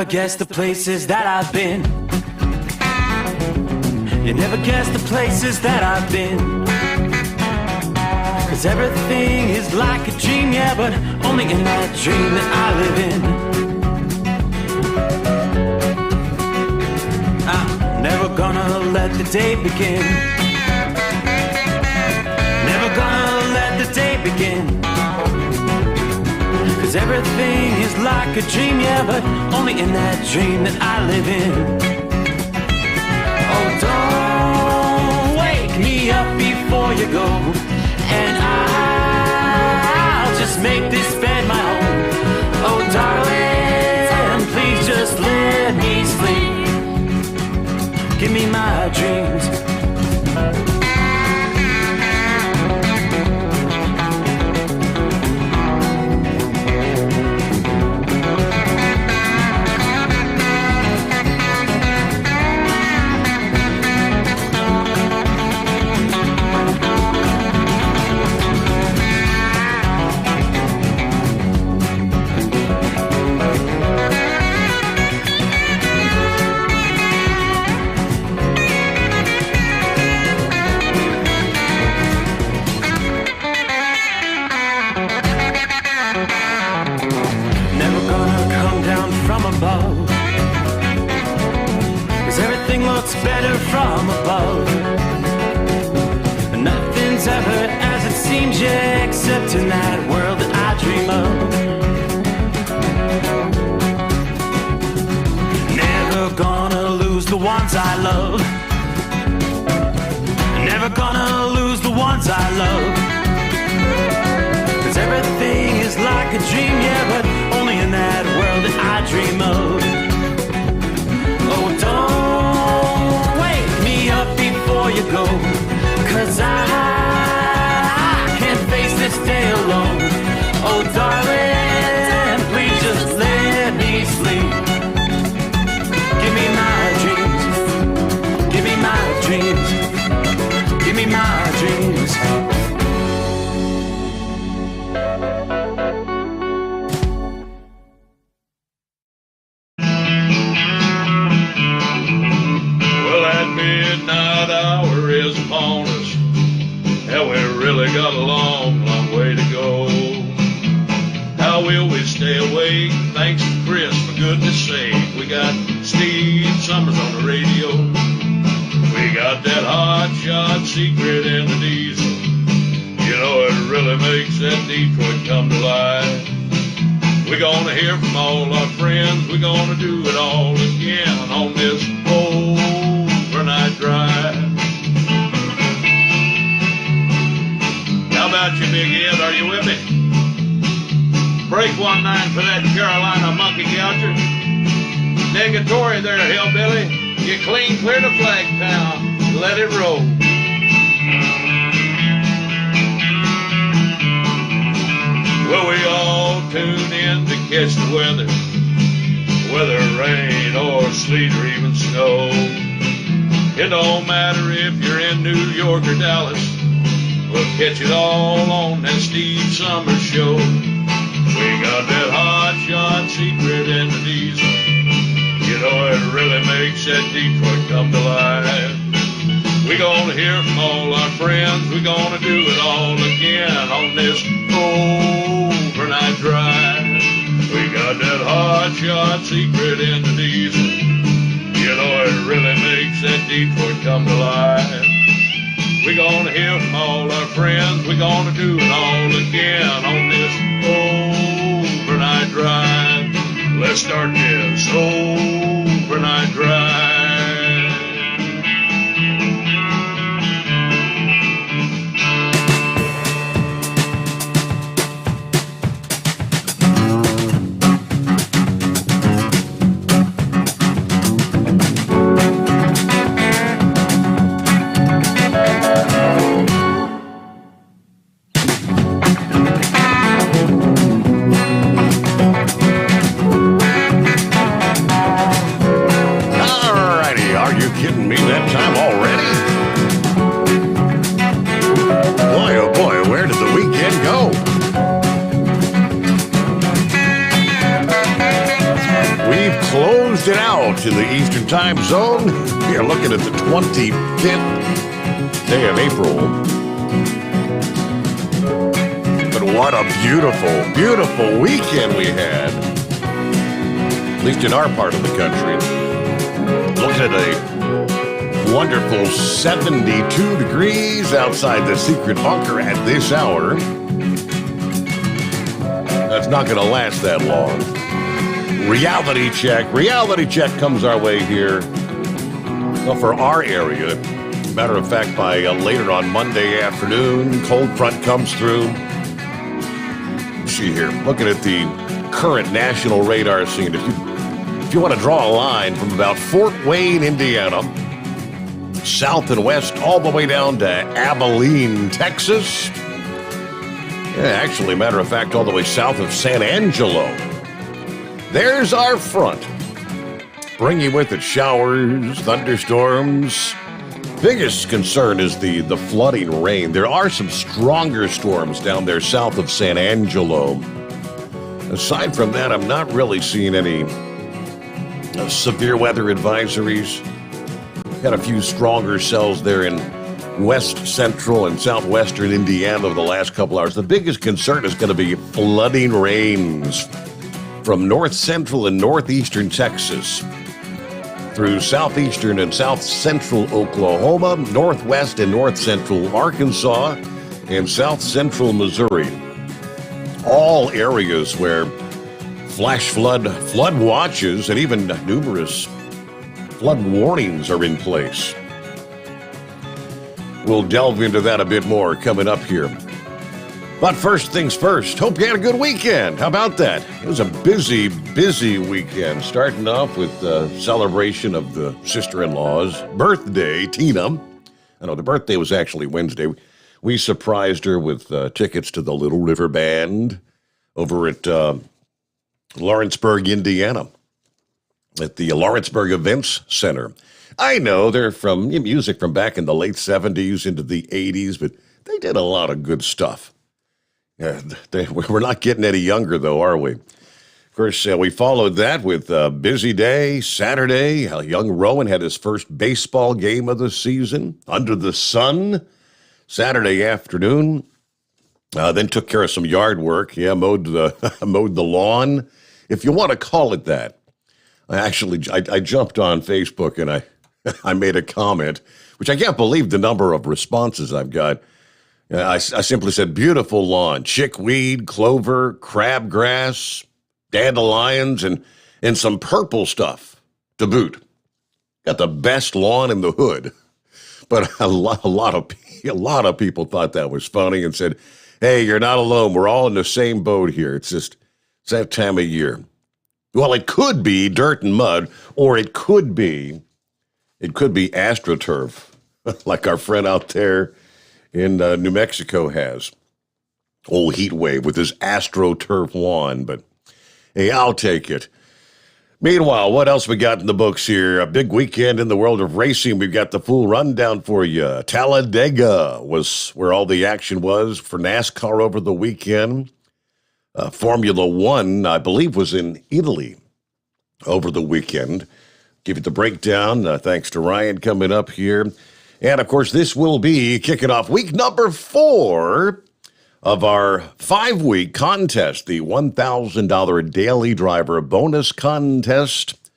never guess the places that I've been. You never guess the places that I've been. 'Cause everything is like a dream, yeah, but only in that dream that I live in. I'm never gonna let the day begin. Never gonna let the day begin. 'Cause everything is like a dream, yeah, but only in that dream that I live in. Oh, don't wake me up before you go, and I'll just make this bed my home. Oh, darling, please just let me sleep. Give me my dreams. Better from above. Nothing's ever as it seems, yeah, except in that world that I dream of. Never gonna lose the ones I love. Never gonna lose the ones I love. 'Cause everything is like a dream, yeah, but only in that world that I dream of. Oh, don't wake me up before you go, 'cause I can't face this day alone. Oh, darling, please just let me sleep. Give me my dreams. Give me my dreams. Give me my dreams. Got a long, long way to go. How will we stay awake? Thanks to Chris, for goodness sake. We got Steve Sommers on the radio. We got that hot shot secret in the diesel. You know it really makes that Detroit come to life. We're gonna hear from all our friends. We're gonna do it all again on this overnight drive. How about you, Big Ed? Are you with me? Break 1-9 for that Carolina monkey gouger. Negatory there, hillbilly. You clean clear to Flagtown. Let it roll. Well, we all tune in to catch the weather. Whether rain or sleet or even snow. It don't matter if you're in New York or Dallas. We'll catch it all on that Steve Sommers show. We got that hot shot secret in the diesel. You know it really makes that Detroit come to life. We gonna hear from all our friends. We gonna do it all again on this overnight drive. We got that hot shot secret in the diesel. You know it really makes that Detroit come to life. We're gonna hear from all our friends. We're gonna do it all again on this overnight drive. Let's start this overnight drive. in the Eastern time zone. We are looking at the 25th day of April. But what a beautiful, beautiful weekend we had. At least in our part of the country. Looking at a wonderful 72 degrees outside the secret bunker at this hour. That's not going to last that long. Reality check comes our way here. Well, for our area, matter of fact, by later on Monday afternoon, cold front comes through. Let's see here, looking at the current national radar scene. If you want to draw a line from about Fort Wayne, Indiana, south and west, all the way down to Abilene, Texas. Yeah, actually, matter of fact, all the way south of San Angelo. There's our front. Bringing with it showers, thunderstorms. Biggest concern is the flooding rain. There are some stronger storms down there south of San Angelo. Aside from that, I'm not really seeing any severe weather advisories. Got a few stronger cells there in west central and southwestern Indiana over the last couple hours. The biggest concern is going to be flooding rains from north central and northeastern Texas through southeastern and south central Oklahoma, northwest and north central Arkansas, and south central Missouri. All areas where flash flood watches, and even numerous flood warnings are in place. We'll delve into that a bit more coming up here. But first things first, hope you had a good weekend. How about that? It was a busy, busy weekend, starting off with the celebration of the sister-in-law's birthday, Tina. I know the birthday was actually Wednesday. We surprised her with tickets to the Little River Band over at Lawrenceburg, Indiana, at the Lawrenceburg Events Center. I know they're from music from back in the late 70s into the 80s, but they did a lot of good stuff. We're not getting any younger, though, are we? Of course, we followed that with a busy day, Saturday. Young Rowan had his first baseball game of the season, under the sun, Saturday afternoon. Then took care of some yard work. Mowed the lawn, if you want to call it that. I jumped on Facebook and I made a comment, which I can't believe the number of responses I've got. I simply said, beautiful lawn, chickweed, clover, crabgrass, dandelions, and some purple stuff to boot. Got the best lawn in the hood. But a lot of people thought that was funny and said, hey, you're not alone. We're all in the same boat here. It's that time of year. Well, it could be dirt and mud, or it could be AstroTurf, like our friend out there in New Mexico has. Old heat wave with his AstroTurf lawn, but hey, I'll take it. Meanwhile, what else we got in the books here? A big weekend in the world of racing. We've got the full rundown for you. Talladega was where all the action was for NASCAR over the weekend. Formula One, I believe, was in Italy over the weekend. Give you the breakdown, thanks to Ryan coming up here. And, of course, this will be kicking off week number 4 of our 5-week contest, the $1,000 daily driver bonus contest,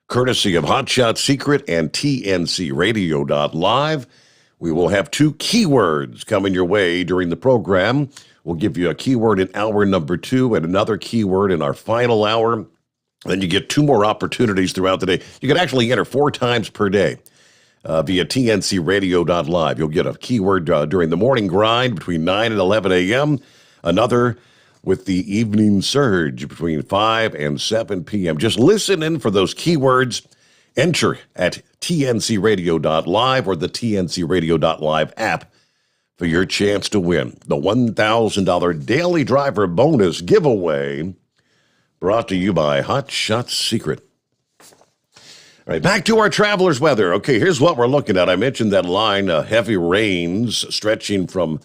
courtesy of Hotshot Secret and TNCRadio.live. We will have 2 keywords coming your way during the program. We'll give you a keyword in hour number 2 and another keyword in our final hour. Then you get 2 more opportunities throughout the day. You can actually enter 4 times per day. Via TNCRadio.live. You'll get a keyword during the morning grind between 9 and 11 a.m., another with the evening surge between 5 and 7 p.m. Just listen in for those keywords. Enter at TNCRadio.live or the TNCRadio.live app for your chance to win the $1,000 daily driver bonus giveaway brought to you by Hot Shot Secret. All right, back to our traveler's weather. Okay, here's what we're looking at. I mentioned that line, heavy rains stretching from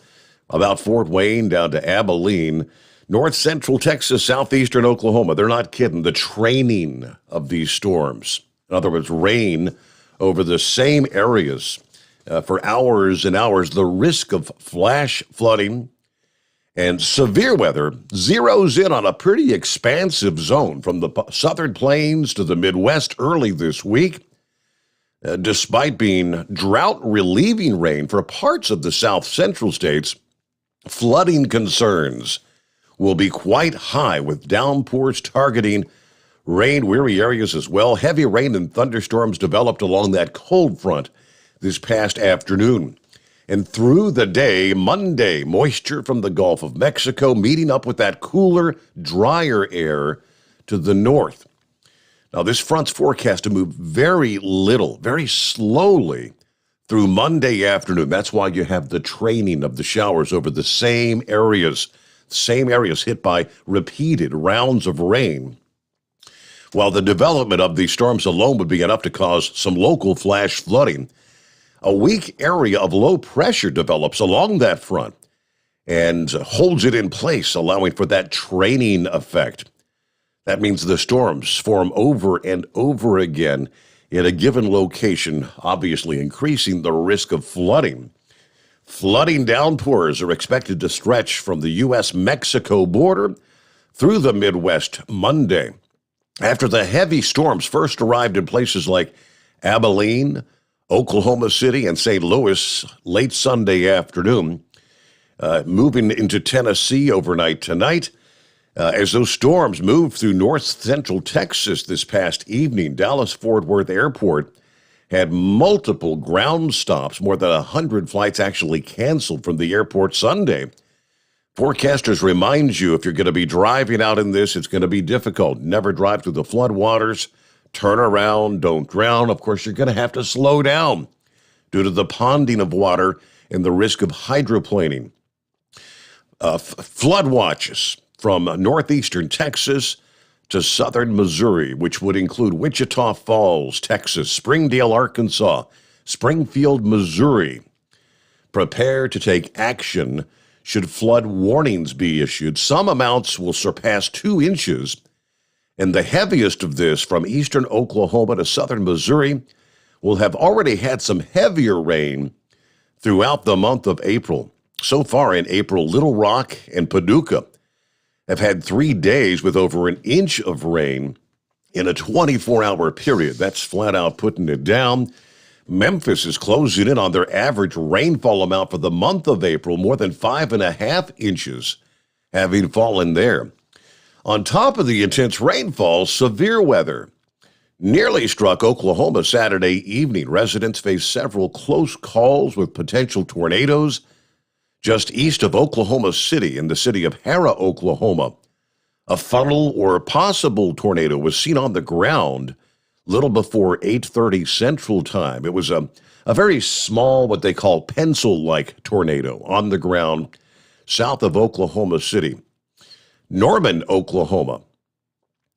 about Fort Wayne down to Abilene, north central Texas, southeastern Oklahoma. They're not kidding. The training of these storms. In other words, rain over the same areas for hours and hours. The risk of flash flooding and severe weather zeroes in on a pretty expansive zone from the southern plains to the Midwest early this week. Despite being drought-relieving rain for parts of the south central states, flooding concerns will be quite high, with downpours targeting rain-weary areas as well. Heavy rain and thunderstorms developed along that cold front this past afternoon. And through the day, Monday, moisture from the Gulf of Mexico meeting up with that cooler, drier air to the north. Now, this front's forecast to move very little, very slowly through Monday afternoon. That's why you have the training of the showers over the same areas hit by repeated rounds of rain. While the development of these storms alone would be enough to cause some local flash flooding, a weak area of low pressure develops along that front and holds it in place, allowing for that training effect. That means the storms form over and over again in a given location, obviously increasing the risk of flooding. Flooding downpours are expected to stretch from the U.S.-Mexico border through the Midwest Monday. After the heavy storms first arrived in places like Abilene, Oklahoma City, and St. Louis late Sunday afternoon, moving into Tennessee overnight tonight. As those storms moved through north central Texas this past evening, Dallas-Fort Worth Airport had multiple ground stops. More than 100 flights actually canceled from the airport Sunday. Forecasters remind you, if you're going to be driving out in this, it's going to be difficult. Never drive through the floodwaters. Turn around, don't drown. Of course, you're going to have to slow down due to the ponding of water and the risk of hydroplaning. Flood watches from northeastern Texas to southern Missouri, which would include Wichita Falls, Texas, Springdale, Arkansas, Springfield, Missouri. Prepare to take action should flood warnings be issued. Some amounts will surpass 2 inches, and the heaviest of this from eastern Oklahoma to southern Missouri will have already had some heavier rain throughout the month of April. So far in April, Little Rock and Paducah have had 3 days with over 1 inch of rain in a 24-hour period. That's flat out putting it down. Memphis is closing in on their average rainfall amount for the month of April, more than 5.5 inches having fallen there. On top of the intense rainfall, severe weather nearly struck Oklahoma Saturday evening. Residents faced several close calls with potential tornadoes just east of Oklahoma City in the city of Hara, Oklahoma. A funnel or possible tornado was seen on the ground little before 8:30 Central Time. It was a very small, what they call pencil-like tornado on the ground south of Oklahoma City. Norman, Oklahoma.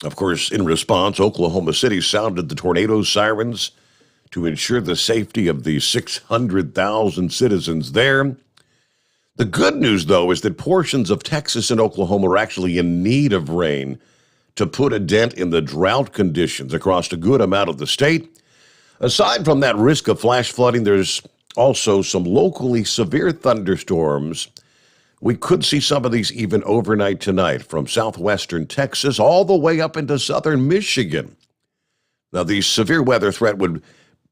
Of course, in response, Oklahoma City sounded the tornado sirens to ensure the safety of the 600,000 citizens there. The good news, though, is that portions of Texas and Oklahoma are actually in need of rain to put a dent in the drought conditions across a good amount of the state. Aside from that risk of flash flooding, there's also some locally severe thunderstorms. We could see some of these even overnight tonight from southwestern Texas all the way up into southern Michigan. Now, the severe weather threat would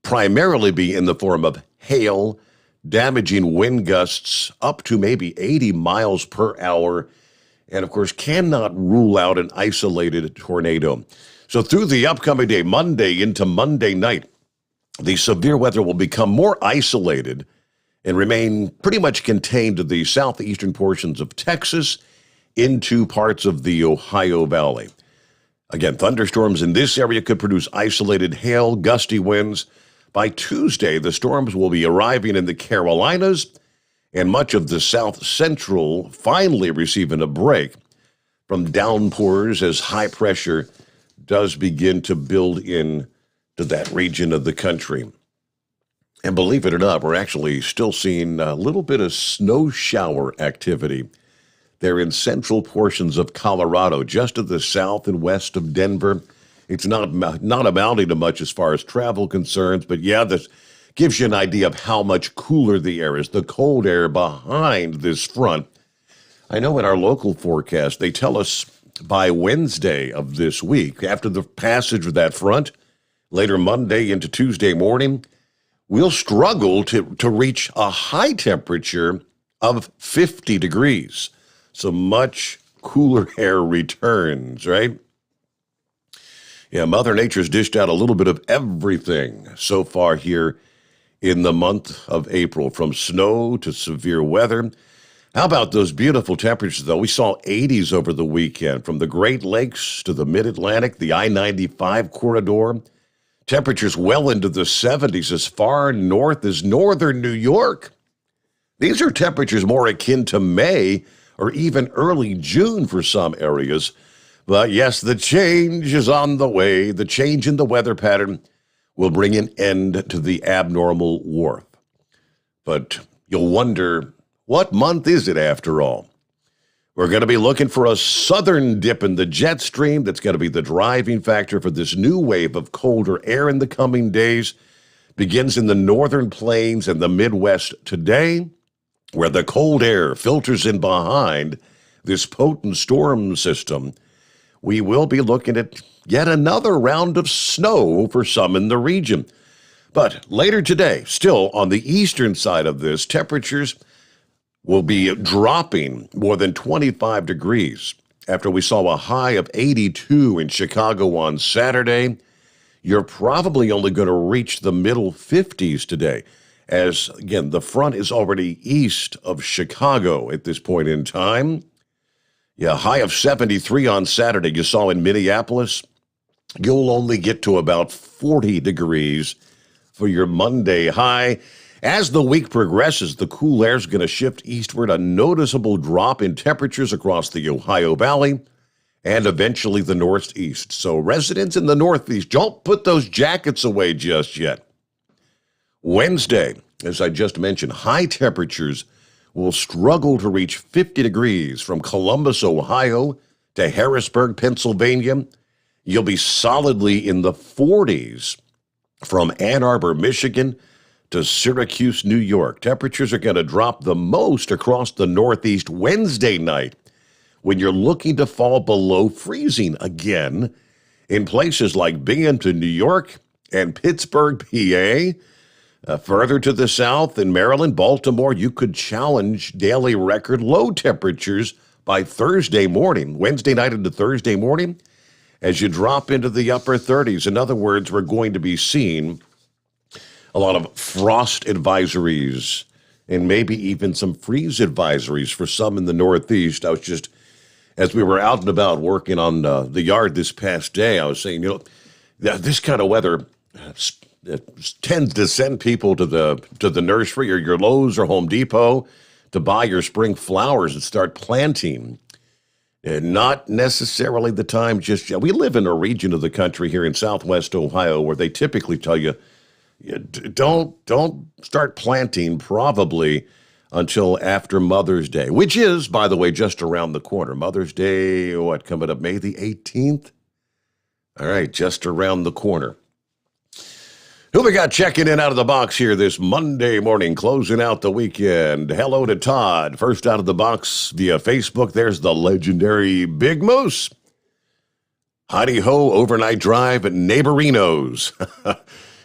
primarily be in the form of hail, damaging wind gusts up to maybe 80 miles per hour, and of course cannot rule out an isolated tornado. So through the upcoming day, Monday into Monday night, the severe weather will become more isolated and remain pretty much contained to the southeastern portions of Texas into parts of the Ohio Valley. Again, thunderstorms in this area could produce isolated hail, gusty winds. By Tuesday, the storms will be arriving in the Carolinas and much of the south central, finally receiving a break from downpours as high pressure does begin to build in to that region of the country. And believe it or not, we're actually still seeing a little bit of snow shower activity there in central portions of Colorado, just to the south and west of Denver. It's not amounting to much as far as travel concerns, but yeah, this gives you an idea of how much cooler the air is, the cold air behind this front. I know in our local forecast, they tell us by Wednesday of this week, after the passage of that front, later Monday into Tuesday morning, we'll struggle to reach a high temperature of 50 degrees. So much cooler air returns, right? Yeah, Mother Nature's dished out a little bit of everything so far here in the month of April, from snow to severe weather. How about those beautiful temperatures, though? We saw 80s over the weekend, from the Great Lakes to the Mid-Atlantic, the I-95 corridor. Temperatures well into the 70s as far north as northern New York. These are temperatures more akin to May or even early June for some areas. But yes, the change is on the way. The change in the weather pattern will bring an end to the abnormal warmth. But you'll wonder, what month is it after all? We're going to be looking for a southern dip in the jet stream that's going to be the driving factor for this new wave of colder air in the coming days. Begins in the northern plains and the Midwest today, where the cold air filters in behind this potent storm system. We will be looking at yet another round of snow for some in the region. But later today, still on the eastern side of this, temperatures will be dropping more than 25 degrees. After we saw a high of 82 in Chicago on Saturday, you're probably only going to reach the middle 50s today, as, again, the front is already east of Chicago at this point in time. Yeah, high of 73 on Saturday. You saw in Minneapolis, you'll only get to about 40 degrees for your Monday high. As the week progresses, the cool air is going to shift eastward, a noticeable drop in temperatures across the Ohio Valley and eventually the Northeast. So residents in the Northeast, don't put those jackets away just yet. Wednesday, as I just mentioned, high temperatures will struggle to reach 50 degrees from Columbus, Ohio to Harrisburg, Pennsylvania. You'll be solidly in the 40s from Ann Arbor, Michigan to Syracuse, New York. Temperatures are going to drop the most across the Northeast Wednesday night, when you're looking to fall below freezing again in places like Binghamton, New York, and Pittsburgh, PA. Further to the south in Maryland, Baltimore, you could challenge daily record low temperatures by Thursday morning, Wednesday night into Thursday morning, as you drop into the upper 30s. In other words, we're going to be seeing a lot of frost advisories and maybe even some freeze advisories for some in the Northeast. I was just, as we were out and about working on the yard this past day, I was saying, this kind of weather tends to send people to the nursery or your Lowe's or Home Depot to buy your spring flowers and start planting. And not necessarily the time just yet. We live in a region of the country here in Southwest Ohio where they typically tell you, don't start planting probably until after Mother's Day, which is, by the way, just around the corner. Mother's Day, coming up May the 18th? All right, just around the corner. Who we got checking in out of the box here this Monday morning, closing out the weekend? Hello to Todd. First out of the box via Facebook, there's the legendary Big Moose. Hidey-ho, overnight drive at Neighborinos.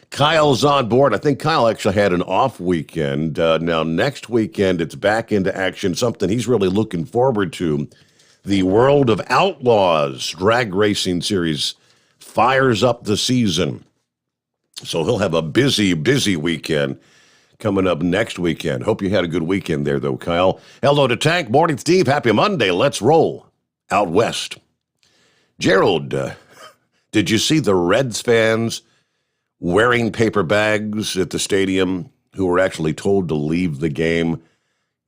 Kyle's on board. I think Kyle actually had an off weekend. Now, next weekend, it's back into action, something he's really looking forward to. The World of Outlaws drag racing series fires up the season. So he'll have a busy, busy weekend coming up next weekend. Hope you had a good weekend there, though, Kyle. Hello to Tank. Morning, Steve. Happy Monday. Let's roll out west. Gerald, did you see the Reds fans wearing paper bags at the stadium who were actually told to leave the game?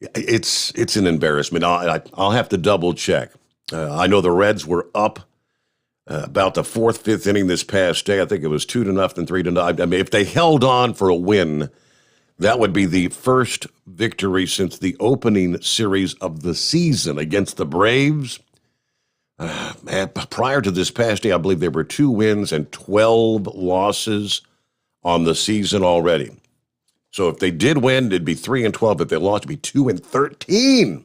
It's an embarrassment. I'll have to double check. I know the Reds were up about the fourth, fifth inning this past day. I think it was 2-0, 3-0. I mean, if they held on for a win, that would be the first victory since the opening series of the season against the Braves. Prior to this past day, I believe there were 2 wins and 12 losses on the season already. So if they did win, it'd be 3-12. If they lost, it'd be 2-13.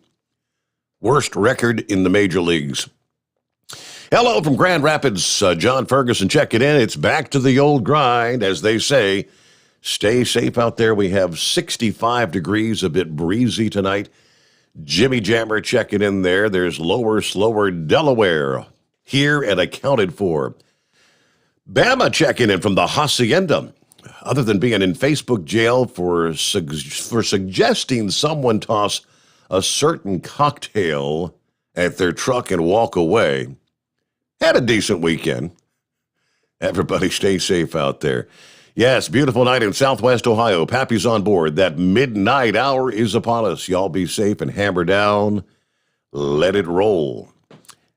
Worst record in the major leagues. Hello from Grand Rapids, John Ferguson checking in. It's back to the old grind, as they say. Stay safe out there. We have 65 degrees, a bit breezy tonight. Jimmy Jammer checking in there. There's lower, slower Delaware here and accounted for. Bama checking in from the Hacienda. Other than being in Facebook jail for suggesting someone toss a certain cocktail at their truck and walk away, had a decent weekend. Everybody stay safe out there. Yes, beautiful night in Southwest Ohio. Pappy's on board. That midnight hour is upon us. Y'all be safe and hammer down. Let it roll.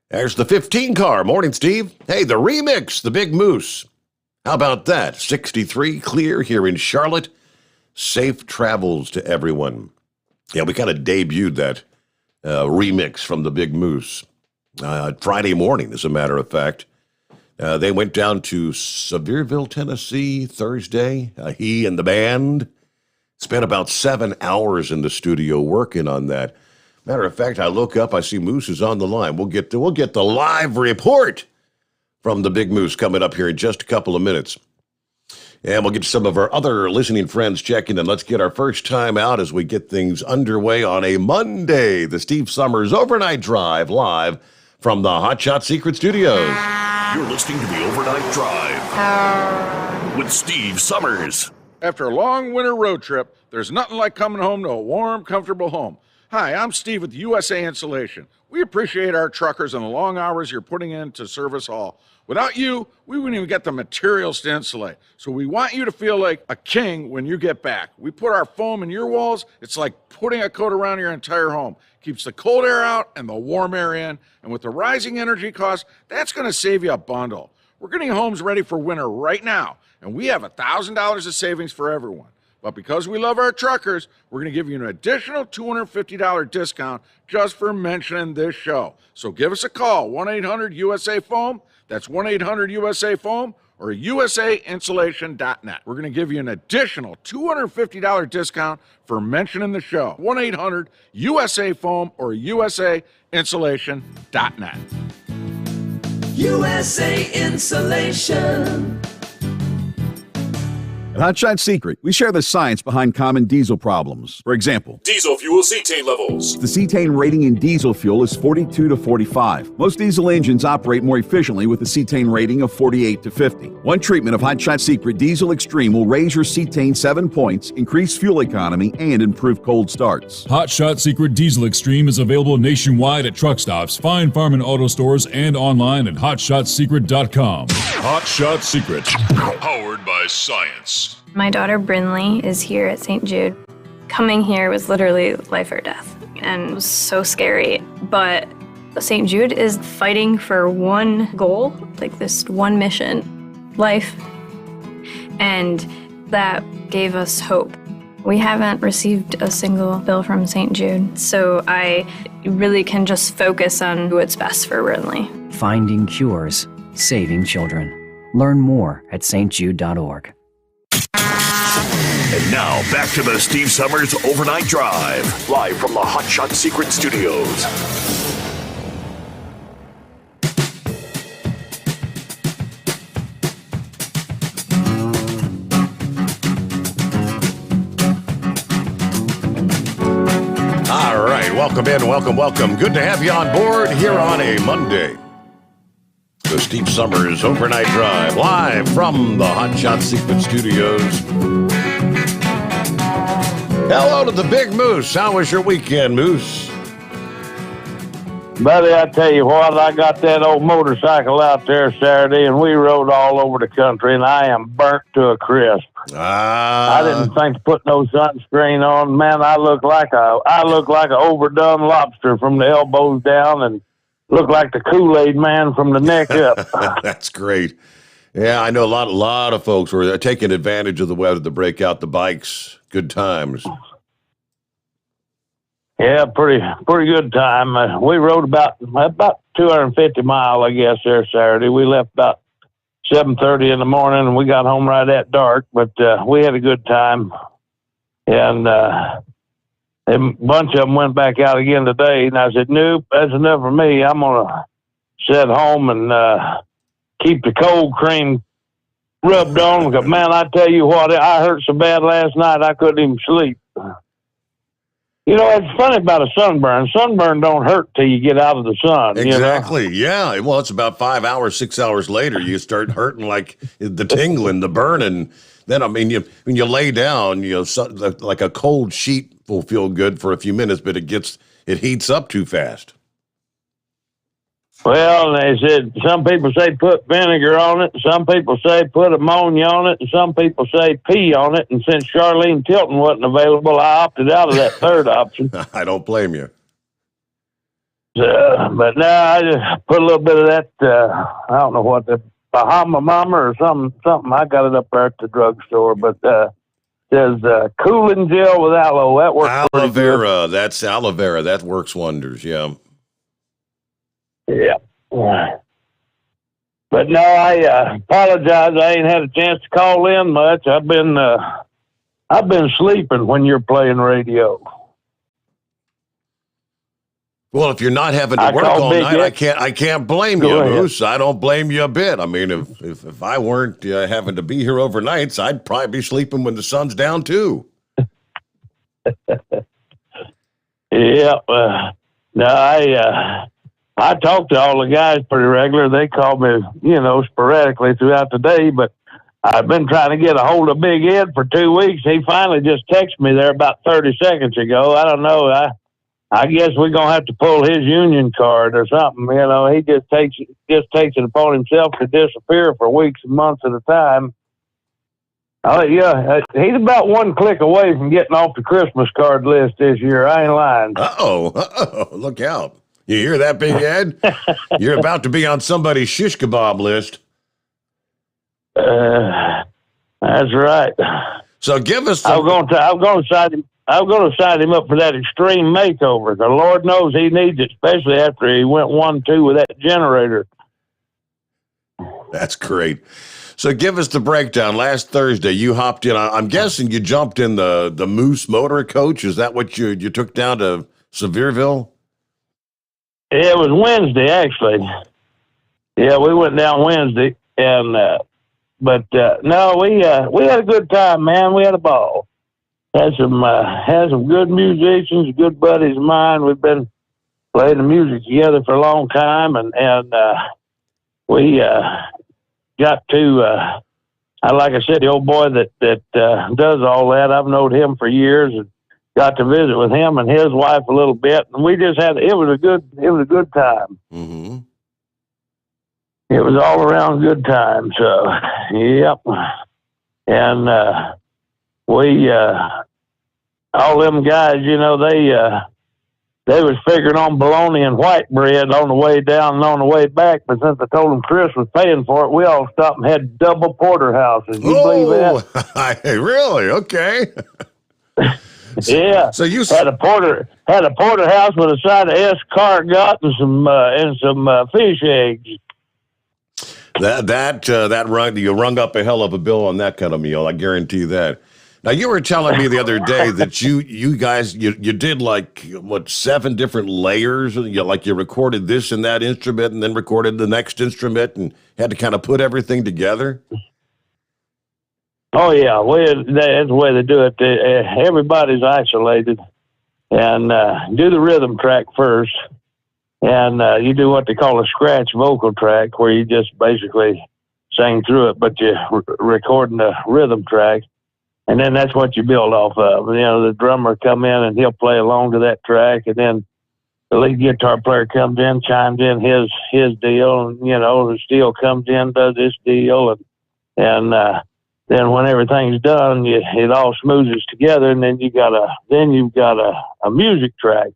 There's the 15 car. Morning, Steve. Hey, the remix, the Big Moose. How about that? 63 clear here in Charlotte. Safe travels to everyone. Yeah, we kind of debuted that remix from the Big Moose Friday morning, as a matter of fact. They went down to Sevierville, Tennessee, Thursday. He and the band spent about 7 hours in the studio working on that. Matter of fact, I look up, I see Moose is on the line. We'll get the live report from the Big Moose coming up here in just a couple of minutes. And we'll get some of our other listening friends checking in. Let's get our first time out as we get things underway on a Monday. The Steve Sommers Overnight Drive live from the Hot Shot Secret Studios. You're listening to the Overnight Drive with Steve Sommers. After a long winter road trip, there's nothing like coming home to a warm, comfortable home. Hi, I'm Steve with USA Insulation. We appreciate our truckers and the long hours you're putting in to serve us all. Without you, we wouldn't even get the materials to insulate. So we want you to feel like a king when you get back. We put our foam in your walls. It's like putting a coat around your entire home. Keeps the cold air out and the warm air in. And with the rising energy costs, that's going to save you a bundle. We're getting homes ready for winter right now, and we have $1,000 of savings for everyone. But because we love our truckers, we're going to give you an additional $250 discount just for mentioning this show. So give us a call, 1-800-USA-FOAM. That's 1-800-USA-FOAM or usainsulation.net. We're going to give you an additional $250 discount for mentioning the show. 1-800-USA-FOAM or usainsulation.net. USA Insulation. At Hot Shot Secret, we share the science behind common diesel problems. For example, Diesel fuel cetane levels. the cetane rating in diesel fuel is 42 to 45. Most diesel engines operate more efficiently with a cetane rating of 48 to 50. One treatment of Hot Shot Secret Diesel Extreme will raise your cetane 7 points, increase fuel economy, and improve cold starts. Hot Shot Secret Diesel Extreme is available nationwide at truck stops, fine farm and auto stores, and online at hotshotsecret.com. Hot Shot Secret. Powered by science. My daughter Brinley is here at St. Jude. Coming here was literally life or death, and it was so scary. But St. Jude is fighting for one goal, like this one mission, life. And that gave us hope. We haven't received a single bill from St. Jude, so I really can just focus on what's best for Brinley. Finding cures, saving children. Learn more at stjude.org. And now, back to the Steve Sommers Overnight Drive, live from the Hot Shot Secret Studios. All right, welcome in, welcome. Good to have you on board here on a Monday. The Steve Sommers Overnight Drive, live from the Hot Shot Secret Studios. Hello to the Big Moose. How was your weekend, Moose? Buddy, I tell you what, I got that old motorcycle out there Saturday, and we rode all over the country, and I am burnt to a crisp. I didn't think to put no sunscreen on. Man, I look like a overdone lobster from the elbows down, and look like the Kool-Aid man from the neck up. That's great. Yeah, I know a lot of folks were taking advantage of the weather to break out the bikes. Good times. Yeah, pretty good time. We rode about 250 mile, I guess, there Saturday. We left about 7:30 in the morning, and we got home right at dark. But we had a good time, and a bunch of them went back out again today. And I said, "Nope, that's enough for me. I'm gonna sit home and keep the cold cream rubbed on." Because man, I tell you what, I hurt so bad last night I couldn't even sleep. You know, it's funny about a sunburn. Sunburn don't hurt till you get out of the sun. Exactly. You know? Yeah. Well, it's about 5 hours, 6 hours later, you start hurting, like the tingling, the burning. Then, I mean, when you lay down, like a cold sheet will feel good for a few minutes, but it heats up too fast. Well, they said some people say put vinegar on it, some people say put ammonia on it, and some people say pee on it. And since Charlene Tilton wasn't available, I opted out of that third option. I don't blame you. But no, I just put a little bit of that, I don't know what, the Bahama Mama or something. I got it up there at the drugstore, but there's cooling gel with aloe. That works aloe vera. Good. That's aloe vera. That works wonders, yeah. Yeah. But no, I apologize. I ain't had a chance to call in much. I've been sleeping when you're playing radio. Well, if you're not having to work all night, I can't blame you, Moose. I don't blame you a bit. I mean, if I weren't having to be here overnights, I'd probably be sleeping when the sun's down too. Yeah. No, I talk to all the guys pretty regular. They call me, sporadically throughout the day, but I've been trying to get a hold of Big Ed for 2 weeks. He finally just texted me there about 30 seconds ago. I don't know. I guess we're going to have to pull his union card or something. He just takes it upon himself to disappear for weeks and months at a time. Oh, yeah. He's about one click away from getting off the Christmas card list this year. I ain't lying. Uh-oh. Look out. You hear that, Big Ed? You're about to be on somebody's shish kebab list. That's right. So give us. I'm going to sign him. I'm going to sign him up for that extreme makeover. The Lord knows he needs it, especially after he went 1-2 with that generator. That's great. So give us the breakdown. Last Thursday, you hopped in. I'm guessing you jumped in the Moose motor coach. Is that what you took down to Sevierville? It was Wednesday, actually. Yeah, we went down Wednesday, and no, we had a good time, man. We had a ball. Had some good musicians, good buddies of mine. We've been playing the music together for a long time, and we got to. Like I said, the old boy that does all that. I've known him for years, and got to visit with him and his wife a little bit, and we just had. It was a good time. Mm-hmm. It was all around good time. So, yep. And we all them guys, they was figuring on bologna and white bread on the way down and on the way back. But since I told them Chris was paying for it, we all stopped and had double porterhouses. You believe that? Really? Okay. Yeah. So you had a porterhouse with a side of escargot and some fish eggs. That rung up a hell of a bill on that kind of meal. I guarantee that. Now you were telling me the other day that you guys did like 7 different layers. You recorded this and that instrument and then recorded the next instrument and had to kind of put everything together. Oh yeah, that's the way they do it. Everybody's isolated, and do the rhythm track first, and you do what they call a scratch vocal track, where you just basically sing through it, but you're recording the rhythm track, and then that's what you build off of. The drummer come in and he'll play along to that track, and then the lead guitar player comes in, chimes in his deal, and the steel comes in, does his deal, and then when everything's done, it all smoothes together, and then you've got a music track.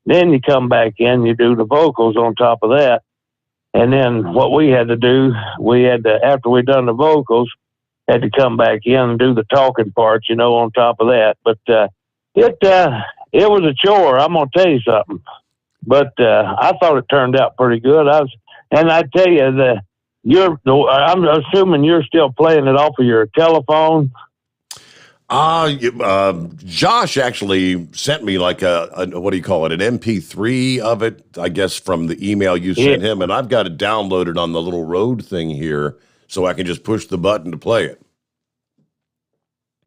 Then you come back in, you do the vocals on top of that, and then what we had to do, after we done the vocals, had to come back in and do the talking parts, on top of that. But it was a chore. I'm gonna tell you something. but I thought it turned out pretty good. And I tell you, I'm assuming you're still playing it off of your telephone. Josh actually sent me like a what do you call it, an MP3 of it, I guess, from the email you sent him, and I've got it downloaded on the little road thing here, so I can just push the button to play it.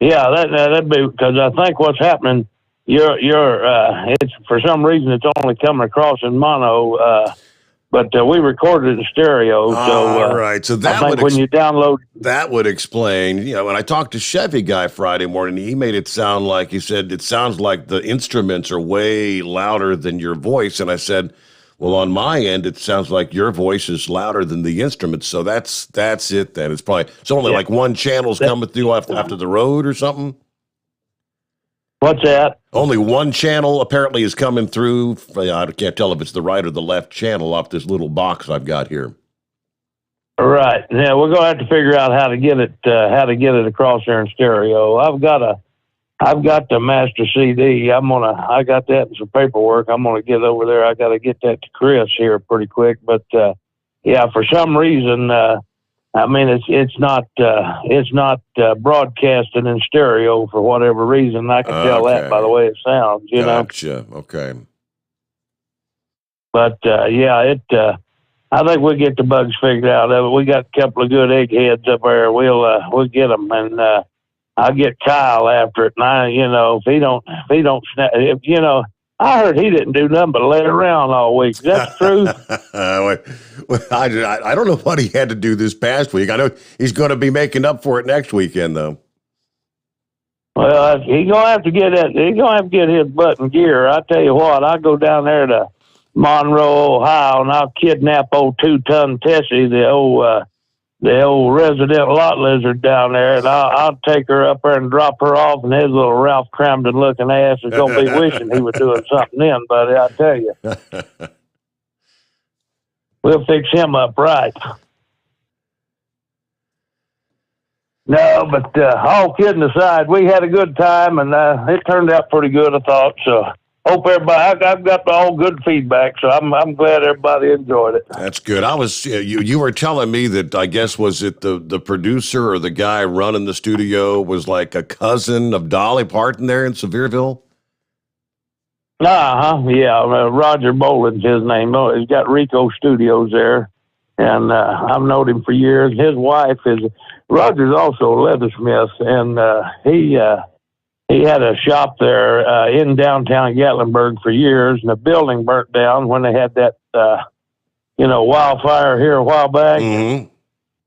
Yeah, that'd be, because I think what's happening, it's for some reason it's only coming across in mono. But we recorded it in stereo. So, all right. So that would when you download, that would explain. You know, when I talked to Chevy guy Friday morning, he made it sound like, he said, it sounds like the instruments are way louder than your voice. And I said, well, on my end, it sounds like your voice is louder than the instruments. So that's it. Then it's only like one channel's coming through after the road or something. What's that? Only one channel apparently is coming through. I can't tell if it's the right or the left channel off this little box I've got here. Right. Yeah, we're gonna have to figure out how to get it across there in stereo. I've got the master CD. I got that in some paperwork. I'm gonna get over there. I got to get that to Chris here pretty quick. But yeah, for some reason, I mean, it's not broadcasting in stereo for whatever reason. I can tell that by the way it sounds, you know. Gotcha. Okay. But yeah, I think we'll get the bugs figured out. We got a couple of good eggheads up there. We'll get them, and I'll get Kyle after it. And if he don't snap, I heard he didn't do nothing but lay around all week. Is that true? I don't know what he had to do this past week. I know he's going to be making up for it next weekend, though. Well, he's gonna have to get that. He's gonna have to get his butt in gear. I tell you what, I go down there to Monroe, Ohio, and I'll kidnap old 2-ton Tessie, the old resident lot lizard down there, and I'll take her up there and drop her off, and his little Ralph Cramden looking ass is going to be wishing he was doing something then, buddy, I tell you. We'll fix him up right. No, but all kidding aside, we had a good time, and it turned out pretty good, I thought, so... Hope everybody. I've got all good feedback, so I'm glad everybody enjoyed it. That's good. I was you were telling me that, I guess, was it the producer or the guy running the studio was like a cousin of Dolly Parton there in Sevierville? Yeah. Roger Boland's his name. He's got Rico Studios there, and I've known him for years. His wife is Roger's also a leathersmith, and he had a shop there in downtown Gatlinburg for years, and the building burnt down when they had that, wildfire here a while back. Mm-hmm.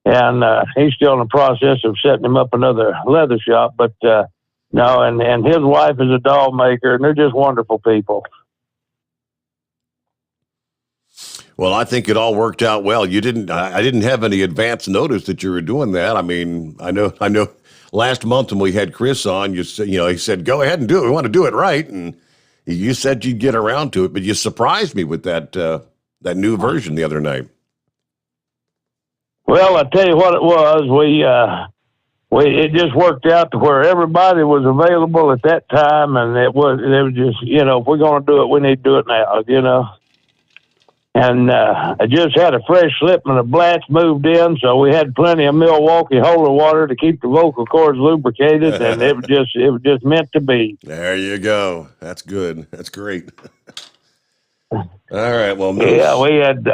And he's still in the process of setting him up another leather shop. But no, and his wife is a doll maker, and they're just wonderful people. Well, I think it all worked out well. I didn't have any advance notice that you were doing that. I mean, I know. Last month when we had Chris on, he said, go ahead and do it. We want to do it right. And you said you'd get around to it, but you surprised me with that new version the other night. Well, I tell you what it was. It just worked out to where everybody was available at that time. And it was just, if we're going to do it, we need to do it now, And I just had a fresh slipment of Blatch moved in, so we had plenty of Milwaukee holy water to keep the vocal cords lubricated, and it was just meant to be. There you go. That's good. That's great. All right. Well, yeah, we had.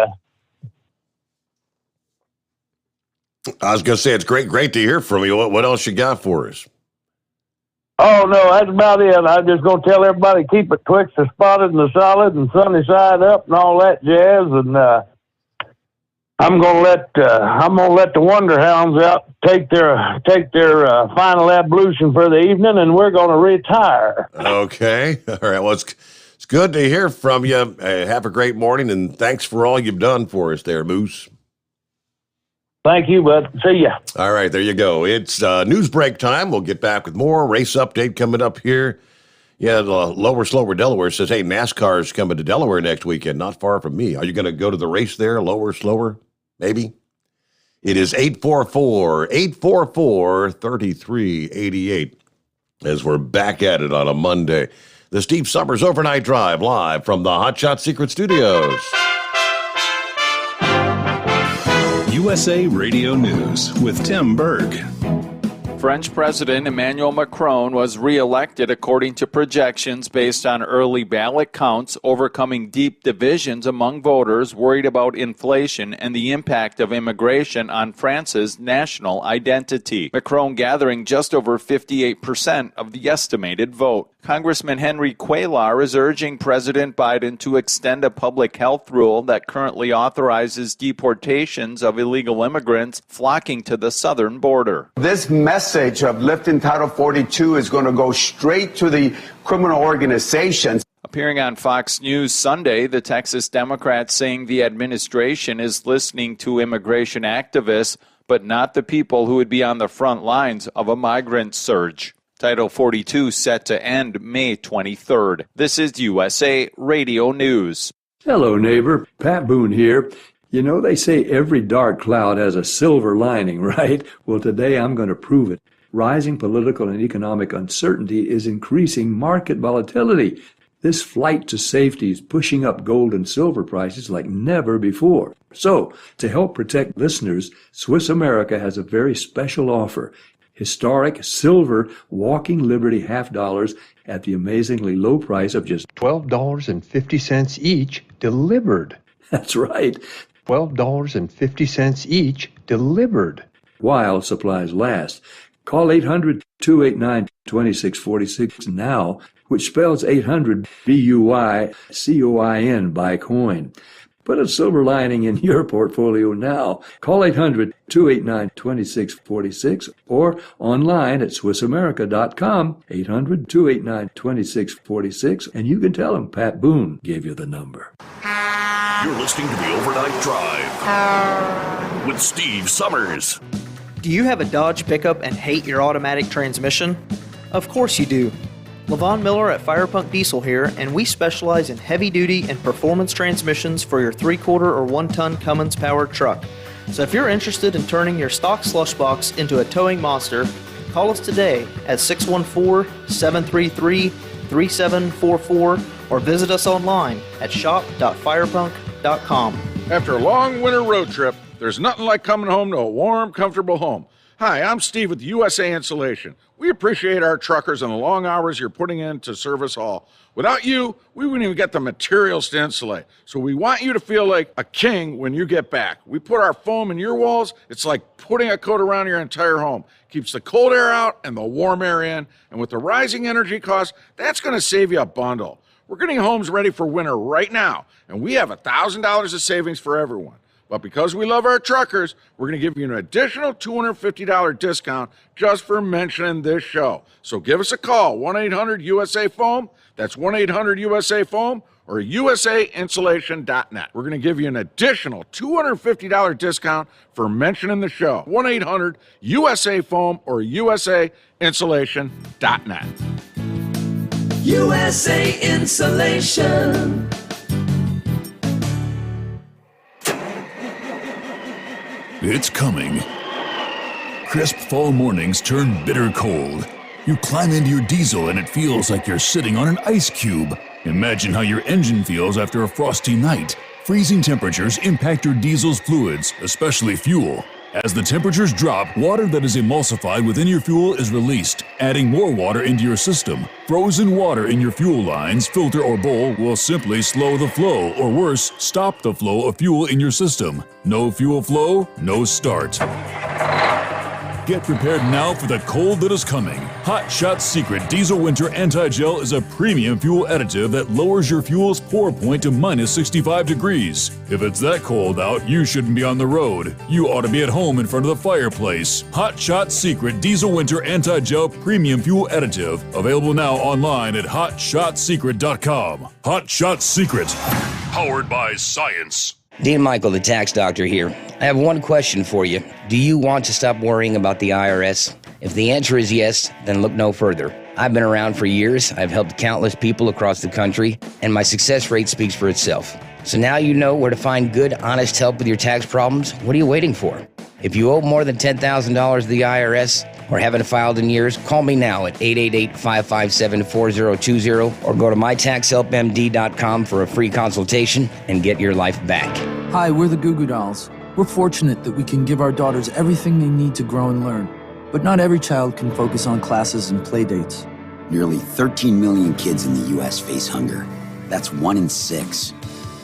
I was going to say it's great to hear from you. What else you got for us? Oh, no, that's about it. I'm just going to tell everybody, keep it twixt the spotted and the solid and sunny side up and all that jazz. And I'm going to let the Wonder Hounds out, take their final ablution for the evening, and we're going to retire. Okay. All right. Well, it's good to hear from you. Have a great morning, and thanks for all you've done for us there, Moose. Thank you, bud. See ya. All right, there you go. It's news break time. We'll get back with more. Race update coming up here. Yeah, the Lower Slower Delaware says, hey, NASCAR is coming to Delaware next weekend, not far from me. Are you going to go to the race there, Lower Slower? Maybe. It is 844-3388 as we're back at it on a Monday. The Steve Summers Overnight Drive, live from the Hot Shot Secret Studios. USA Radio News with Tim Berg. French President Emmanuel Macron was re-elected according to projections based on early ballot counts, overcoming deep divisions among voters worried about inflation and the impact of immigration on France's national identity. Macron gathering just over 58% of the estimated vote. Congressman Henry Cuellar is urging President Biden to extend a public health rule that currently authorizes deportations of illegal immigrants flocking to the southern border. This message of lifting Title 42 is going to go straight to the criminal organizations. Appearing on Fox News Sunday, the Texas Democrats saying the administration is listening to immigration activists, but not the people who would be on the front lines of a migrant surge. Title 42 set to end May 23rd. This is USA Radio News. Hello, neighbor. Pat Boone here. You know, they say every dark cloud has a silver lining, right? Well, today I'm going to prove it. Rising political and economic uncertainty is increasing market volatility. This flight to safety is pushing up gold and silver prices like never before. So, to help protect listeners, Swiss America has a very special offer. Historic silver Walking Liberty $half at the amazingly low price of just $12.50 each delivered. That's right. $12.50 each delivered. While supplies last. Call 800-289-2646 now, which spells 800 BUYCOIN by coin. Put a silver lining in your portfolio now. Call 800-289-2646 or online at SwissAmerica.com, 800-289-2646, and you can tell them Pat Boone gave you the number. You're listening to the Overnight Drive with Steve Summers. Do you have a Dodge pickup and hate your automatic transmission? Of course you do. Levon Miller at Firepunk Diesel here, and we specialize in heavy-duty and performance transmissions for your 3/4 or 1-ton Cummins-powered truck. So if you're interested in turning your stock slush box into a towing monster, call us today at 614-733-3744 or visit us online at shop.firepunk.com. After a long winter road trip, there's nothing like coming home to a warm, comfortable home. Hi, I'm Steve with USA Insulation. We appreciate our truckers and the long hours you're putting in to service all. Without you, we wouldn't even get the materials to insulate. So we want you to feel like a king when you get back. We put our foam in your walls. It's like putting a coat around your entire home. Keeps the cold air out and the warm air in. And with the rising energy costs, that's going to save you a bundle. We're getting homes ready for winter right now, and we have $1,000 of savings for everyone. But because we love our truckers, we're going to give you an additional $250 discount just for mentioning this show. So give us a call, 1-800-USA-FOAM. That's 1-800-USA-FOAM or usainsulation.net. We're going to give you an additional $250 discount for mentioning the show, 1-800-USA-FOAM or usainsulation.net. USA Insulation. It's coming. Crisp fall mornings turn bitter cold. You climb into your diesel and it feels like you're sitting on an ice cube. Imagine how your engine feels after a frosty night. Freezing temperatures impact your diesel's fluids, especially fuel. As the temperatures drop, water that is emulsified within your fuel is released, adding more water into your system. Frozen water in your fuel lines, filter, or bowl will simply slow the flow, or worse, stop the flow of fuel in your system. No fuel flow, no start. Get prepared now for the cold that is coming. Hot Shot Secret Diesel Winter Anti-Gel is a premium fuel additive that lowers your fuel's pour point to minus 65 degrees. If it's that cold out, you shouldn't be on the road. You ought to be at home in front of the fireplace. Hot Shot Secret Diesel Winter Anti-Gel Premium Fuel Additive. Available now online at hotshotsecret.com. Hot Shot Secret. Powered by science. Dean Michael, the tax doctor here. I have one question for you. Do you want to stop worrying about the IRS? If the answer is yes, then look no further. I've been around for years, I've helped countless people across the country, and my success rate speaks for itself. So now you know where to find good, honest help with your tax problems. What are you waiting for? If you owe more than $10,000 to the IRS, or haven't filed in years, call me now at 888-557-4020 or go to mytaxhelpmd.com for a free consultation and get your life back. Hi, we're the Goo Goo Dolls. We're fortunate that we can give our daughters everything they need to grow and learn. But not every child can focus on classes and play dates. Nearly 13 million kids in the U.S. face hunger. That's 1 in 6.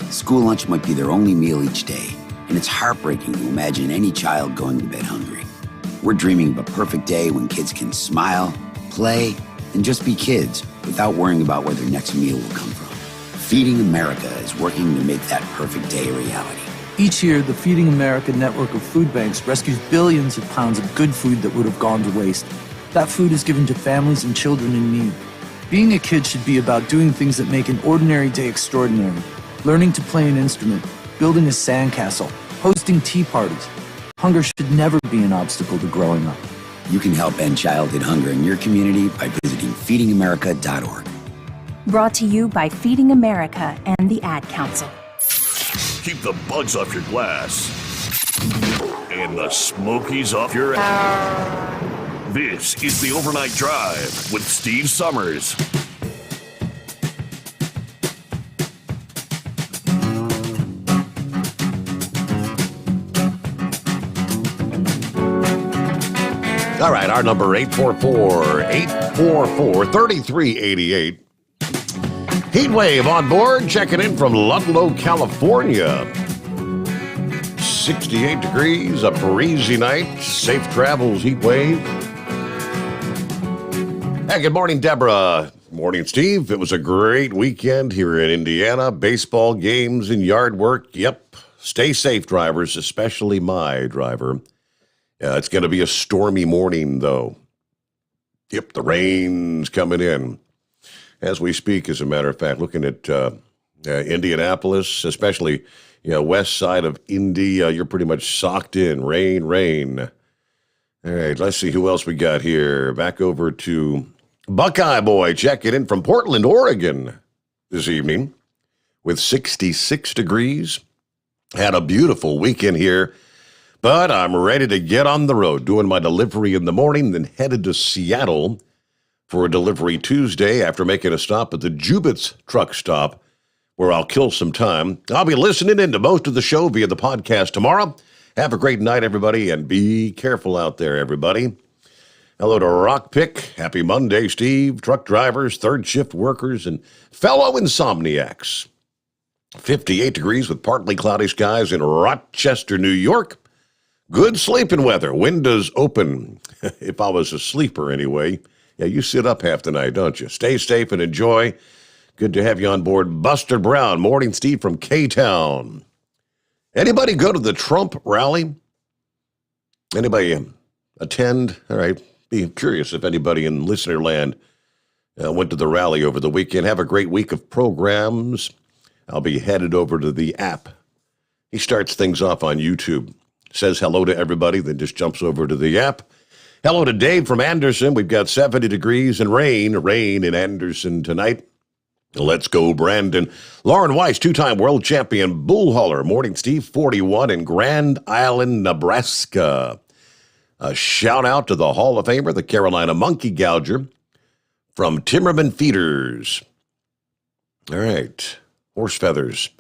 School lunch might be their only meal each day, and it's heartbreaking to imagine any child going to bed hungry. We're dreaming of a perfect day when kids can smile, play, and just be kids without worrying about where their next meal will come from. Feeding America is working to make that perfect day a reality. Each year, the Feeding America network of food banks rescues billions of pounds of good food that would have gone to waste. That food is given to families and children in need. Being a kid should be about doing things that make an ordinary day extraordinary. Learning to play an instrument, building a sandcastle, hosting tea parties. Hunger should never be an obstacle to growing up. You can help end childhood hunger in your community by visiting feedingamerica.org. Brought to you by Feeding America and the Ad Council. Keep the bugs off your glass and the smokies off your ass. This is the Overnight Drive with Steve Sommers. All right, our number 844-844-3388. Heat wave on board, checking in from Ludlow, California. 68 degrees, a breezy night, safe travels, heat wave. Hey, good morning, Deborah. Morning, Steve. It was a great weekend here in Indiana. Baseball games and yard work. Yep. Stay safe, drivers, especially my driver. It's going to be a stormy morning, though. Yep, the rain's coming in as we speak, as a matter of fact. Looking at Indianapolis, especially west side of Indy, you're pretty much socked in. Rain, rain. All right, let's see who else we got here. Back over to Buckeye Boy, checking in from Portland, Oregon this evening with 66 degrees. Had a beautiful weekend here, but I'm ready to get on the road, doing my delivery in the morning, then headed to Seattle for a delivery Tuesday after making a stop at the Jubitz truck stop, where I'll kill some time. I'll be listening into most of the show via the podcast tomorrow. Have a great night, everybody, and be careful out there, everybody. Hello to Rockpick. Happy Monday, Steve. Truck drivers, third shift workers, and fellow insomniacs. 58 degrees with partly cloudy skies in Rochester, New York. Good sleeping weather. Windows open. If I was a sleeper anyway. Yeah, you sit up half the night, don't you? Stay safe and enjoy. Good to have you on board. Buster Brown. Morning, Steve from K-Town. Anybody go to the Trump rally? Anybody attend? All right. Be curious if anybody in listener land went to the rally over the weekend. Have a great week of programs. I'll be headed over to the app. He starts things off on YouTube. Says hello to everybody, then just jumps over to the app. Hello to Dave from Anderson. We've got 70 degrees and rain in Anderson tonight. Let's go, Brandon. Lauren Weiss, two-time world champion bull hauler. Morning, Steve, 41 in Grand Island, Nebraska. A shout-out to the Hall of Famer, the Carolina Monkey Gouger from Timmerman Feeders. All right, horse feathers.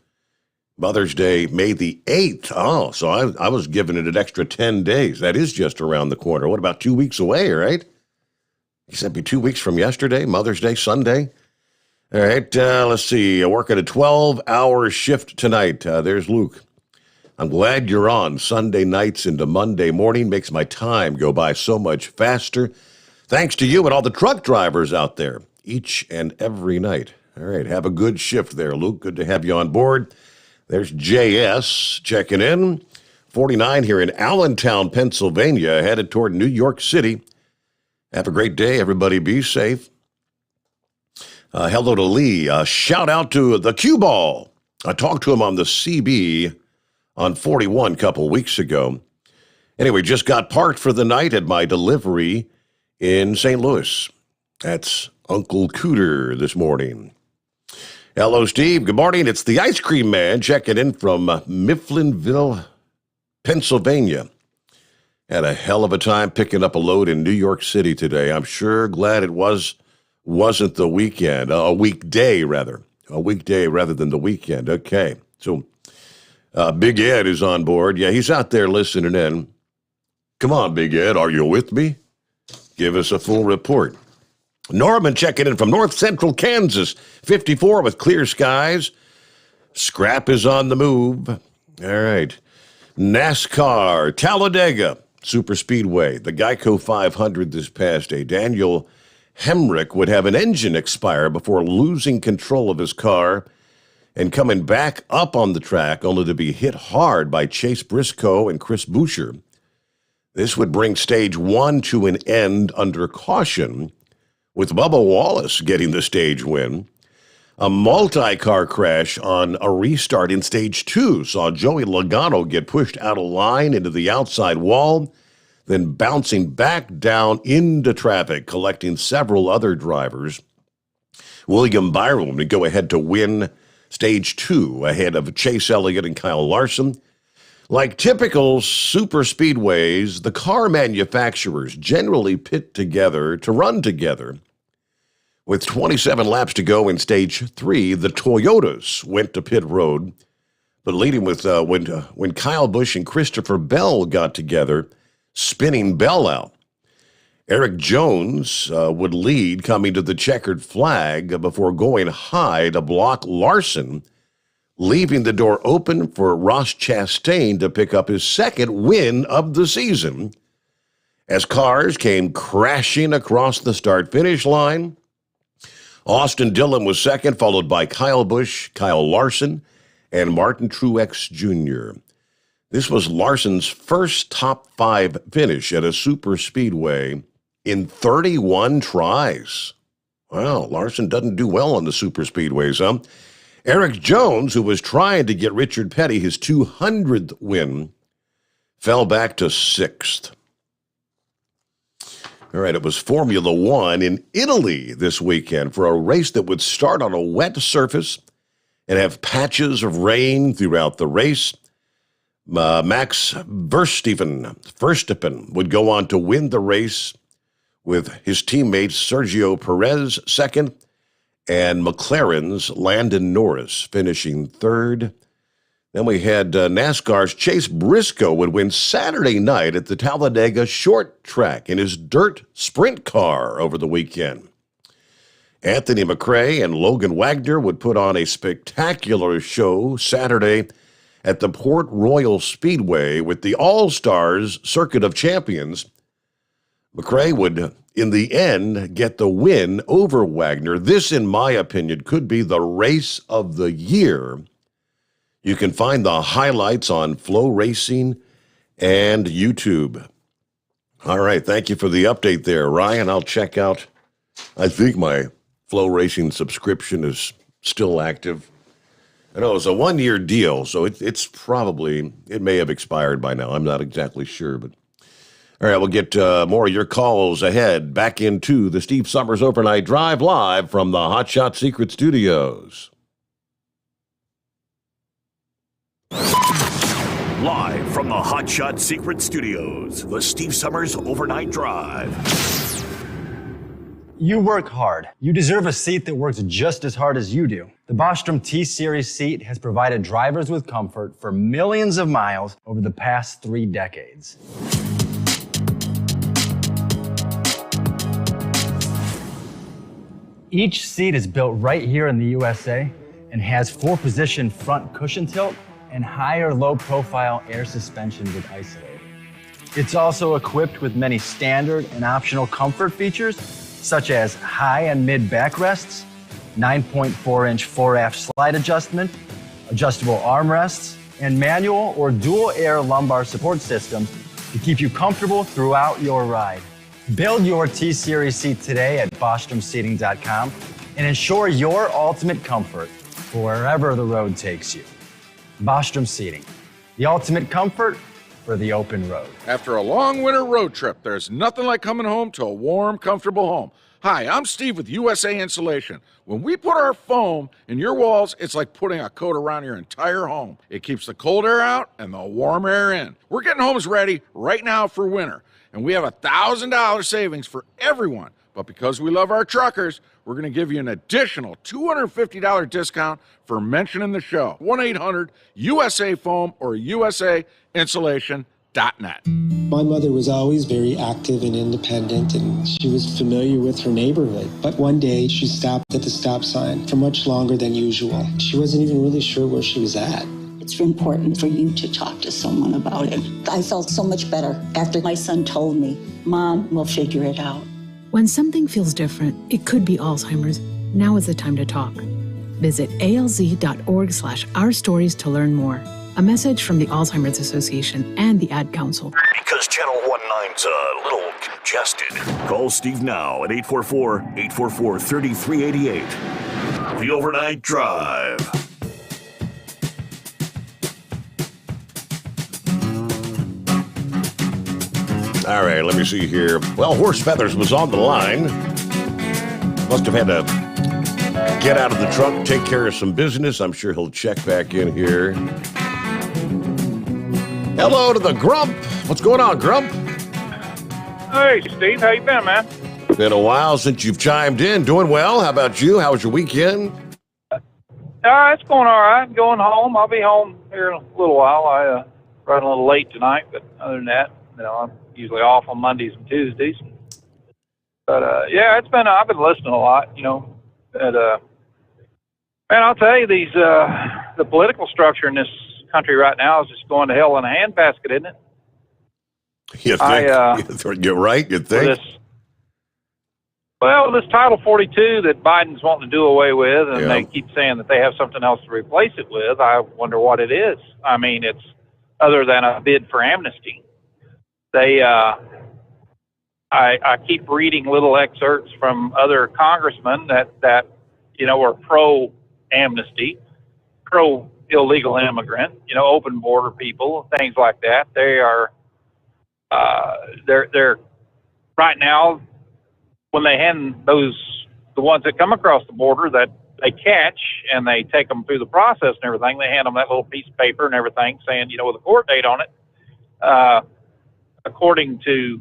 Mother's Day, May the 8th. Oh, so I was giving it an extra 10 days. That is just around the corner. What, about 2 weeks away, right? Except be 2 weeks from yesterday, Mother's Day, Sunday. All right, let's see. I work at a 12-hour shift tonight. There's Luke. I'm glad you're on. Sunday nights into Monday morning makes my time go by so much faster. Thanks to you and all the truck drivers out there each and every night. All right, have a good shift there, Luke. Good to have you on board. There's JS checking in. 49 here in Allentown, Pennsylvania, headed toward New York City. Have a great day, everybody. Be safe. Hello to Lee. Shout out to the Cue Ball. I talked to him on the CB on 41 a couple weeks ago. Anyway, just got parked for the night at my delivery in St. Louis. That's Uncle Cooter this morning. Hello, Steve. Good morning. It's the Ice Cream Man checking in from Mifflinville, Pennsylvania. Had a hell of a time picking up a load in New York City today. I'm sure glad it wasn't the weekend, a weekday rather than the weekend. Okay, so Big Ed is on board. Yeah, he's out there listening in. Come on, Big Ed, are you with me? Give us a full report. Norman checking in from north central Kansas, 54 with clear skies. Scrap is on the move. All right. NASCAR, Talladega, Super Speedway, the Geico 500 this past day. Daniel Hemrick would have an engine expire before losing control of his car and coming back up on the track only to be hit hard by Chase Briscoe and Chris Buescher. This would bring stage 1 to an end under caution, with Bubba Wallace getting the stage win. A multi-car crash on a restart in stage 2 saw Joey Logano get pushed out of line into the outside wall, then bouncing back down into traffic, collecting several other drivers. William Byron would go ahead to win stage 2 ahead of Chase Elliott and Kyle Larson. Like typical super speedways, the car manufacturers generally pit together to run together. With 27 laps to go in stage 3, the Toyotas went to pit road, but leading with when Kyle Busch and Christopher Bell got together, spinning Bell out. Eric Jones would lead coming to the checkered flag before going high to block Larson, leaving the door open for Ross Chastain to pick up his second win of the season. As cars came crashing across the start-finish line, Austin Dillon was second, followed by Kyle Busch, Kyle Larson, and Martin Truex Jr. This was Larson's first top 5 finish at a super speedway in 31 tries. Wow, Larson doesn't do well on the super speedways, huh? Eric Jones, who was trying to get Richard Petty his 200th win, fell back to 6th. All right, it was Formula One in Italy this weekend for a race that would start on a wet surface and have patches of rain throughout the race. Max Verstappen would go on to win the race with his teammates Sergio Perez second and McLaren's Landon Norris finishing third. Then we had NASCAR's Chase Briscoe would win Saturday night at the Talladega short track in his dirt sprint car over the weekend. Anthony McRae and Logan Wagner would put on a spectacular show Saturday at the Port Royal Speedway with the All-Stars Circuit of Champions. McRae would, in the end, get the win over Wagner. This, in my opinion, could be the race of the year. You can find the highlights on Flow Racing and YouTube. All right, thank you for the update there, Ryan. I'll check out. I think my Flow Racing subscription is still active. I know it's a 1-year deal, so it's probably, it may have expired by now. I'm not exactly sure, but all right, we'll get more of your calls ahead. Back into the Steve Sommers Overnight Drive live from the Hot Shot Secret Studios. Live from the Hot Shot Secret Studios, the Steve Sommers Overnight Drive. You work hard. You deserve a seat that works just as hard as you do. The Bostrom T-Series seat has provided drivers with comfort for millions of miles over the past 3 decades. Each seat is built right here in the USA and has 4-position front cushion tilt and higher low-profile air suspension with Isolate. It's also equipped with many standard and optional comfort features, such as high and mid backrests, 9.4-inch 4-aft slide adjustment, adjustable armrests, and manual or dual air lumbar support systems to keep you comfortable throughout your ride. Build your T-Series seat today at BostromSeating.com and ensure your ultimate comfort for wherever the road takes you. Bostrom Seating, the ultimate comfort for the open road. After a long winter road trip, there's nothing like coming home to a warm, comfortable home. Hi, I'm Steve with USA Insulation. When we put our foam in your walls, it's like putting a coat around your entire home. It keeps the cold air out and the warm air in. We're getting homes ready right now for winter, and we have $1,000 savings for everyone. But because we love our truckers, we're going to give you an additional $250 discount for mentioning the show. 1-800-USA-FOAM or USAinsulation.net. My mother was always very active and independent, and she was familiar with her neighborhood. But one day, she stopped at the stop sign for much longer than usual. She wasn't even really sure where she was at. It's important for you to talk to someone about it. I felt so much better after my son told me, Mom, we'll figure it out. When something feels different, it could be Alzheimer's. Now is the time to talk. Visit alz.org/ourstories to learn more. A message from the Alzheimer's Association and the Ad Council. Because Channel 19's a little congested. Call Steve now at 844-844-3388. The Overnight Drive. All right, let me see here. Well, Horse Feathers was on the line. Must have had to get out of the truck, take care of some business. I'm sure he'll check back in here. Hello to the Grump. What's going on, Grump? Hey, Steve. How you been, man? Been a while since you've chimed in. Doing well. How about you? How was your weekend? It's going all right. Going home. I'll be home here in a little while. I run a little late tonight, but other than that, I'm usually off on Mondays and Tuesdays. But yeah, I've been listening a lot. And man, I'll tell you, the political structure in this country right now is just going to hell in a handbasket, isn't it? You think? You're right. You think? This Title 42 that Biden's wanting to do away with, and they keep saying that they have something else to replace it with. I wonder what it is. I mean, it's other than a bid for amnesty. I keep reading little excerpts from other congressmen that are pro-amnesty, pro-illegal immigrant, open border people, things like that. They are, they're right now, when they hand the ones that come across the border that they catch and they take them through the process and everything, they hand them that little piece of paper and everything saying, with a court date on it, according to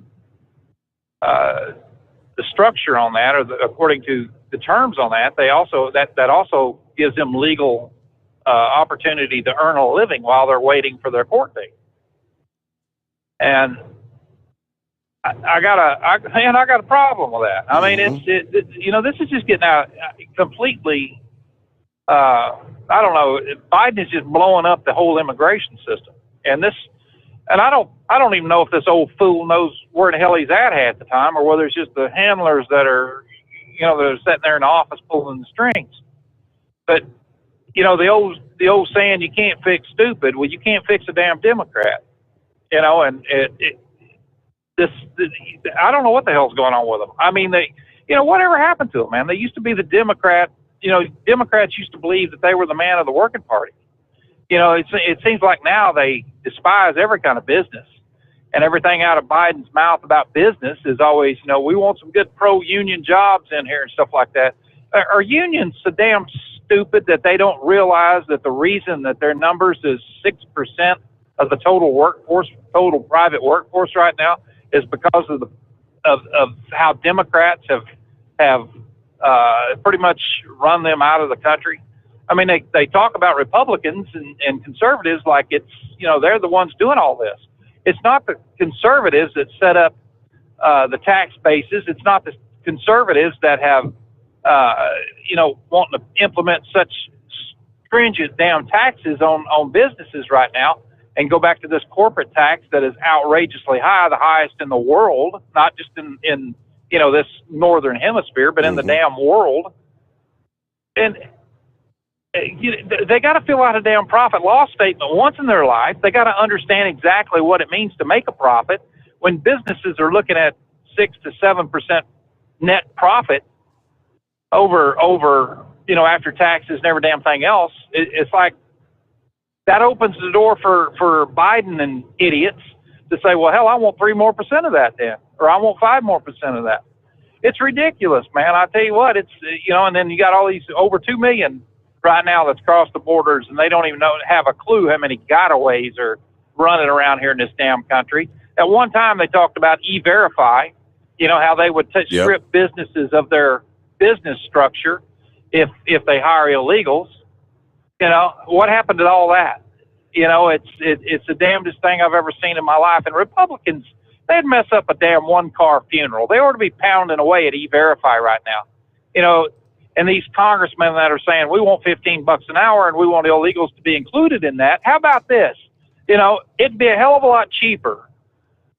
the structure on that, or according to the terms on that, they also that also gives them legal opportunity to earn a living while they're waiting for their court date. And I got a problem with that. I mean, this is just getting out completely. I don't know. Biden is just blowing up the whole immigration system, and I don't even know if this old fool knows where the hell he's at half the time, or whether it's just the handlers that are, that are sitting there in the office pulling the strings. But the old saying, you can't fix stupid. Well, you can't fix a damn Democrat. And I don't know what the hell's going on with them. I mean, whatever happened to them, man? They used to be the Democrat. Democrats used to believe that they were the man of the working party. It seems like now they despise every kind of business, and everything out of Biden's mouth about business is always, we want some good pro-union jobs in here and stuff like that. Are unions so damn stupid that they don't realize that the reason that their numbers is 6% of the total workforce, total private workforce right now, is because of how Democrats have pretty much run them out of the country? I mean, they talk about Republicans and conservatives like it's, they're the ones doing all this. It's not the conservatives that set up the tax bases. It's not the conservatives that have, wanting to implement such stringent damn taxes on businesses right now and go back to this corporate tax that is outrageously high, the highest in the world, not just in this northern hemisphere, but in the damn world. And they got to fill out a damn profit loss statement once in their life. They got to understand exactly what it means to make a profit. When businesses are looking at 6 to 7% net profit over after taxes and every damn thing else, it's like that opens the door for Biden and idiots to say, well, hell, I want 3% more of that then, or I want 5% more of that. It's ridiculous, man. I tell you what, it's, and then you got all these over 2 million right now that's crossed the borders, and they don't even have a clue how many gotaways are running around here in this damn country. At one time, they talked about E-Verify, how they would strip businesses of their business structure if they hire illegals. What happened to all that? It's the damnedest thing I've ever seen in my life. And Republicans, they'd mess up a damn one-car funeral. They ought to be pounding away at E-Verify right now. And these congressmen that are saying, we want $15 an hour and we want illegals to be included in that. How about this? It'd be a hell of a lot cheaper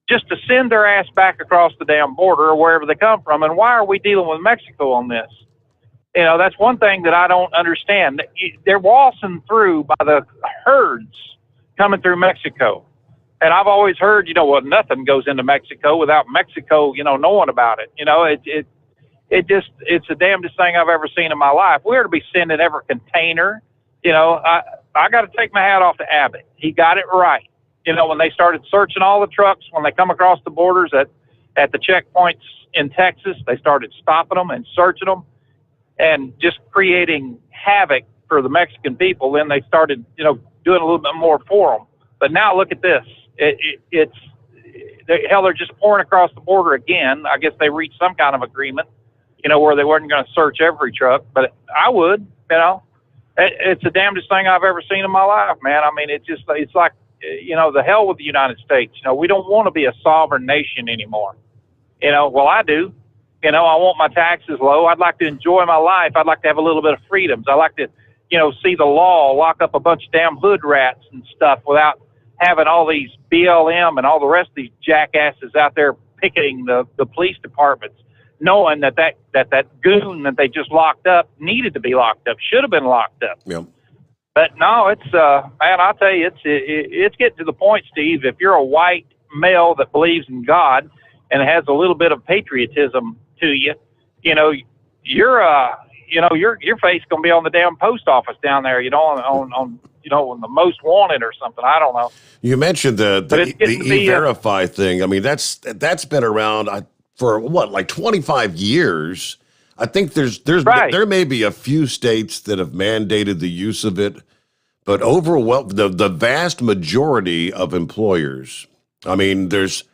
just to send their ass back across the damn border or wherever they come from. And why are we dealing with Mexico on this? That's one thing that I don't understand. They're waltzing through by the herds coming through Mexico. And I've always heard, nothing goes into Mexico without Mexico, knowing about it. It's the damnedest thing I've ever seen in my life. We ought to be sending every container. I got to take my hat off to Abbott. He got it right. When they started searching all the trucks, when they come across the borders at the checkpoints in Texas, they started stopping them and searching them and just creating havoc for the Mexican people. Then they started, doing a little bit more for them. But now look at this. They're just pouring across the border again. I guess they reached some kind of agreement, where they weren't going to search every truck. But I would, It's the damnedest thing I've ever seen in my life, man. I mean, it's like, the hell with the United States. We don't want to be a sovereign nation anymore. Well, I do. I want my taxes low. I'd like to enjoy my life. I'd like to have a little bit of freedoms. I like to, see the law lock up a bunch of damn hood rats and stuff without having all these BLM and all the rest of these jackasses out there picketing the police departments, knowing that goon that they just locked up needed to be locked up, should have been locked up. Yeah. But no, it's man, I'll tell you, it's getting to the point, Steve. If you're a white male that believes in God and has a little bit of patriotism to you, your face gonna be on the damn post office down there, on the most wanted or something. I don't know. You mentioned the E-Verify thing. I mean, that's been around for like 25 years. I think there may be a few states that have mandated the use of it, but the vast majority of employers, I mean, there's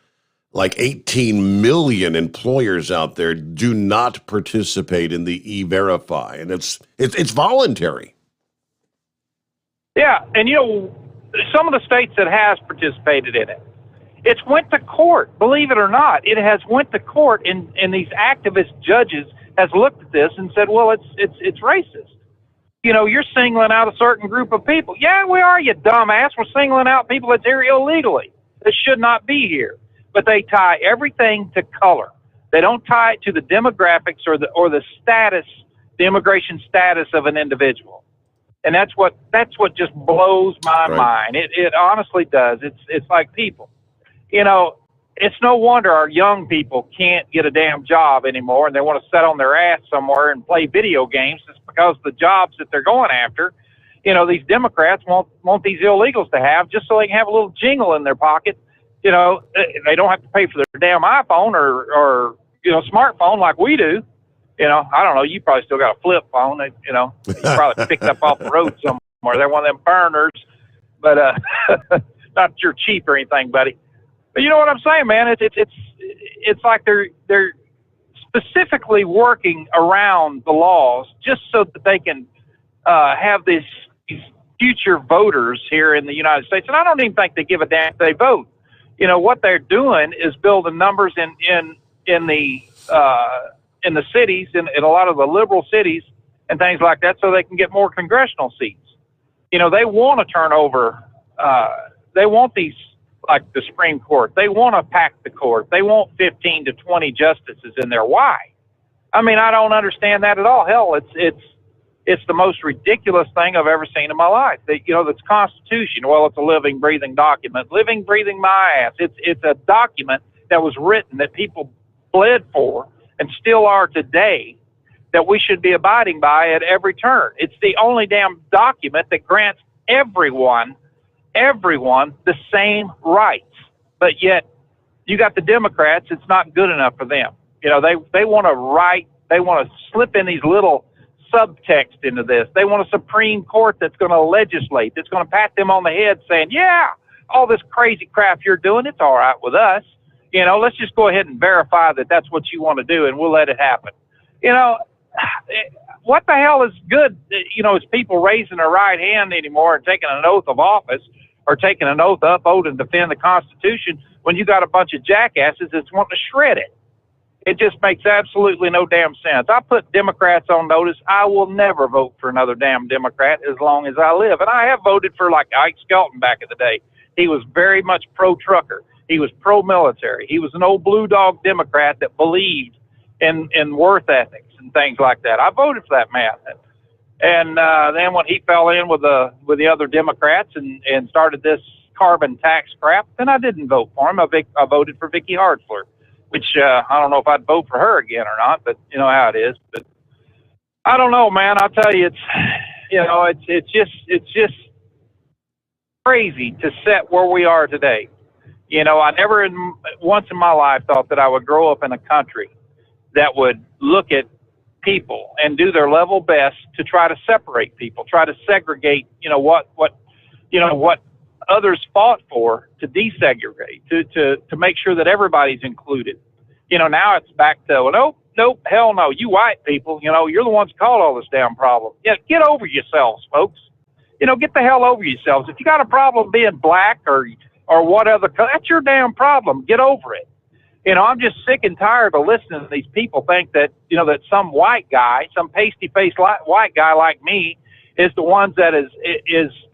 like 18 million employers out there do not participate in the E-Verify, and it's voluntary. Yeah, and some of the states that has participated in it, it's went to court. Believe it or not, it has went to court, and these activist judges has looked at this and said, well, it's racist. You're singling out a certain group of people. Yeah, we are, you dumbass. We're singling out people that's here illegally, that should not be here. But they tie everything to color. They don't tie it to the demographics or the status, the immigration status of an individual. And that's what just blows my mind. It honestly does. It's like people. It's no wonder our young people can't get a damn job anymore, and they want to sit on their ass somewhere and play video games. It's because the jobs that they're going after, these Democrats want these illegals to have just so they can have a little jingle in their pocket. They don't have to pay for their damn iPhone or smartphone like we do. I don't know. You probably still got a flip phone. You probably picked up off the road somewhere. They're one of them burners, but not that you're cheap or anything, buddy. But you know what I'm saying, man? It's like they're specifically working around the laws just so that they can have these future voters here in the United States. And I don't even think they give a damn if they vote. What they're doing is building numbers in the cities, in a lot of the liberal cities and things like that, so they can get more congressional seats. They want to turn over. They want these, like the Supreme Court. They want to pack the court. They want 15 to 20 justices in there. Why? I mean, I don't understand that at all. Hell, it's the most ridiculous thing I've ever seen in my life. That's Constitution. Well, it's a living, breathing document. Living, breathing my ass. It's a document that was written that people bled for and still are today, that we should be abiding by at every turn. It's the only damn document that grants everyone the same rights. But yet, you got the Democrats, it's not good enough for them. You know, they want to slip in these little subtext into this. They want a Supreme Court that's going to legislate, that's going to pat them on the head saying, yeah, all this crazy crap you're doing, it's all right with us. You know, let's just go ahead and verify that that's what you want to do, and we'll let it happen. You know, what the hell is good, you know, is people raising their right hand anymore and taking an oath of office or taking an oath to uphold and defend the Constitution when you got a bunch of jackasses that's wanting to shred it. It just makes absolutely no damn sense. I put Democrats on notice. I will never vote for another damn Democrat as long as I live. And I have voted for, like, Ike Skelton back in the day. He was very much pro-trucker. He was pro-military. He was an old blue dog Democrat that believed in worth ethics and things like that. I voted for that man. And then when he fell in with the other Democrats and started this carbon tax crap, then I didn't vote for him. I voted for Vicky Hartzler, which I don't know if I'd vote for her again or not, but you know how it is. But I don't know, man. I'll tell you, it's just crazy to set where we are today. You know, I never once in my life thought that I would grow up in a country that would look at people and do their level best to try to separate people, try to segregate, what others fought for, to desegregate, to make sure that everybody's included. Now it's back to, well, nope, hell no, you white people, you're the ones who caused all this damn problem. Yeah, get over yourselves, folks. Get the hell over yourselves. If you got a problem being black or what other color, that's your damn problem. Get over it. I'm just sick and tired of listening to these people think that, that some white guy, some pasty-faced white guy like me is the ones that is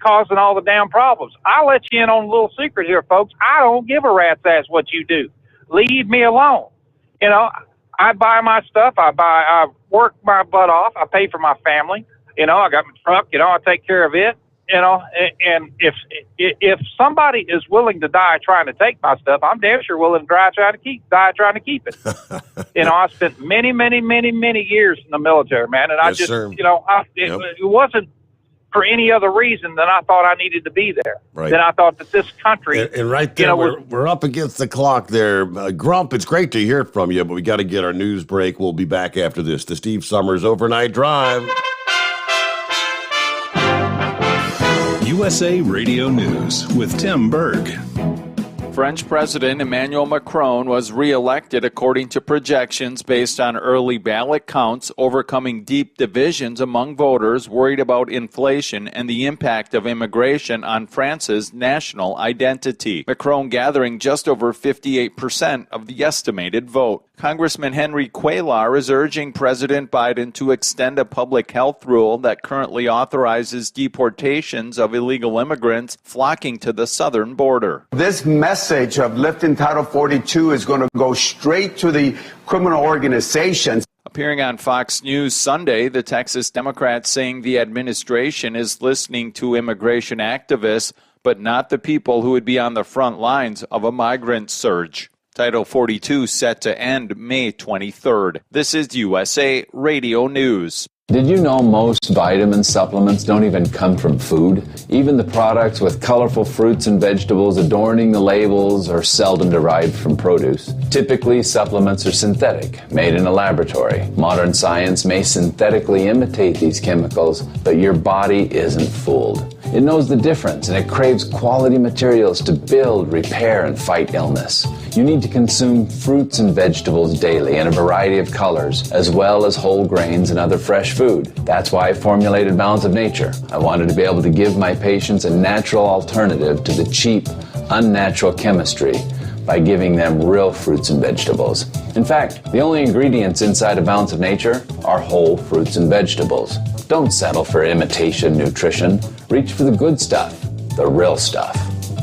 causing all the damn problems. I'll let you in on a little secret here, folks. I don't give a rat's ass what you do. Leave me alone. I buy my stuff. I work my butt off. I pay for my family. I got my truck. I take care of it. And if somebody is willing to die trying to take my stuff, I'm damn sure willing to die trying to keep it. I spent many, many, many, many years in the military, man, and yes, I just, sir. It wasn't for any other reason than I thought I needed to be there. Right. Then I thought that this country, and right there, we're up against the clock there. Grump, it's great to hear from you, but we got to get our news break. We'll be back after this. The Steve Sommers Overnight Drive. USA Radio News with Tim Berg. French President Emmanuel Macron was reelected according to projections based on early ballot counts, overcoming deep divisions among voters worried about inflation and the impact of immigration on France's national identity. Macron gathering just over 58% of the estimated vote. Congressman Henry Cuellar is urging President Biden to extend a public health rule that currently authorizes deportations of illegal immigrants flocking to the southern border. This message of lifting Title 42 is going to go straight to the criminal organizations. Appearing on Fox News Sunday, the Texas Democrats saying the administration is listening to immigration activists, but not the people who would be on the front lines of a migrant surge. Title 42 set to end May 23rd. This is USA Radio News. Did you know most vitamin supplements don't even come from food? Even the products with colorful fruits and vegetables adorning the labels are seldom derived from produce. Typically, supplements are synthetic, made in a laboratory. Modern science may synthetically imitate these chemicals, but your body isn't fooled. It knows the difference, and it craves quality materials to build, repair, and fight illness. You need to consume fruits and vegetables daily in a variety of colors, as well as whole grains and other fresh food. That's why I formulated Balance of Nature. I wanted to be able to give my patients a natural alternative to the cheap, unnatural chemistry by giving them real fruits and vegetables. In fact, the only ingredients inside a Balance of Nature are whole fruits and vegetables. Don't settle for imitation nutrition. Reach for the good stuff, the real stuff.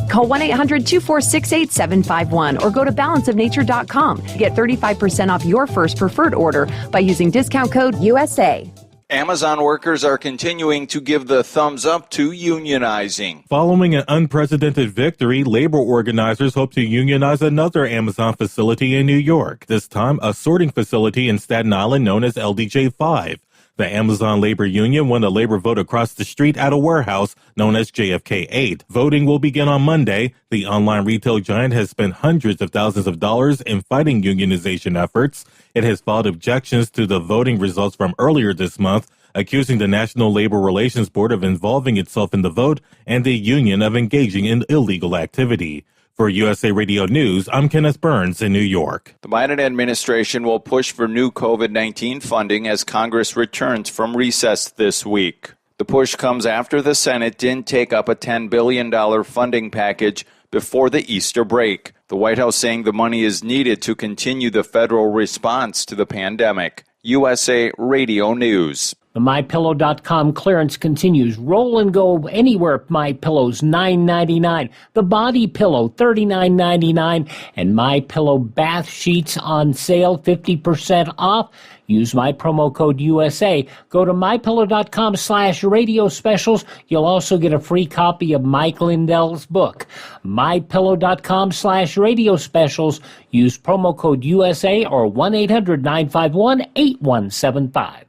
Call 1-800-246-8751 or go to balanceofnature.com. Get 35% off your first preferred order by using discount code USA. Amazon workers are continuing to give the thumbs up to unionizing. Following an unprecedented victory, labor organizers hope to unionize another Amazon facility in New York, this time a sorting facility in Staten Island known as LDJ 5. The Amazon Labor Union won a labor vote across the street at a warehouse known as JFK 8. Voting will begin on Monday. The online retail giant has spent hundreds of thousands of dollars in fighting unionization efforts. It has filed objections to the voting results from earlier this month, accusing the National Labor Relations Board of involving itself in the vote and the union of engaging in illegal activity. For USA Radio News, I'm Kenneth Burns in New York. The Biden administration will push for new COVID-19 funding as Congress returns from recess this week. The push comes after the Senate didn't take up a $10 billion funding package before the Easter break. The White House saying the money is needed to continue the federal response to the pandemic. USA Radio News. The MyPillow.com clearance continues. Roll and go anywhere. MyPillow's $9.99. The Body Pillow $39.99. And MyPillow bath sheets on sale 50% off. Use my promo code USA. Go to MyPillow.com/radio specials. You'll also get a free copy of Mike Lindell's book. MyPillow.com/radio specials. Use promo code USA or 1-800-951-8175.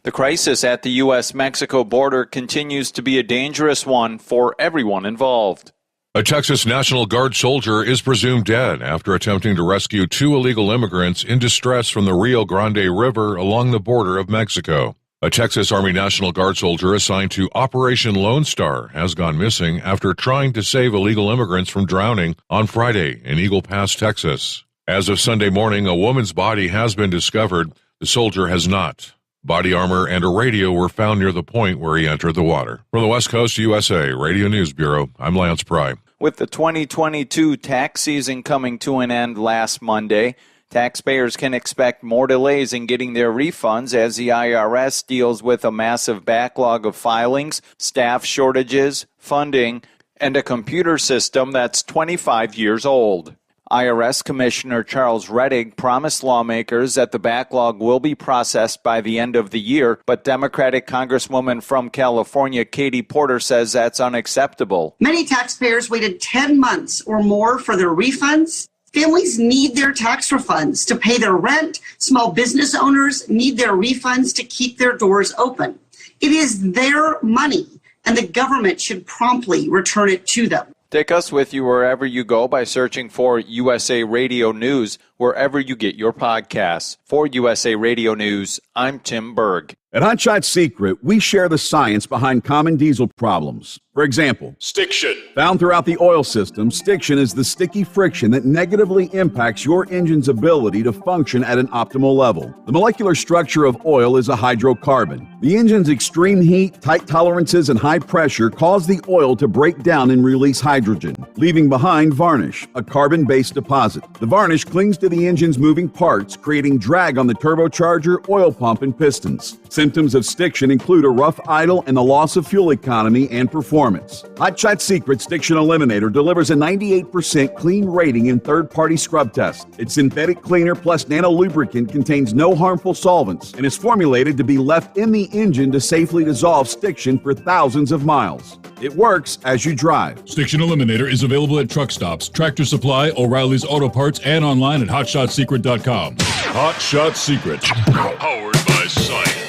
The crisis at the U.S.-Mexico border continues to be a dangerous one for everyone involved. A Texas National Guard soldier is presumed dead after attempting to rescue 2 illegal immigrants in distress from the Rio Grande River along the border of Mexico. A Texas Army National Guard soldier assigned to Operation Lone Star has gone missing after trying to save illegal immigrants from drowning on Friday in Eagle Pass, Texas. As of Sunday morning, a woman's body has been discovered. The soldier has not. Body armor and a radio were found near the point where he entered the water. From the West Coast USA Radio News Bureau, I'm Lance Pry. With the 2022 tax season coming to an end last Monday, taxpayers can expect more delays in getting their refunds as the IRS deals with a massive backlog of filings, staff shortages, funding, and a computer system that's 25 years old. IRS Commissioner Charles Rettig promised lawmakers that the backlog will be processed by the end of the year, but Democratic Congresswoman from California, Katie Porter, says that's unacceptable. Many taxpayers waited 10 months or more for their refunds. Families need their tax refunds to pay their rent. Small business owners need their refunds to keep their doors open. It is their money, and the government should promptly return it to them. Take us with you wherever you go by searching for USA Radio News, wherever you get your podcasts. For USA Radio News, I'm Tim Berg. At Hotshot Secret, we share the science behind common diesel problems. For example, stiction. Found throughout the oil system, stiction is the sticky friction that negatively impacts your engine's ability to function at an optimal level. The molecular structure of oil is a hydrocarbon. The engine's extreme heat, tight tolerances, and high pressure cause the oil to break down and release hydrogen, leaving behind varnish, a carbon-based deposit. The varnish clings to the engine's moving parts, creating drag on the turbocharger, oil pump, and pistons. Symptoms of stiction include a rough idle and the loss of fuel economy and performance. Hotshot Secret Stiction Eliminator delivers a 98% clean rating in third-party scrub tests. Its synthetic cleaner plus nano lubricant contains no harmful solvents and is formulated to be left in the engine to safely dissolve stiction for thousands of miles. It works as you drive. Stiction Eliminator is available at truck stops, Tractor Supply, O'Reilly's Auto Parts, and online at HotShotSecret.com. Hotshot Secret. Powered by science.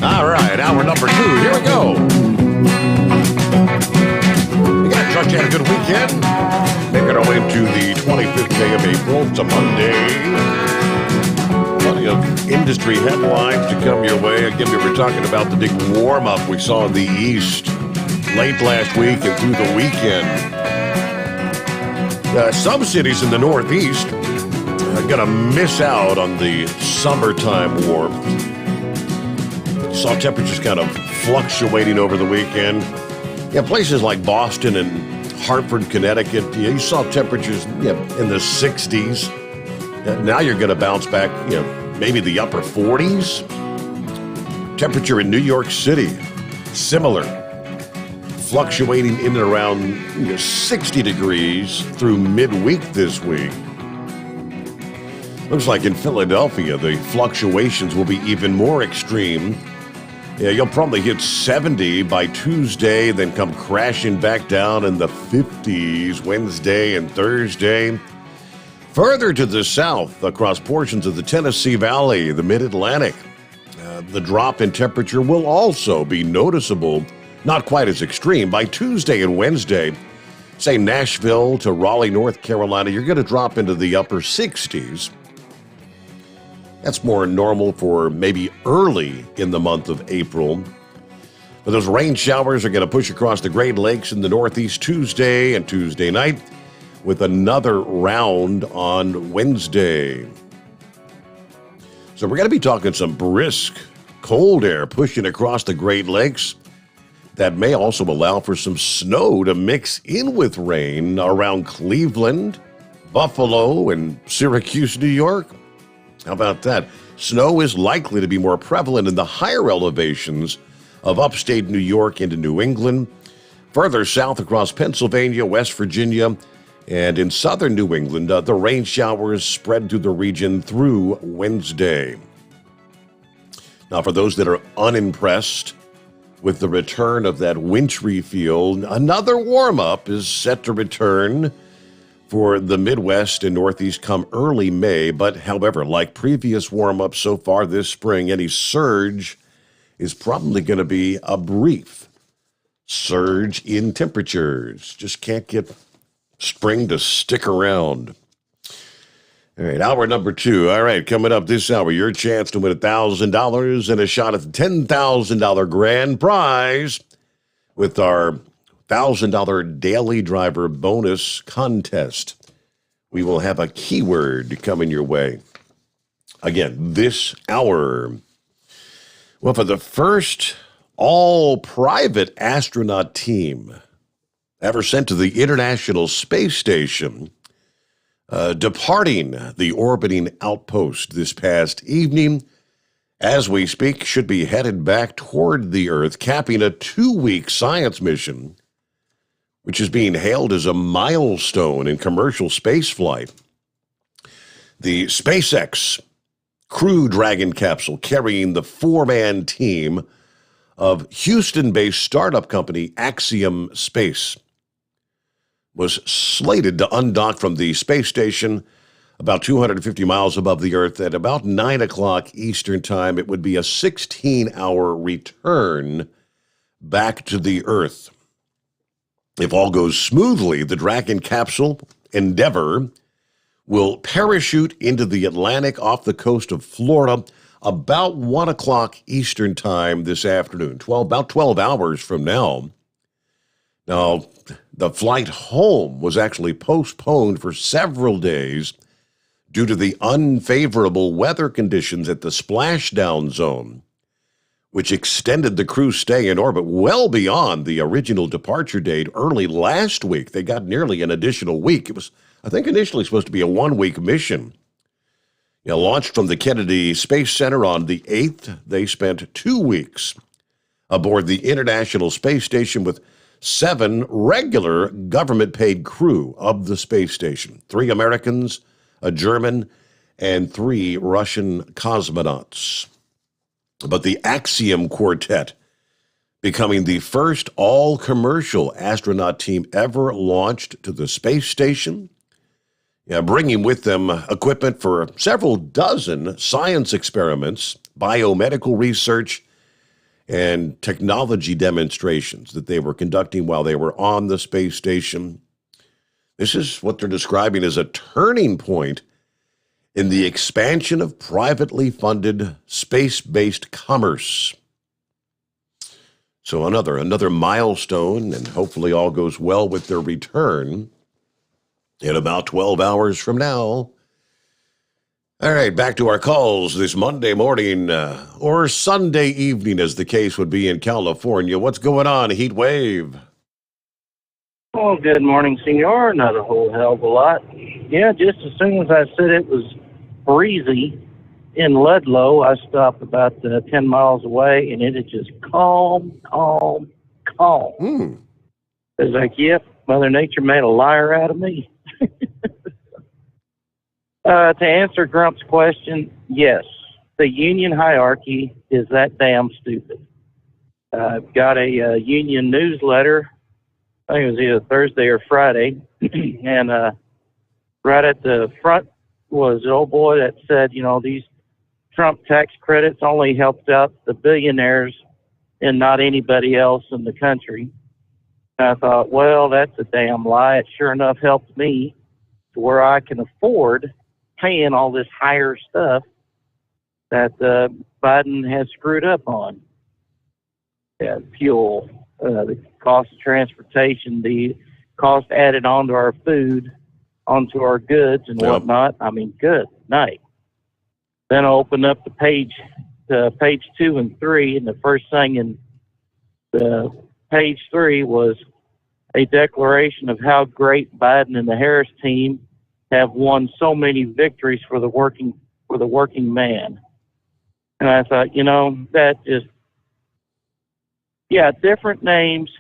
All right, hour number 2. Here we go. Again, trust you had a good weekend. Making our way into the 25th day of April. It's a Monday. Plenty of industry headlines to come your way. Again, we were talking about the big warm-up we saw in the East late last week and through the weekend. Some cities in the Northeast are going to miss out on the summertime warmth. Saw temperatures kind of fluctuating over the weekend. Yeah, places like Boston and Hartford, Connecticut, you saw temperatures in the 60s. Now you're going to bounce back, maybe the upper 40s. Temperature in New York City, similar, fluctuating in and around 60 degrees through midweek this week. Looks like in Philadelphia, the fluctuations will be even more extreme. Yeah, you'll probably hit 70 by Tuesday, then come crashing back down in the 50s Wednesday and Thursday. Further to the south, across portions of the Tennessee Valley, the Mid-Atlantic, the drop in temperature will also be noticeable, not quite as extreme. By Tuesday and Wednesday, say Nashville to Raleigh, North Carolina, you're going to drop into the upper 60s. That's more normal for maybe early in the month of April. But those rain showers are going to push across the Great Lakes in the Northeast Tuesday and Tuesday night, with another round on Wednesday. So we're going to be talking some brisk, cold air pushing across the Great Lakes. That may also allow for some snow to mix in with rain around Cleveland, Buffalo, and Syracuse, New York. How about that? Snow is likely to be more prevalent in the higher elevations of upstate New York into New England, further south across Pennsylvania, West Virginia, and in southern New England. The rain showers spread through the region through Wednesday. Now, for those that are unimpressed with the return of that wintry feel, another warm-up is set to return for the Midwest and Northeast come early May. But however, like previous warm-ups so far this spring, any surge is probably going to be a brief surge in temperatures. Just can't get spring to stick around. All right, hour number 2. All right, coming up this hour, your chance to win $1,000 and a shot at the $10,000 grand prize with our $1,000 daily driver bonus contest. We will have a keyword coming your way. Again, this hour. Well, for the first all-private astronaut team ever sent to the International Space Station, departing the orbiting outpost this past evening, as we speak, should be headed back toward the Earth, capping a 2-week science mission, which is being hailed as a milestone in commercial spaceflight. The SpaceX Crew Dragon capsule, carrying the 4-man team of Houston-based startup company Axiom Space, was slated to undock from the space station about 250 miles above the Earth at about 9 o'clock Eastern Time. It would be a 16-hour return back to the Earth. If all goes smoothly, the Dragon capsule Endeavour will parachute into the Atlantic off the coast of Florida about 1 o'clock Eastern Time this afternoon, about 12 hours from now. Now, the flight home was actually postponed for several days due to the unfavorable weather conditions at the splashdown zone, which extended the crew's stay in orbit well beyond the original departure date early last week. They got nearly an additional week. It was, I think, initially supposed to be a 1-week mission. Launched from the Kennedy Space Center on the 8th, they spent 2 weeks aboard the International Space Station with 7 regular government-paid crew of the space station, 3 Americans, a German, and 3 Russian cosmonauts. But the Axiom Quartet, becoming the first all-commercial astronaut team ever launched to the space station, bringing with them equipment for several dozen science experiments, biomedical research, and technology demonstrations that they were conducting while they were on the space station. This is what they're describing as a turning point in the expansion of privately funded space-based commerce. So another milestone, and hopefully all goes well with their return in about 12 hours from now. All right, back to our calls this Monday morning, or Sunday evening, as the case would be in California. What's going on, Heat Wave? Oh, good morning, senor. Not a whole hell of a lot. Yeah, just as soon as I said it was breezy in Ludlow, I stopped about 10 miles away, and it is just calm. It's like, yep, Mother Nature made a liar out of me. To answer Grump's question, yes, the union hierarchy is that damn stupid. got a union newsletter. I think it was either Thursday or Friday, and right at the front was an old boy that said, these Trump tax credits only helped out the billionaires and not anybody else in the country. And I thought, well, that's a damn lie. It sure enough helped me to where I can afford paying all this higher stuff that Biden has screwed up on. Yeah, fuel, the cost of transportation, the cost added onto our food, onto our goods and whatnot. I mean, good night. Then I opened up the page 2 and 3, and the first thing in the page 3 was a declaration of how great Biden and the Harris team have won so many victories for the working man. And I thought, that just, different names,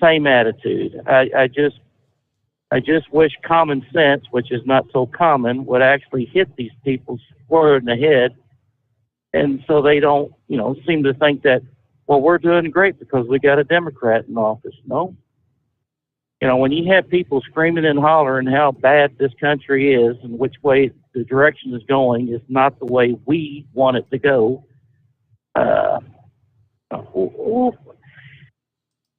same attitude. I just wish common sense, which is not so common, would actually hit these people square in the head. And so they don't, seem to think that, well, we're doing great because we got a Democrat in office. No. When you have people screaming and hollering how bad this country is and which way the direction is going is not the way we want it to go,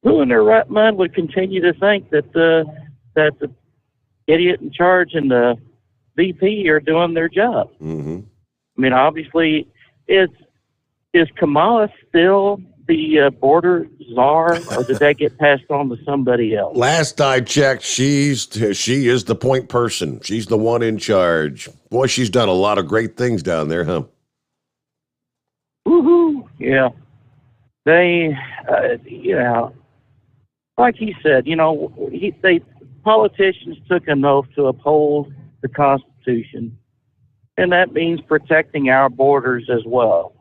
who in their right mind would continue to think that the idiot in charge and the VP are doing their job? Mm-hmm. I mean, obviously, is Kamala still the border czar, or did that get passed on to somebody else? Last I checked, she is the point person. She's the one in charge. Boy, she's done a lot of great things down there, huh? Woohoo! Yeah. They, like he said, politicians took an oath to uphold the Constitution, and that means protecting our borders as well.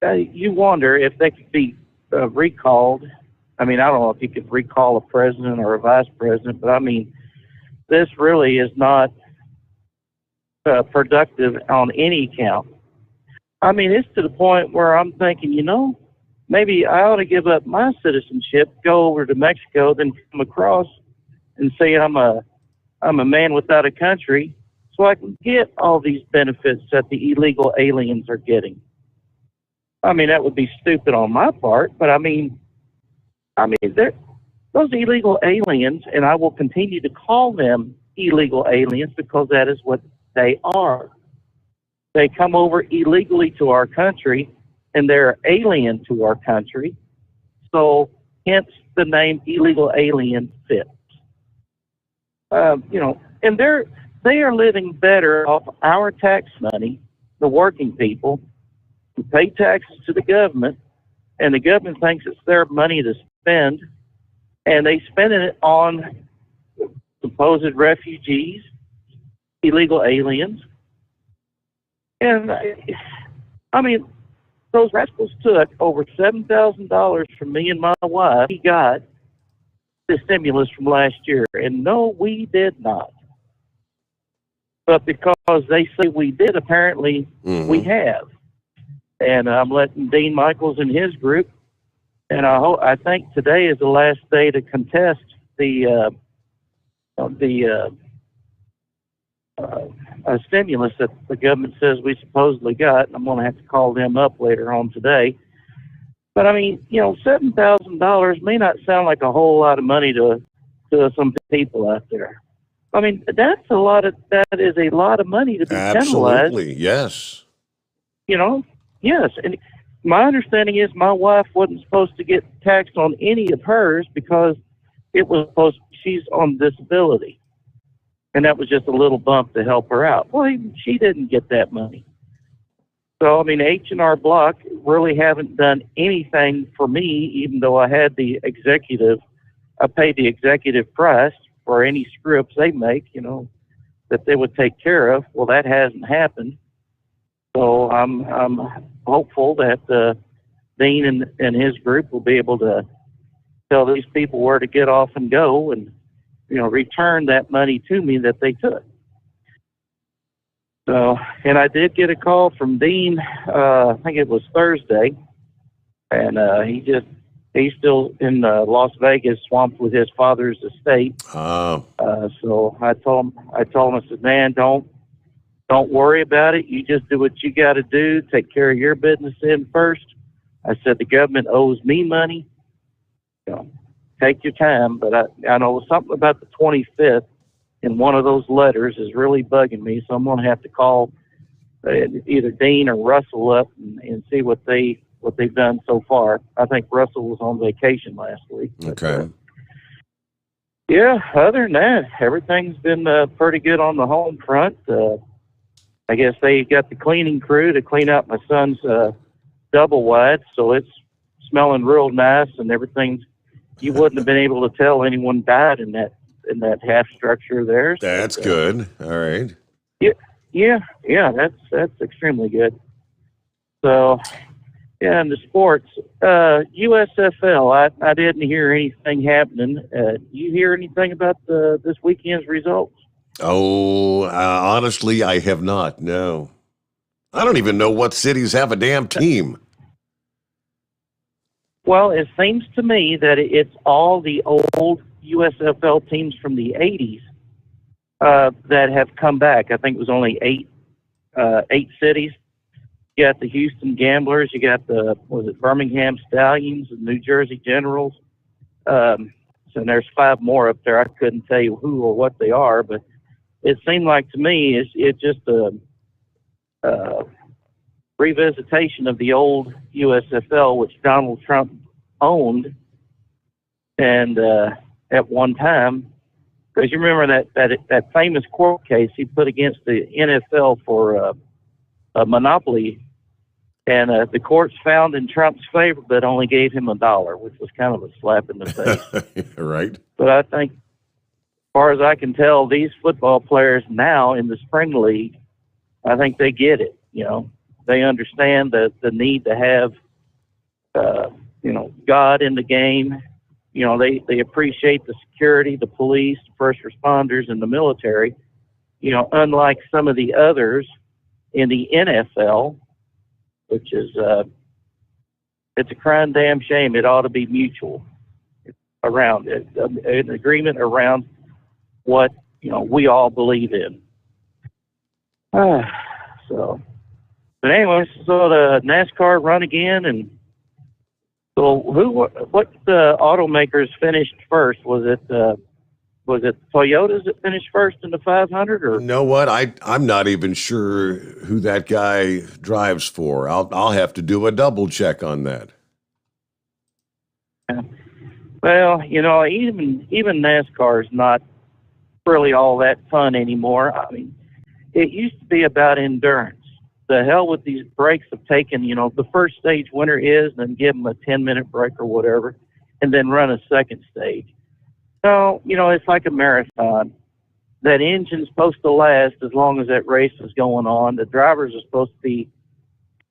You wonder if they could be recalled. I mean, I don't know if you could recall a president or a vice president, but I mean, this really is not productive on any count. I mean, it's to the point where I'm thinking, maybe I ought to give up my citizenship, go over to Mexico, then come across and say I'm a man without a country, so I can get all these benefits that the illegal aliens are getting. I mean, that would be stupid on my part, but I mean, those illegal aliens, and I will continue to call them illegal aliens because that is what they are. They come over illegally to our country, and they're alien to our country, so hence the name illegal alien fits. And they are living better off our tax money, the working people, who pay taxes to the government, and the government thinks it's their money to spend, and they spend it on supposed refugees, illegal aliens. And I mean, those rascals took over $7,000 from me and my wife. We got the stimulus from last year, and no, we did not. But because they say we did, apparently we have. And I'm letting Dean Michaels and his group, and I think today is the last day to contest the stimulus that the government says we supposedly got. And I'm going to have to call them up later on today. But I mean, $7,000 may not sound like a whole lot of money to some people out there. I mean, that is a lot of money to be penalized. Absolutely, yes. Yes, and my understanding is my wife wasn't supposed to get taxed on any of hers because she's on disability, and that was just a little bump to help her out. Well, she didn't get that money. So, I mean, H&R Block really haven't done anything for me, even though I paid the executive price for any screw-ups they make, that they would take care of. Well, that hasn't happened. So I'm hopeful that Dean and his group will be able to tell these people where to get off and go and, return that money to me that they took. So, and I did get a call from Dean, I think it was Thursday, and he's still in Las Vegas, swamped with his father's estate. So I told him, I said, man, don't worry about it. You just do what you got to do. Take care of your business in first. I said, the government owes me money. Take your time, but I know something about the 25th in one of those letters is really bugging me, so I'm going to have to call either Dean or Russell up and see what they've done so far. I think Russell was on vacation last week. Okay. Yeah, other than that, everything's been pretty good on the home front. I guess they got the cleaning crew to clean out my son's double wide, so it's smelling real nice and everything's. You wouldn't have been able to tell anyone died in that half structure there. So that's good. All right. Yeah. That's extremely good. So, yeah, in the sports, USFL, I didn't hear anything happening. You hear anything about this weekend's results? Oh, honestly, I have not. No. I don't even know what cities have a damn team. Well, it seems to me that it's all the old USFL teams from the 80s that have come back. I think it was only eight cities. You got the Houston Gamblers. You got the Birmingham Stallions and New Jersey Generals. So there's 5 more up there. I couldn't tell you who or what they are, but it seemed like to me it's just a revisitation of the old USFL, which Donald Trump owned, and at one time, because you remember that famous court case he put against the NFL for a monopoly, and the courts found in Trump's favor, but only gave him $1, which was kind of a slap in the face. Right. But I think, as far as I can tell, these football players now in the spring league, I think they get it. They understand the need to have, God in the game. They appreciate the security, the police, first responders, and the military. Unlike some of the others in the NFL, which is, it's a crying damn shame. It ought to be mutual around it, an agreement around what, we all believe in. But anyway, so the NASCAR run again, and so what automakers finished first? Was it Toyotas that finished first in the 500? Or you know what? I'm not even sure who that guy drives for. I'll have to do a double check on that. Well, even NASCAR is not really all that fun anymore. I mean, it used to be about endurance. The hell with these breaks of taking, the first stage winner is, and then give them a 10-minute break or whatever, and then run a second stage. So, it's like a marathon. That engine's supposed to last as long as that race is going on. The drivers are supposed to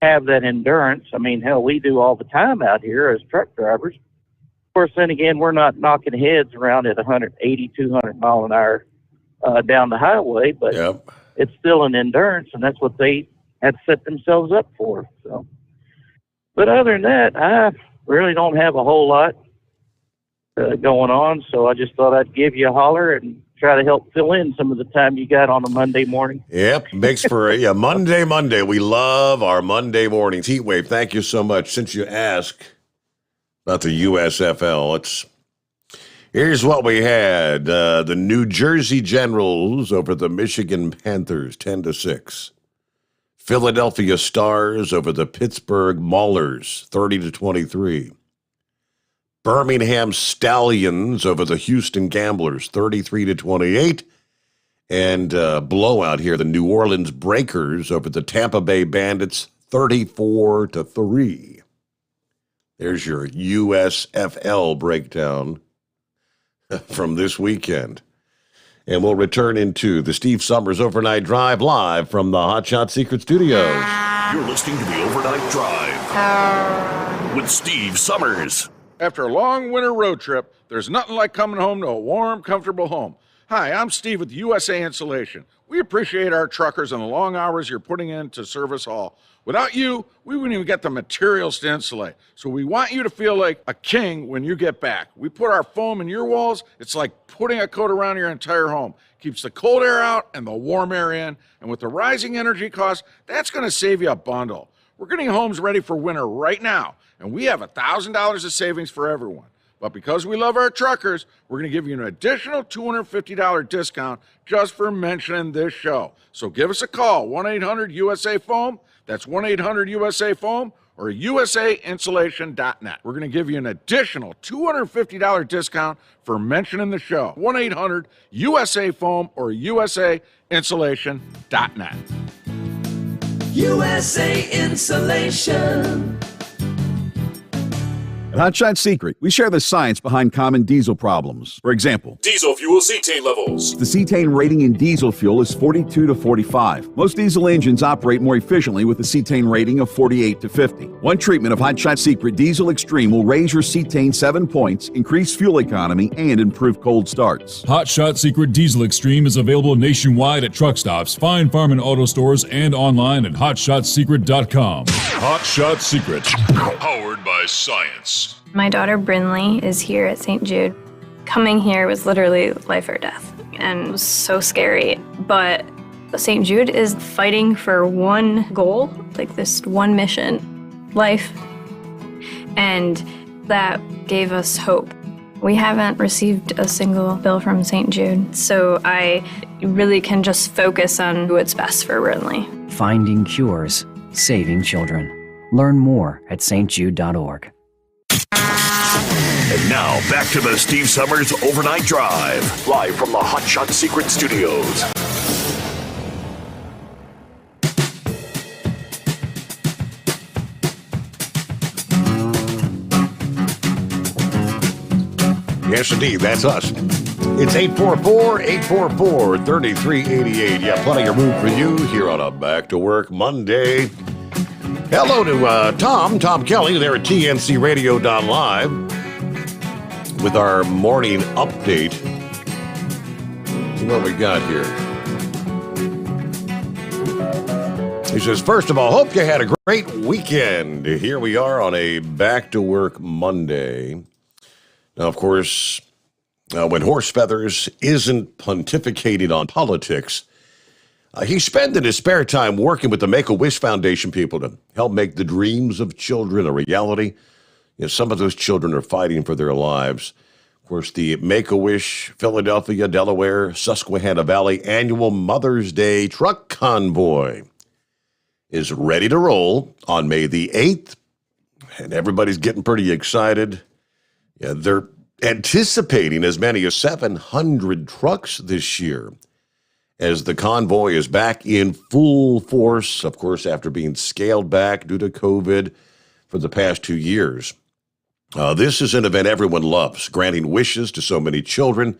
have that endurance. I mean, hell, we do all the time out here as truck drivers. Of course, then again, we're not knocking heads around at 180, 200 mile an hour down the highway, but it's still an endurance, and that's what they had set themselves up for. So, but other than that, I really don't have a whole lot going on, so I just thought I'd give you a holler and try to help fill in some of the time you got on a Monday morning. Yep, makes for a Monday. We love our Monday mornings. Heatwave, thank you so much. Since you asked about the USFL, here's what we had. The New Jersey Generals over the Michigan Panthers, 10-6. Philadelphia Stars over the Pittsburgh Maulers, 30-23. Birmingham Stallions over the Houston Gamblers, 33-28. And blowout here, the New Orleans Breakers over the Tampa Bay Bandits, 34-3. There's your USFL breakdown from this weekend. And we'll return into the Steve Sommers Overnight Drive live from the Hot Shot Secret Studios. You're listening to the Overnight Drive with Steve Sommers. After a long winter road trip, there's nothing like coming home to a warm, comfortable home. Hi, I'm Steve with USA Insulation. We appreciate our truckers and the long hours you're putting in to service all. Without you, we wouldn't even get the materials to insulate. So we want you to feel like a king when you get back. We put our foam in your walls. It's like putting a coat around your entire home. Keeps the cold air out and the warm air in. And with the rising energy costs, that's going to save you a bundle. We're getting homes ready for winter right now, and we have $1,000 of savings for everyone. But because we love our truckers, we're going to give you an additional $250 discount just for mentioning this show. So give us a call, 1-800-USA-FOAM. That's 1-800-USA-FOAM or usainsulation.net. We're going to give you an additional $250 discount for mentioning the show. 1-800-USA-FOAM or usainsulation.net. USA Insulation. At Hot Shot Secret, we share the science behind common diesel problems. For example, diesel fuel cetane levels. The cetane rating in diesel fuel is 42 to 45. Most diesel engines operate more efficiently with a cetane rating of 48 to 50. One treatment of Hot Shot Secret Diesel Extreme will raise your cetane 7 points, increase fuel economy, and improve cold starts. Hot Shot Secret Diesel Extreme is available nationwide at truck stops, fine farm and auto stores, and online at hotshotsecret.com. Hot Shot Secret. Powered by science. My daughter Brinley is here at St. Jude. Coming here was literally life or death, and it was so scary. But St. Jude is fighting for one goal, like this one mission, life. And that gave us hope. We haven't received a single bill from St. Jude, so I really can just focus on what's best for Brinley. Finding cures, saving children. Learn more at stjude.org. And now, back to the Steve Sommers Overnight Drive, live from the Hot Shot Secret Studios. Yes, indeed, that's us. It's 844-844-3388. Yeah, plenty of room for you here on a Back to Work Monday. Hello to Tom Kelly there at TNCRadio.live with our morning update. See what we got here. He says, first of all, hope you had a great weekend. Here we are on a Back to Work Monday. Now, of course, when Horse Feathers isn't pontificating on politics, he's spending his spare time working with the Make-A-Wish Foundation people to help make the dreams of children a reality. You know, some of those children are fighting for their lives. Of course, the Make-A-Wish Philadelphia, Delaware, Susquehanna Valley annual Mother's Day truck convoy is ready to roll on May the 8th, and everybody's getting pretty excited. Yeah, they're anticipating as many as 700 trucks this year, as the convoy is back in full force, of course, after being scaled back due to COVID for the past 2 years. This is an event everyone loves, granting wishes to so many children.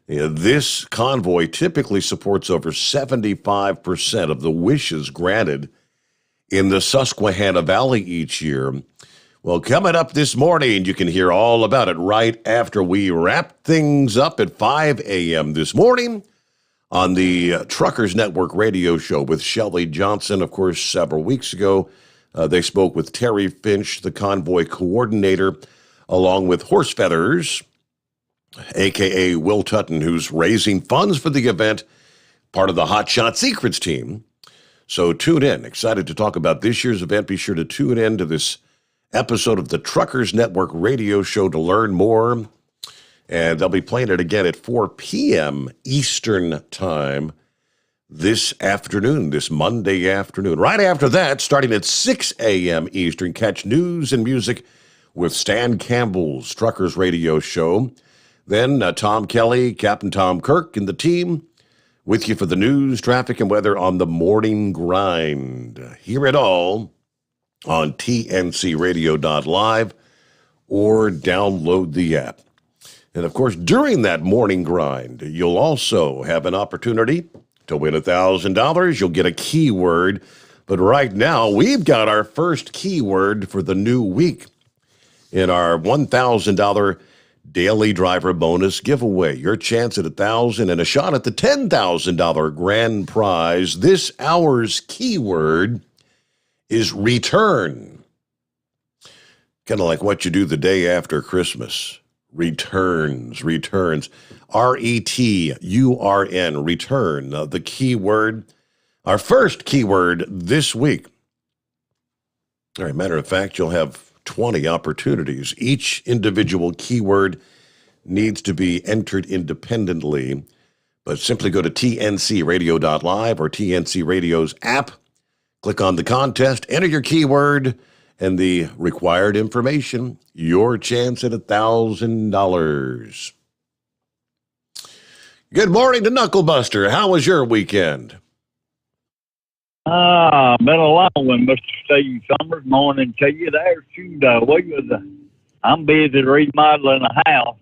This convoy typically supports over 75% of the wishes granted in the Susquehanna Valley each year. Well, coming up this morning, you can hear all about it right after we wrap things up at 5 a.m. this morning on the Truckers Network radio show with Shelley Johnson. Of course, several weeks ago, they spoke with Terry Finch, the convoy coordinator, along with Horse Feathers, a.k.a. Will Tutton, who's raising funds for the event, part of the Hot Shot Secrets team. So tune in. Excited to talk about this year's event. Be sure to tune in to this episode of the Truckers Network radio show to learn more. And they'll be playing it again at 4 p.m. Eastern time this afternoon, this Monday afternoon. Right after that, starting at 6 a.m. Eastern, catch news and music with Stan Campbell's Truckers Radio Show. Then Tom Kelly, Captain Tom Kirk, and the team with you for the news, traffic, and weather on the morning grind. Hear it all on tncradio.live or download the app. And, of course, during that morning grind, you'll also have an opportunity to win $1,000. You'll get a keyword. But right now, we've got our first keyword for the new week in our $1,000 daily driver bonus giveaway. Your chance at $1,000 and a shot at the $10,000 grand prize. This hour's keyword is return. Kind of like what you do the day after Christmas. Returns. R-E-T-U-R-N, return. The keyword, our first keyword this week. All right, matter of fact, you'll have 20 opportunities. Each individual keyword needs to be entered independently, but simply go to tncradio.live or TNC Radio's app, click on the contest, enter your keyword, and the required information, your chance at $1,000. Good morning to Knucklebuster. How was your weekend? Been a long one, Mr. Steve Sommers. Morning to you there. Shoot, I'm busy remodeling a house.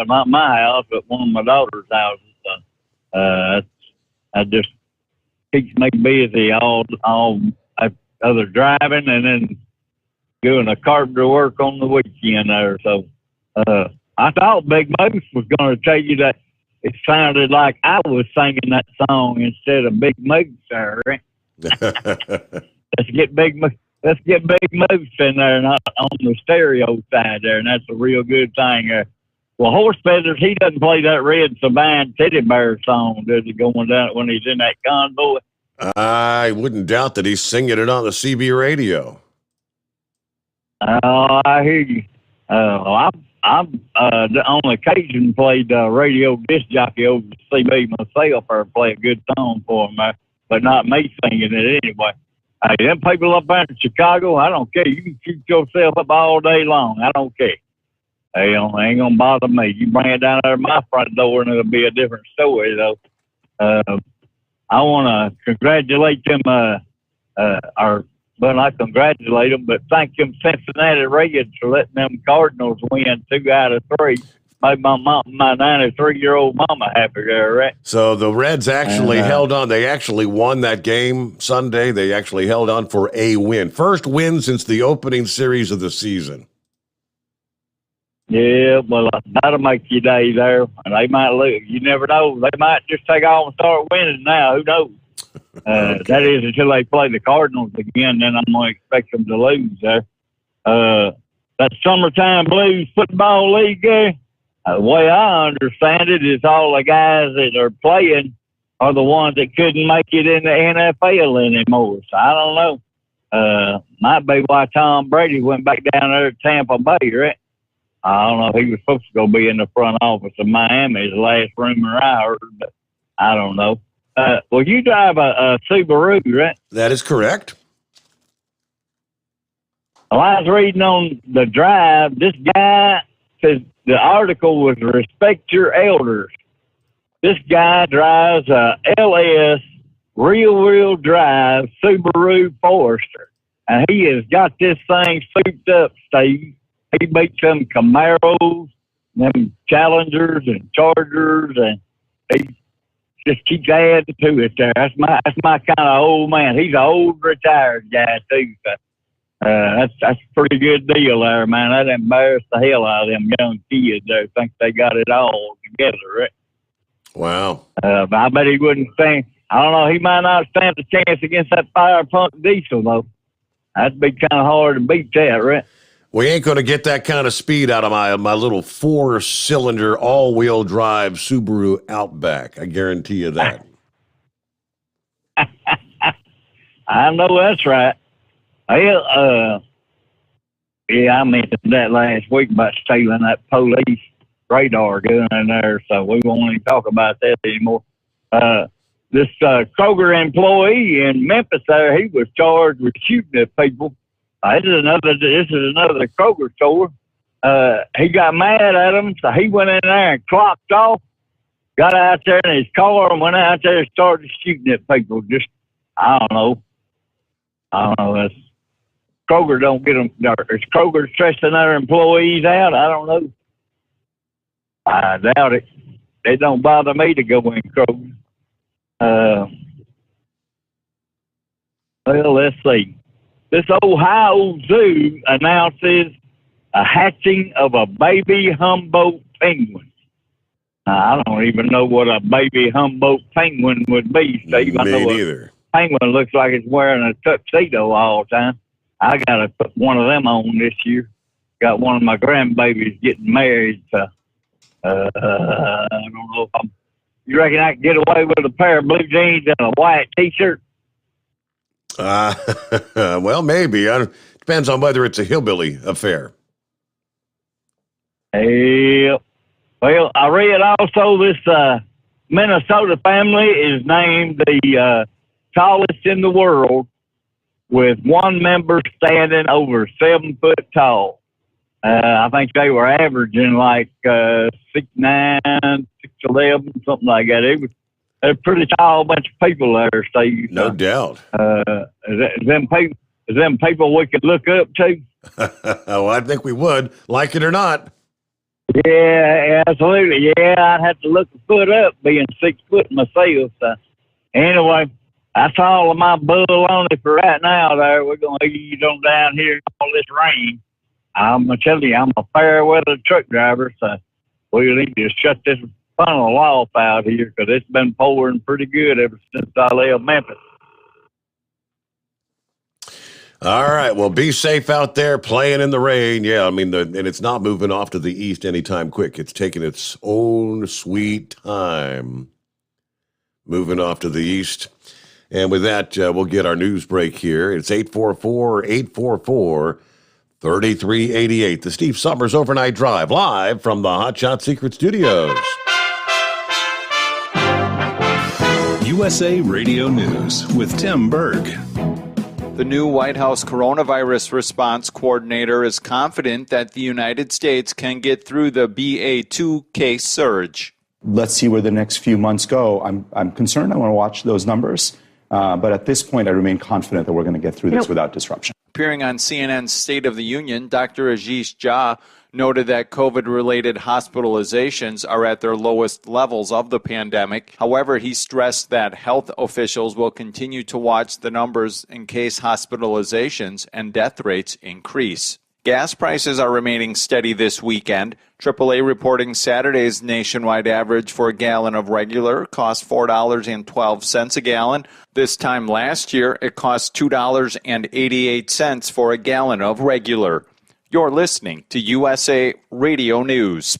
Not my house, but one of my daughter's houses. I just keeps me busy all other driving and then doing a carpenter work on the weekend there. So I thought Big Moose was going to tell you that it sounded like I was singing that song instead of Big Moose there, right? Let's get Big Moose in there, not on the stereo side there, and that's a real good thing there. Well, Horse Feathers, he doesn't play that Red Saban Teddy Bear song, does he, going down when he's in that convoy? I wouldn't doubt that he's singing it on the CB radio. Oh, I hear you. I'm on occasion played radio disc jockey over the CB myself, or play a good song for him, but not me singing it anyway. Hey, them people up there in Chicago, I don't care. You can shoot yourself up all day long. I don't care. Hey, it ain't gonna bother me. You bring it down there to my front door, and it'll be a different story, though. I want to congratulate them, not congratulate them, but thank them Cincinnati Reds for letting them Cardinals win 2 out of 3. Made my 93-year-old mama happy there, right? So the Reds actually held on. They actually won that game Sunday. They actually held on for a win. First win since the opening series of the season. Yeah, well, that'll make your day there. And they might lose. You never know. They might just take off and start winning now. Who knows? Okay. That is until they play the Cardinals again. Then I'm going to expect them to lose there. That Summertime Blues Football League there, the way I understand it is all the guys that are playing are the ones that couldn't make it in the NFL anymore. So I don't know. Might be why Tom Brady went back down there to Tampa Bay, right? I don't know. He was supposed to go be in the front office of Miami, the last rumor I heard, but I don't know. Well, you drive a Subaru, right? That is correct. Well, I was reading on the drive. This guy says the article was respect your elders. This guy drives a LS rear-wheel drive Subaru Forester, and he has got this thing souped up, Steve. He beats them Camaros, them Challengers and Chargers, and he just keeps adding to it there. That's my kind of old man. He's an old retired guy too. So, that's a pretty good deal there, man. That embarrassed the hell out of them young kids there. Think they got it all together, right? Wow. But I bet he wouldn't stand. I don't know. He might not stand a chance against that fire pump diesel though. That'd be kind of hard to beat that, right? We ain't going to get that kind of speed out of my little 4-cylinder all-wheel drive Subaru Outback. I guarantee you that. I know that's right. Well, yeah, I mentioned that last week about stealing that police radar gun in there, so we won't even talk about that anymore. This Kroger employee in Memphis there, he was charged with shooting at people. This is another Kroger store. He got mad at him, so he went in there and clocked off, got out there in his car and went out there and started shooting at people. Just, I don't know. That's, Kroger don't get them. Is Kroger stressing their employees out? I don't know. I doubt it. It don't bother me to go in Kroger. Well, let's see. This Ohio Zoo announces a hatching of a baby Humboldt penguin. I don't even know what a baby Humboldt penguin would be, Steve. I know neither. A penguin looks like it's wearing a tuxedo all the time. I got to put one of them on this year. Got one of my grandbabies getting married, so I don't know if you reckon I can get away with a pair of blue jeans and a white T-shirt? Well, maybe. Depends on whether it's a hillbilly affair. Yep. Well, I read also this Minnesota family is named the tallest in the world, with one member standing over 7 foot tall. I think they were averaging like 6'9", 6'11", something like that. It was a pretty tall bunch of people there, Steve. No doubt. Is them people we could look up to? Oh, I think we would, like it or not. Yeah, absolutely. Yeah, I'd have to look a foot up, being 6 foot myself. So. Anyway, that's all of my bull only for right now. There, we're gonna ease on down here in all this rain. I'm gonna tell you, I'm a fair weather truck driver, so we need to shut this funnel off out here because it's been pouring pretty good ever since I left Memphis. All right. Well, be safe out there playing in the rain. Yeah, I mean, and it's not moving off to the east anytime quick. It's taking its own sweet time moving off to the east. And with that, we'll get our news break here. It's 844-844-3388. The Steve Sommers Overnight Drive, live from the Hot Shot Secret Studios. USA Radio News with Tim Berg. The new White House coronavirus response coordinator is confident that the United States can get through the BA2 case surge. Let's see where the next few months go. I'm concerned. I want to watch those numbers. But at this point, I remain confident that we're going to get through this without disruption. Appearing on CNN's State of the Union, Dr. Ashish Jha noted that COVID-related hospitalizations are at their lowest levels of the pandemic. However, he stressed that health officials will continue to watch the numbers in case hospitalizations and death rates increase. Gas prices are remaining steady this weekend. AAA reporting Saturday's nationwide average for a gallon of regular cost $4.12 a gallon. This time last year, it cost $2.88 for a gallon of regular. You're listening to USA Radio News.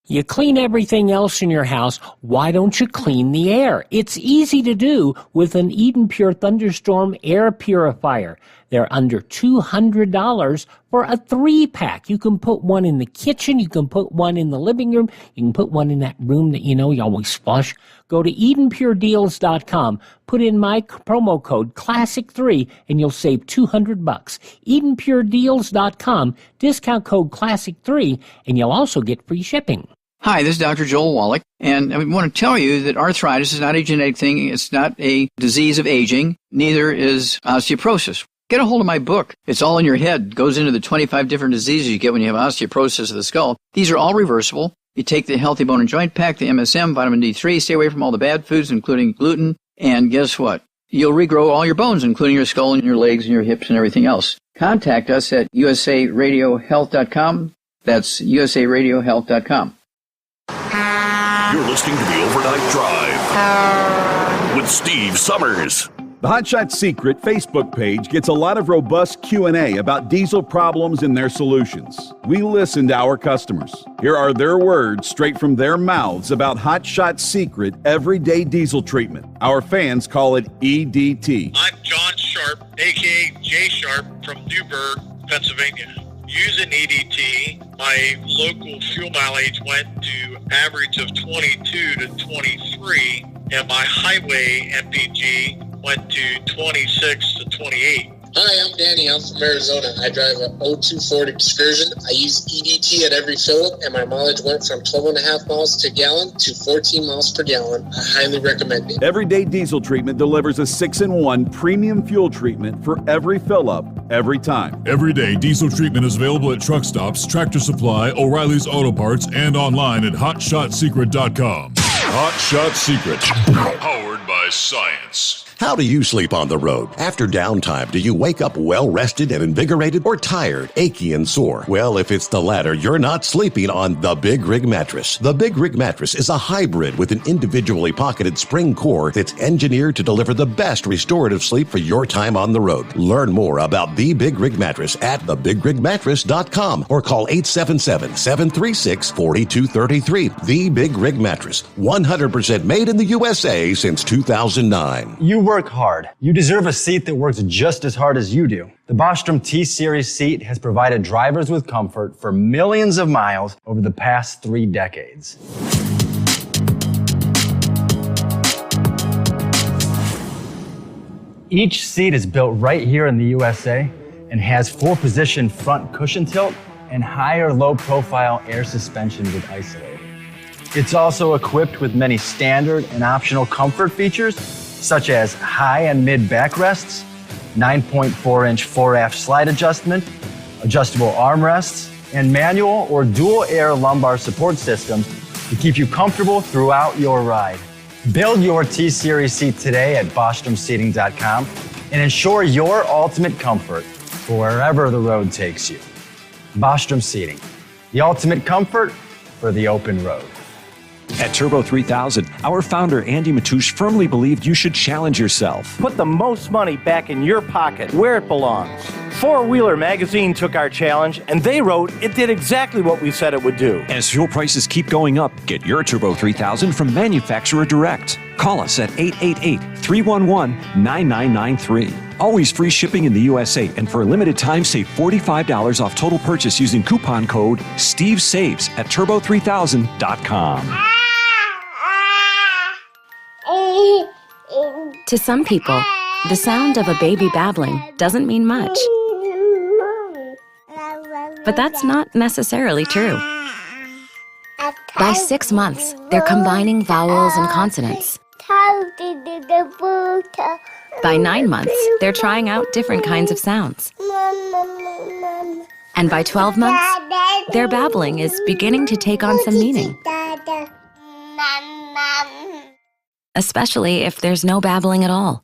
You clean everything else in your house. Why don't you clean the air? It's easy to do with an Eden Pure Thunderstorm air purifier. They're under $200 for a 3-pack. You can put one in the kitchen. You can put one in the living room. You can put one in that room that you always flush. Go to EdenPureDeals.com. Put in my promo code Classic3 and you'll save $200. EdenPureDeals.com. Discount code Classic3 and you'll also get free shipping. Hi, this is Dr. Joel Wallach, and I want to tell you that arthritis is not a genetic thing. It's not a disease of aging. Neither is osteoporosis. Get a hold of my book. It's all in your head. It goes into the 25 different diseases you get when you have osteoporosis of the skull. These are all reversible. You take the Healthy Bone and Joint Pack, the MSM, vitamin D3, stay away from all the bad foods, including gluten, and guess what? You'll regrow all your bones, including your skull and your legs and your hips and everything else. Contact us at usaradiohealth.com. That's usaradiohealth.com. You're listening to the Overnight Drive with Steve Sommers. The Hot Shot Secret Facebook page gets a lot of robust Q&A about diesel problems and their solutions. We listen to our customers. Here are their words straight from their mouths about Hot Shot Secret Everyday Diesel Treatment. Our fans call it EDT. I'm John Sharp, a.k.a. Jay Sharp from Newburgh, Pennsylvania. Using EDT, my local fuel mileage went to average of 22 to 23, and my highway MPG went to 26 to 28. Hi, I'm Danny. I'm from Arizona. I drive a 02 Ford Excursion. I use EDT at every fill-up, and my mileage went from 12.5 miles to gallon to 14 miles per gallon. I highly recommend it. Everyday Diesel Treatment delivers a 6-in-1 premium fuel treatment for every fill-up, every time. Everyday Diesel Treatment is available at truck stops, Tractor Supply, O'Reilly's Auto Parts, and online at HotShotSecret.com. Hot Shot Secret. Powered by science. How do you sleep on the road? After downtime, do you wake up well-rested and invigorated or tired, achy, and sore? Well, if it's the latter, you're not sleeping on the Big Rig Mattress. The Big Rig Mattress is a hybrid with an individually pocketed spring core that's engineered to deliver the best restorative sleep for your time on the road. Learn more about the Big Rig Mattress at thebigrigmattress.com or call 877-736-4233. The Big Rig Mattress, 100% made in the USA since 2009. You work hard. You deserve a seat that works just as hard as you do. The Bostrom T-Series seat has provided drivers with comfort for millions of miles over the past 3 decades. Each seat is built right here in the USA and has 4-position front cushion tilt and higher low-profile air suspension with Isolator. It's also equipped with many standard and optional comfort features, such as high and mid backrests, 9.4-inch 4-aft slide adjustment, adjustable armrests, and manual or dual air lumbar support systems to keep you comfortable throughout your ride. Build your T-Series seat today at BostromSeating.com and ensure your ultimate comfort for wherever the road takes you. Bostrom Seating, the ultimate comfort for the open road. At Turbo 3000, our founder Andy Matouche firmly believed you should challenge yourself. Put the most money back in your pocket where it belongs. Four Wheeler magazine took our challenge and they wrote it did exactly what we said it would do. As fuel prices keep going up, get your Turbo 3000 from manufacturer direct. Call us at 888-311-9993. Always free shipping in the USA, and for a limited time, save $45 off total purchase using coupon code STEVESAVES at turbo3000.com. To some people, the sound of a baby babbling doesn't mean much. But that's not necessarily true. By 6 months, they're combining vowels and consonants. By 9 months, they're trying out different kinds of sounds. And by 12 months, their babbling is beginning to take on some meaning. Especially if there's no babbling at all.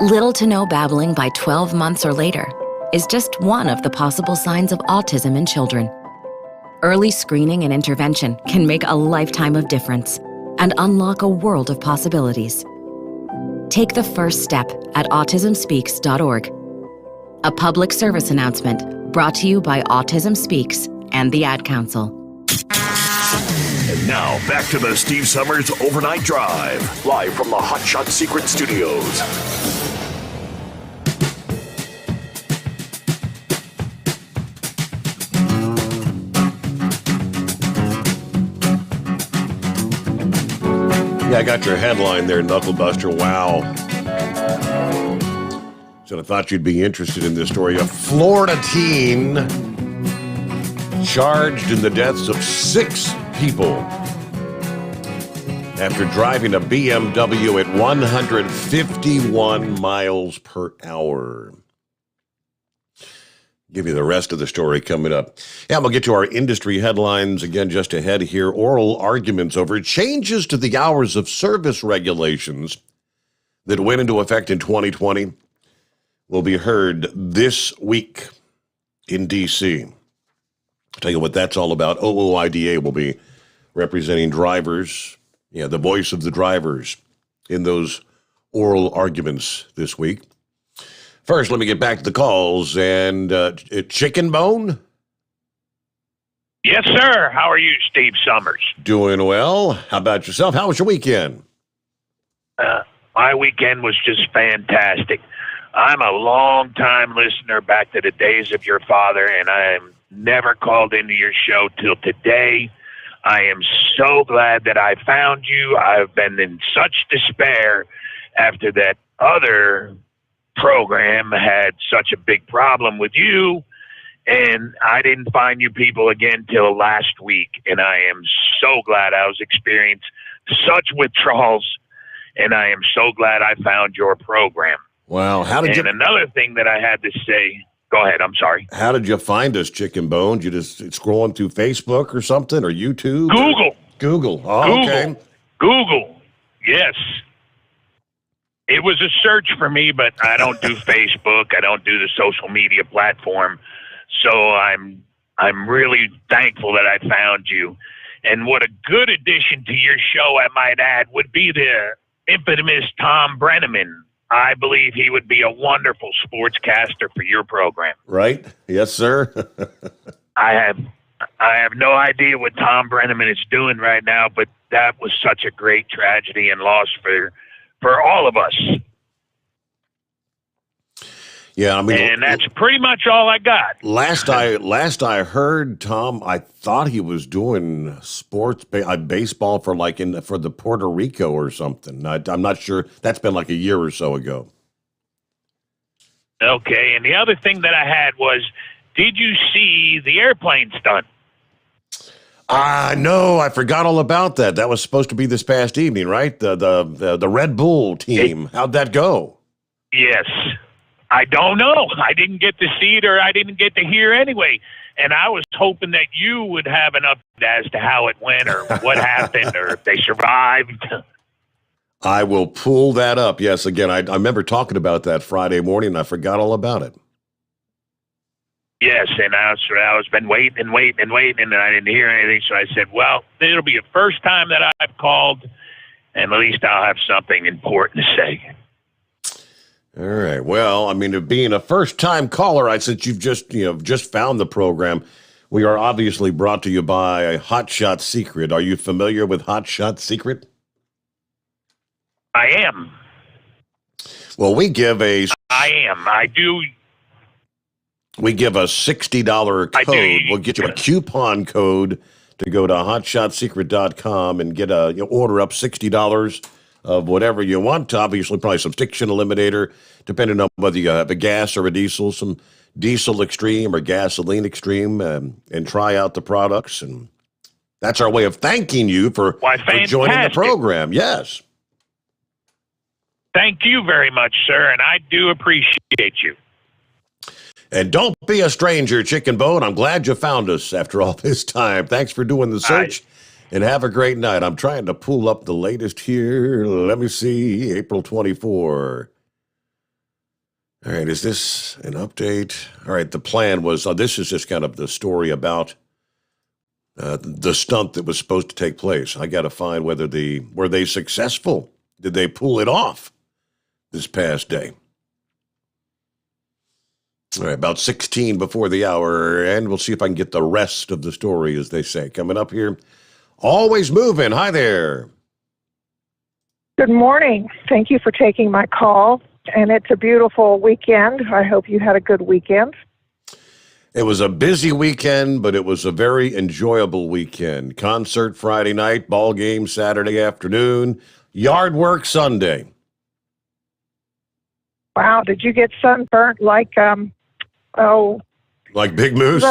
Little to no babbling by 12 months or later is just one of the possible signs of autism in children. Early screening and intervention can make a lifetime of difference and unlock a world of possibilities. Take the first step at autismspeaks.org. A public service announcement brought to you by Autism Speaks and the Ad Council. And now, back to the Steve Sommers Overnight Drive, live from the Hot Shot Secret Studios. Yeah, I got your headline there, Knucklebuster. Wow. So I thought you'd be interested in this story. A Florida teen charged in the deaths of 6 people after driving a BMW at 151 miles per hour. Give you the rest of the story coming up. Yeah, we'll get to our industry headlines again just ahead here. Oral arguments over changes to the hours of service regulations that went into effect in 2020 will be heard this week in D.C. I'll tell you what that's all about. OOIDA will be representing drivers, the voice of the drivers in those oral arguments this week. First, let me get back to the calls. And Chicken Bone? Yes, sir. How are you, Steve Sommers? Doing well. How about yourself? How was your weekend? My weekend was just fantastic. I'm a long-time listener back to the days of your father, and I am never called into your show till today. I am so glad that I found you. I've been in such despair after that other program had such a big problem with you, and I didn't find you people again till last week, and I am so glad. I was experiencing such withdrawals, and I am so glad I found your program. Wow. And another thing that I had to say, go ahead, I'm sorry. How did you find us, Chicken Bone? You just scrolling through Facebook or something, or YouTube? Google. Google. Oh, Google. okay. Google. Yes. It was a search for me, but I don't do Facebook. I don't do the social media platform. So I'm really thankful that I found you. And what a good addition to your show, I might add, would be the infamous Tom Brenneman. I believe he would be a wonderful sportscaster for your program. Right? Yes, sir. I have no idea what Tom Brenneman is doing right now, but that was such a great tragedy and loss for all of us. Yeah, I mean, and that's pretty much all I got. Last I heard, Tom, I thought he was doing sports baseball for for the Puerto Rico or something. I'm not sure. That's been like a year or so ago. Okay, and the other thing that I had was, did you see the airplane stunt? No, I forgot all about that. That was supposed to be this past evening, right? The Red Bull team. How'd that go? Yes. I don't know. I didn't get to see it, or I didn't get to hear anyway. And I was hoping that you would have an update as to how it went, or what happened, or if they survived. I will pull that up. Yes, again, I remember talking about that Friday morning, and I forgot all about it. Yes, and I was been waiting, and I didn't hear anything. So I said, well, it'll be the first time that I've called, and at least I'll have something important to say. All right. Well, I mean, being a first-time caller, since you've just found the program, we are obviously brought to you by Hot Shot Secret. Are you familiar with Hot Shot Secret? I am. Well, we give a $60 code. We'll get you a coupon code to go to hotshotsecret.com and get order up $60 of whatever you want. Obviously, probably some Stiction Eliminator, depending on whether you have a gas or a diesel, some Diesel Extreme or Gasoline Extreme, and try out the products. And that's our way of thanking you for joining the program. Yes. Thank you very much, sir, and I do appreciate you. And don't be a stranger, Chicken Bone. I'm glad you found us after all this time. Thanks for doing the search, and have a great night. I'm trying to pull up the latest here. Let me see. April 24. All right, is this an update? All right, the plan was, this is just kind of the story about the stunt that was supposed to take place. I got to find were they successful? Did they pull it off this past day? All right, about 16 before the hour, and we'll see if I can get the rest of the story, as they say. Coming up here, Always Moving. Hi there. Good morning. Thank you for taking my call, and it's a beautiful weekend. I hope you had a good weekend. It was a busy weekend, but it was a very enjoyable weekend. Concert Friday night, ball game Saturday afternoon, yard work Sunday. Wow, did you get sunburnt like, like Big Moose?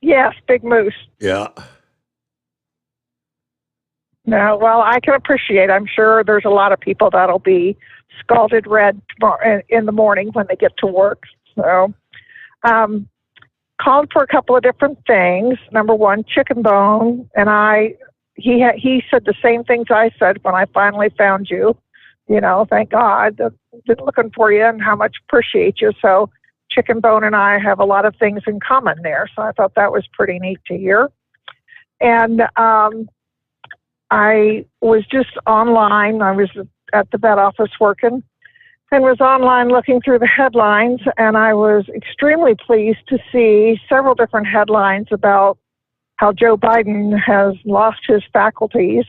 Yes, Big Moose. Yeah. No, well, I can appreciate. I'm sure there's a lot of people that'll be scalded red tomorrow, in the morning when they get to work. So, called for a couple of different things. Number one, Chicken Bone, and he said the same things I said when I finally found you. You know, thank God. I've been looking for you and how much appreciate you. So Chicken Bone and I have a lot of things in common there. So I thought that was pretty neat to hear. And I was just online. I was at the vet office working and was online looking through the headlines. And I was extremely pleased to see several different headlines about how Joe Biden has lost his faculties.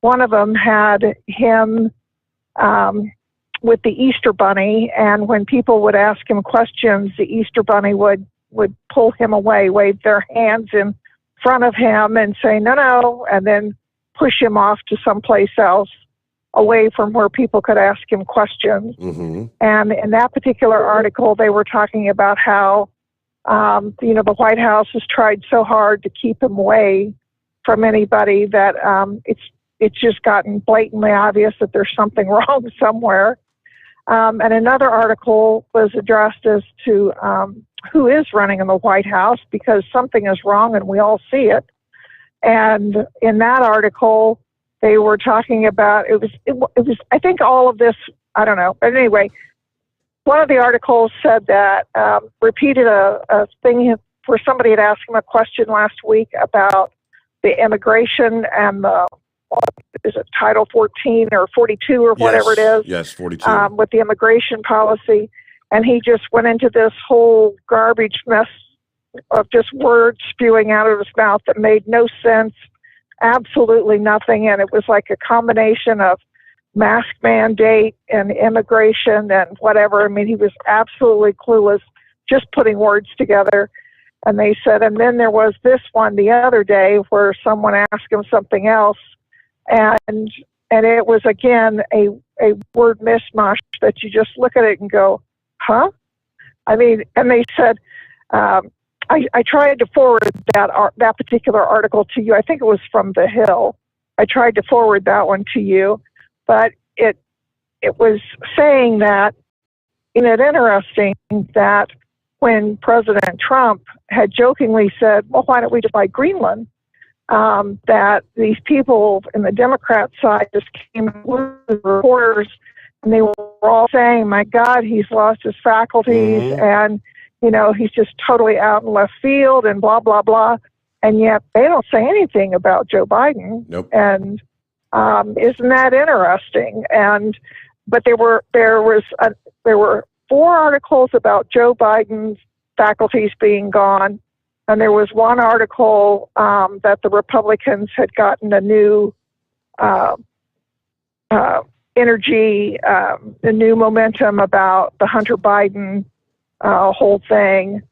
One of them had him with the Easter Bunny, and when people would ask him questions, the Easter Bunny would pull him away, wave their hands in front of him and say, no, and then push him off to someplace else away from where people could ask him questions. Mm-hmm. And in that particular article, they were talking about how, the White House has tried so hard to keep him away from anybody that it's just gotten blatantly obvious that there's something wrong somewhere. And another article was addressed as to who is running in the White House, because something is wrong and we all see it. And in that article, they were talking about, it was, I think all of this, I don't know. But anyway, one of the articles said that, repeated a thing where somebody had asked him a question last week about the immigration and the, is it Title 14 or 42 or whatever it is? Yes, 42. With the immigration policy. And he just went into this whole garbage mess of just words spewing out of his mouth that made no sense, absolutely nothing. And it was like a combination of mask mandate and immigration and whatever. I mean, he was absolutely clueless, just putting words together. And they said, and then there was this one the other day where someone asked him something else, and it was again a word mishmash that you just look at it and go, huh? I mean, and they said, I tried to forward that particular article to you. I think it was from The Hill. I tried to forward that one to you, but it was saying that, isn't it interesting that when President Trump had jokingly said, well, why don't we just buy Greenland? That these people in the Democrat side just came with reporters, and they were all saying, my God, he's lost his faculties, and, you know, he's just totally out in left field and blah, blah, blah. And yet they don't say anything about Joe Biden. Nope. And isn't that interesting? But there were 4 articles about Joe Biden's faculties being gone, and there was one article that the Republicans had gotten a new energy, a new momentum about the Hunter Biden whole thing,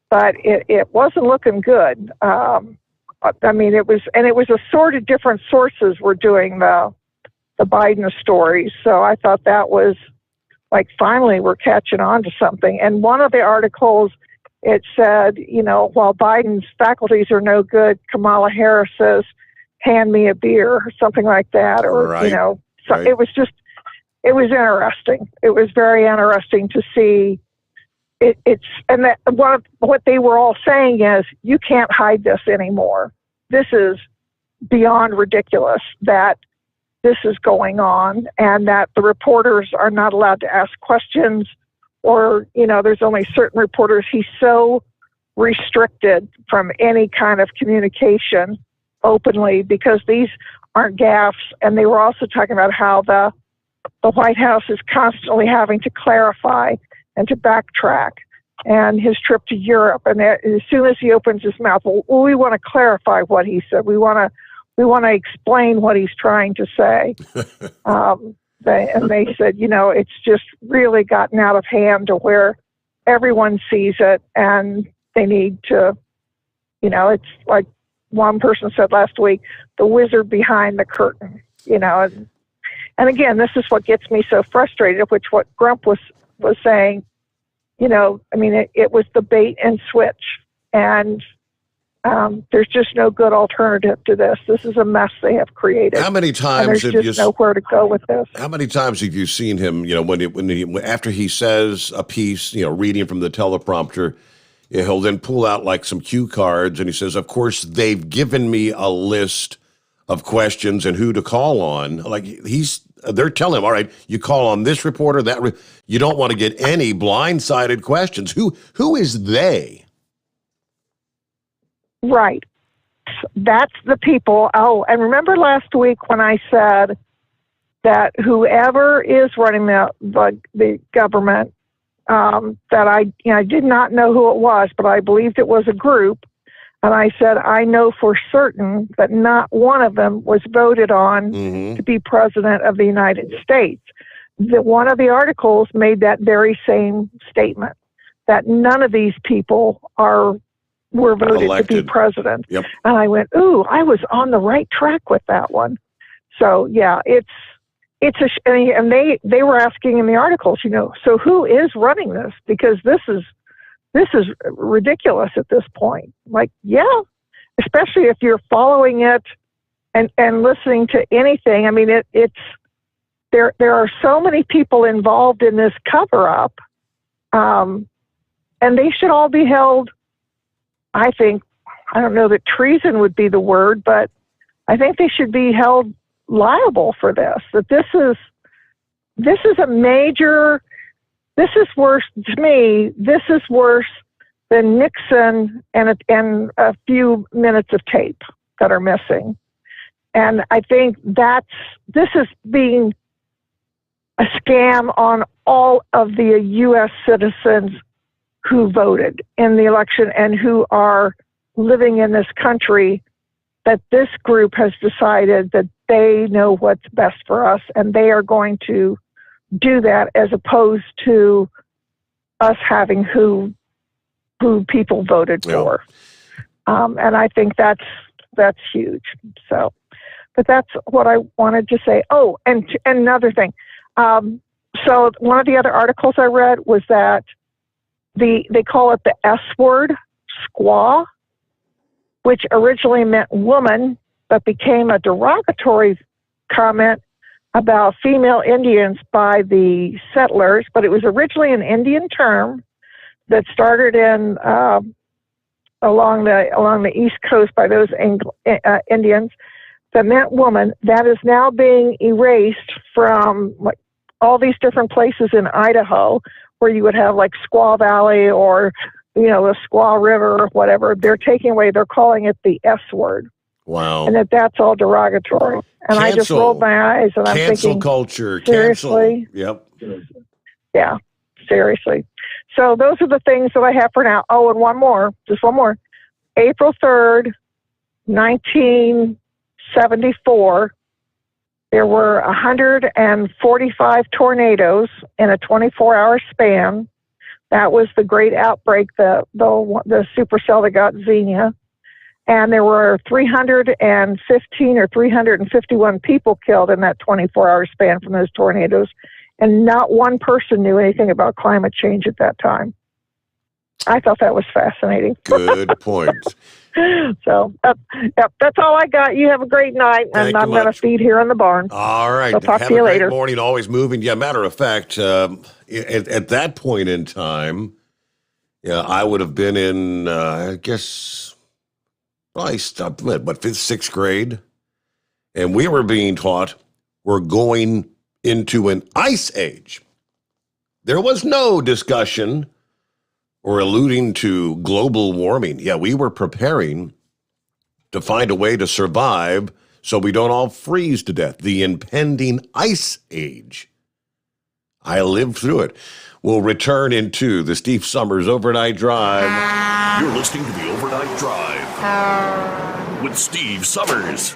but it wasn't looking good. I mean, it was assorted different sources were doing the Biden stories, so I thought that was like, finally, we're catching on to something. And one of the articles, it said, you know, while Biden's faculties are no good, Kamala Harris says, hand me a beer, or something like that. Or, you know, so it was interesting. It was very interesting to see what they were all saying is, you can't hide this anymore. This is beyond ridiculous that this is going on, and that the reporters are not allowed to ask questions, or, you know, there's only certain reporters. He's so restricted from any kind of communication openly because these aren't gaffes. And they were also talking about how the White House is constantly having to clarify and to backtrack, and his trip to Europe. And as soon as he opens his mouth, well, we want to clarify what he said. We want to explain what he's trying to say. They said, you know, it's just really gotten out of hand to where everyone sees it, and they need to, you know, it's like one person said last week, the wizard behind the curtain, you know. And again, this is what gets me so frustrated, which what Grump was saying, you know, I mean, it was the bait and switch, and there's just no good alternative to this. This is a mess they have created. How many times have you nowhere to go with this? How many times have you seen him? You know, after he says a piece, you know, reading from the teleprompter, he'll then pull out like some cue cards, and he says, "Of course, they've given me a list of questions and who to call on." Like they're telling him, "All right, you call on this reporter, that you don't want to get any blindsided questions." Who is they? Right. That's the people. Oh, and remember last week when I said that whoever is running the government, that I did not know who it was, but I believed it was a group. And I said, I know for certain that not one of them was voted on to be president of the United States. One of the articles made that very same statement, that none of these people were voted elected to be president. Yep. And I went, ooh, I was on the right track with that one. So yeah, and they were asking in the articles, you know, so who is running this? Because this is ridiculous at this point. Like, yeah, especially if you're following it and listening to anything. I mean, there are so many people involved in this cover up, and they should all be held. I think, I don't know that treason would be the word, but I think they should be held liable for this. That this is a major. This is worse to me. This is worse than Nixon and a few minutes of tape that are missing. And I think this is being a scam on all of the U.S. citizens who voted in the election and who are living in this country, that this group has decided that they know what's best for us and they are going to do that, as opposed to us having who people voted for. And I think that's huge. So, but that's what I wanted to say. Oh, and another thing. So one of the other articles I read was that they call it the S word, squaw, which originally meant woman, but became a derogatory comment about female Indians by the settlers. But it was originally an Indian term that started in along the East Coast by those Indians that meant woman. That is now being erased from all these different places in Idaho where you would have like Squaw Valley or, the Squaw River or whatever. They're taking away, they're calling it the S word. Wow. And that's all derogatory. And I just rolled my eyes and I'm thinking. Cancel culture. Seriously? Yep. Yeah, seriously. So those are the things that I have for now. Oh, and one more. April 3rd, 1974, there were 145 tornadoes in a 24-hour span. That was the great outbreak, the supercell that got Xenia. And there were 315 or 351 people killed in that 24-hour span from those tornadoes. And not one person knew anything about climate change at that time. I thought that was fascinating. Good point. So, that's all I got. You have a great night, and I'm going to feed here in the barn. All right. So talk have to you a later. Great morning, always moving. Yeah, matter of fact, at that point in time, I would have been in, I guess, I stopped, fifth, sixth grade? And we were being taught we're going into an ice age. There was no discussion or alluding to global warming. Yeah, we were preparing to find a way to survive so we don't all freeze to death. The impending ice age. I lived through it. We'll return into the Steve Sommers Overnight Drive. You're listening to the Overnight Drive with Steve Sommers.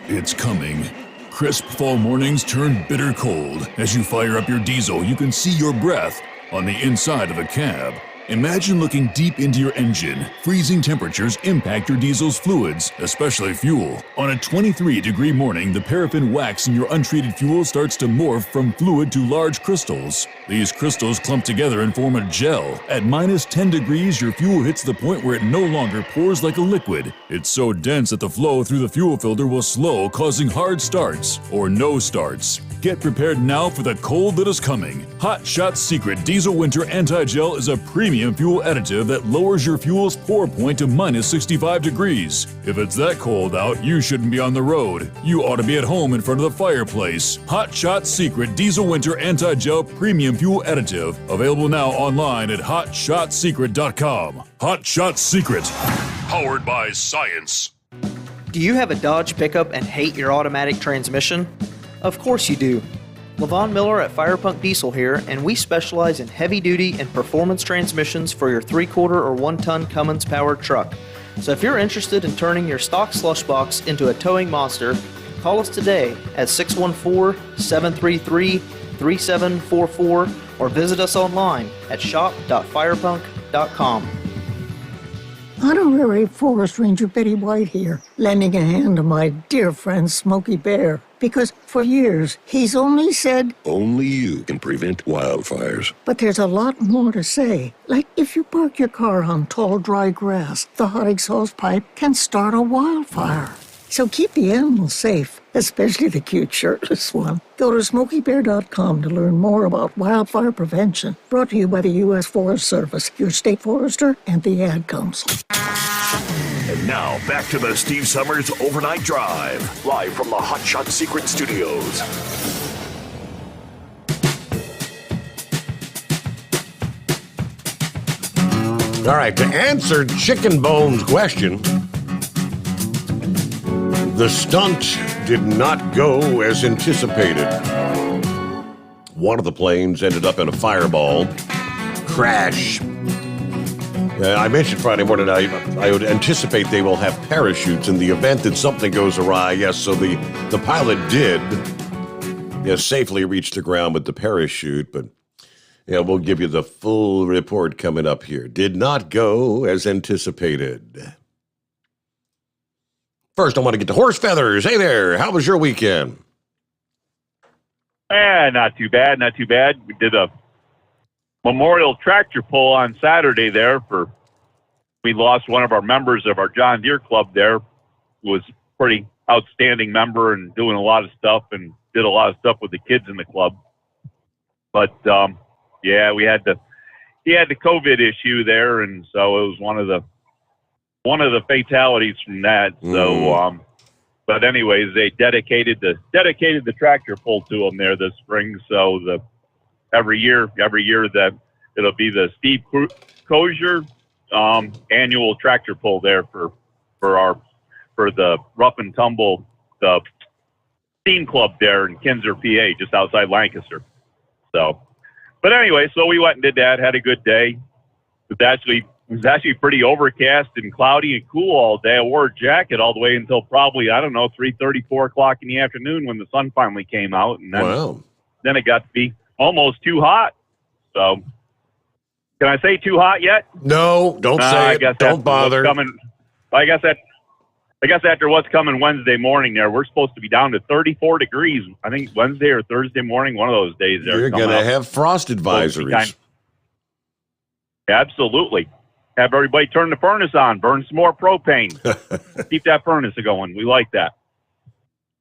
It's coming. Crisp fall mornings turn bitter cold. As you fire up your diesel, you can see your breath on the inside of a cab. Imagine looking deep into your engine. Freezing temperatures impact your diesel's fluids, especially fuel. On a 23-degree morning, the paraffin wax in your untreated fuel starts to morph from fluid to large crystals. These crystals clump together and form a gel. At minus 10 degrees, your fuel hits the point where it no longer pours like a liquid. It's so dense that the flow through the fuel filter will slow, causing hard starts or no starts. Get prepared now for the cold that is coming. Hot Shot's Secret Diesel Winter Anti-Gel is a premium fuel additive that lowers your fuel's pour point to minus 65 degrees. If it's that cold out, you shouldn't be on the road. You ought to be at home in front of the fireplace. Hot Shot's Secret Diesel Winter Anti-Gel Premium Fuel Additive. Available now online at HotShotSecret.com. Hot Shot Secret. Powered by science. Do you have a Dodge pickup and hate your automatic transmission? Of course you do. LaVon Miller at Firepunk Diesel here, and we specialize in heavy-duty and performance transmissions for your 3-quarter or 1-ton Cummins-powered truck. So if you're interested in turning your stock slush box into a towing monster, call us today at 614-733-3744 or visit us online at shop.firepunk.com. Honorary Forest Ranger Betty White here, lending a hand to my dear friend Smokey Bear. Because for years, he's only said, Only you can prevent wildfires. But there's a lot more to say. Like if you park your car on tall, dry grass, the hot exhaust pipe can start a wildfire. So keep the animals safe, especially the cute shirtless one. Go to SmokeyBear.com to learn more about wildfire prevention. Brought to you by the U.S. Forest Service, your state forester, and the Ad Council. And now, back to the Steve Sommers Overnight Drive, live from the Hot Shot Secret Studios. All right, to answer Chicken Bone's question, the stunt did not go as anticipated. One of the planes ended up in a fireball crash. I mentioned Friday morning, I would anticipate they will have parachutes in the event that something goes awry. Yes, so the pilot did safely reach the ground with the parachute, but we'll give you the full report coming up here. Did not go as anticipated. First, I want to get to Horse Feathers. Hey there, how was your weekend? Not too bad, not too bad. We did a memorial tractor pull on Saturday there. We lost one of our members of our John Deere club there, who was a pretty outstanding member and doing a lot of stuff and did a lot of stuff with the kids in the club. But he had the COVID issue there, and so it was one of the fatalities from that. So, but anyways, they dedicated the tractor pull to him there this spring. So every year that it'll be the Steve Kosier annual tractor pull there for the Rough and Tumble, the steam club there in Kinzer, PA, just outside Lancaster. So, but anyway, so we went and did that, had a good day. It was actually pretty overcast and cloudy and cool all day. I wore a jacket all the way until probably, 3:30, 4 o'clock in the afternoon when the sun finally came out. And then it got to be almost too hot. So, can I say too hot yet? No, don't say it. Don't bother. I guess after what's coming Wednesday morning there, we're supposed to be down to 34 degrees. I think Wednesday or Thursday morning, one of those days there. You're going to have frost advisories. Absolutely. Have everybody turn the furnace on, burn some more propane. Keep that furnace going. We like that.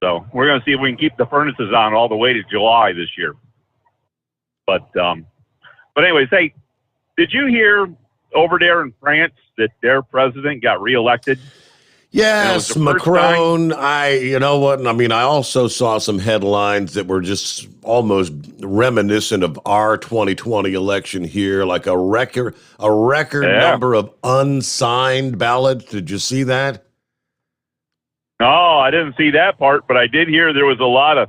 So we're going to see if we can keep the furnaces on all the way to July this year. But anyways, hey, did you hear over there in France that their president got reelected? Yes, Macron. You know what? I mean, I also saw some headlines that were just almost reminiscent of our 2020 election here, like a record number of unsigned ballots. Did you see that? No, I didn't see that part, but I did hear there was a lot of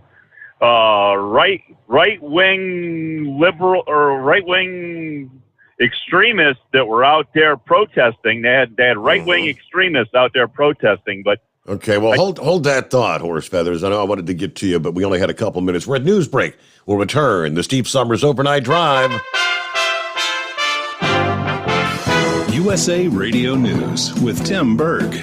right-wing liberal or right-wing extremists that were out there protesting. They had right-wing extremists out there protesting, but okay, well, hold that thought, Horse Feathers. I know I wanted to get to you, but we only had a couple minutes. We're at news break. We'll return. The Steve Sommers Overnight Drive. USA Radio News with Tim Berg.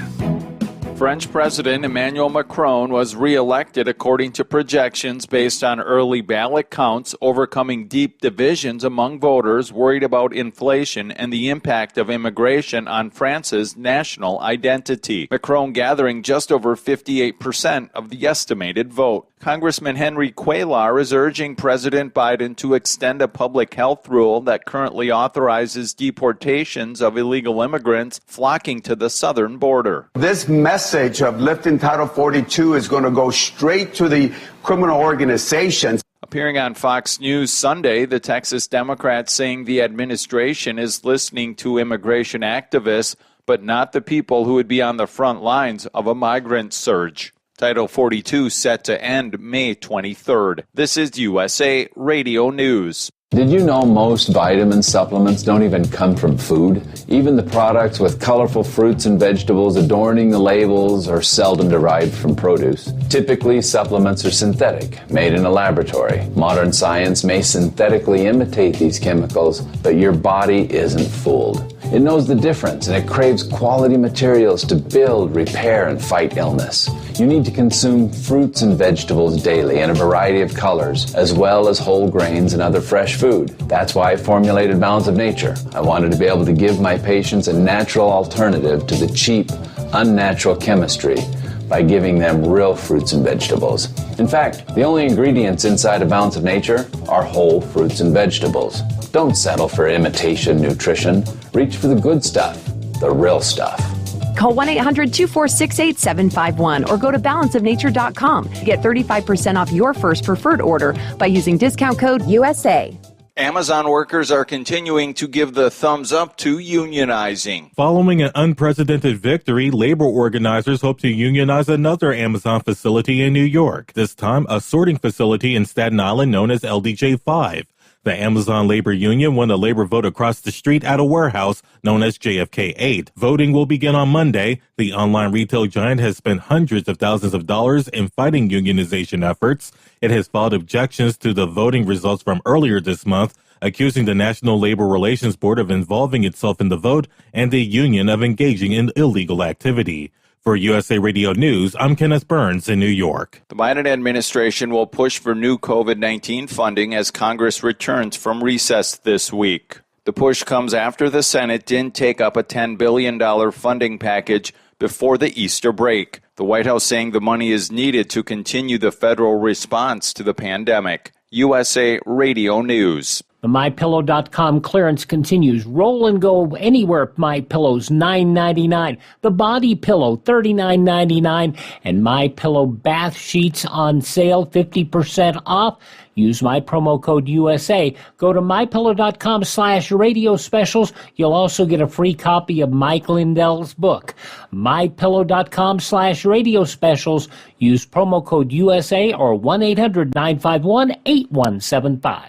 French President Emmanuel Macron was reelected according to projections based on early ballot counts, overcoming deep divisions among voters worried about inflation and the impact of immigration on France's national identity. Macron gathering just over 58% of the estimated vote. Congressman Henry Cuellar is urging President Biden to extend a public health rule that currently authorizes deportations of illegal immigrants flocking to the southern border. This message of lifting Title 42 is going to go straight to the criminal organizations. Appearing on Fox News Sunday, the Texas Democrats saying the administration is listening to immigration activists, but not the people who would be on the front lines of a migrant surge. Title 42 set to end May 23rd. This is USA Radio News. Did you know most vitamin supplements don't even come from food? Even the products with colorful fruits and vegetables adorning the labels are seldom derived from produce. Typically, supplements are synthetic, made in a laboratory. Modern science may synthetically imitate these chemicals, but your body isn't fooled. It knows the difference, and it craves quality materials to build, repair, and fight illness. You need to consume fruits and vegetables daily in a variety of colors, as well as whole grains and other fresh food. That's why I formulated Balance of Nature. I wanted to be able to give my patients a natural alternative to the cheap, unnatural chemistry by giving them real fruits and vegetables. In fact, the only ingredients inside a Balance of Nature are whole fruits and vegetables. Don't settle for imitation nutrition. Reach for the good stuff, the real stuff. Call 1-800-246-8751 or go to balanceofnature.com to get 35% off your first preferred order by using discount code USA. Amazon workers are continuing to give the thumbs up to unionizing. Following an unprecedented victory, labor organizers hope to unionize another Amazon facility in New York, this time a sorting facility in Staten Island known as LDJ5. The Amazon Labor Union won a labor vote across the street at a warehouse known as JFK 8. Voting will begin on Monday. The online retail giant has spent hundreds of thousands of dollars in fighting unionization efforts. It has filed objections to the voting results from earlier this month, accusing the National Labor Relations Board of involving itself in the vote and the union of engaging in illegal activity. For USA Radio News, I'm Kenneth Burns in New York. The Biden administration will push for new COVID-19 funding as Congress returns from recess this week. The push comes after the Senate didn't take up a $10 billion funding package before the Easter break. The White House saying the money is needed to continue the federal response to the pandemic. USA Radio News. The MyPillow.com clearance continues. Roll and go anywhere. MyPillow's $9.99. The Body Pillow $39.99. And MyPillow bath sheets on sale 50% off. Use my promo code USA. Go to MyPillow.com/radio specials. You'll also get a free copy of Mike Lindell's book. MyPillow.com/radio specials. Use promo code USA or 1-800-951-8175.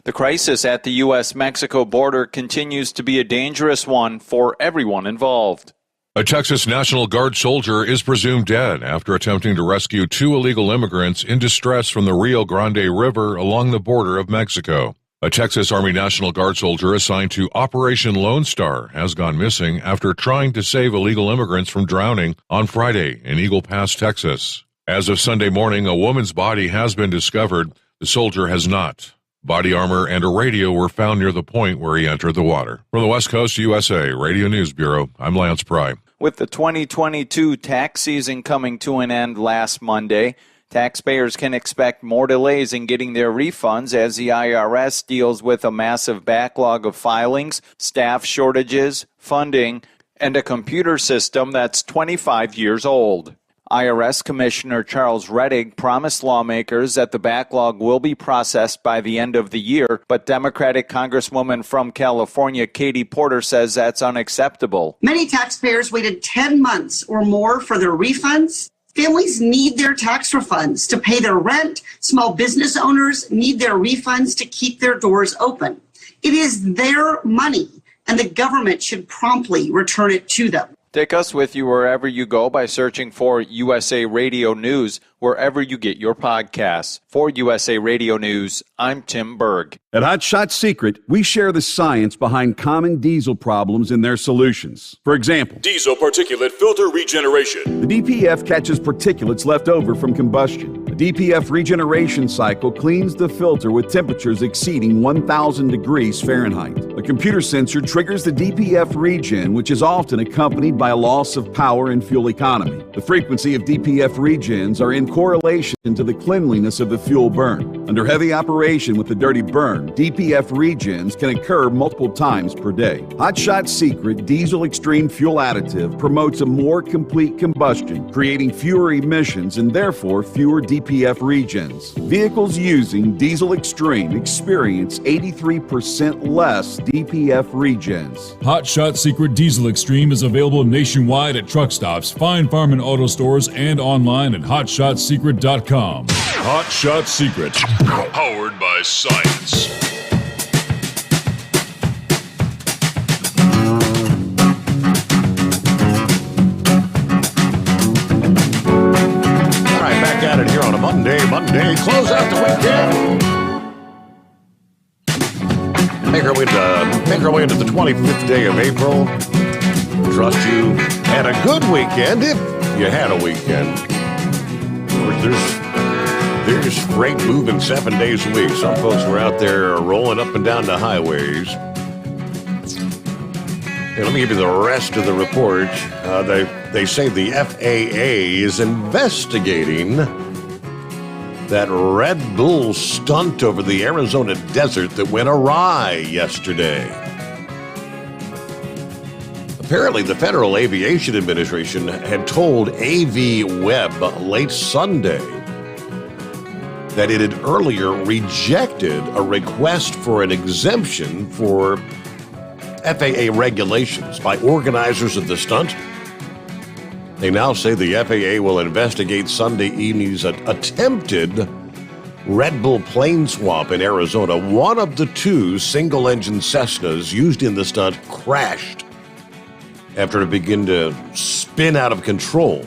The crisis at the U.S.-Mexico border continues to be a dangerous one for everyone involved. A Texas National Guard soldier is presumed dead after attempting to rescue 2 illegal immigrants in distress from the Rio Grande River along the border of Mexico. A Texas Army National Guard soldier assigned to Operation Lone Star has gone missing after trying to save illegal immigrants from drowning on Friday in Eagle Pass, Texas. As of Sunday morning, a woman's body has been discovered. The soldier has not. Body armor and a radio were found near the point where he entered the water. From the West Coast USA Radio News Bureau, I'm Lance Pry. With the 2022 tax season coming to an end last Monday, taxpayers can expect more delays in getting their refunds as the IRS deals with a massive backlog of filings, staff shortages, funding, and a computer system that's 25 years old. IRS Commissioner Charles Rettig promised lawmakers that the backlog will be processed by the end of the year, but Democratic Congresswoman from California, Katie Porter, says that's unacceptable. Many taxpayers waited 10 months or more for their refunds. Families need their tax refunds to pay their rent. Small business owners need their refunds to keep their doors open. It is their money, and the government should promptly return it to them. Take us with you wherever you go by searching for USA Radio News, wherever you get your podcasts. For USA Radio News, I'm Tim Berg. At Hot Shot Secret, we share the science behind common diesel problems and their solutions. For example, Diesel particulate filter regeneration. the DPF catches particulates left over from combustion. The DPF regeneration cycle cleans the filter with temperatures exceeding 1,000 degrees Fahrenheit. A computer sensor triggers the DPF regen, which is often accompanied by a loss of power and fuel economy. The frequency of DPF regens are in correlation to the cleanliness of the fuel burn. Under heavy operation with the dirty burn, DPF regens can occur multiple times per day. Hot Shot Secret Diesel Extreme Fuel Additive promotes a more complete combustion, creating fewer emissions and therefore fewer DPF regens. Vehicles using Diesel Extreme experience 83% less DPF regens. Hot Shot Secret Diesel Extreme is available nationwide at truck stops, fine farm and auto stores, and online at hotshotsecret.com. Hot Shot Secret. Powered by science. All right, back at it here on a Monday. Close out the weekend. Make our way into the 25th day of April. Trust you had a good weekend, if you had a weekend. Of course, there's freight moving 7 days a week. Some folks were out there rolling up and down the highways. Hey, let me give you the rest of the report. They say the FAA is investigating that Red Bull stunt over the Arizona desert that went awry yesterday. Apparently, the Federal Aviation Administration had told AV Web late Sunday that it had earlier rejected a request for an exemption for FAA regulations by organizers of the stunt. They now say the FAA will investigate Sunday evening's attempted Red Bull plane swap in Arizona. One of the two single-engine Cessnas used in the stunt crashed after it began to spin out of control.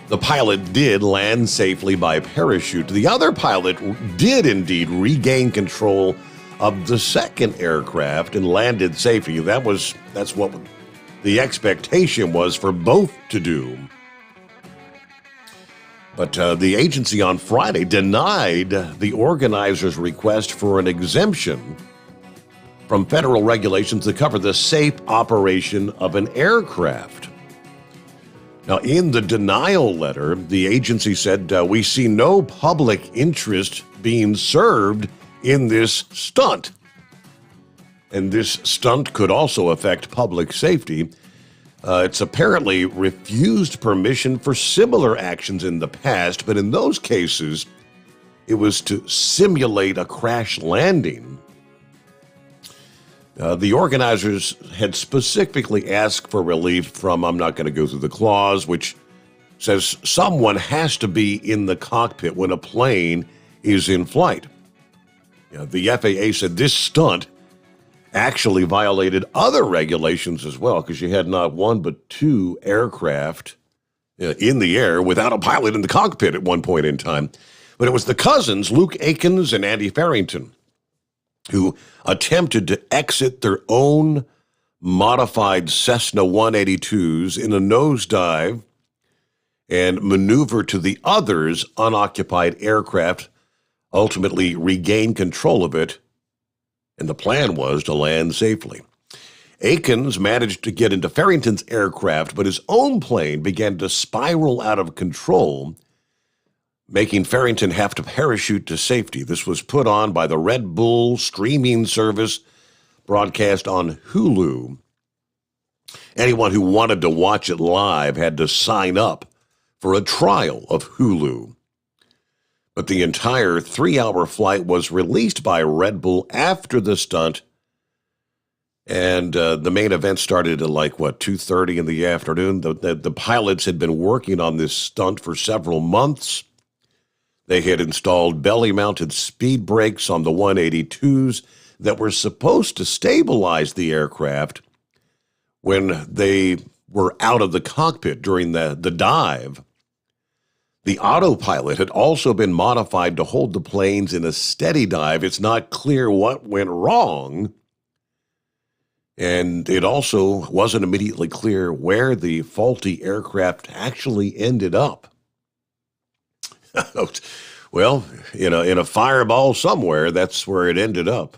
The pilot did land safely by parachute. The other pilot did indeed regain control of the second aircraft and landed safely. That's what the expectation was for both to do. But the agency on Friday denied the organizers' request for an exemption from federal regulations that cover the safe operation of an aircraft. Now, in the denial letter, the agency said, we see no public interest being served in this stunt. And this stunt could also affect public safety. It's apparently refused permission for similar actions in the past, but in those cases, it was to simulate a crash landing. The organizers had specifically asked for relief from, I'm not going to go through the clause, which says someone has to be in the cockpit when a plane is in flight. The FAA said this stunt actually violated other regulations as well, because you had not one but two aircraft in the air without a pilot in the cockpit at one point in time. But it was the cousins, Luke Akins and Andy Farrington, who attempted to exit their own modified Cessna 182s in a nosedive and maneuver to the other's unoccupied aircraft, ultimately regain control of it, and the plan was to land safely. Akins managed to get into Farrington's aircraft, but his own plane began to spiral out of control, making Farrington have to parachute to safety. This was put on by the Red Bull streaming service broadcast on Hulu. Anyone who wanted to watch it live had to sign up for a trial of Hulu. But the entire 3-hour flight was released by Red Bull after the stunt, and the main event started at 2:30 in the afternoon. The pilots had been working on this stunt for several months. They had installed belly-mounted speed brakes on the 182s that were supposed to stabilize the aircraft when they were out of the cockpit during the dive. The autopilot had also been modified to hold the planes in a steady dive. It's not clear what went wrong, and it also wasn't immediately clear where the faulty aircraft actually ended up. Well, in a fireball somewhere, that's where it ended up.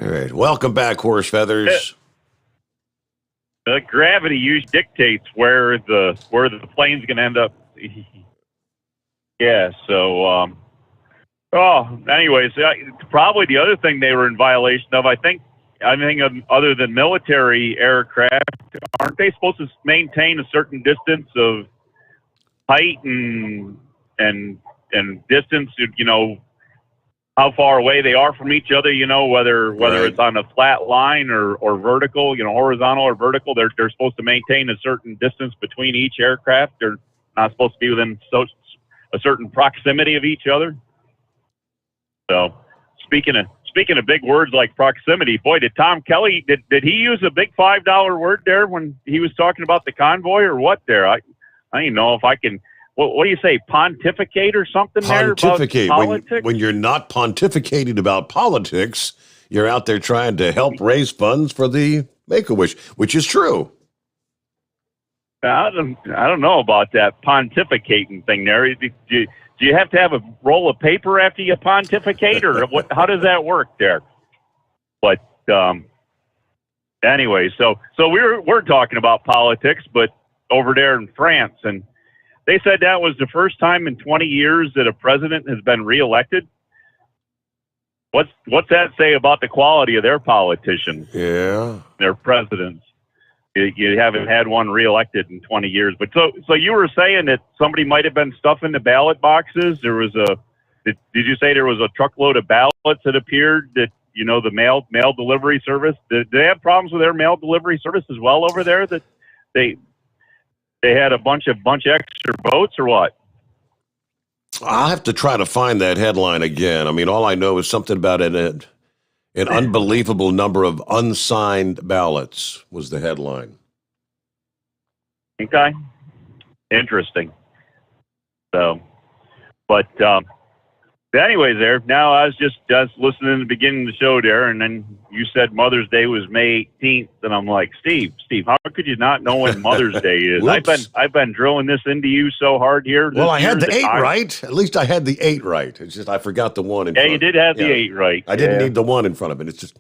All right, welcome back, Horse Feathers. Gravity usually dictates where the plane's going to end up. Yeah. So, anyways, probably the other thing they were in violation of, I think other than military aircraft, aren't they supposed to maintain a certain distance of height and distance, how far away they are from each other, whether it's on a flat line or vertical, horizontal or vertical, they're supposed to maintain a certain distance between each aircraft. They're not supposed to be within a certain proximity of each other. So speaking of big words like proximity, boy, did Tom Kelly, did he use a big $5 word there when he was talking about the convoy or what there? I don't even know if I can. What do you say, pontificate or something Pontificate. There about politics? When you're not pontificating about politics, you're out there trying to help raise funds for the Make-A-Wish, which is true. I don't know about that pontificating thing there. Do you have to have a roll of paper after you pontificate, or what? How does that work there? But anyway, so we're talking about politics, but over there in France, and they said that was the first time in 20 years that a president has been reelected. What's that say about the quality of their politicians? Yeah, their presidents. You haven't had one reelected in 20 years. But so you were saying that somebody might have been stuffing the ballot boxes. There was did you say there was a truckload of ballots that appeared that, the mail delivery service? Did they have problems with their mail delivery service as well over there, that they had a bunch of extra votes, or what? I'll have to try to find that headline again. I mean, all I know is something about an unbelievable number of unsigned ballots was the headline. Okay. Interesting. So, but anyways, there. Now I was just listening to the beginning of the show there, and then you said Mother's Day was May 18th, and I'm like, Steve, how could you not know when Mother's Day is? I've been drilling this into you so hard here. Well, I had the 8 right. At least I had the 8 right. It's just I forgot the 1 in front. Yeah, you did have the 8 right. I didn't need the 1 in front of it. It's just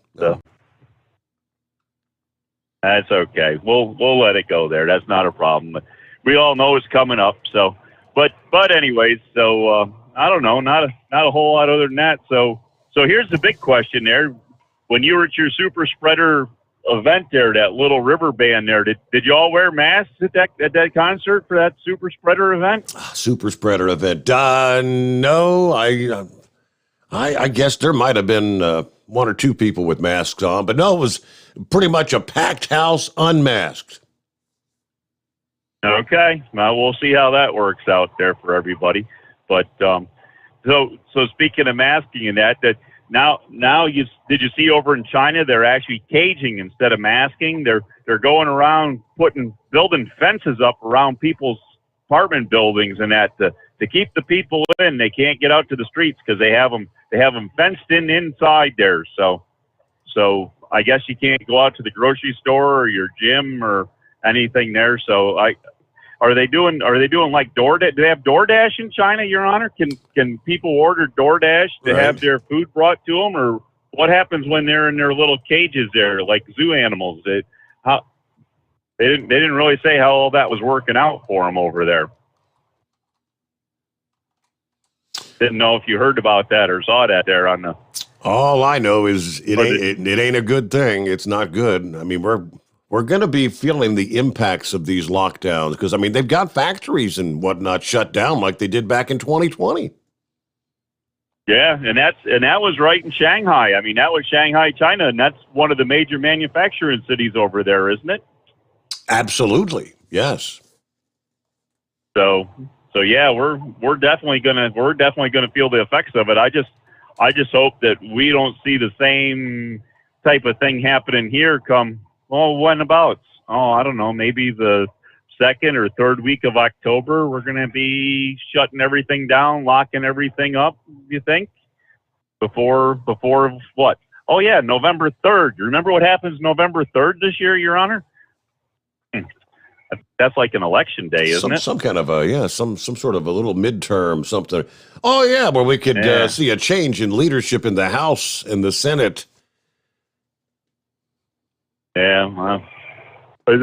That's okay. We'll let it go there. That's not a problem. We all know it's coming up. So, but anyways, so. I don't know, not a whole lot other than that. So here's the big question there. When you were at your super spreader event there, that Little River band there, did you all wear masks at that concert for that super spreader event? Super spreader event? No, I guess there might have been 1 or 2 people with masks on, but no, it was pretty much a packed house, unmasked. Okay, well, we'll see how that works out there for everybody. But so speaking of masking and that now did you see over in China they're actually caging instead of masking? They're going around building fences up around people's apartment buildings and that to keep the people in. They can't get out to the streets because they have them fenced in inside there. So I guess you can't go out to the grocery store or your gym or anything there. So Are they doing like DoorDash? Do they have DoorDash in China, Your Honor? Can people order DoorDash to have their food brought to them, or what happens when they're in their little cages there, like zoo animals? They didn't really say how all that was working out for them over there. Didn't know if you heard about that or saw that there on the. All I know is it ain't a good thing. It's not good. I mean, we're going to be feeling the impacts of these lockdowns because, I mean, they've got factories and whatnot shut down like they did back in 2020. Yeah, and that was right in Shanghai. I mean, that was Shanghai, China, and that's one of the major manufacturing cities over there, isn't it? Absolutely, yes. So yeah, we're definitely gonna feel the effects of it. I just hope that we don't see the same type of thing happening here come. Well, when about? I don't know, maybe the 2nd or 3rd week of October, we're going to be shutting everything down, locking everything up, you think? Before what? Oh, yeah, November 3rd. You remember what happens November 3rd this year, Your Honor? That's like an election day, isn't it? Some kind of some sort of a little midterm something. Oh, yeah, where we could see a change in leadership in the House and the Senate. Yeah, well, I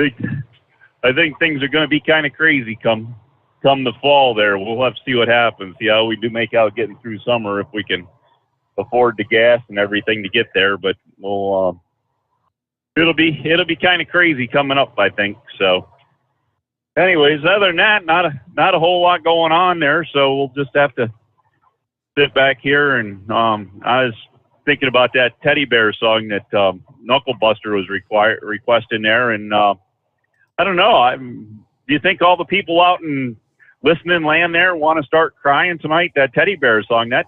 think things are going to be kind of crazy come the fall there. We'll have to see what happens, see how we do make out getting through summer if we can afford the gas and everything to get there. But we'll it'll be kind of crazy coming up, I think. So, anyways, other than that, not a whole lot going on there. So we'll just have to sit back here and I was thinking about that teddy bear song that Knuckle Buster was requesting there, and I don't know. Do you think all the people out in listening land there want to start crying tonight? That teddy bear song, that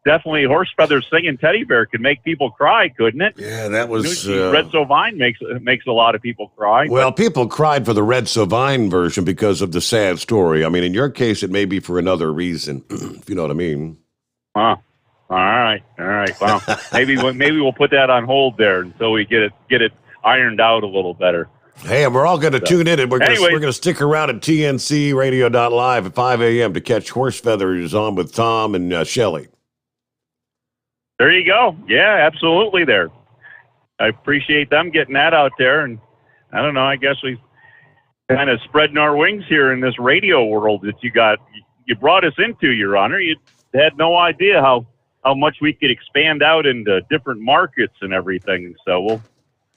definitely horse feathers singing teddy bear could make people cry, couldn't it? Yeah, that was Red Sovine makes a lot of people cry. Well, people cried for the Red Sovine version because of the sad story. I mean, in your case, it may be for another reason, if you know what I mean. Huh. All right. Well, maybe we'll put that on hold there until we get it ironed out a little better. Hey, and we're all going to tune in, and we're going to stick around at tncradio.live at 5 a.m. to catch Horse Feathers on with Tom and Shelley. There you go. Yeah, absolutely there. I appreciate them getting that out there, and I don't know, I guess we kind of spreading our wings here in this radio world that you brought us into, Your Honor. You had no idea how how much we could expand out into different markets and everything. So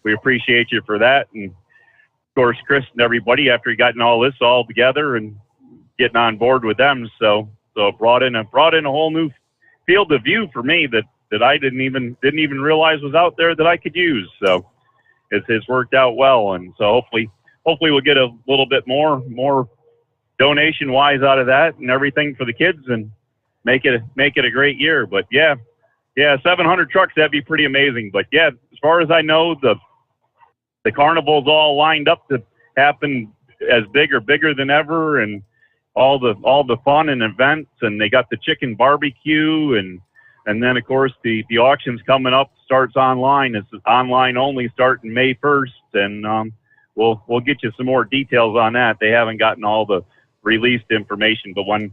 we appreciate you for that. And of course, Chris and everybody, after gotten all this all together and getting on board with them. So brought in a whole new field of view for me that I didn't even realize was out there that I could use. So it's worked out well. And so hopefully we'll get a little bit more donation wise out of that and everything for the kids and make it a great year. But yeah, 700 trucks, that'd be pretty amazing. But yeah, as far as I know, the carnival's all lined up to happen as big or bigger than ever, and all the fun and events, and they got the chicken barbecue, and then of course the auction's coming up, starts online. It's online only, starting May 1st, and we'll get you some more details on that. They haven't gotten all the released information, but when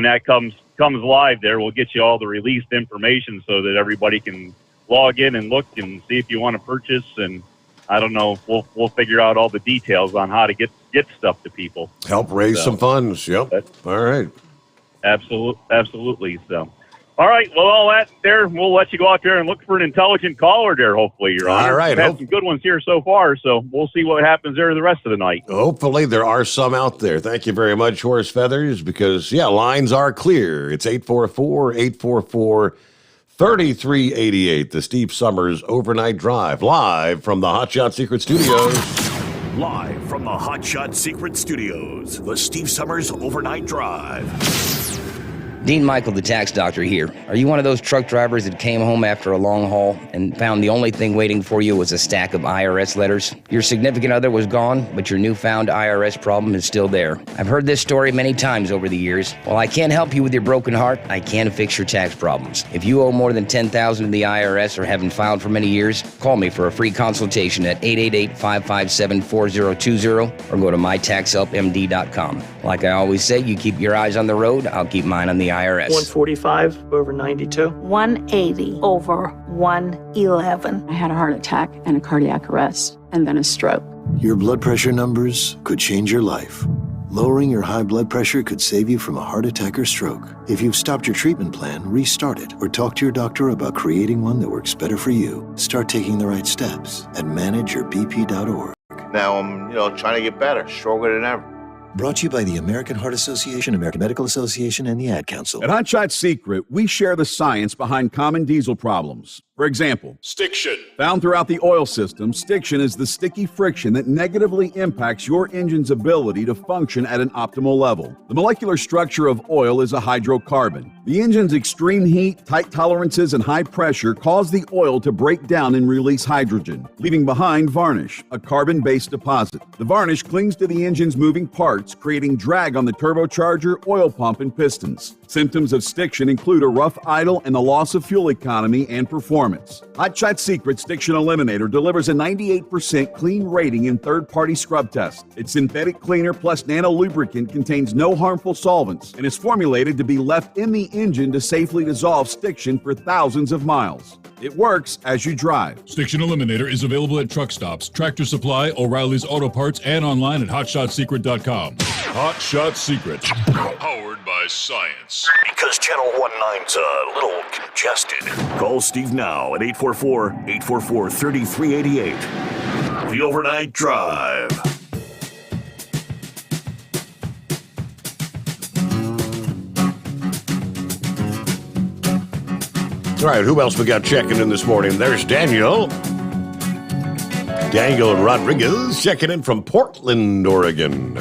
that comes live there, we'll get you all the released information so that everybody can log in and look and see if you want to purchase. And I don't know, we'll figure out all the details on how to get stuff to people. Help raise some funds. Yep. All right. Absolutely. So, all right. Well, all that there, we'll let you go out there and look for an intelligent caller there, hopefully, Your Honor. All right. We've had some good ones here so far, so we'll see what happens there the rest of the night. Hopefully there are some out there. Thank you very much, Horse Feathers, because, lines are clear. It's 844-844-3388, the Steve Sommers Overnight Drive, live from the Hot Shot Secret Studios. Live from the Hot Shot Secret Studios, the Steve Sommers Overnight Drive. Dean Michael, the tax doctor here. Are you one of those truck drivers that came home after a long haul and found the only thing waiting for you was a stack of IRS letters? Your significant other was gone, but your newfound IRS problem is still there. I've heard this story many times over the years. While I can't help you with your broken heart, I can fix your tax problems. If you owe more than $10,000 to the IRS or haven't filed for many years, call me for a free consultation at 888-557-4020 or go to mytaxhelpmd.com. Like I always say, you keep your eyes on the road, I'll keep mine on the IRS. 145 over 92. 180 over 111. I had a heart attack and a cardiac arrest and then a stroke. Your blood pressure numbers could change your life. Lowering your high blood pressure could save you from a heart attack or stroke. If you've stopped your treatment plan, restart it or talk to your doctor about creating one that works better for you. Start taking the right steps at manageyourbp.org. Now I'm, trying to get better, stronger than ever. Brought to you by the American Heart Association, American Medical Association, and the Ad Council. At Hot Shot Secret, we share the science behind common diesel problems. For example, stiction. Found throughout the oil system, stiction is the sticky friction that negatively impacts your engine's ability to function at an optimal level. The molecular structure of oil is a hydrocarbon. The engine's extreme heat, tight tolerances, and high pressure cause the oil to break down and release hydrogen, leaving behind varnish, a carbon-based deposit. The varnish clings to the engine's moving parts, creating drag on the turbocharger, oil pump, and pistons. Symptoms of stiction include a rough idle and the loss of fuel economy and performance. Hot Shot Secret Stiction Eliminator delivers a 98% clean rating in third-party scrub tests. Its synthetic cleaner plus nano lubricant contains no harmful solvents and is formulated to be left in the engine to safely dissolve stiction for thousands of miles. It works as you drive. Stiction Eliminator is available at truck stops, Tractor Supply, O'Reilly's Auto Parts, and online at hotshotsecret.com. Hot Shot Secret. Powered by science. Because Channel 19's a little congested. Call Steve now at 844-844-3388. The Overnight Drive. All right, who else we got checking in this morning? There's Daniel. Daniel Rodriguez checking in from Portland, Oregon.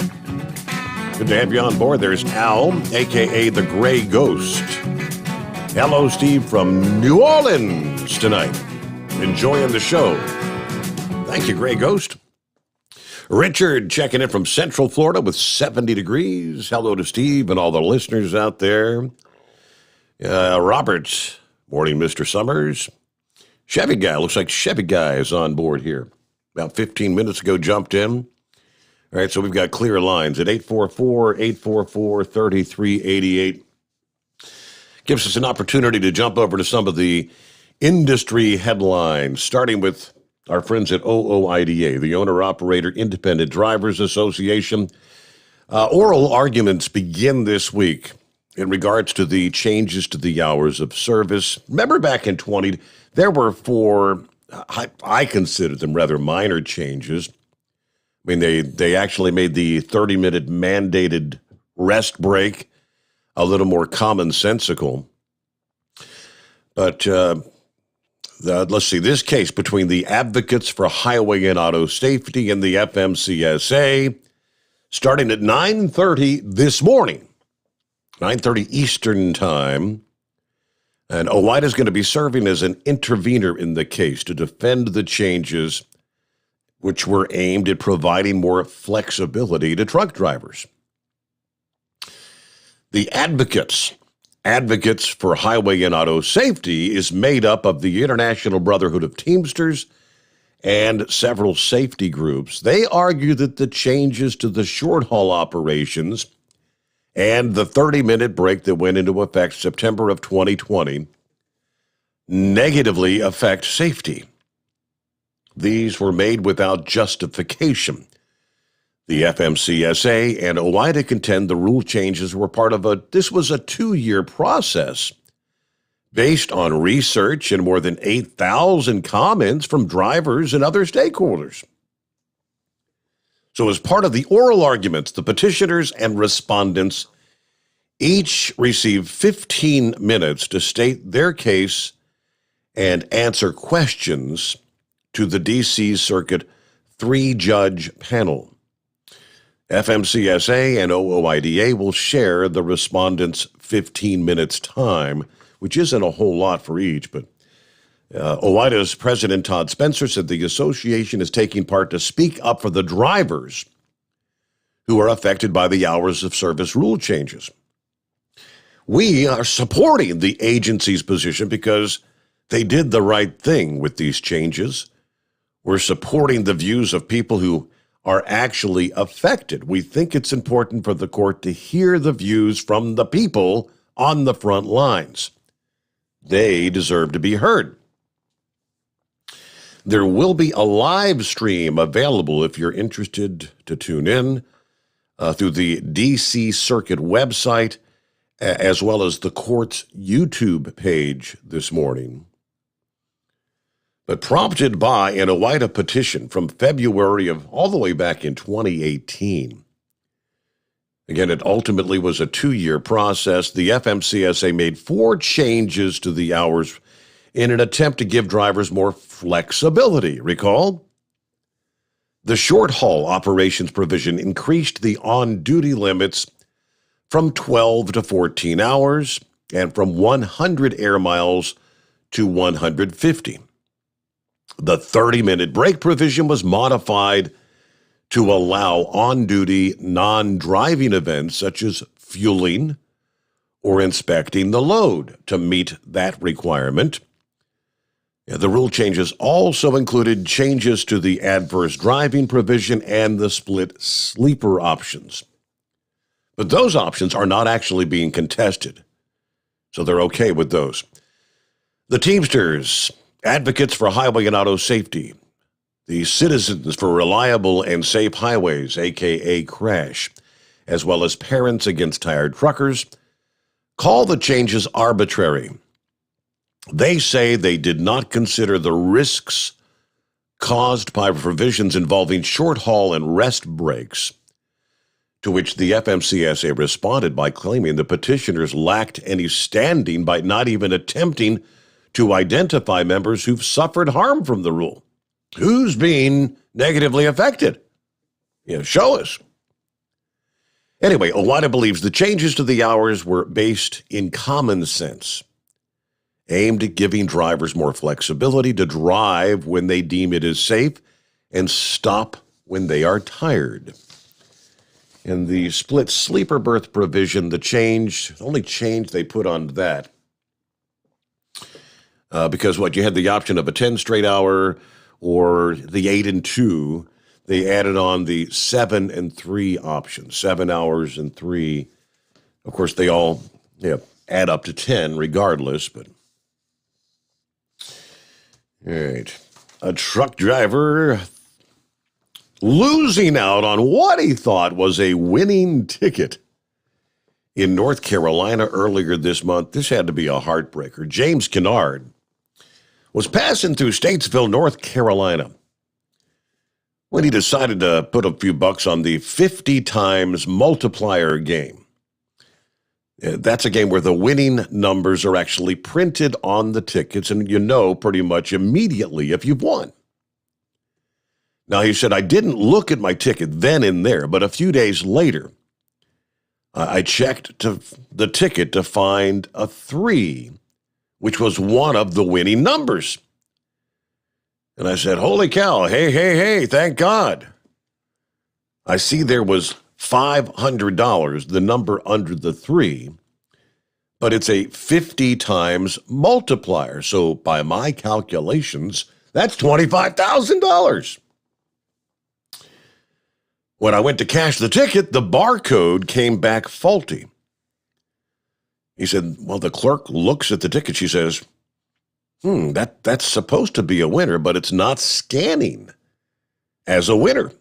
Good to have you on board. There's Al, a.k.a. the Gray Ghost. Hello, Steve, from New Orleans tonight. Enjoying the show. Thank you, Gray Ghost. Richard checking in from Central Florida with 70 degrees. Hello to Steve and all the listeners out there. Robert, morning, Mr. Sommers. Chevy Guy, looks like Chevy Guy is on board here. About 15 minutes ago, jumped in. All right, so we've got clear lines at 844-844-3388. Gives us an opportunity to jump over to some of the industry headlines, starting with our friends at OOIDA, the Owner-Operator Independent Drivers Association. Oral arguments begin this week in regards to the changes to the hours of service. Remember back in 20, there were four, I consider them rather minor changes. I mean, they actually made the 30-minute mandated rest break a little more commonsensical. But let's see, this case between the Advocates for Highway and Auto Safety and the FMCSA, starting at 9:30 this morning, 9:30 Eastern Time. And OOIDA is going to be serving as an intervener in the case to defend the changes which were aimed at providing more flexibility to truck drivers. The Advocates for Highway and Auto Safety is made up of the International Brotherhood of Teamsters and several safety groups. They argue that the changes to the short-haul operations and the 30-minute break that went into effect September of 2020 negatively affect safety. These were made without justification. The FMCSA and OOIDA contend the rule changes were part of this was a 2-year process based on research and more than 8,000 comments from drivers and other stakeholders. So as part of the oral arguments, the petitioners and respondents each received 15 minutes to state their case and answer questions to the D.C. Circuit 3-judge panel. FMCSA and OOIDA will share the respondents' 15 minutes time, which isn't a whole lot for each, but OOIDA's President Todd Spencer said the association is taking part to speak up for the drivers who are affected by the hours of service rule changes. We are supporting the agency's position because they did the right thing with these changes. We're supporting the views of people who are actually affected. We think it's important for the court to hear the views from the people on the front lines. They deserve to be heard. There will be a live stream available if you're interested to tune in through the D.C. Circuit website, as well as the court's YouTube page this morning. But prompted by an OOIDA petition from February of all the way back in 2018. Again, it ultimately was a 2-year process. The FMCSA made 4 changes to the hours in an attempt to give drivers more flexibility. Recall? The short-haul operations provision increased the on-duty limits from 12 to 14 hours and from 100 air miles to 150. The 30-minute break provision was modified to allow on-duty, non-driving events such as fueling or inspecting the load to meet that requirement. The rule changes also included changes to the adverse driving provision and the split sleeper options. But those options are not actually being contested, so they're okay with those. The Teamsters, Advocates for Highway and Auto Safety, the Citizens for Reliable and Safe Highways, a.k.a. CRASH, as well as Parents Against Tired Truckers, call the changes arbitrary. They say they did not consider the risks caused by provisions involving short-haul and rest breaks, to which the FMCSA responded by claiming the petitioners lacked any standing by not even attempting to identify members who've suffered harm from the rule. Who's being negatively affected? Show us. Anyway, OOIDA believes the changes to the hours were based in common sense, aimed at giving drivers more flexibility to drive when they deem it is safe and stop when they are tired. And the split sleeper berth provision, the only change they put on that, because you had the option of a 10 straight hour or the 8 and 2, they added on the 7 and 3 option, 7 hours and 3. Of course, they all add up to 10 regardless, but all right. A truck driver losing out on what he thought was a winning ticket in North Carolina earlier this month. This had to be a heartbreaker. James Kennard was passing through Statesville, North Carolina, when he decided to put a few bucks on the 50 times multiplier game. That's a game where the winning numbers are actually printed on the tickets, and you know pretty much immediately if you've won. Now, he said, I didn't look at my ticket then and there, but a few days later, I checked the ticket to find a 3, which was one of the winning numbers. And I said, holy cow, hey, thank God. I see there was $500, the number under the 3, but it's a 50 times multiplier. So by my calculations, that's $25,000. When I went to cash the ticket, the barcode came back faulty. He said, well, the clerk looks at the ticket. She says, that's supposed to be a winner, but it's not scanning as a winner.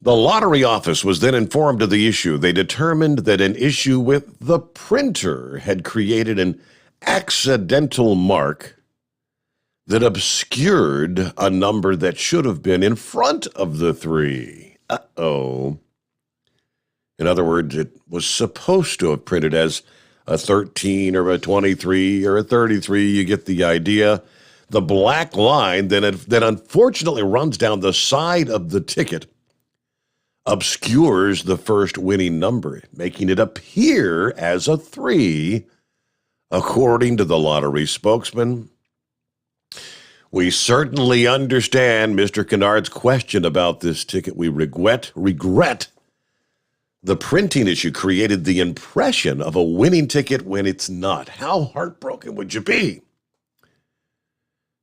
The lottery office was then informed of the issue. They determined that an issue with the printer had created an accidental mark that obscured a number that should have been in front of the 3. Uh-oh. In other words, it was supposed to have printed as a 13 or a 23 or a 33. You get the idea. The black line that unfortunately runs down the side of the ticket obscures the first winning number, making it appear as a 3, according to the lottery spokesman. We certainly understand Mr. Kennard's question about this ticket. We regret the printing issue created the impression of a winning ticket when it's not. How heartbroken would you be?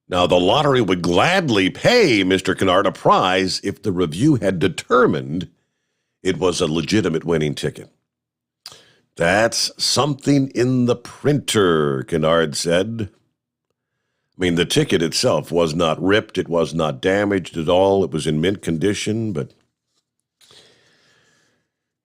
Now, the lottery would gladly pay Mr. Kennard a prize if the review had determined it was a legitimate winning ticket. That's something in the printer, Kennard said. I mean, the ticket itself was not ripped. It was not damaged at all. It was in mint condition, but...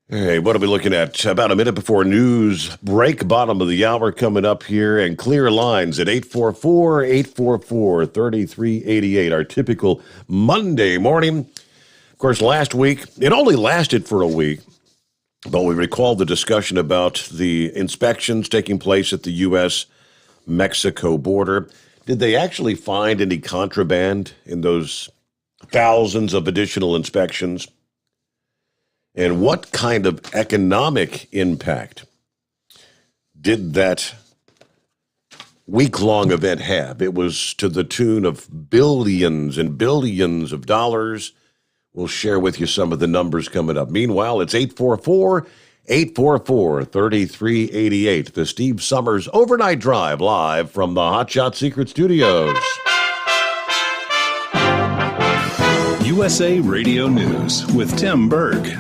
Hey, what are we looking at? About a minute before news break, bottom of the hour coming up here, and clear lines at 844-844-3388, our typical Monday morning. Of course, last week, it only lasted for a week, but we recall the discussion about the inspections taking place at the U.S.-Mexico border. Did they actually find any contraband in those thousands of additional inspections? And what kind of economic impact did that week-long event have? It was to the tune of billions and billions of dollars. We'll share with you some of the numbers coming up. Meanwhile, it's 844-844-3388. The Steve Sommers Overnight Drive live from the Hot Shot Secret Studios. USA Radio News with Tim Berg.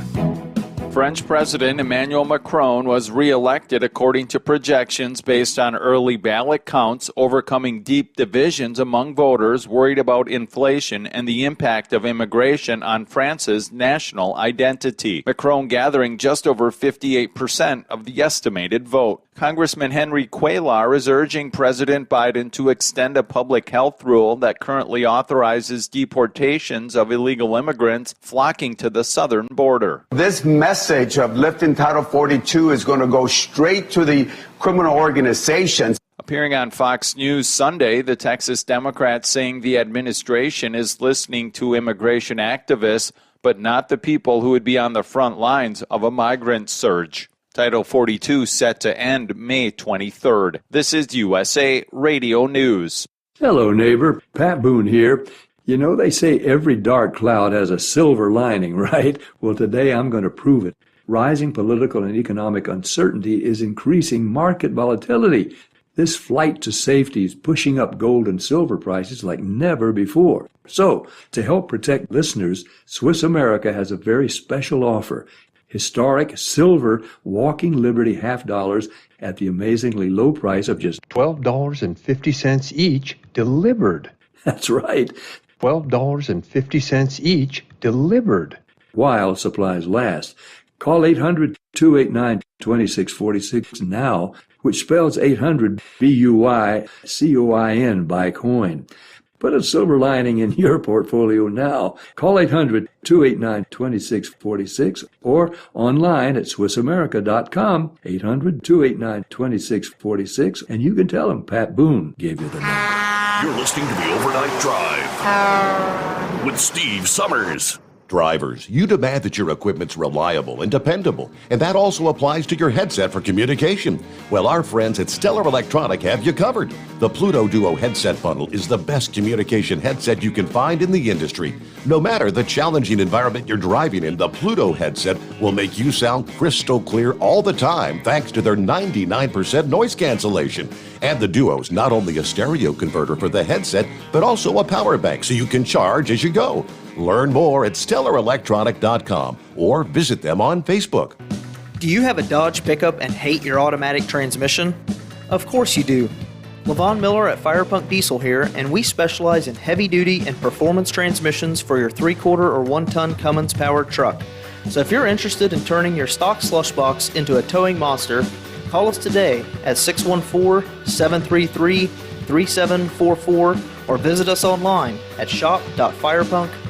French President Emmanuel Macron was reelected according to projections based on early ballot counts, overcoming deep divisions among voters worried about inflation and the impact of immigration on France's national identity. Macron gathering just over 58% of the estimated vote. Congressman Henry Cuellar is urging President Biden to extend a public health rule that currently authorizes deportations of illegal immigrants flocking to the southern border. This message of lifting Title 42 is going to go straight to the criminal organizations. Appearing on Fox News Sunday, the Texas Democrat saying the administration is listening to immigration activists, but not the people who would be on the front lines of a migrant surge. Title 42 set to end May 23rd. This is USA Radio News. Hello, neighbor. Pat Boone here. You know, they say every dark cloud has a silver lining, right? Well, today I'm going to prove it. Rising political and economic uncertainty is increasing market volatility. This flight to safety is pushing up gold and silver prices like never before. So, to help protect listeners, Swiss America has a very special offer. Historic silver Walking Liberty $half at the amazingly low price of just $12.50 each delivered. That's right. $12.50 each delivered. While supplies last. Call 800-289-2646 now, which spells 800 BUYCOIN, buy coin. Put a silver lining in your portfolio now. Call 800-289-2646 or online at SwissAmerica.com, 800-289-2646, and you can tell them Pat Boone gave you the number. You're listening to the Overnight Drive with Steve Sommers. Drivers, you demand that your equipment's reliable and dependable, and that also applies to your headset for communication. Well, our friends at Stellar Electronic have you covered. The Pluto Duo headset bundle is the best communication headset you can find in the industry. No matter the challenging environment you're driving in, the Pluto headset will make you sound crystal clear all the time thanks to their 99% noise cancellation. And the Duo's not only a stereo converter for the headset, but also a power bank so you can charge as you go. Learn more at StellarElectronic.com or visit them on Facebook. Do you have a Dodge pickup and hate your automatic transmission? Of course you do. LaVon Miller at Firepunk Diesel here, and we specialize in heavy-duty and performance transmissions for your 3-quarter or 1-ton Cummins-powered truck. So if you're interested in turning your stock slush box into a towing monster, call us today at 614-733-3744 or visit us online at shop.firepunk.com.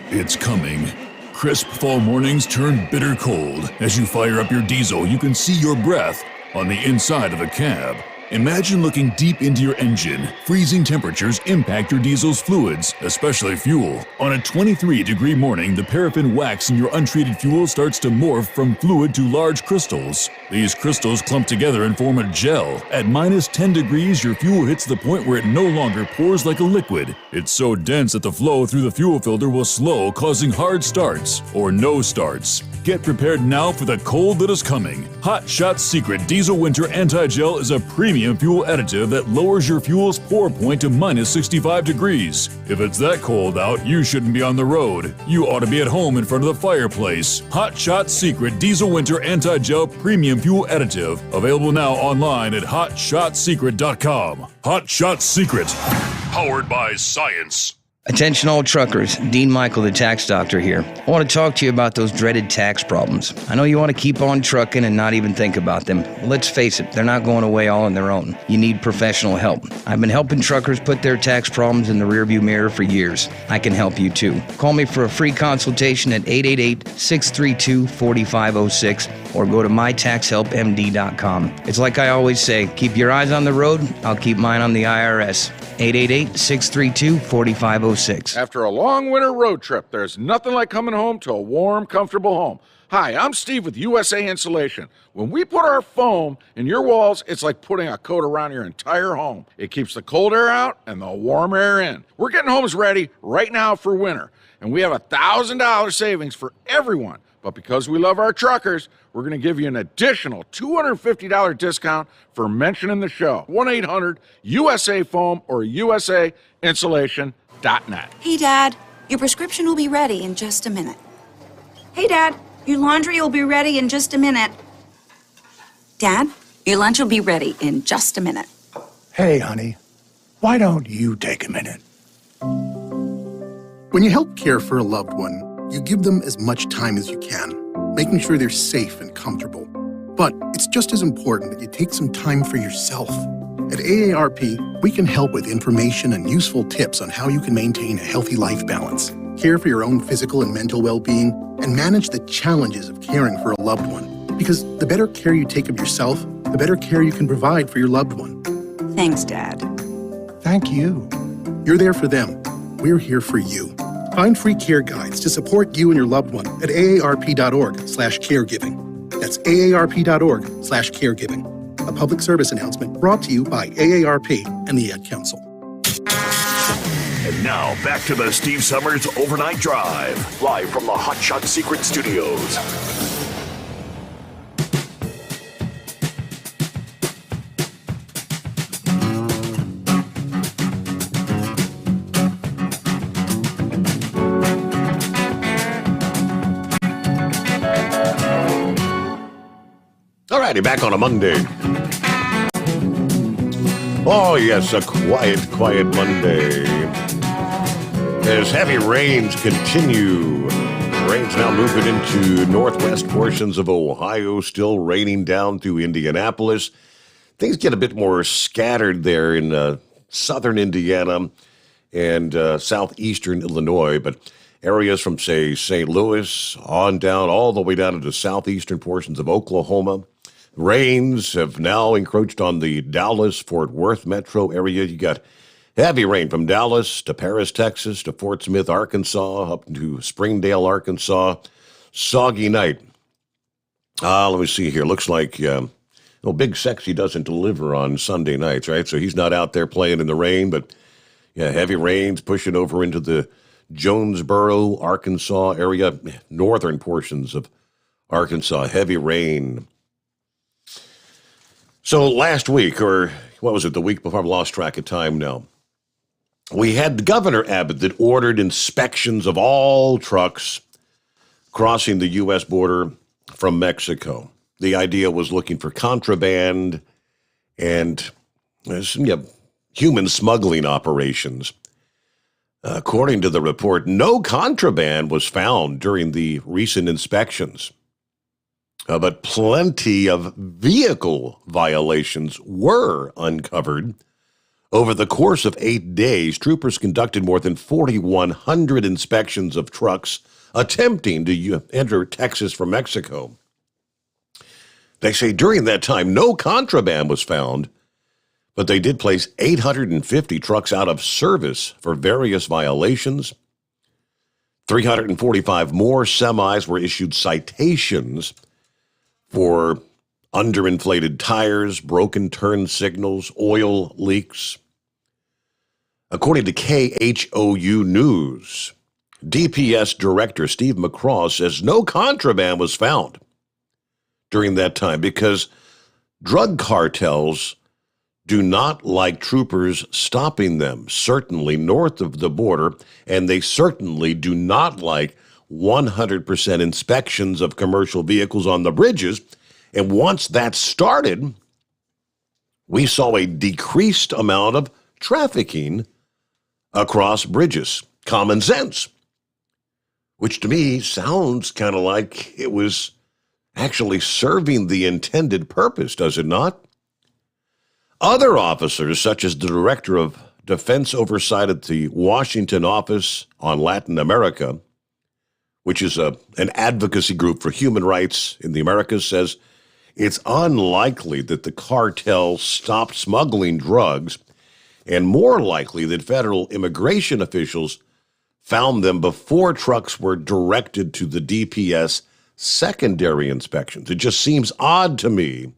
It's coming. Crisp fall mornings turn bitter cold. As you fire up your diesel, you can see your breath on the inside of a cab. Imagine looking deep into your engine. Freezing temperatures impact your diesel's fluids, especially fuel. On a 23-degree morning, the paraffin wax in your untreated fuel starts to morph from fluid to large crystals. These crystals clump together and form a gel. At minus 10 degrees, your fuel hits the point where it no longer pours like a liquid. It's so dense that the flow through the fuel filter will slow, causing hard starts or no starts. Get prepared now for the cold that is coming. Hot Shot's Secret Diesel Winter Anti-Gel is a premium fuel additive that lowers your fuel's pour point to minus 65 degrees. If it's that cold out, you shouldn't be on the road. You ought to be at home in front of the fireplace. Hot Shot's Secret Diesel Winter Anti-Gel Premium Fuel Additive. Available now online at HotShotSecret.com. Hot Shot Secret. Powered by science. Attention all truckers, Dean Michael, the tax doctor here. I want to talk to you about those dreaded tax problems. I know you want to keep on trucking and not even think about them. Well, let's face it, they're not going away all on their own. You need professional help. I've been helping truckers put their tax problems in the rearview mirror for years. I can help you too. Call me for a free consultation at 888-632-4506 or go to mytaxhelpmd.com. It's like I always say, keep your eyes on the road, I'll keep mine on the IRS. 888-632-4506. After a long winter road trip, there's nothing like coming home to a warm, comfortable home. Hi, I'm Steve with USA Insulation. When we put our foam in your walls, it's like putting a coat around your entire home. It keeps the cold air out and the warm air in. We're getting homes ready right now for winter, and we have $1,000 savings for everyone. But because we love our truckers, we're going to give you an additional $250 discount for mentioning the show. 1-800-USA-FOAM or USAinsulation.net. Hey, Dad, your prescription will be ready in just a minute. Hey, Dad, your laundry will be ready in just a minute. Dad, your lunch will be ready in just a minute. Hey, honey, why don't you take a minute? When you help care for a loved one, you give them as much time as you can, making sure they're safe and comfortable. But it's just as important that you take some time for yourself. At AARP, we can help with information and useful tips on how you can maintain a healthy life balance, care for your own physical and mental well-being, and manage the challenges of caring for a loved one. Because the better care you take of yourself, the better care you can provide for your loved one. Thanks, Dad. Thank you. You're there for them. We're here for you. Find free care guides to support you and your loved one at aarp.org/caregiving. That's aarp.org/caregiving. A public service announcement brought to you by AARP and the Ad Council. And now back to the Steve Sommers Overnight Drive, live from the Hot Shot Secret Studios. Alrighty, back on a Monday. Oh, yes, a quiet Monday. As heavy rains continue Rain's now moving into northwest portions of Ohio, still raining down through Indianapolis. Things get a bit more scattered there in southern Indiana and southeastern Illinois, but areas from, say, St. Louis on down, all the way down into southeastern portions of Oklahoma. Rains have now encroached on the Dallas-Fort Worth metro area. You got heavy rain from Dallas to Paris, Texas, to Fort Smith, Arkansas, up to Springdale, Arkansas. Soggy night. Let me see here. Looks like Big Sexy doesn't deliver on Sunday nights, right? So he's not out there playing in the rain, but yeah, heavy rains pushing over into the Jonesboro, Arkansas area, northern portions of Arkansas. Heavy rain. So last week, or what was it, the week before? I've lost track of time now. We had Governor Abbott that ordered inspections of all trucks crossing the U.S. border from Mexico. The idea was looking for contraband and human smuggling operations. According to the report, no contraband was found during the recent inspections, but plenty of vehicle violations were uncovered. Over the course of 8 days, troopers conducted more than 4,100 inspections of trucks attempting to enter Texas from Mexico. They say during that time, no contraband was found, but they did place 850 trucks out of service for various violations. 345 more semis were issued citations for underinflated tires, broken turn signals, oil leaks. According to KHOU News, DPS Director Steve McCraw says no contraband was found during that time because drug cartels do not like troopers stopping them, certainly north of the border, and they certainly do not like 100% inspections of commercial vehicles on the bridges. And once that started, we saw a decreased amount of trafficking across bridges. Common sense, which to me sounds kind of like it was actually serving the intended purpose, does it not? Other officers, such as the Director of Defense Oversight at the Washington Office on Latin America, which is an advocacy group for human rights in the Americas, says it's unlikely that the cartel stopped smuggling drugs and more likely that federal immigration officials found them before trucks were directed to the DPS secondary inspections. It just seems odd to me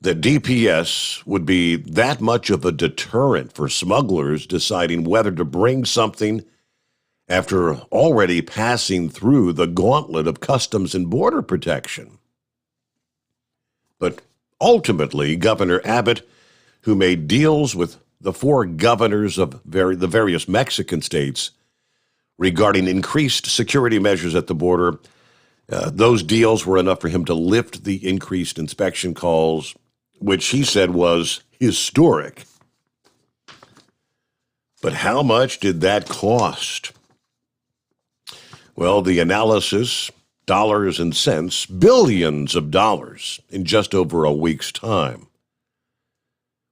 that DPS would be that much of a deterrent for smugglers deciding whether to bring something after already passing through the gauntlet of Customs and Border Protection. But ultimately, Governor Abbott, who made deals with the 4 governors of the various Mexican states regarding increased security measures at the border, those deals were enough for him to lift the increased inspection calls, which he said was historic. But how much did that cost? Well, the analysis, dollars and cents, billions of dollars in just over a week's time.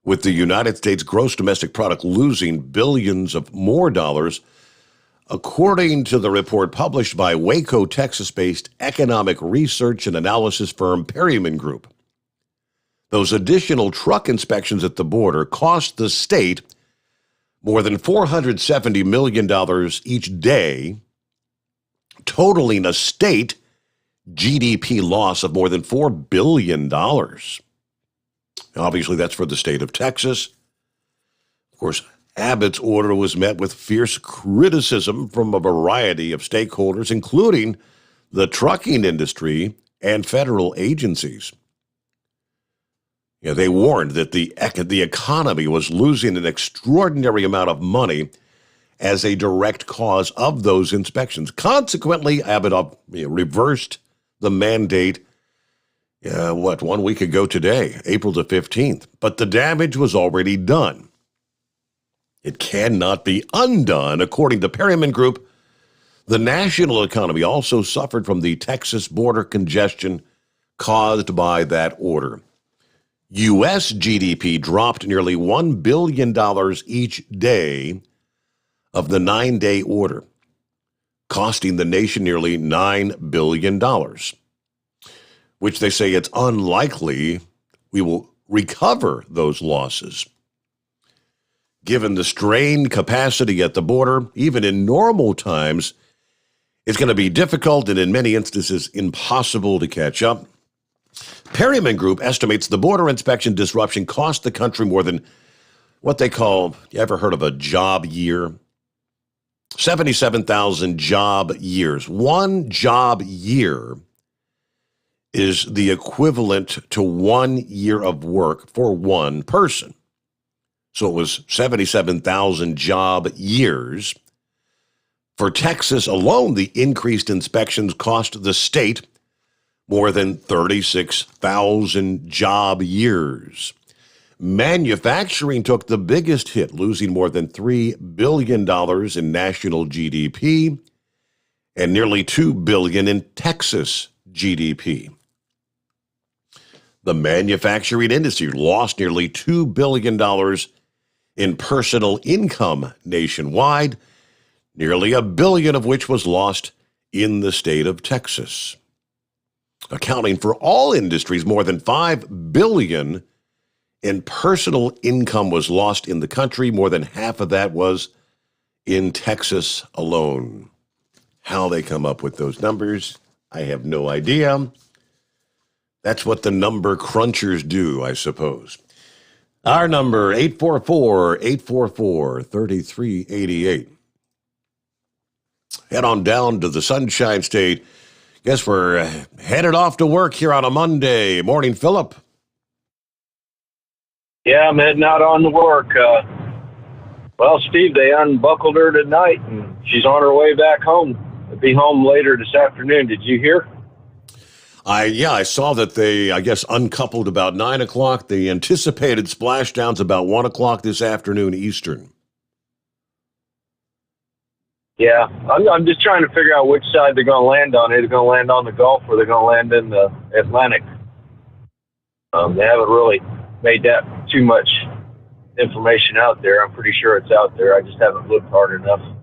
With the United States gross domestic product losing billions of more dollars, according to the report published by Waco, Texas-based economic research and analysis firm Perryman Group. Those additional truck inspections at the border cost the state more than $470 million each day, totaling a state GDP loss of more than $4 billion. Obviously, that's for the state of Texas. Of course, Abbott's order was met with fierce criticism from a variety of stakeholders, including the trucking industry and federal agencies. They warned that the economy was losing an extraordinary amount of money as a direct cause of those inspections. Consequently, Abbott reversed the mandate, 1 week ago today, April the 15th. But the damage was already done. It cannot be undone. According to Perryman Group, The national economy also suffered from the Texas border congestion caused by that order. U.S. GDP dropped nearly $1 billion each day of the 9-day order, costing the nation nearly $9 billion, which they say it's unlikely we will recover those losses. Given the strained capacity at the border, even in normal times, it's going to be difficult and in many instances impossible to catch up. Perryman Group estimates the border inspection disruption cost the country more than what they call, you ever heard of a job year? 77,000 job years. One job year is the equivalent to 1 year of work for one person. So it was 77,000 job years. For Texas alone, the increased inspections cost the state more than 36,000 job years. Manufacturing took the biggest hit, losing more than $3 billion in national GDP and nearly $2 billion in Texas GDP. The manufacturing industry lost nearly $2 billion in personal income nationwide, nearly $1 billion of which was lost in the state of Texas. Accounting for all industries, more than $5 billion in personal income was lost in the country. More than half of that was in Texas alone. How they come up with those numbers, I have no idea. That's what the number crunchers do, I suppose. Our number, 844-844-3388. Head on down to the Sunshine State. Guess we're headed off to work here on a Monday. Morning, Philip. Yeah, I'm heading out on to work. Well, Steve, they unbuckled her tonight, and she's on her way back home. I'll be home later this afternoon. Did you hear? I saw that they, I guess, uncoupled about 9 o'clock. The anticipated splashdown's about 1 o'clock this afternoon Eastern. Yeah, I'm just trying to figure out which side they're going to land on. They're going to land on the Gulf or they're going to land in the Atlantic. They haven't really made that too much information out there. I'm pretty sure it's out there. I just haven't looked hard enough. And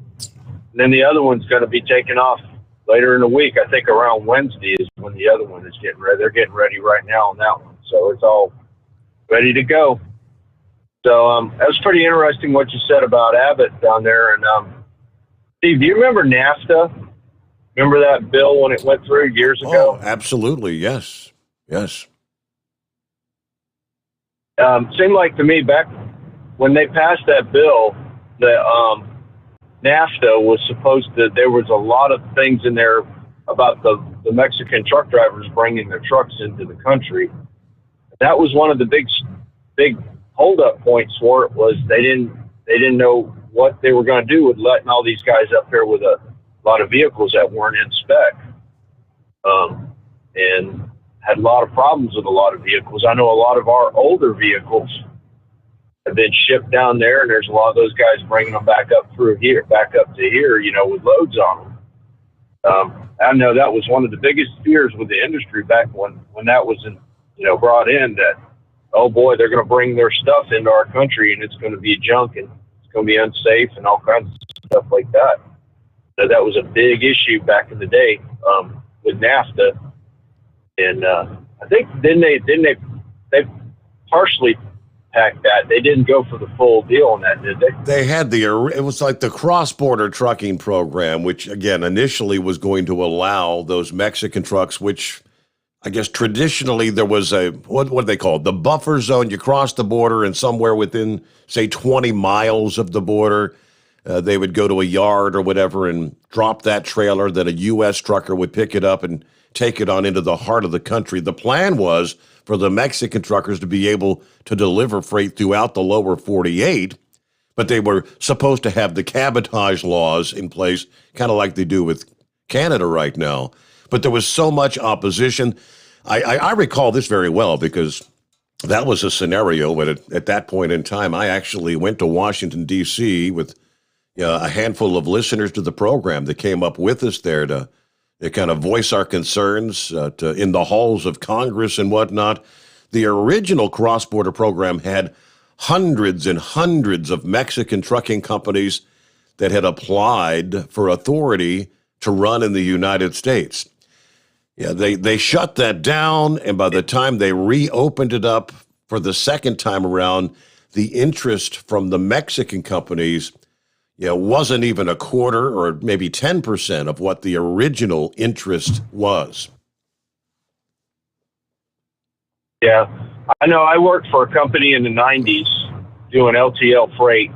then the other one's going to be taking off later in the week. I think around Wednesday is when the other one is getting ready. They're getting ready right now on that one. So it's all ready to go. So that was pretty interesting what you said about Abbott down there. And Steve, do you remember NAFTA? Remember that bill when it went through years ago? Oh, absolutely. Yes. Yes. Seemed like to me back when they passed that bill that NAFTA was supposed to, there was a lot of things in there about the Mexican truck drivers bringing their trucks into the country. That was one of the big holdup points for it, was they didn't know what they were going to do with letting all these guys up here with a lot of vehicles that weren't in spec, and had a lot of problems with a lot of vehicles. I know a lot of our older vehicles have been shipped down there, and there's a lot of those guys bringing them back up to here, with loads on them. I know that was one of the biggest fears with the industry back when that was brought in, that, oh boy, they're going to bring their stuff into our country and it's going to be junk and it's going to be unsafe and all kinds of stuff like that. So that was a big issue back in the day with NAFTA. And I think didn't they partially packed that. They didn't go for the full deal on that, did they? They had it was like the cross-border trucking program, which again initially was going to allow those Mexican trucks, which I guess traditionally there was what do they call it? The buffer zone. You cross the border, and somewhere within, say, 20 miles of the border, they would go to a yard or whatever and drop that trailer. Then a U.S. trucker would pick it up and take it on into the heart of the country. The plan was for the Mexican truckers to be able to deliver freight throughout the lower 48, but they were supposed to have the cabotage laws in place, kind of like they do with Canada right now. But there was so much opposition. I recall this very well because that was a scenario, but at that point in time, I actually went to Washington, D.C. with a handful of listeners to the program that came up with us there to kind of voice our concerns in the halls of Congress and whatnot. The original cross-border program had hundreds and hundreds of Mexican trucking companies that had applied for authority to run in the United States. Yeah, they shut that down, and by the time they reopened it up for the second time around, the interest from the Mexican companies wasn't even a quarter or maybe 10% of what the original interest was. Yeah, I know. I worked for a company in the 90s doing LTL freight,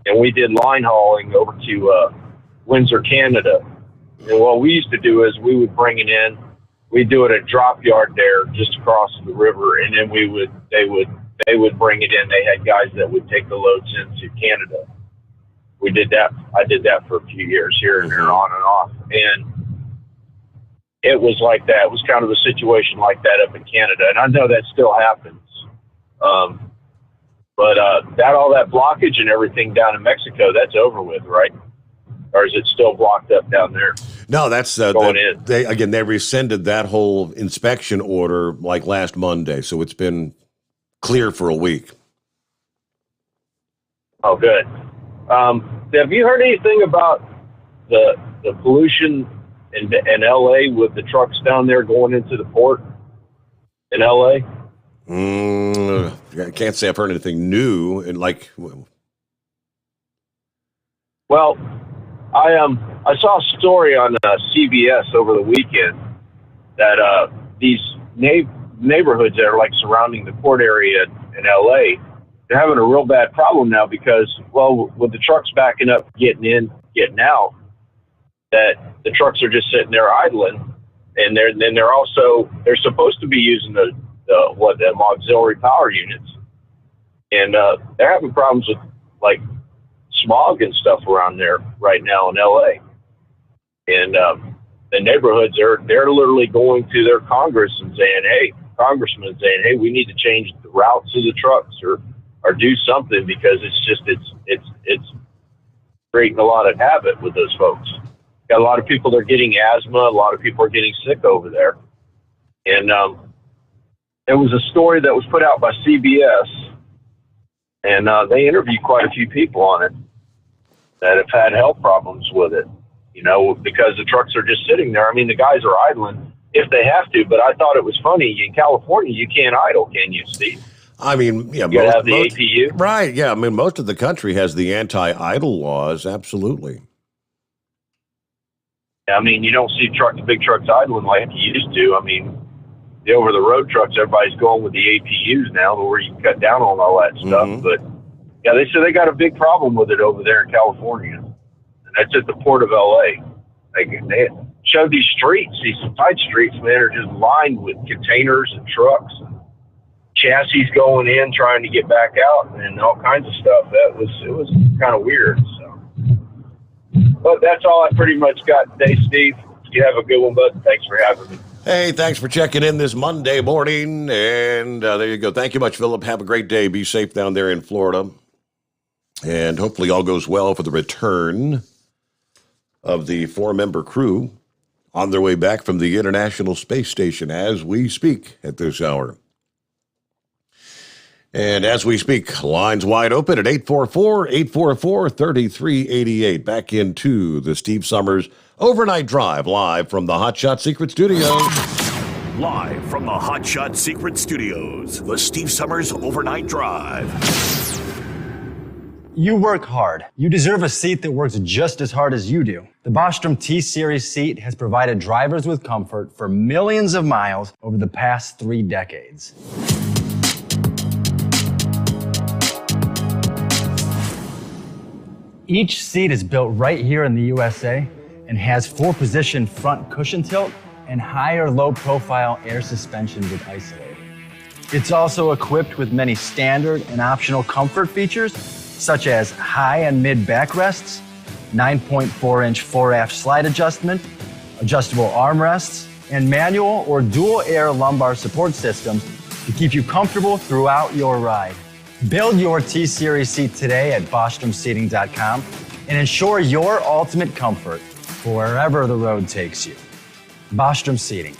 and we did line hauling over to Windsor, Canada. And what we used to do is we would bring it in, we'd do it at drop yard there just across the river, and then they would bring it in. They had guys that would take the loads into Canada. We did that. I did that for a few years here and there, on and off. And it was like that. It was kind of a situation like that up in Canada. And I know that still happens. But all that blockage and everything down in Mexico, that's over with, right? Or is it still blocked up down there? No, that's going in. They rescinded that whole inspection order like last Monday. So it's been clear for a week. Oh, good. Have you heard anything about the pollution in L.A. with the trucks down there going into the port in L.A.? I can't say I've heard anything new. And well, I saw a story on CBS over the weekend that these neighborhoods that are like surrounding the port area in L.A., they're having a real bad problem now because, well, with the trucks backing up, getting in, getting out, that the trucks are just sitting there idling, and they're supposed to be using the auxiliary power units, and they're having problems with like smog and stuff around there right now in LA, and the neighborhoods they're literally going to their congressmen saying, hey, we need to change the routes of the trucks or do something because it's creating a lot of havoc with those folks. Got a lot of people that are getting asthma. A lot of people are getting sick over there. And there was a story that was put out by CBS, and they interviewed quite a few people on it that have had health problems with it, because the trucks are just sitting there. I mean, the guys are idling if they have to, but I thought it was funny. In California, you can't idle, can you, Steve? I mean, yeah. You have the APU? Right, yeah. I mean, most of the country has the anti-idle laws, absolutely. I mean, you don't see big trucks idling like you used to. I mean, the over-the-road trucks, everybody's going with the APUs now, where you can cut down on all that stuff. Mm-hmm. But, yeah, they say they got a big problem with it over there in California. And that's at the port of L.A. They showed these side streets, man, are just lined with containers and trucks and chassis going in, trying to get back out, and all kinds of stuff. It was kind of weird. So, but that's all I pretty much got today, Steve. You have a good one, bud. Thanks for having me. Hey, thanks for checking in this Monday morning. And there you go. Thank you much, Philip. Have a great day. Be safe down there in Florida. And hopefully all goes well for the return of the 4-member crew on their way back from the International Space Station as we speak at this hour. And as we speak, lines wide open at 844-844-3388. Back into the Steve Sommers Overnight Drive, live from the Hot Shot Secret Studios. Live from the Hot Shot Secret Studios, the Steve Sommers Overnight Drive. You work hard. You deserve a seat that works just as hard as you do. The Bostrom T-Series seat has provided drivers with comfort for millions of miles over the past 3 decades. Each seat is built right here in the USA and has 4-position front cushion tilt and higher low-profile air suspension with Isolate. It's also equipped with many standard and optional comfort features, such as high and mid backrests, 9.4-inch 4-aft slide adjustment, adjustable armrests, and manual or dual air lumbar support systems to keep you comfortable throughout your ride. Build your T-Series seat today at BostromSeating.com and ensure your ultimate comfort for wherever the road takes you. Bostrom Seating,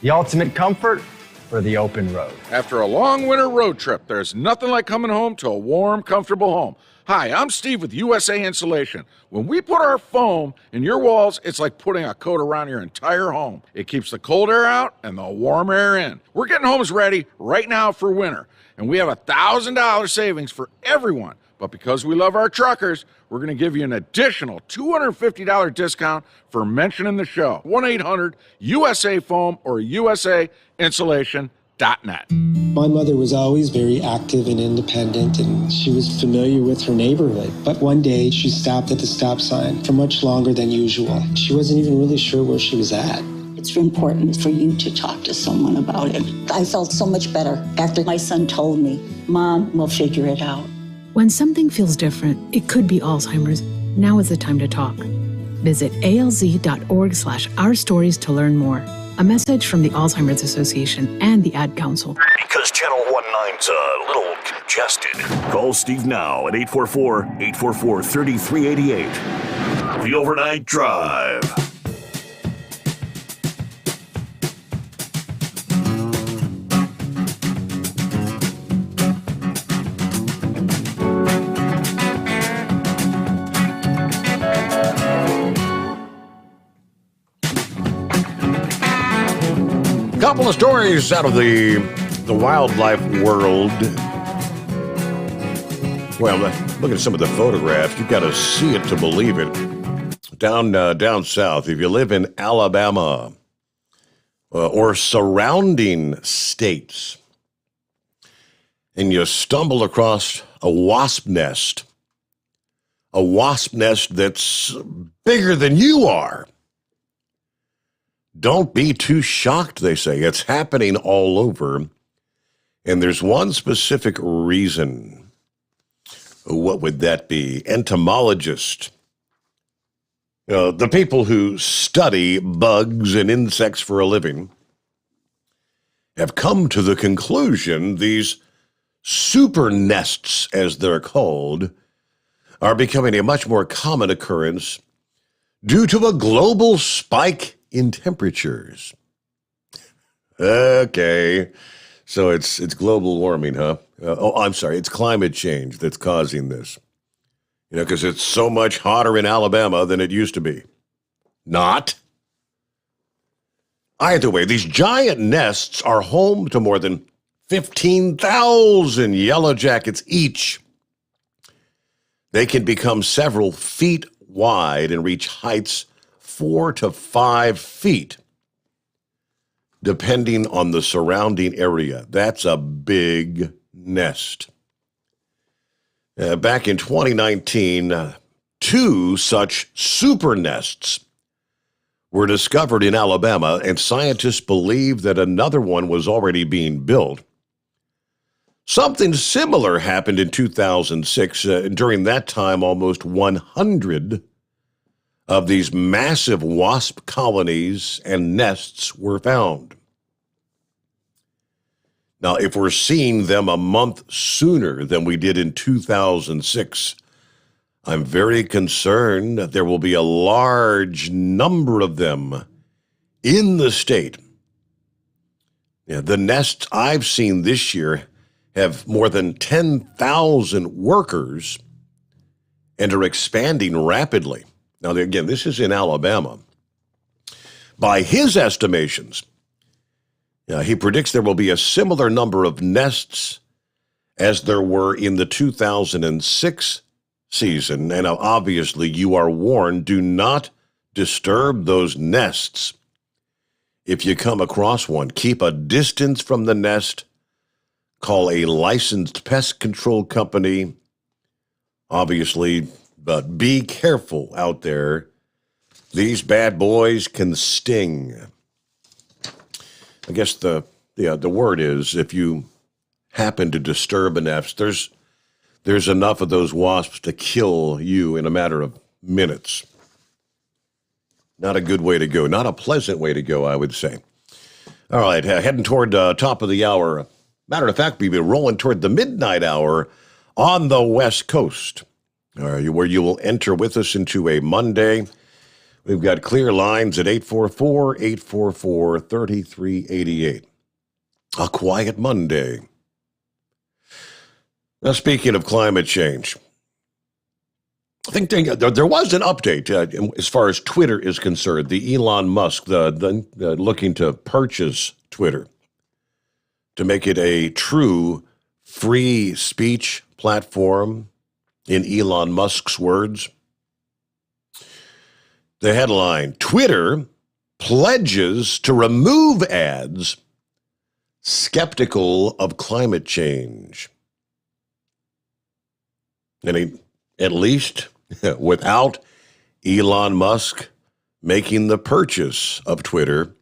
the ultimate comfort for the open road. After a long winter road trip, there's nothing like coming home to a warm, comfortable home. Hi, I'm Steve with USA Insulation. When we put our foam in your walls, it's like putting a coat around your entire home. It keeps the cold air out and the warm air in. We're getting homes ready right now for winter, and we have $1,000 savings for everyone. But because we love our truckers, we're going to give you an additional $250 discount for mentioning the show. 1-800-USA-FOAM or USAinsulation.net. My mother was always very active and independent, and she was familiar with her neighborhood. But one day, she stopped at the stop sign for much longer than usual. She wasn't even really sure where she was at. It's important for you to talk to someone about it. I felt so much better after my son told me, Mom, we'll figure it out. When something feels different, it could be Alzheimer's. Now is the time to talk. Visit alz.org/ourstories to learn more. A message from the Alzheimer's Association and the Ad Council. Because Channel 19's a little congested. Call Steve now at 844-844-3388. The Overnight Drive. Couple of stories out of the wildlife world. Well, look at some of the photographs. You've got to see it to believe it. Down south, if you live in Alabama or surrounding states, and you stumble across a wasp nest that's bigger than you are, don't be too shocked, they say. It's happening all over. And there's one specific reason. What would that be? Entomologists, the people who study bugs and insects for a living, have come to the conclusion these super nests, as they're called, are becoming a much more common occurrence due to a global spike in temperatures. Okay, so it's global warming, huh? It's climate change that's causing this. Because it's so much hotter in Alabama than it used to be. Not. Either way, these giant nests are home to more than 15,000 yellow jackets each. They can become several feet wide and reach heights 4 to 5 feet, depending on the surrounding area. That's a big nest. Back in 2019, 2 such super nests were discovered in Alabama, and scientists believe that another one was already being built. Something similar happened in 2006. During that time, almost 100 of these massive wasp colonies and nests were found. Now, if we're seeing them a month sooner than we did in 2006, I'm very concerned that there will be a large number of them in the state. The nests I've seen this year have more than 10,000 workers and are expanding rapidly. Now, again, this is in Alabama. By his estimations, he predicts there will be a similar number of nests as there were in the 2006 season. And obviously, you are warned, do not disturb those nests. If you come across one, keep a distance from the nest. Call a licensed pest control company. Obviously, but be careful out there. These bad boys can sting. I guess the word is, if you happen to disturb a nest, there's enough of those wasps to kill you in a matter of minutes. Not a good way to go. Not a pleasant way to go, I would say. All right, heading toward top of the hour. Matter of fact, we've been rolling toward the midnight hour on the West Coast. where you will enter with us into a Monday. We've got clear lines at 844-844-3388. A quiet Monday. Now, speaking of climate change, I think there was an update as far as Twitter is concerned. The Elon Musk, the looking to purchase Twitter to make it a true free speech platform, in Elon Musk's words. The headline, Twitter pledges to remove ads skeptical of climate change. And at least without Elon Musk making the purchase of Twitter,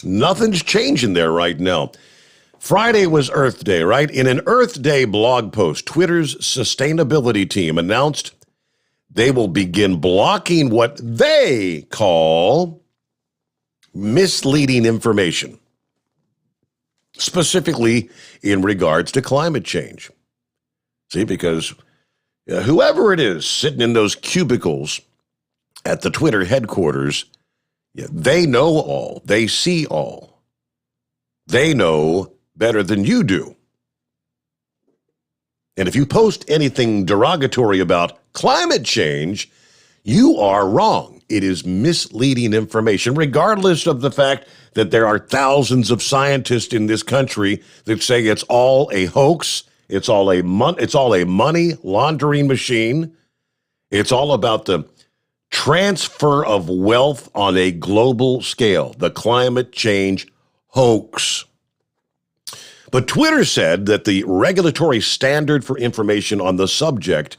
nothing's changing there right now. Friday was Earth Day, right? In an Earth Day blog post, Twitter's sustainability team announced they will begin blocking what they call misleading information, specifically in regards to climate change. See, because whoever it is sitting in those cubicles at the Twitter headquarters, they know all, they see all. They know better than you do. And if you post anything derogatory about climate change, you are wrong. It is misleading information, regardless of the fact that there are thousands of scientists in this country that say it's all a hoax, it's all a money laundering machine. It's all about the transfer of wealth on a global scale, the climate change hoax. But Twitter said that the regulatory standard for information on the subject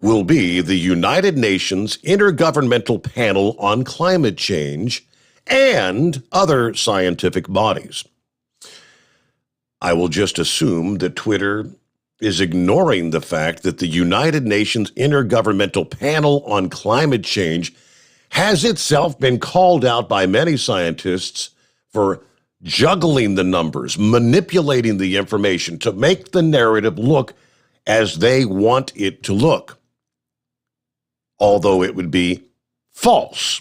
will be the United Nations Intergovernmental Panel on Climate Change and other scientific bodies. I will just assume that Twitter is ignoring the fact that the United Nations Intergovernmental Panel on Climate Change has itself been called out by many scientists for juggling the numbers, manipulating the information to make the narrative look as they want it to look, although it would be false.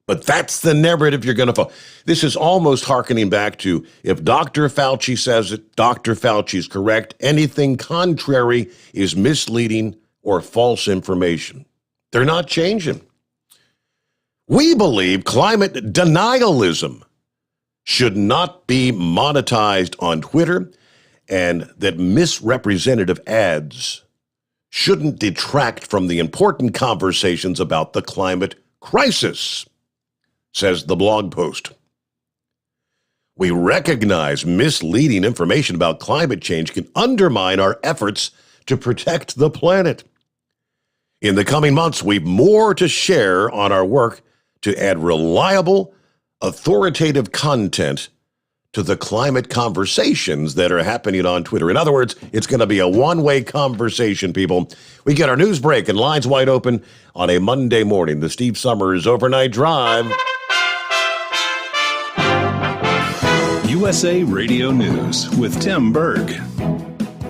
But that's the narrative you're going to follow. This is almost hearkening back to, if Dr. Fauci says it, Dr. Fauci is correct. Anything contrary is misleading or false information. They're not changing. We believe climate denialism should not be monetized on Twitter, and that misrepresentative ads shouldn't detract from the important conversations about the climate crisis, says the blog post. We recognize misleading information about climate change can undermine our efforts to protect the planet. In the coming months, we've more to share on our work to add reliable, authoritative content to the climate conversations that are happening on Twitter. In other words, it's going to be a one-way conversation, people. We get our news break and lines wide open on a Monday morning. The Steve Sommers Overnight Drive. USA Radio News with Tim Berg.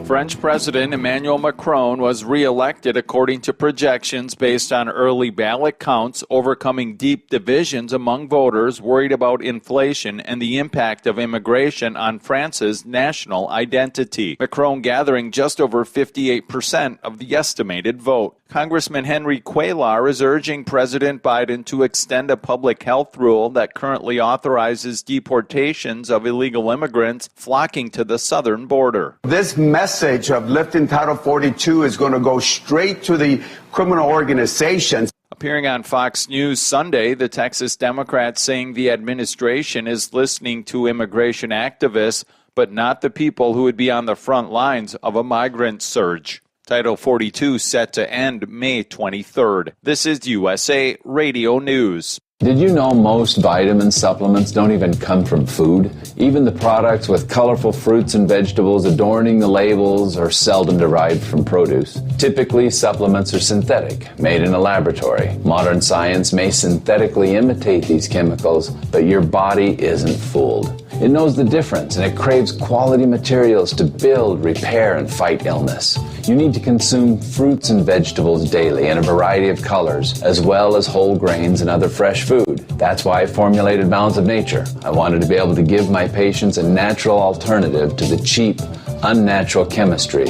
French President Emmanuel Macron was re-elected according to projections based on early ballot counts, overcoming deep divisions among voters worried about inflation and the impact of immigration on France's national identity. Macron gathering just over 58% of the estimated vote. Congressman Henry Cuellar is urging President Biden to extend a public health rule that currently authorizes deportations of illegal immigrants flocking to the southern border. This message of lifting Title 42 is going to go straight to the criminal organizations. Appearing on Fox News Sunday, the Texas Democrats saying the administration is listening to immigration activists, but not the people who would be on the front lines of a migrant surge. Title 42 set to end May 23rd. This is USA Radio News. Did you know most vitamin supplements don't even come from food? Even the products with colorful fruits and vegetables adorning the labels are seldom derived from produce. Typically, supplements are synthetic, made in a laboratory. Modern science may synthetically imitate these chemicals, but your body isn't fooled. It knows the difference, and it craves quality materials to build, repair, and fight illness. You need to consume fruits and vegetables daily in a variety of colors, as well as whole grains and other fresh food. That's why I formulated Balance of Nature. I wanted to be able to give my patients a natural alternative to the cheap, unnatural chemistry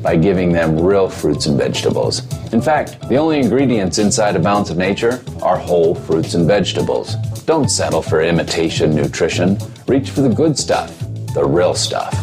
by giving them real fruits and vegetables. In fact, the only ingredients inside a Balance of Nature are whole fruits and vegetables. Don't settle for imitation nutrition. Reach for the good stuff, the real stuff.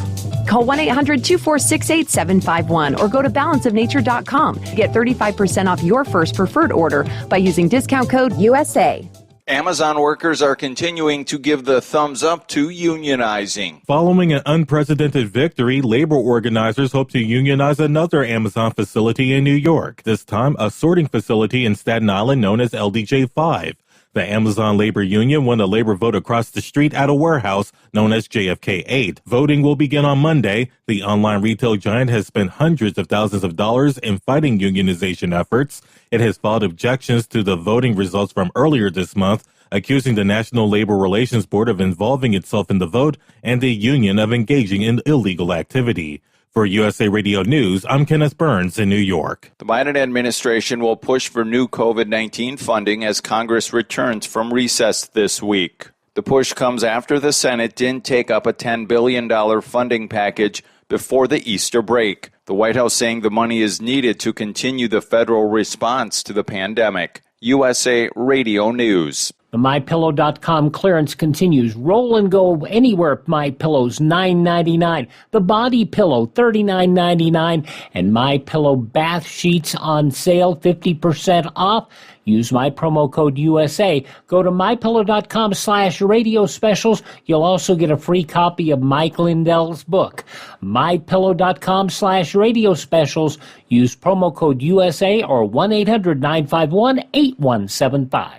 Call 1-800-246-8751 or go to balanceofnature.com. Get 35% off your first preferred order by using discount code USA. Amazon workers are continuing to give the thumbs up to unionizing. Following an unprecedented victory, labor organizers hope to unionize another Amazon facility in New York, this time a sorting facility in Staten Island known as LDJ5. The Amazon Labor Union won a labor vote across the street at a warehouse known as JFK 8. Voting will begin on Monday. The online retail giant has spent hundreds of thousands of dollars in fighting unionization efforts. It has filed objections to the voting results from earlier this month, accusing the National Labor Relations Board of involving itself in the vote and the union of engaging in illegal activity. For USA Radio News, I'm Kenneth Burns in New York. The Biden administration will push for new COVID-19 funding as Congress returns from recess this week. The push comes after the Senate didn't take up a $10 billion funding package before the Easter break. The White House saying the money is needed to continue the federal response to the pandemic. USA Radio News. The MyPillow.com clearance continues. Roll and go anywhere. MyPillow's $9.99. The Body Pillow $39.99. And MyPillow bath sheets on sale 50% off. Use my promo code USA. Go to MyPillow.com/radio specials. You'll also get a free copy of Mike Lindell's book. MyPillow.com/radio specials. Use promo code USA or 1-800-951-8175.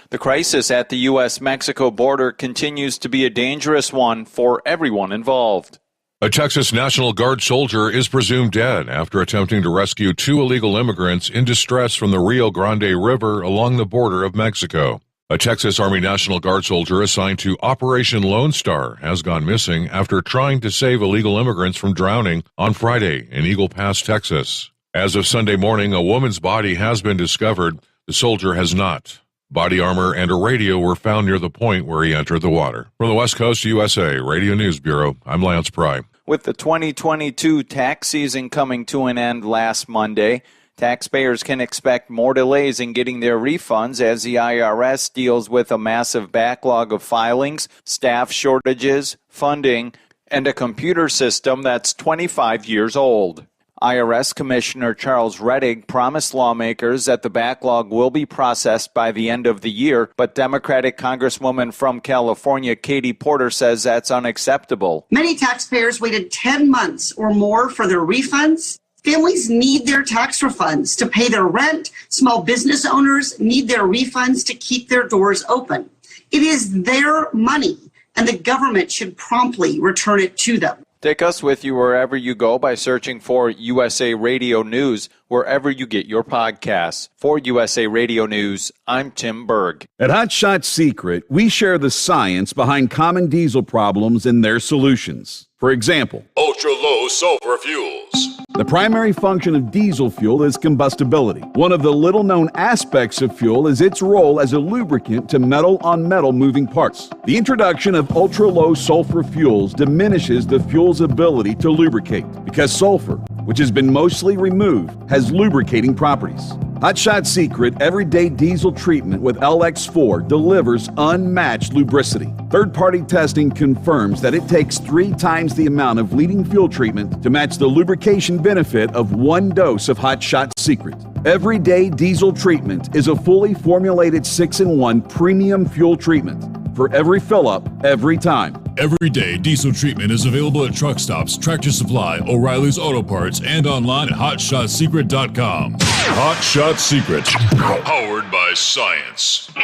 The crisis at the U.S.-Mexico border continues to be a dangerous one for everyone involved. A Texas National Guard soldier is presumed dead after attempting to rescue 2 illegal immigrants in distress from the Rio Grande River along the border of Mexico. A Texas Army National Guard soldier assigned to Operation Lone Star has gone missing after trying to save illegal immigrants from drowning on Friday in Eagle Pass, Texas. As of Sunday morning, a woman's body has been discovered. The soldier has not. Body armor and a radio were found near the point where he entered the water. From the West Coast USA Radio News Bureau, I'm Lance Pry. With the 2022 tax season coming to an end last Monday, taxpayers can expect more delays in getting their refunds as the IRS deals with a massive backlog of filings, staff shortages, funding, and a computer system that's 25 years old. IRS Commissioner Charles Rettig promised lawmakers that the backlog will be processed by the end of the year, but Democratic Congresswoman from California, Katie Porter, says that's unacceptable. Many taxpayers waited 10 months or more for their refunds. Families need their tax refunds to pay their rent. Small business owners need their refunds to keep their doors open. It is their money, and the government should promptly return it to them. Take us with you wherever you go by searching for USA Radio News, wherever you get your podcasts. For USA Radio News, I'm Tim Berg. At Hot Shot Secret, we share the science behind common diesel problems and their solutions. For example, ultra-low sulfur fuels. The primary function of diesel fuel is combustibility. One of the little-known aspects of fuel is its role as a lubricant to metal-on-metal moving parts. The introduction of ultra-low sulfur fuels diminishes the fuel's ability to lubricate because sulfur, which has been mostly removed, has lubricating properties. Hot Shot Secret Everyday Diesel Treatment with LX4 delivers unmatched lubricity. Third-party testing confirms that it takes 3 times the amount of leading fuel treatment to match the lubrication benefit of 1 dose of Hot Shot Secret. Everyday Diesel Treatment is a fully formulated 6-in-1 premium fuel treatment for every fill-up, every time. Everyday Diesel Treatment is available at truck stops, Tractor Supply, O'Reilly's Auto Parts, and online at HotShotSecret.com. Hot Shot Secret, powered by science. Well,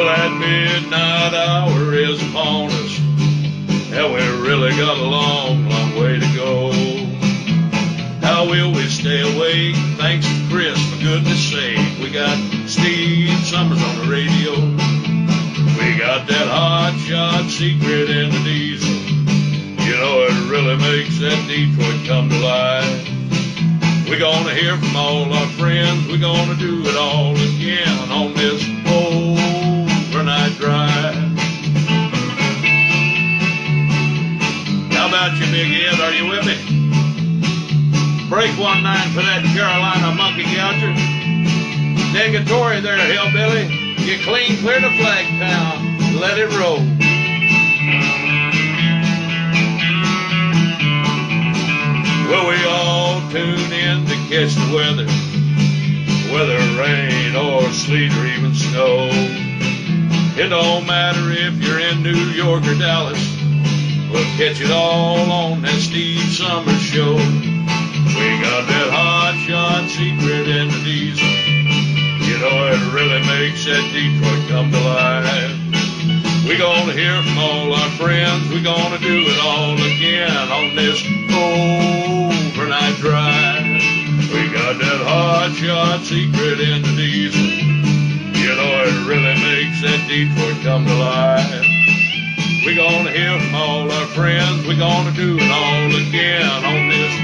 that midnight hour is upon us, and we really got a long, long way to go. How will we stay awake? Thanks to Chris, for goodness sake. We got Steve, Sommers on the radio. We got that hot shot secret in the diesel. You know it really makes that Detroit come to life. We're gonna hear from all our friends. We're gonna do it all again on this overnight drive. How about you, Big Ed? Are you with me? Break 1-9 for that Carolina monkey gouger. Negatory there, hillbilly. You clean clear to Flagtown. Let it roll. Well, we all tune in to catch the weather, whether rain or sleet or even snow. It don't matter if you're in New York or Dallas, we'll catch it all on that Steve Sommers show. We got that hot shot secret in the diesel. You know it really makes that Detroit come to life. We're gonna hear from all our friends. We're gonna do it all again on this overnight drive. We got that hot shot secret in the diesel. You know it really makes that Detroit come to life. We're gonna hear from all our friends. We're gonna do it all again on this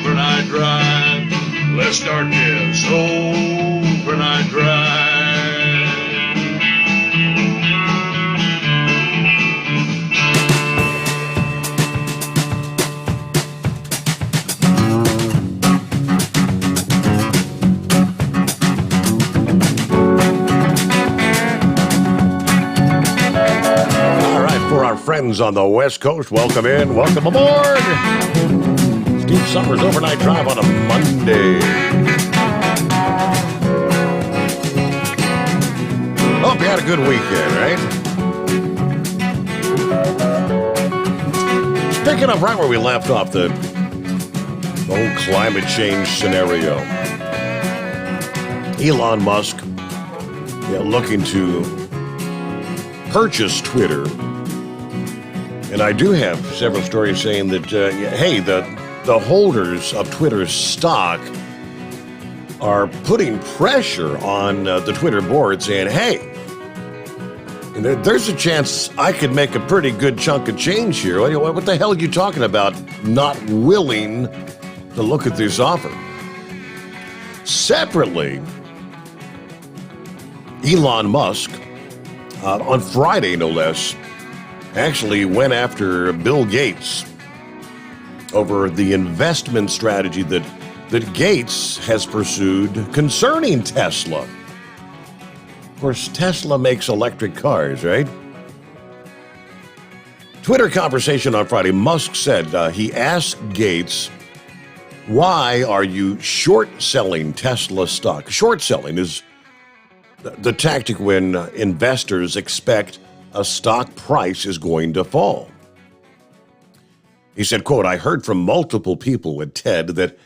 overnight drive. Let's start this overnight drive. Friends on the West Coast, welcome in, welcome aboard. Steve Sommers Overnight Drive on a Monday. Hope you had a good weekend, right? Picking up right where we left off, the whole climate change scenario. Elon Musk looking to purchase Twitter. And I do have several stories saying that, hey, the holders of Twitter's stock are putting pressure on the Twitter board saying, hey, there's a chance I could make a pretty good chunk of change here. What the hell are you talking about not willing to look at this offer? Separately, Elon Musk, on Friday no less, actually went after Bill Gates over the investment strategy that Gates has pursued concerning Tesla. Of course, Tesla makes electric cars, right? Twitter conversation on Friday, Musk said he asked Gates, why are you short-selling Tesla stock? Short-selling is the tactic when investors expect a stock price is going to fall. He said, quote, I heard from multiple people at TED that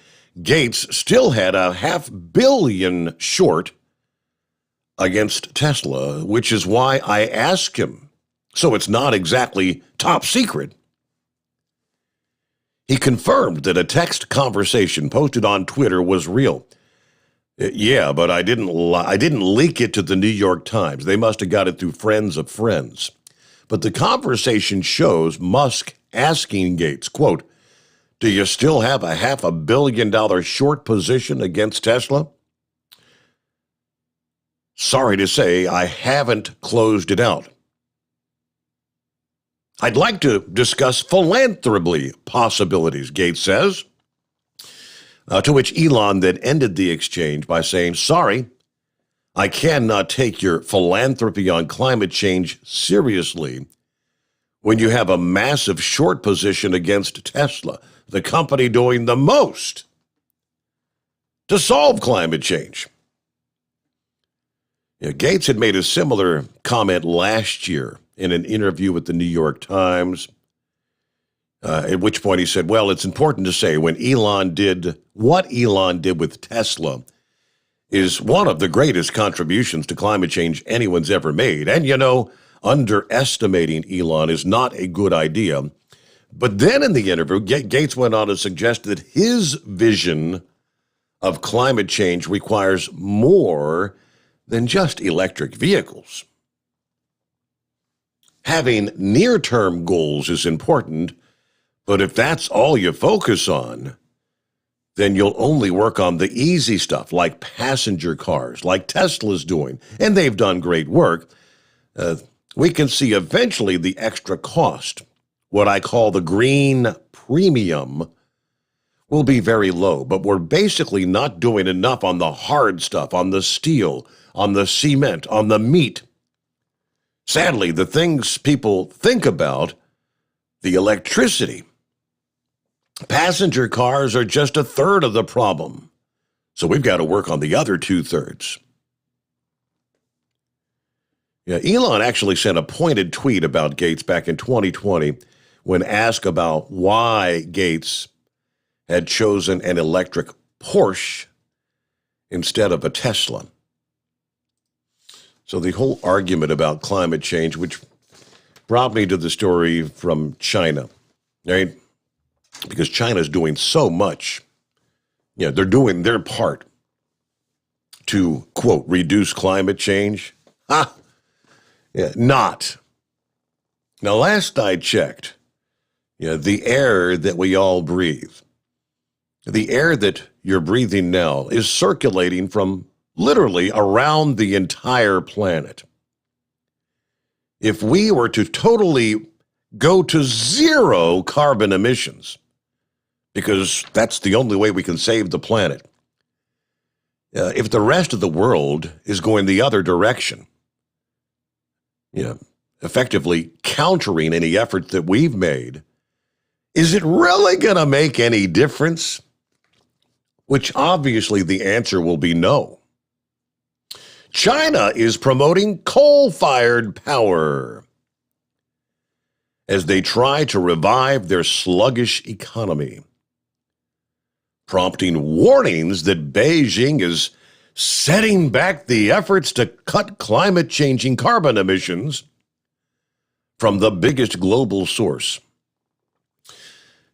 Gates still had a $500 million short against Tesla, which is why I asked him. So it's not exactly top secret. He confirmed that a text conversation posted on Twitter was real. Yeah, but I didn't leak it to the New York Times. They must have got it through friends of friends. But the conversation shows Musk asking Gates, quote, do you still have a $500 million short position against Tesla? Sorry to say, I haven't closed it out. I'd like to discuss philanthropy possibilities, Gates says. To which Elon then ended the exchange by saying, sorry, I cannot take your philanthropy on climate change seriously when you have a massive short position against Tesla, the company doing the most to solve climate change. Gates had made a similar comment last year in an interview with the New York Times. At which point he said, well, it's important to say what Elon did with Tesla is one of the greatest contributions to climate change anyone's ever made. And, underestimating Elon is not a good idea. But then in the interview, Gates went on to suggest that his vision of climate change requires more than just electric vehicles. Having near-term goals is important, but if that's all you focus on, then you'll only work on the easy stuff like passenger cars, like Tesla's doing, and they've done great work. We can see eventually the extra cost, what I call the green premium, will be very low, but we're basically not doing enough on the hard stuff, on the steel, on the cement, on the meat. Sadly, the things people think about, the electricity, passenger cars are just a third of the problem. So we've got to work on the other 2/3. Yeah, Elon actually sent a pointed tweet about Gates back in 2020 when asked about why Gates had chosen an electric Porsche instead of a Tesla. So the whole argument about climate change, which brought me to the story from China, right? Because China's doing so much. Yeah, they're doing their part to, quote, reduce climate change. Yeah, not. Now, last I checked, the air that we all breathe, the air that you're breathing now is circulating from literally around the entire planet. If we were to totally go to zero carbon emissions, because that's the only way we can save the planet, if the rest of the world is going the other direction, effectively countering any effort that we've made, is it really going to make any difference? Which obviously the answer will be no. China is promoting coal-fired power as they try to revive their sluggish economy, prompting warnings that Beijing is setting back the efforts to cut climate-changing carbon emissions from the biggest global source.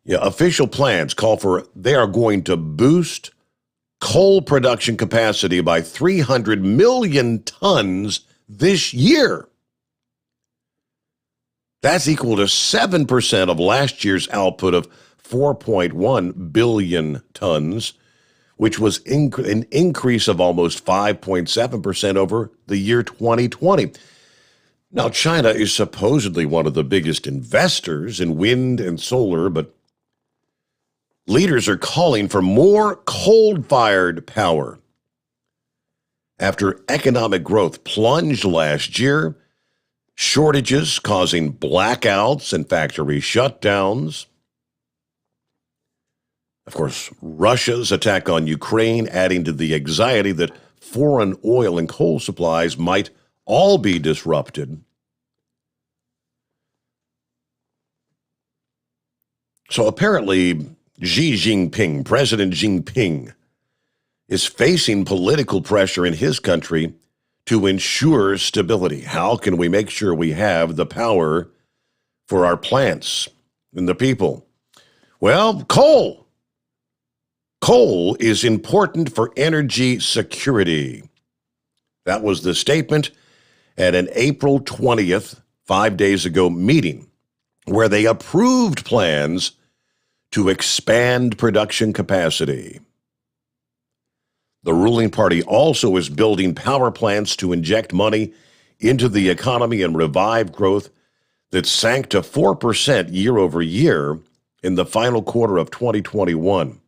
Official plans call for they are going to boost coal production capacity by 300 million tons this year. That's equal to 7% of last year's output of 4.1 billion tons, which was an increase of almost 5.7% over the year 2020. Now, China is supposedly one of the biggest investors in wind and solar, but leaders are calling for more coal-fired power. After economic growth plunged last year, shortages causing blackouts and factory shutdowns. Of course, Russia's attack on Ukraine adding to the anxiety that foreign oil and coal supplies might all be disrupted. So apparently, President Xi Jinping, is facing political pressure in his country to ensure stability. How can we make sure we have the power for our plants and the people? Well, coal. Coal is important for energy security. That was the statement at an April 20th, 5 days ago, meeting where they approved plans to expand production capacity. The ruling party also is building power plants to inject money into the economy and revive growth that sank to 4% year over year in the final quarter of 2021.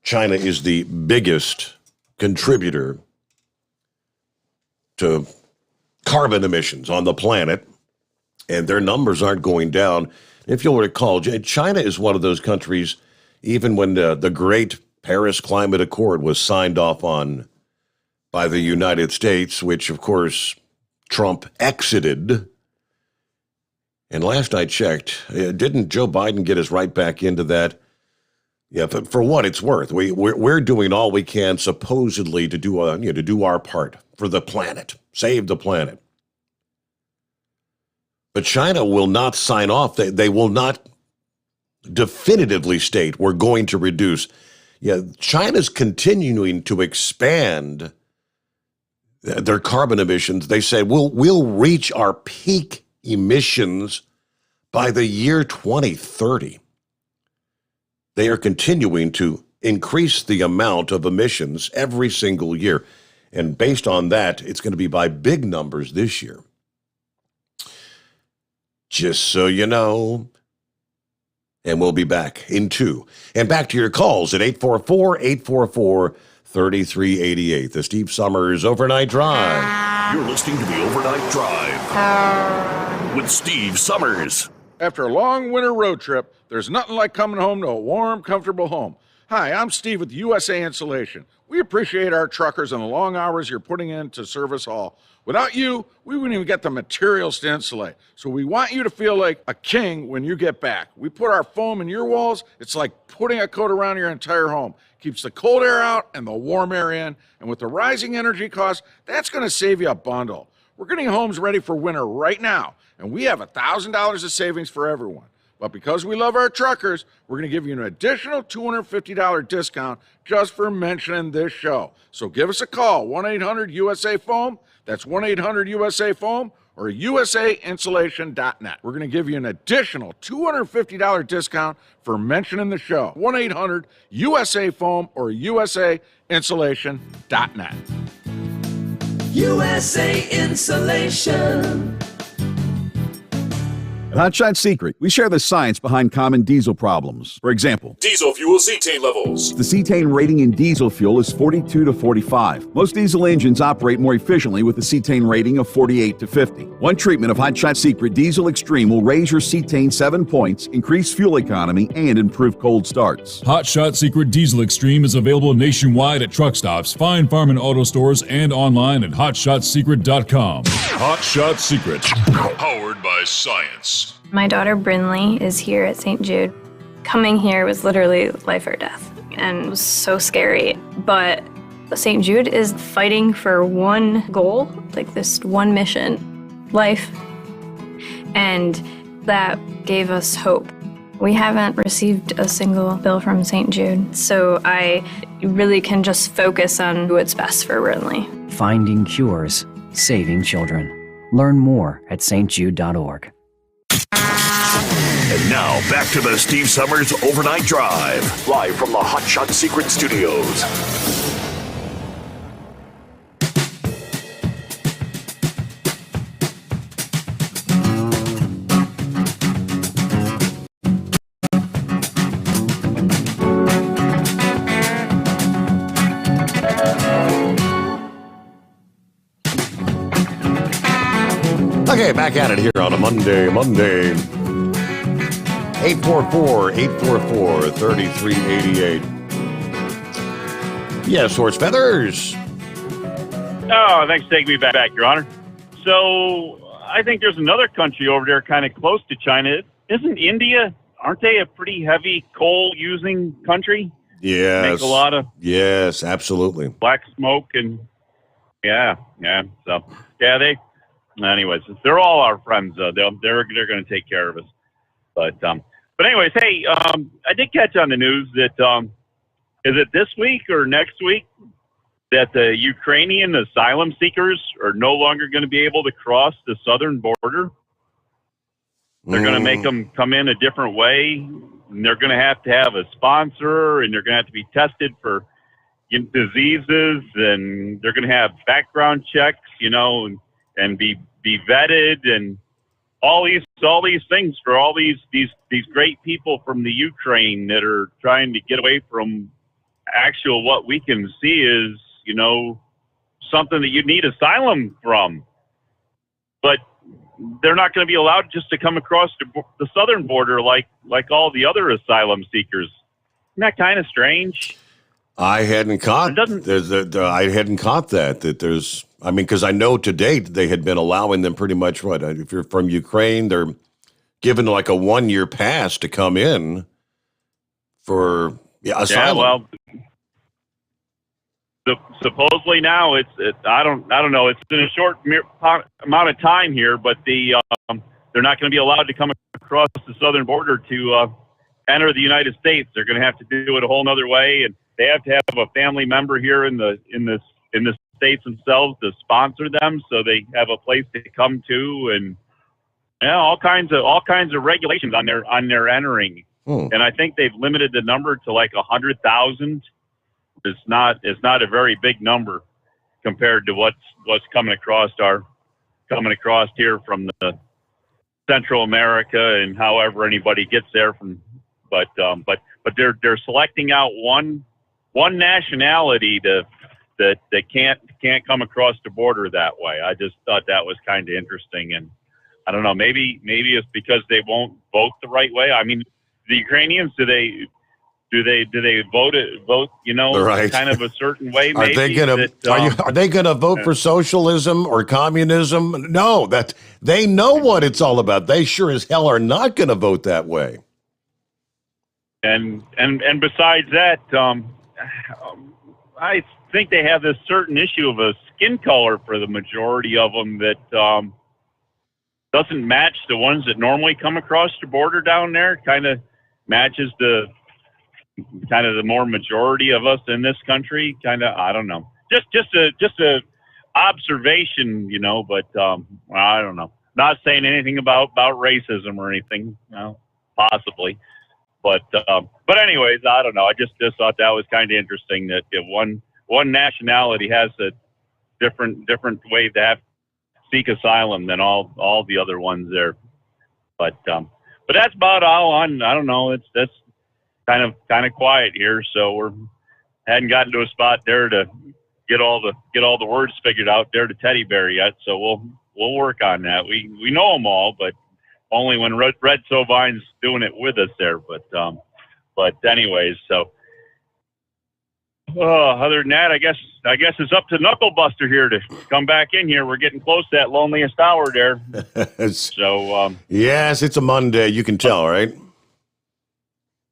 China is the biggest contributor to carbon emissions on the planet, and their numbers aren't going down. If you'll recall, China is one of those countries, even when the great Paris Climate Accord was signed off on by the United States, which, of course, Trump exited. And last I checked, didn't Joe Biden get us right back into that? Yeah, but for what it's worth, we're doing all we can supposedly to do our part for the planet, save the planet. But China will not sign off. They will not definitively state we're going to reduce. Yeah, China's continuing to expand their carbon emissions. They say we'll reach our peak emissions by the year 2030. They are continuing to increase the amount of emissions every single year. And based on that, it's going to be by big numbers this year. Just so you know. And we'll be back in 2. And back to your calls at 844-844-3388. The Steve Sommers Overnight Drive. You're listening to the Overnight Drive with Steve Sommers. After a long winter road trip, there's nothing like coming home to a warm, comfortable home. Hi, I'm Steve with USA Insulation. We appreciate our truckers and the long hours you're putting in to serve us all. Without you, we wouldn't even get the materials to insulate. So we want you to feel like a king when you get back. We put our foam in your walls. It's like putting a coat around your entire home. Keeps the cold air out and the warm air in. And with the rising energy costs, that's going to save you a bundle. We're getting homes ready for winter right now, and we have $1,000 of savings for everyone. But because we love our truckers, we're going to give you an additional $250 discount just for mentioning this show. So give us a call, 1-800-USA-FOAM. That's 1-800-USA-FOAM or usainsulation.net. We're going to give you an additional $250 discount for mentioning the show, 1-800-USA-FOAM or usainsulation.net. USA Insulation. At Hotshot Secret, we share the science behind common diesel problems. For example, diesel fuel cetane levels. The cetane rating in diesel fuel is 42 to 45. Most diesel engines operate more efficiently with a cetane rating of 48 to 50. One treatment of Hotshot Secret Diesel Extreme will raise your cetane 7 points, increase fuel economy, and improve cold starts. Hotshot Secret Diesel Extreme is available nationwide at truck stops, fine farm and auto stores, and online at hotshotsecret.com. Hotshot Secret, powered by science. My daughter Brinley is here at St. Jude. Coming here was literally life or death, and it was so scary. But St. Jude is fighting for one goal, like this one mission, life. And that gave us hope. We haven't received a single bill from St. Jude, so I really can just focus on what's best for Brinley. Finding cures, saving children. Learn more at stjude.org. And now, back to the Steve Sommers Overnight Drive, live from the Hotshot Secret Studios. Okay, back at it here on a Monday. 844-844-3388. Yes, Horse Feathers. Oh, thanks for taking me back, Your Honor. So, I think there's another country over there kind of close to China. Isn't India, aren't they a pretty heavy coal-using country? Yes. Make a lot of... Yes, absolutely. Black smoke and... Yeah. So, yeah, anyways, they're all our friends. They're going to take care of us. But anyways, hey, I did catch on the news that is it this week or next week that the Ukrainian asylum seekers are no longer going to be able to cross the southern border? They're going to make them come in a different way, and they're going to have a sponsor, and they're going to have to be tested for diseases, and they're going to have background checks, and be vetted, and all these things for all these great people from the Ukraine that are trying to get away from actual what we can see is, something that you need asylum from. But they're not going to be allowed just to come across the southern border like all the other asylum seekers. Isn't that kind of strange? I hadn't caught that there's, because I know to date they had been allowing them pretty much if you're from Ukraine, they're given like a 1-year pass to come in for asylum. Yeah, well, supposedly now I don't know. It's in a short amount of time here, but they're not going to be allowed to come across the southern border to enter the United States. They're going to have to do it a whole nother way, and they have to have a family member here in the states themselves to sponsor them, so they have a place to come to, and all kinds of regulations on their entering. And I think they've limited the number to like 100,000. It's not a very big number compared to what's coming across here from the Central America and however anybody gets there from. But they're selecting out one nationality that can't come across the border that way. I just thought that was kind of interesting, and I don't know, maybe it's because they won't vote the right way. I mean, the Ukrainians, do they vote right. kind of a certain way? Are they gonna vote for socialism or communism? No, that they know what it's all about. They sure as hell are not gonna vote that way. And besides that, I think they have this certain issue of a skin color for the majority of them that doesn't match the ones that normally come across the border down there. Kind of matches the more majority of us in this country. I don't know. Just a observation, But I don't know. Not saying anything about racism or anything. Possibly. But anyways, I don't know. I just thought that was kind of interesting that one nationality has a different way to have seek asylum than all the other ones there. But that's about all on. I don't know. That's kind of quiet here, so hadn't gotten to a spot there to get all the words figured out there to Teddy Bear yet. So we'll work on that. We know them all, but only when Red Sovine's doing it with us there. But anyways, so other than that, I guess it's up to Knucklebuster here to come back in here. We're getting close to that loneliest hour there. So yes, it's a Monday. You can tell, right?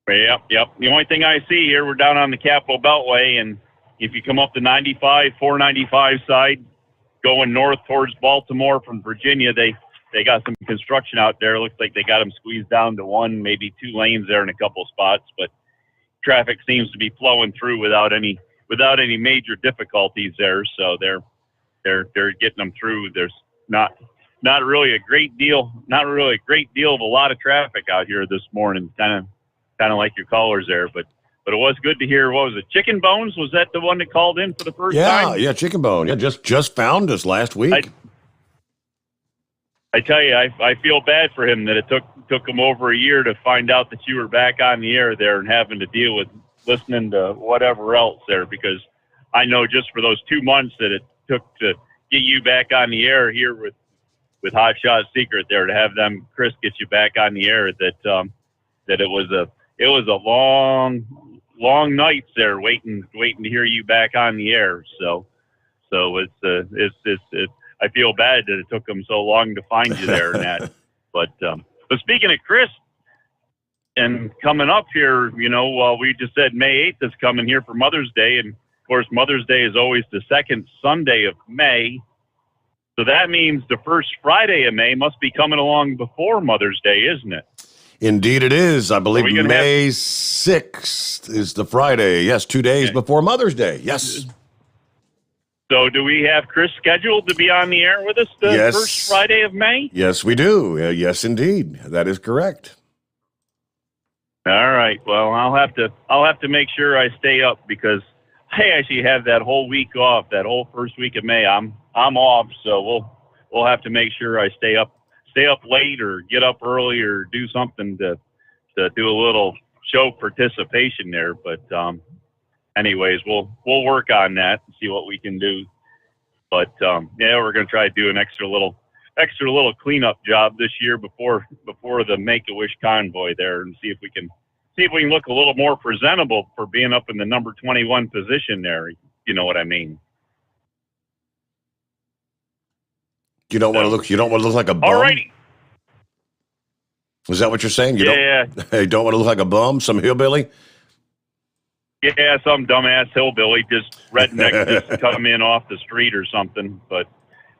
Yep. The only thing I see here, we're down on the Capitol Beltway, and if you come up the 495 side, going north towards Baltimore from Virginia, they got some construction out there. Looks like they got them squeezed down to one, maybe two lanes there in a couple spots, but traffic seems to be flowing through without any major difficulties there. So they're getting them through. There's not really a great deal of a lot of traffic out here this morning. Kind of like your callers there, but it was good to hear. What was it? Chicken Bones? Was that the one that called in for the first time? Yeah, Chicken Bone. Yeah, just found us last week. I tell you, I feel bad for him that it took him over a year to find out that you were back on the air there and having to deal with listening to whatever else there, because I know just for those 2 months that it took to get you back on the air here with Hot Shot Secret there, to have Chris get you back on the air, that it was a long nights there waiting to hear you back on the air. So it's I feel bad that it took them so long to find you there and that. But speaking of Chris, and coming up here, we just said May 8th is coming here for Mother's Day. And of course, Mother's Day is always the second Sunday of May. So that means the first Friday of May must be coming along before Mother's Day, isn't it? Indeed it is. I believe May 6th is the Friday. Yes, 2 days before Mother's Day. Yes. So do we have Chris scheduled to be on the air with us the first Friday of May? Yes, we do. Yes, indeed. That is correct. All right. Well, I'll have to make sure I stay up, because I actually have that whole week off, that whole first week of May. I'm off, so we'll have to make sure I stay up late or get up early or do something to do a little show participation there. But anyways, we'll work on that and see what we can do. But we're going to try to do an extra little cleanup job this year before the Make-A-Wish convoy there, and see if we can look a little more presentable for being up in the number 21 position there. You know what I mean? You don't want to look like a bum. Alrighty. Is that what you're saying? You don't want to look like a bum, some hillbilly? Yeah, some dumbass hillbilly, just redneck, just come in off the street or something. But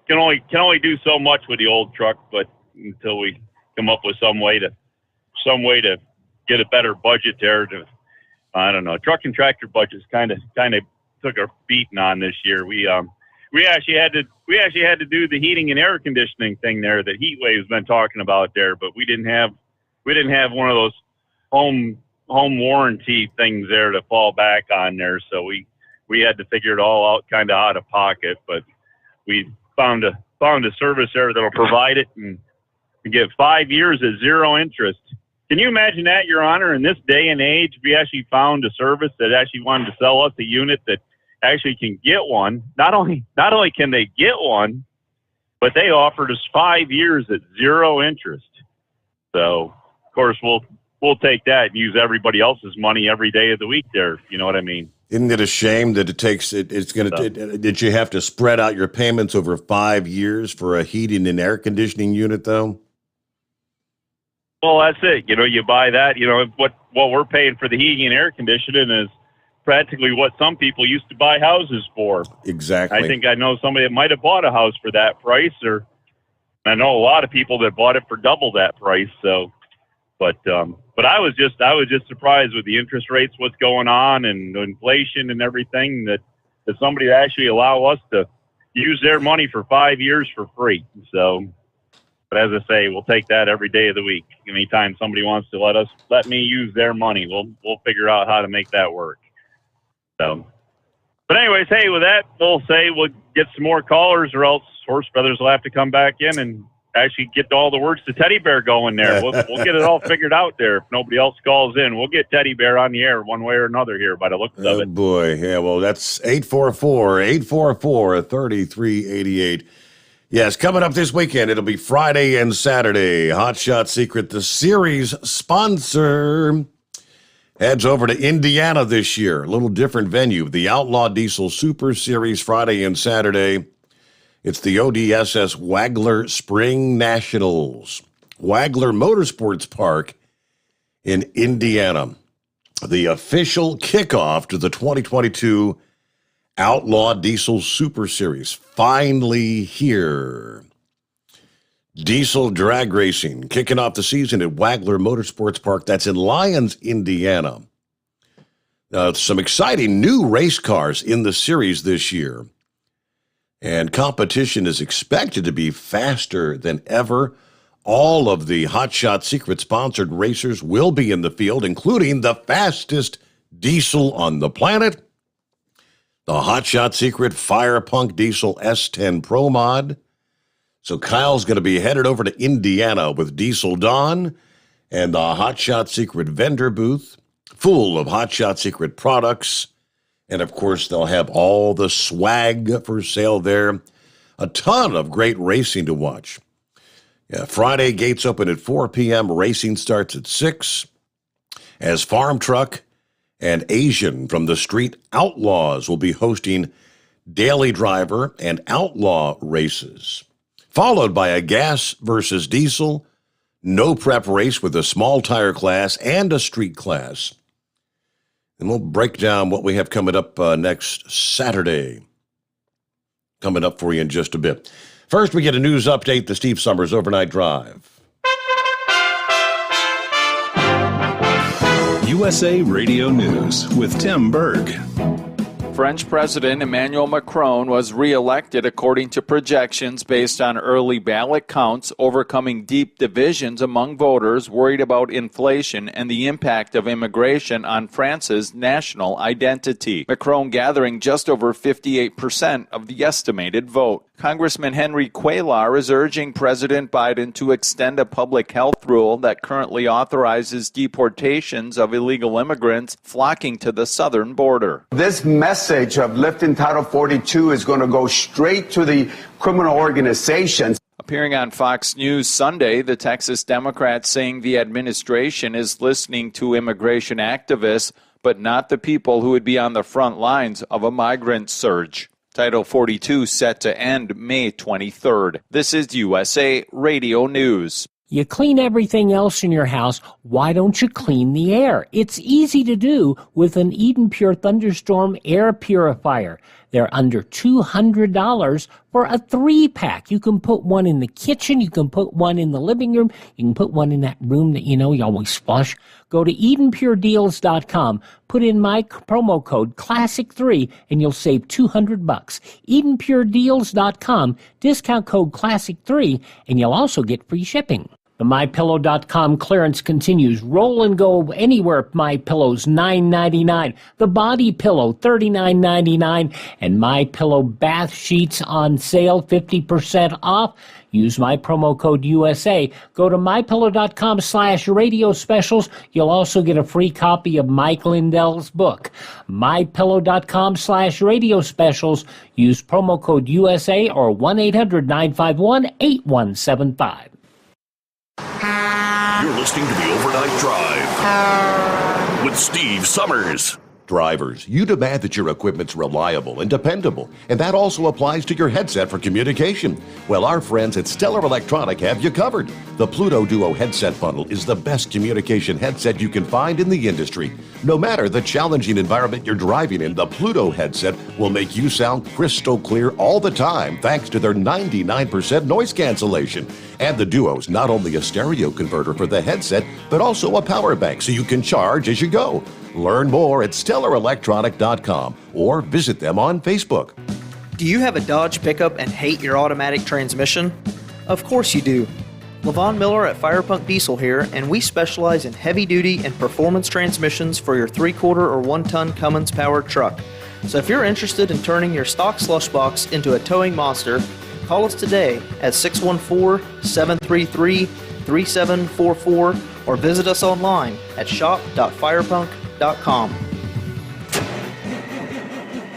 can only do so much with the old truck. But until we come up with some way to get a better budget there to I don't know. Truck and tractor budgets kind of took a beating on this year. We actually had to do the heating and air conditioning thing there that Heatwave's been talking about there, but we didn't have one of those home warranty things there to fall back on there. So we had to figure it all out kind of out of pocket, but we found a service there that'll provide it, and we get 5 years at zero interest. Can you imagine that, Your Honor? In this day and age, we actually found a service that actually wanted to sell us a unit that actually can get one. Not only can they get one, but they offered us 5 years at zero interest. So, of course, we'll take that and use everybody else's money every day of the week there. You know what I mean? Isn't it a shame that did you have to spread out your payments over 5 years for a heating and air conditioning unit, though? Well, that's it. You buy that. What we're paying for the heating and air conditioning is practically what some people used to buy houses for. Exactly. I think I know somebody that might have bought a house for that price, or I know a lot of people that bought it for double that price. So, but I was just surprised with the interest rates, what's going on, and inflation and everything, that somebody would actually allow us to use their money for 5 years for free. So. But as I say, we'll take that every day of the week. Anytime somebody wants to let me use their money, we'll figure out how to make that work. So, but anyways, hey, with that, we'll get some more callers, or else Horse Brothers will have to come back in and actually get all the words to Teddy Bear going there. We'll get it all figured out there. If nobody else calls in, we'll get Teddy Bear on the air one way or another here by the looks of it. Oh, boy. Yeah, well, that's 844-3388. Yes, coming up this weekend, it'll be Friday and Saturday. Hot Shot Secret, the series sponsor, heads over to Indiana this year. A little different venue. The Outlaw Diesel Super Series, Friday and Saturday. It's the ODSS Wagler Spring Nationals. Wagler Motorsports Park in Indiana. The official kickoff to the 2022 Outlaw Diesel Super Series, finally here. Diesel drag racing, kicking off the season at Wagler Motorsports Park. That's in Lyons, Indiana. Some exciting new race cars in the series this year. And competition is expected to be faster than ever. All of the Hot Shot Secret sponsored racers will be in the field, including the fastest diesel on the planet, the Hot Shot Secret Fire Punk Diesel S10 Pro Mod. So Kyle's going to be headed over to Indiana with Diesel Dawn and the Hot Shot Secret vendor booth, full of Hot Shot Secret products. And, of course, they'll have all the swag for sale there. A ton of great racing to watch. Yeah, Friday, gates open at 4 p.m. Racing starts at 6. As Farm Truck and Asian from the Street Outlaws will be hosting daily driver and outlaw races, followed by a gas versus diesel, no prep race with a small tire class and a street class. And we'll break down what we have coming up next Saturday. Coming up for you in just a bit. First, we get a news update, the Steve Sommers Overnight Drive. USA Radio News with Tim Berg. French President Emmanuel Macron was re-elected according to projections based on early ballot counts, overcoming deep divisions among voters worried about inflation and the impact of immigration on France's national identity. Macron gathering just over 58% of the estimated vote. Congressman Henry Cuellar is urging President Biden to extend a public health rule that currently authorizes deportations of illegal immigrants flocking to the southern border. This message of lifting Title 42 is going to go straight to the criminal organizations. Appearing on Fox News Sunday, the Texas Democrats saying the administration is listening to immigration activists, but not the people who would be on the front lines of a migrant surge. Title 42 set to end May 23rd. This is USA Radio News. You clean everything else in your house. Why don't you clean the air? It's easy to do with an Eden Pure Thunderstorm air purifier. They're under $200 for a 3-pack. You can put one in the kitchen. You can put one in the living room. You can put one in that room that you always flush. Go to EdenPureDeals.com. Put in my promo code Classic3 and you'll save $200. EdenPureDeals.com. Discount code Classic3 and you'll also get free shipping. The MyPillow.com clearance continues. Roll and go anywhere. MyPillow's $9.99. The Body Pillow $39.99. And MyPillow bath sheets on sale 50% off. Use my promo code USA. Go to MyPillow.com/radio specials. You'll also get a free copy of Mike Lindell's book. MyPillow.com/radio specials. Use promo code USA or 1-800-951-8175. You're listening to the Overnight Drive with Steve Sommers. Drivers, you demand that your equipment's reliable and dependable, and that also applies to your headset for communication. Well, our friends at Stellar Electronic have you covered. The Pluto Duo headset bundle is the best communication headset you can find in the industry. No matter the challenging environment you're driving in, the Pluto headset will make you sound crystal clear all the time thanks to their 99% noise cancellation. And the Duo's not only a stereo converter for the headset, but also a power bank so you can charge as you go. Learn more at StellarElectronic.com or visit them on Facebook. Do you have a Dodge pickup and hate your automatic transmission? Of course you do. LaVon Miller at Firepunk Diesel here, and we specialize in heavy-duty and performance transmissions for your 3-quarter or 1-ton Cummins-powered truck. So if you're interested in turning your stock slush box into a towing monster, call us today at 614-733-3744 or visit us online at shop.firepunk.com.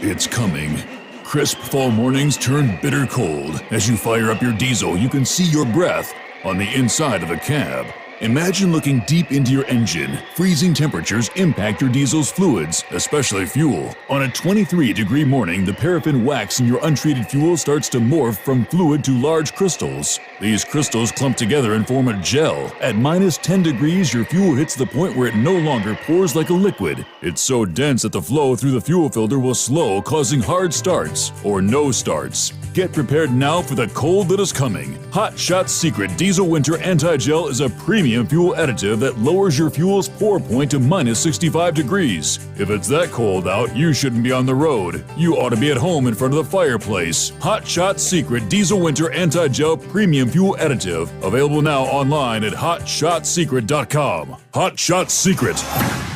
It's coming. Crisp fall mornings turn bitter cold. As you fire up your diesel, you can see your breath on the inside of the cab. Imagine looking deep into your engine. Freezing temperatures impact your diesel's fluids, especially fuel. On a 23-degree morning, the paraffin wax in your untreated fuel starts to morph from fluid to large crystals. These crystals clump together and form a gel. At minus 10 degrees, your fuel hits the point where it no longer pours like a liquid. It's so dense that the flow through the fuel filter will slow, causing hard starts or no starts. Get prepared now for the cold that is coming. Hot Shot Secret Diesel Winter Anti-Gel is a premium fuel additive that lowers your fuel's pour point to minus 65 degrees. If it's that cold out, you shouldn't be on the road. You ought to be at home in front of the fireplace. Hot Shot Secret Diesel Winter Anti-Gel Premium Fuel Additive. Available now online at HotShotSecret.com. Hot Shot Secret.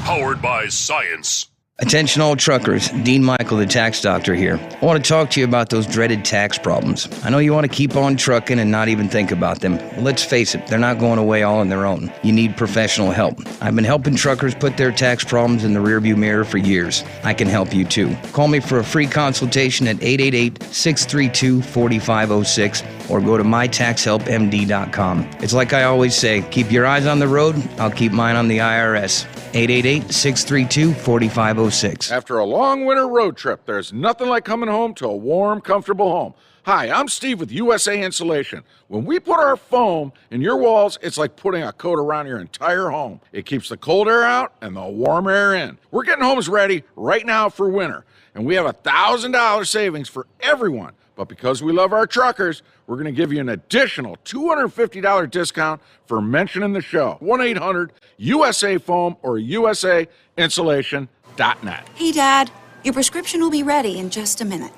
Powered by science. Attention all truckers, Dean Michael, the tax doctor here. I want to talk to you about those dreaded tax problems. I know you want to keep on trucking and not even think about them. Well, let's face it, they're not going away all on their own. You need professional help. I've been helping truckers put their tax problems in the rearview mirror for years. I can help you too. Call me for a free consultation at 888-632-4506 or go to mytaxhelpmd.com. It's like I always say, keep your eyes on the road, I'll keep mine on the IRS. 888-632-4506. After a long winter road trip, there's nothing like coming home to a warm, comfortable home. Hi, I'm Steve with USA Insulation. When we put our foam in your walls, it's like putting a coat around your entire home. It keeps the cold air out and the warm air in. We're getting homes ready right now for winter, and we have $1,000 savings for everyone. But because we love our truckers, we're going to give you an additional $250 discount for mentioning the show. 1-800-USA-FOAM or USAinsulation.net. Hey, Dad, your prescription will be ready in just a minute.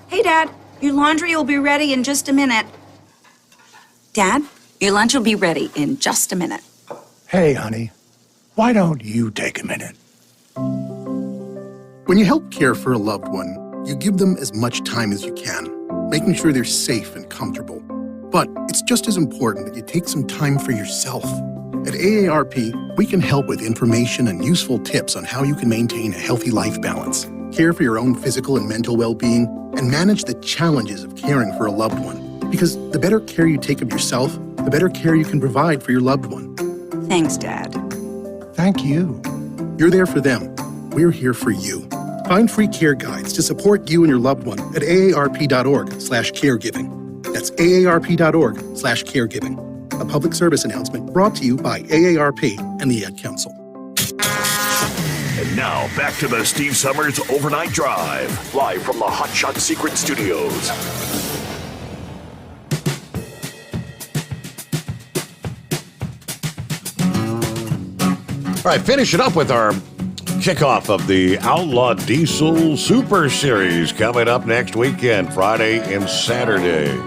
Hey, Dad, your laundry will be ready in just a minute. Dad, your lunch will be ready in just a minute. Hey, honey, why don't you take a minute? When you help care for a loved one, you give them as much time as you can, making sure they're safe and comfortable. But it's just as important that you take some time for yourself. At AARP, we can help with information and useful tips on how you can maintain a healthy life balance, care for your own physical and mental well-being, and manage the challenges of caring for a loved one. Because the better care you take of yourself, the better care you can provide for your loved one. Thanks, Dad. Thank you. You're there for them. We're here for you. Find free care guides to support you and your loved one at aarp.org/caregiving. That's aarp.org/caregiving. A public service announcement brought to you by AARP and the Ad Council. And Now, back to the Steve Sommers Overnight Drive, live from the Hot Shot Secret Studios. All right, finishing up with our kickoff of the Outlaw Diesel Super Series coming up next weekend, Friday and Saturday.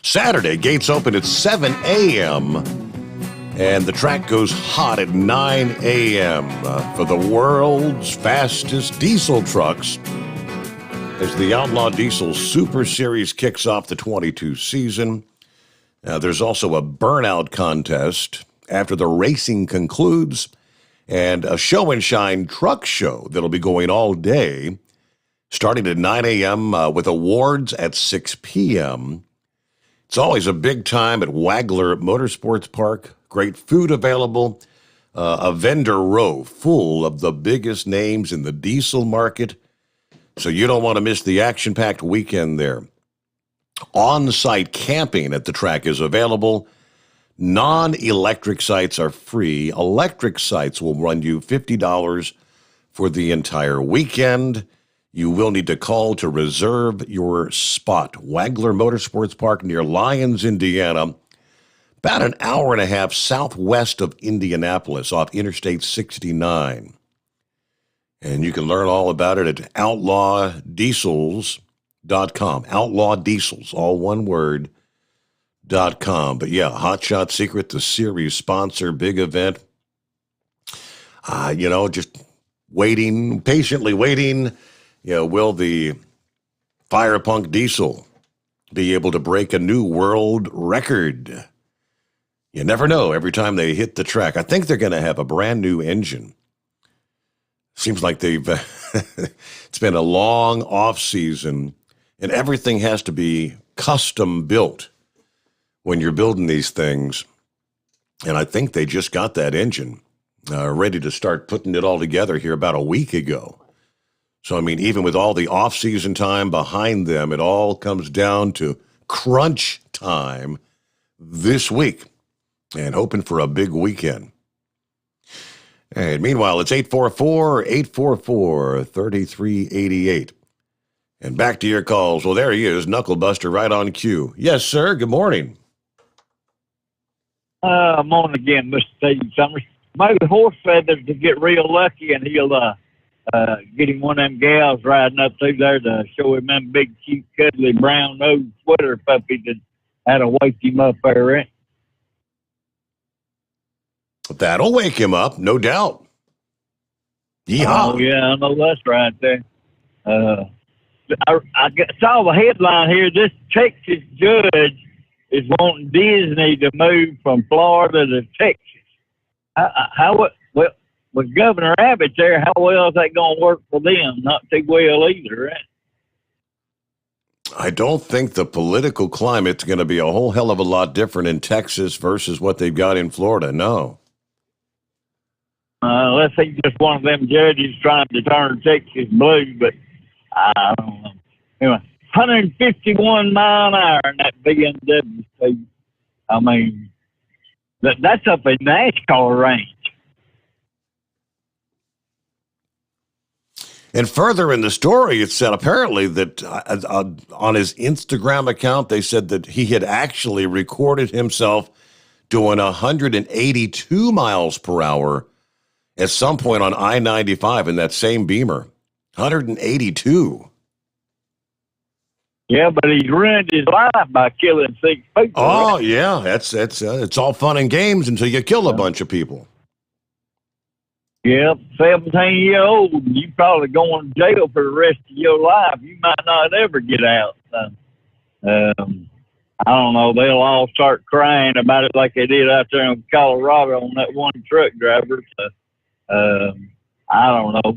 Saturday, gates open at 7 a.m., and the track goes hot at 9 a.m. For the world's fastest diesel trucks as the Outlaw Diesel Super Series kicks off the 22 season. There's also a burnout contest after the racing concludes, and a show and shine truck show that'll be going all day, starting at 9 a.m. With awards at 6 p.m. It's always a big time at Wagler Motorsports Park. Great food available, a vendor row full of the biggest names in the diesel market, so you don't want to miss the action-packed weekend there. On-site camping at the track is available. Non-electric sites are free. Electric sites will run you $50 for the entire weekend. You will need to call to reserve your spot. Wagler Motorsports Park near Lyons, Indiana, about an hour and a half southwest of Indianapolis off Interstate 69. And you can learn all about it at outlawdiesels.com. Outlaw Diesels, all one word, .com. But yeah, Hot Shot Secret, the series sponsor, big event. Just waiting, patiently waiting. Will the Fire Punk Diesel be able to break a new world record? You never know every time they hit the track. I think they're going to have a brand new engine. Seems like it's been a long off season, and everything has to be custom built when you're building these things. And I think they just got that engine ready to start putting it all together here about a week ago. So, I mean, even with all the off-season time behind them, it all comes down to crunch time this week and hoping for a big weekend. And meanwhile, it's 844-844-3388. And back to your calls. Well, there he is, Knucklebuster, right on cue. Yes, sir. Good morning. Morning again, Mr. Steve Sommers. Maybe horse feathers to get real lucky, and he'll get him one of them gals riding up through there to show him them big, cute, cuddly, brown-nosed sweater puppies that had to wake him up there, right? That'll wake him up, no doubt. Yeehaw. Oh, yeah, I know that's right there. I saw the headline here. This Texas judge is wanting Disney to move from Florida to Texas. With Governor Abbott there, how well is that going to work for them? Not too well either, right? I don't think the political climate's going to be a whole hell of a lot different in Texas versus what they've got in Florida, no. Let's say just one of them judges trying to turn Texas blue, but I don't know. Anyway, 151 mile an hour in that BMW. I mean, that's up in NASCAR range. And further in the story, it said apparently that on his Instagram account, they said that he had actually recorded himself doing 182 miles per hour at some point on I-95 in that same Beamer. 182. Yeah, but he ruined his life by killing 6 people. Oh, right? yeah. It's all fun and games until you kill a bunch of people. Yep, 17-year-old, you probably going to jail for the rest of your life. You might not ever get out. I don't know. They'll all start crying about it like they did out there in Colorado on that one truck driver. So, I don't know.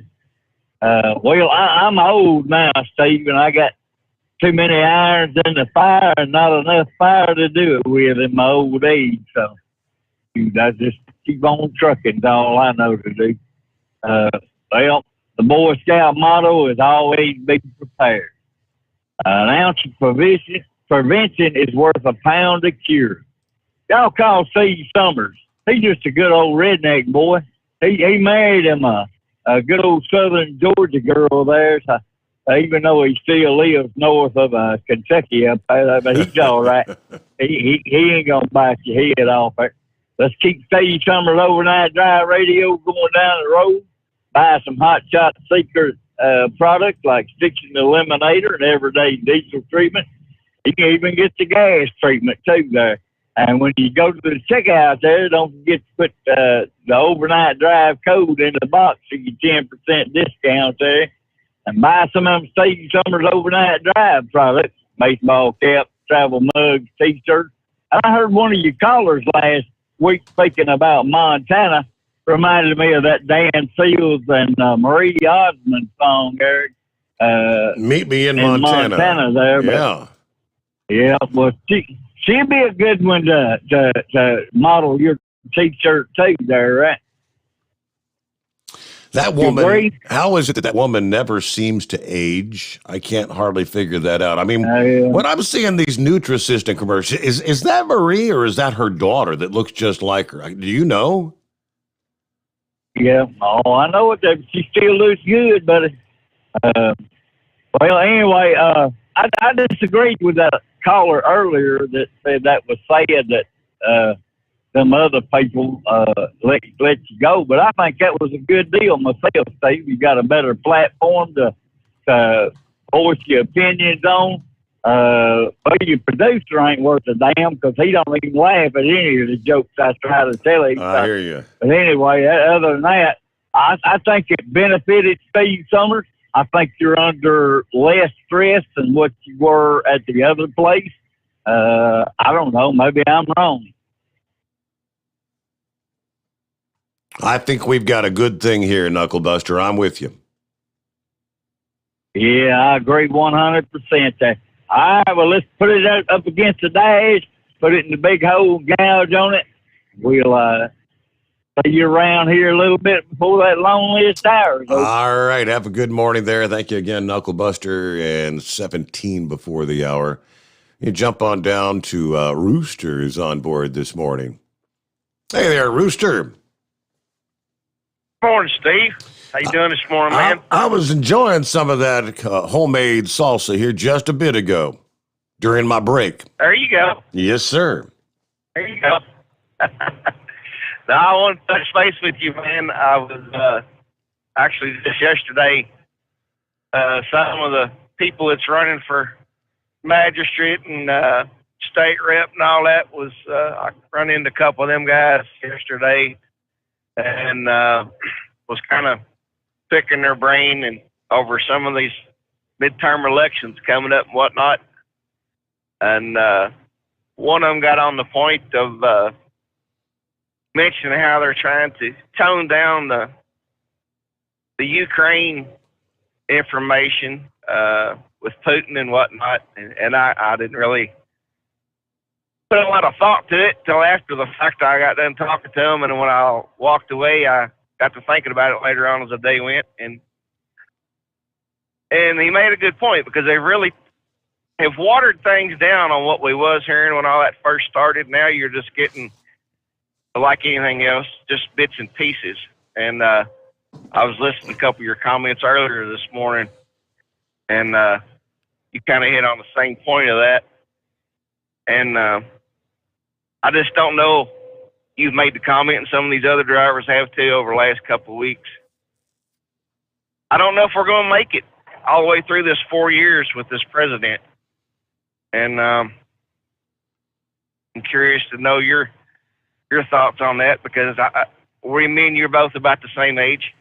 I'm old now, Steve, and I got too many irons in the fire and not enough fire to do it with in my old age. So, I just keep on trucking. That's all I know to do. Well, the Boy Scout motto is always be prepared. An ounce of prevention is worth a pound of cure. Y'all call Steve Sommers. He's just a good old redneck boy. He married him a a good old southern Georgia girl there. So, even though he still lives north of Kentucky up there, but he's all right. He ain't gonna bite your head off there. Let's keep Steve Summers Overnight Drive radio going down the road. Buy some Hot Shot Secret products like Stiction Eliminator and Everyday Diesel Treatment. You can even get the gas treatment too there. And when you go to the checkout there, don't forget to put the Overnight Drive code in the box to get 10% discount there. And buy some of them Steve Summers Overnight Drive products, baseball caps, travel mugs, T-shirts. I heard one of your callers last week speaking about Montana. Reminded me of that Dan Seals and Marie Osmond song, Eric. Meet me in Montana. There, yeah. Yeah, well, she'd be a good one to model your T-shirt too there, right? That woman, how is it that woman never seems to age? I can't hardly figure that out. I mean, when I'm seeing these Nutrisystem commercials, is that Marie or is that her daughter that looks just like her? Do you know? Yeah, I know it. She still looks good, but well, anyway, I disagreed with that caller earlier that said that was sad that some other people let you go, but I think that was a good deal myself, Steve. You got a better platform to voice your opinions on. Well, your producer ain't worth a damn because he don't even laugh at any of the jokes I try to tell him. I hear you. But anyway, other than that, I think it benefited Steve Summers. I think you're under less stress than what you were at the other place. I don't know. Maybe I'm wrong. I think we've got a good thing here, Knucklebuster. I'm with you. Yeah, I agree 100% there. All right, well, let's put it up against the dash, put it in the big hole, gouge on it. We'll see you around here a little bit before that loneliest hour. All right, have a good morning there. Thank you again, Knucklebuster, and 17 before the hour. You jump on down to Rooster is on board this morning. Hey there, Rooster. Morning, Steve. How you doing this morning, man? I was enjoying some of that homemade salsa here just a bit ago during my break. There you go. Yes, sir. There you go. Now, I want to touch base with you, man. I was actually just yesterday, some of the people that's running for magistrate and state rep and all that was, I run into a couple of them guys yesterday and was kind of picking their brain and over some of these midterm elections coming up and whatnot. And one of them got on the point of mentioning how they're trying to tone down the Ukraine information with Putin and whatnot. And I didn't really put a lot of thought to it till after the fact. I got done talking to him, and when I walked away, I got to thinking about it later on as the day went, and he made a good point because they really have watered things down on what we was hearing when all that first started. Now you're just getting, like anything else, just bits and pieces. And I was listening to a couple of your comments earlier this morning, and you kind of hit on the same point of that. And I just don't know. You've made the comment, and some of these other drivers have too over the last couple of weeks. I don't know if we're going to make it all the way through this 4 years with this president. And I'm curious to know your thoughts on that because me and you're both about the same age,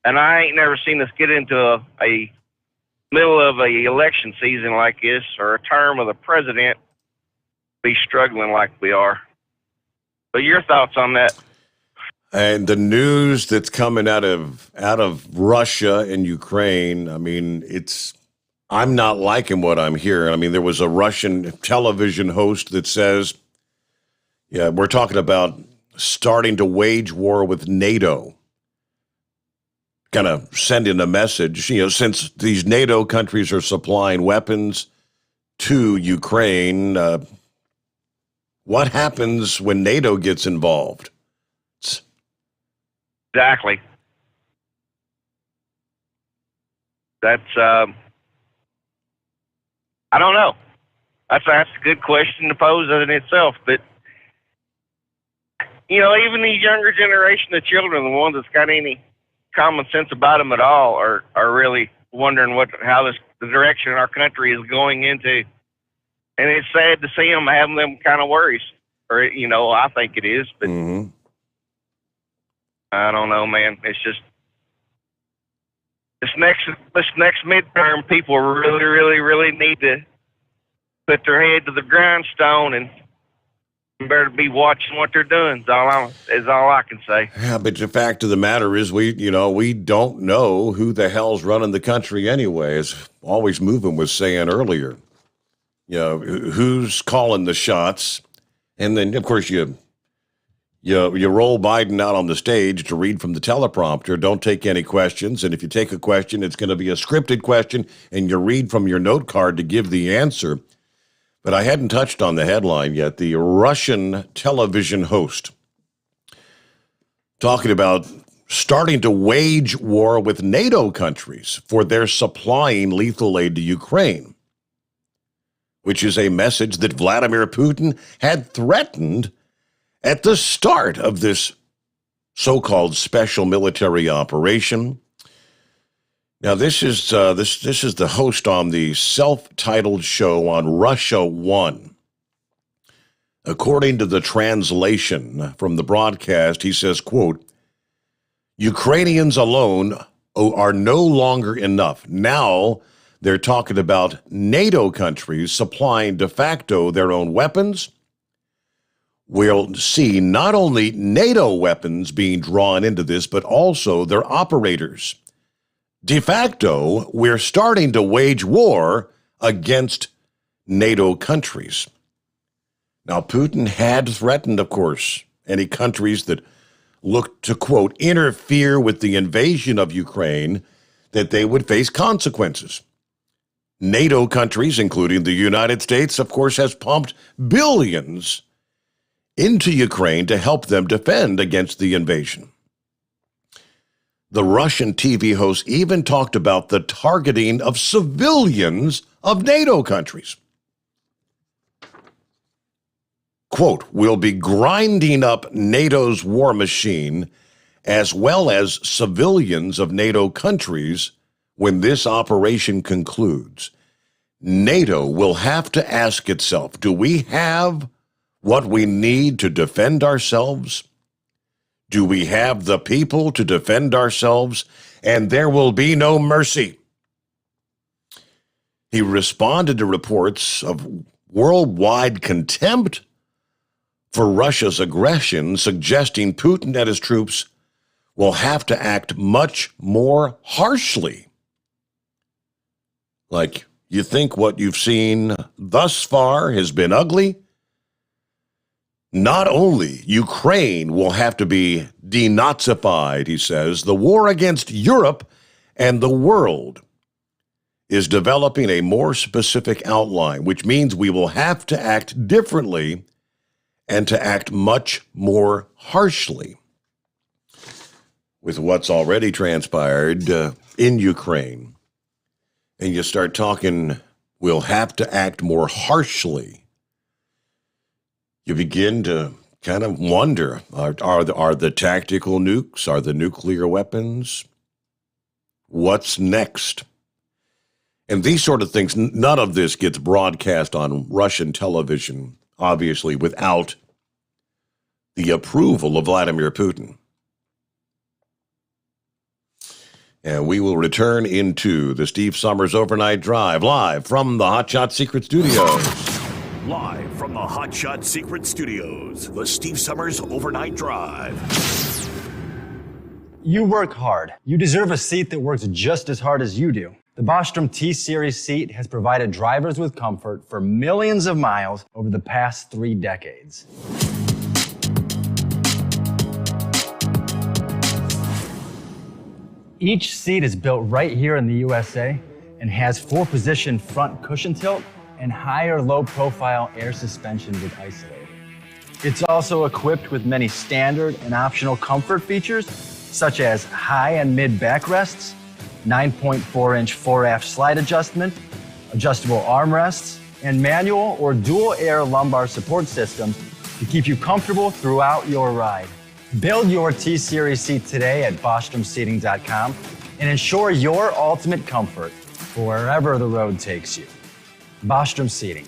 and I ain't never seen us get into a middle of a election season like this or a term of the president be struggling like we are. But your thoughts on that? And the news that's coming out of Russia and Ukraine, I mean, I'm not liking what I'm hearing. I mean, there was a Russian television host that says, yeah, we're talking about starting to wage war with NATO. Kind of sending a message, since these NATO countries are supplying weapons to Ukraine, what happens when NATO gets involved? Exactly. that's I don't know. That's a good question to pose in itself. But even these younger generation of children, the ones that's got any common sense about them at all, are really wondering how the direction our country is going into. And it's sad to see them having them kind of worries. Or, I think it is, but I don't know, man. It's just this next midterm, people really, really, really need to put their head to the grindstone and better be watching what they're doing. Is all I can say. Yeah, but the fact of the matter is, we don't know who the hell's running the country anyway. As Always Moving was saying earlier, who's calling the shots, and then of course you roll Biden out on the stage to read from the teleprompter. Don't take any questions, and if you take a question, it's going to be a scripted question, and you read from your note card to give the answer. But I hadn't touched on the headline yet. The Russian television host talking about starting to wage war with NATO countries for their supplying lethal aid to Ukraine, which is a message that Vladimir Putin had threatened at the start of this so-called special military operation. Now, this is the host on the self-titled show on Russia 1. According to the translation from the broadcast, he says, quote, Ukrainians alone are no longer enough. Now they're talking about NATO countries supplying de facto their own weapons. We'll see not only NATO weapons being drawn into this, but also their operators. De facto, we're starting to wage war against NATO countries. Now, Putin had threatened, of course, any countries that looked to, quote, interfere with the invasion of Ukraine, that they would face consequences. NATO countries, including the United States, of course, has pumped billions into Ukraine to help them defend against the invasion. The Russian TV host even talked about the targeting of civilians of NATO countries. Quote, we'll be grinding up NATO's war machine as well as civilians of NATO countries when this operation concludes. NATO will have to ask itself, do we have what we need to defend ourselves? Do we have the people to defend ourselves? And there will be no mercy. He responded to reports of worldwide contempt for Russia's aggression, suggesting Putin and his troops will have to act much more harshly. Like, you think what you've seen thus far has been ugly? Not only Ukraine will have to be denazified, he says, the war against Europe and the world is developing a more specific outline, which means we will have to act differently and to act much more harshly. With what's already transpired in Ukraine, and you start talking, we'll have to act more harshly, you begin to kind of wonder, are the tactical nukes, are the nuclear weapons, what's next? And these sort of things, none of this gets broadcast on Russian television, obviously, without the approval of Vladimir Putin. And we will return into the Steve Sommers Overnight Drive, live from the Hot Shot Secret Studios. Live from the Hot Shot Secret Studios, the Steve Sommers Overnight Drive. You work hard. You deserve a seat that works just as hard as you do. The Bostrom T-Series seat has provided drivers with comfort for millions of miles over the past 3 decades. Each seat is built right here in the USA and has 4-position front cushion tilt and higher low-profile air suspension with isolator. It's also equipped with many standard and optional comfort features, such as high and mid backrests, 9.4-inch 4-aft slide adjustment, adjustable armrests, and manual or dual air lumbar support systems to keep you comfortable throughout your ride. Build your T-Series seat today at BostromSeating.com and ensure your ultimate comfort for wherever the road takes you. Bostrom Seating,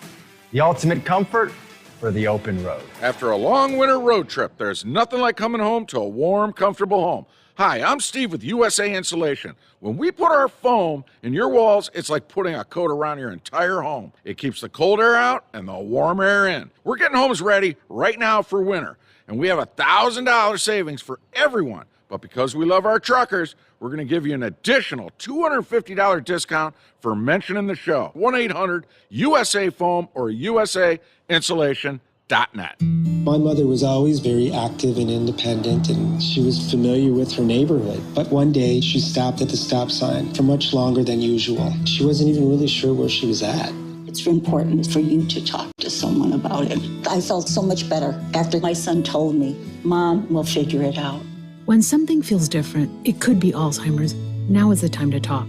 the ultimate comfort for the open road. After a long winter road trip, there's nothing like coming home to a warm, comfortable home. Hi, I'm Steve with USA Insulation. When we put our foam in your walls, it's like putting a coat around your entire home. It keeps the cold air out and the warm air in. We're getting homes ready right now for winter, and we have $1,000 savings for everyone. But because we love our truckers, we're going to give you an additional $250 discount for mentioning the show. 1-800-USA-FOAM or USAinsulation.net. My mother was always very active and independent, and she was familiar with her neighborhood. But one day, she stopped at the stop sign for much longer than usual. She wasn't even really sure where she was at. It's important for you to talk to someone about it. I felt so much better after my son told me, Mom, we'll figure it out. When something feels different, it could be Alzheimer's. Now is the time to talk.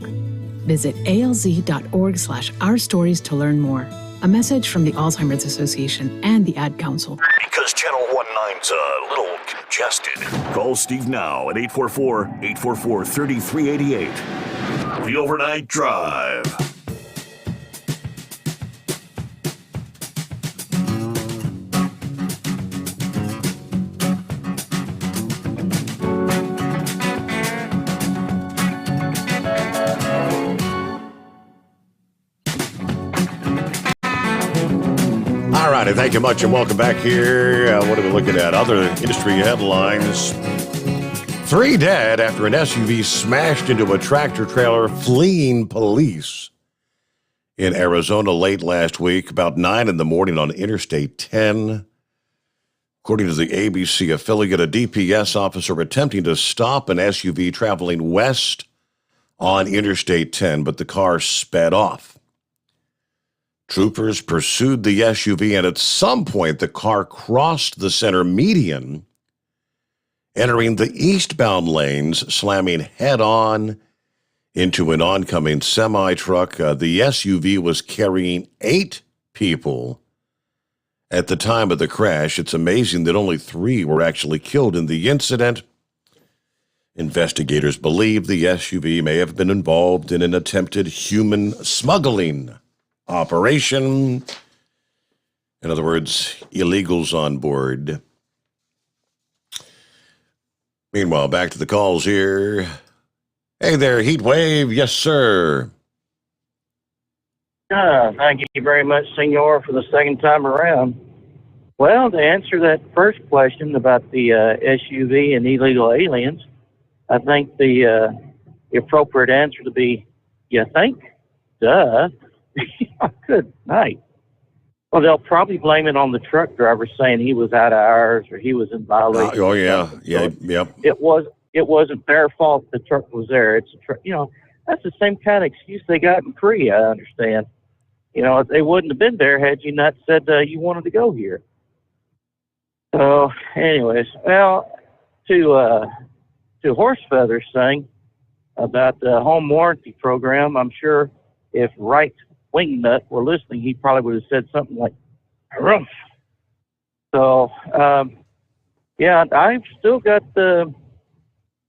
Visit alz.org/ourstories to learn more. A message from the Alzheimer's Association and the Ad Council. Because Channel 19's a little congested. Call Steve now at 844-844-3388. The Overnight Drive. All righty, thank you much and welcome back here. What are we looking at? Other industry headlines. 3 dead after an SUV smashed into a tractor trailer fleeing police in Arizona late last week, about 9 in the morning on Interstate 10. According to the ABC affiliate, a DPS officer attempting to stop an SUV traveling west on Interstate 10, but the car sped off. Troopers pursued the SUV, and at some point, the car crossed the center median, entering the eastbound lanes, slamming head-on into an oncoming semi-truck. The SUV was carrying 8 people at the time of the crash. It's amazing that only 3 were actually killed in the incident. Investigators believe the SUV may have been involved in an attempted human smuggling operation. In other words, illegals on board. Meanwhile, back to the calls here. Hey there, Heat Wave. Yes, sir. Thank you very much, Senor, for the second time around. Well, to answer that first question about the SUV and illegal aliens, I think the appropriate answer to be, you think? Duh. Good night. Well, they'll probably blame it on the truck driver saying he was out of hours or he was in violation. Oh, yeah. Yeah, yep. It wasn't their fault the truck was there. It's a truck. That's the same kind of excuse they got in Korea, I understand. They wouldn't have been there had you not said you wanted to go here. So, anyways, well, to Horse Feather's thing about the home warranty program, I'm sure if Right Wingnut were listening, he probably would have said something like, "Rumph." So, yeah, I've still got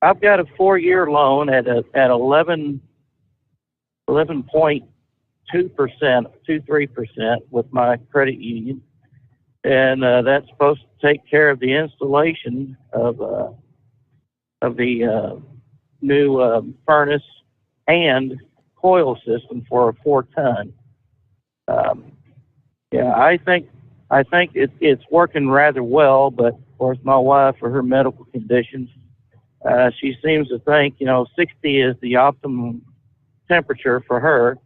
I've got a 4-year loan at 11.23% with my credit union, and that's supposed to take care of the installation of the new furnace and coil system for a 4-ton. Yeah, I think it's working rather well, but of course my wife, for her medical conditions, she seems to think 60 is the optimum temperature for her.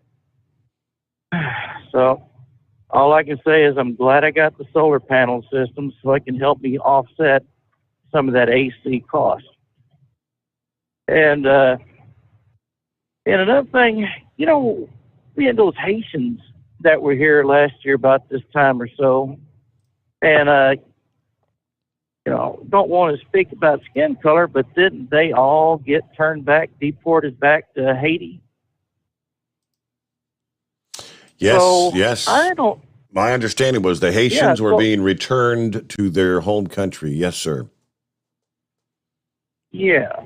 So all I can say is I'm glad I got the solar panel system so it can help me offset some of that AC cost. And another thing, we had those Haitians that were here last year about this time or so, and don't want to speak about skin color, but didn't they all get turned back, deported back to Haiti? Yes, So, yes. I don't. My understanding was the Haitians were being returned to their home country. Yes, sir. Yeah.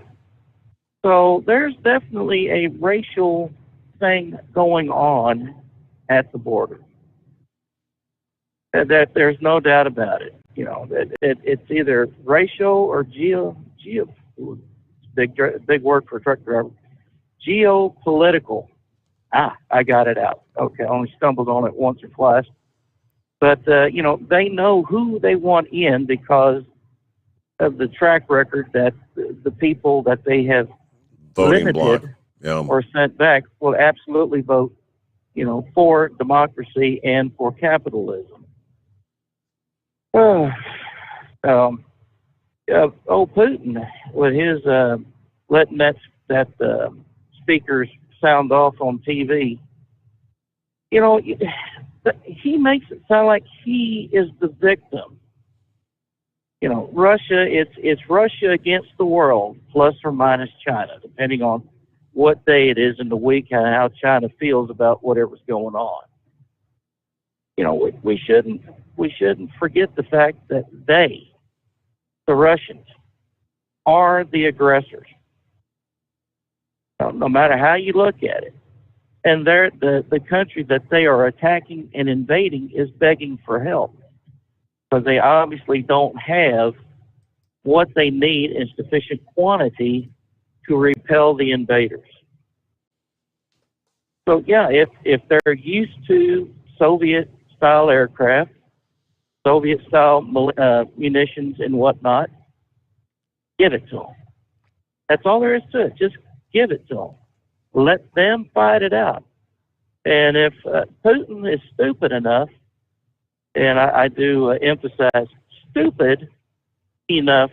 So there's definitely a racial thing going on at the border. That there's no doubt about it. It's either racial or big word for a truck driver, geopolitical. I got it out. Okay, I only stumbled on it once or twice. But, they know who they want in because of the track record that the people that they have Voting limited block. or sent back will absolutely vote, for democracy and for capitalism. Putin, with his letting that speakers sound off on TV, he makes it sound like he is the victim. Russia, it's Russia against the world, plus or minus China, depending on what day it is in the week and how China feels about whatever's going on. We shouldn't forget the fact that the Russians, are the aggressors. No matter how you look at it. And the country that they are attacking and invading is begging for help. Because they obviously don't have what they need in sufficient quantity to repel the invaders. So yeah, if they're used to Soviet-style aircraft, Soviet-style munitions and whatnot, give it to them. That's all there is to it. Just give it to them. Let them fight it out. And if Putin is stupid enough, and I do emphasize stupid enough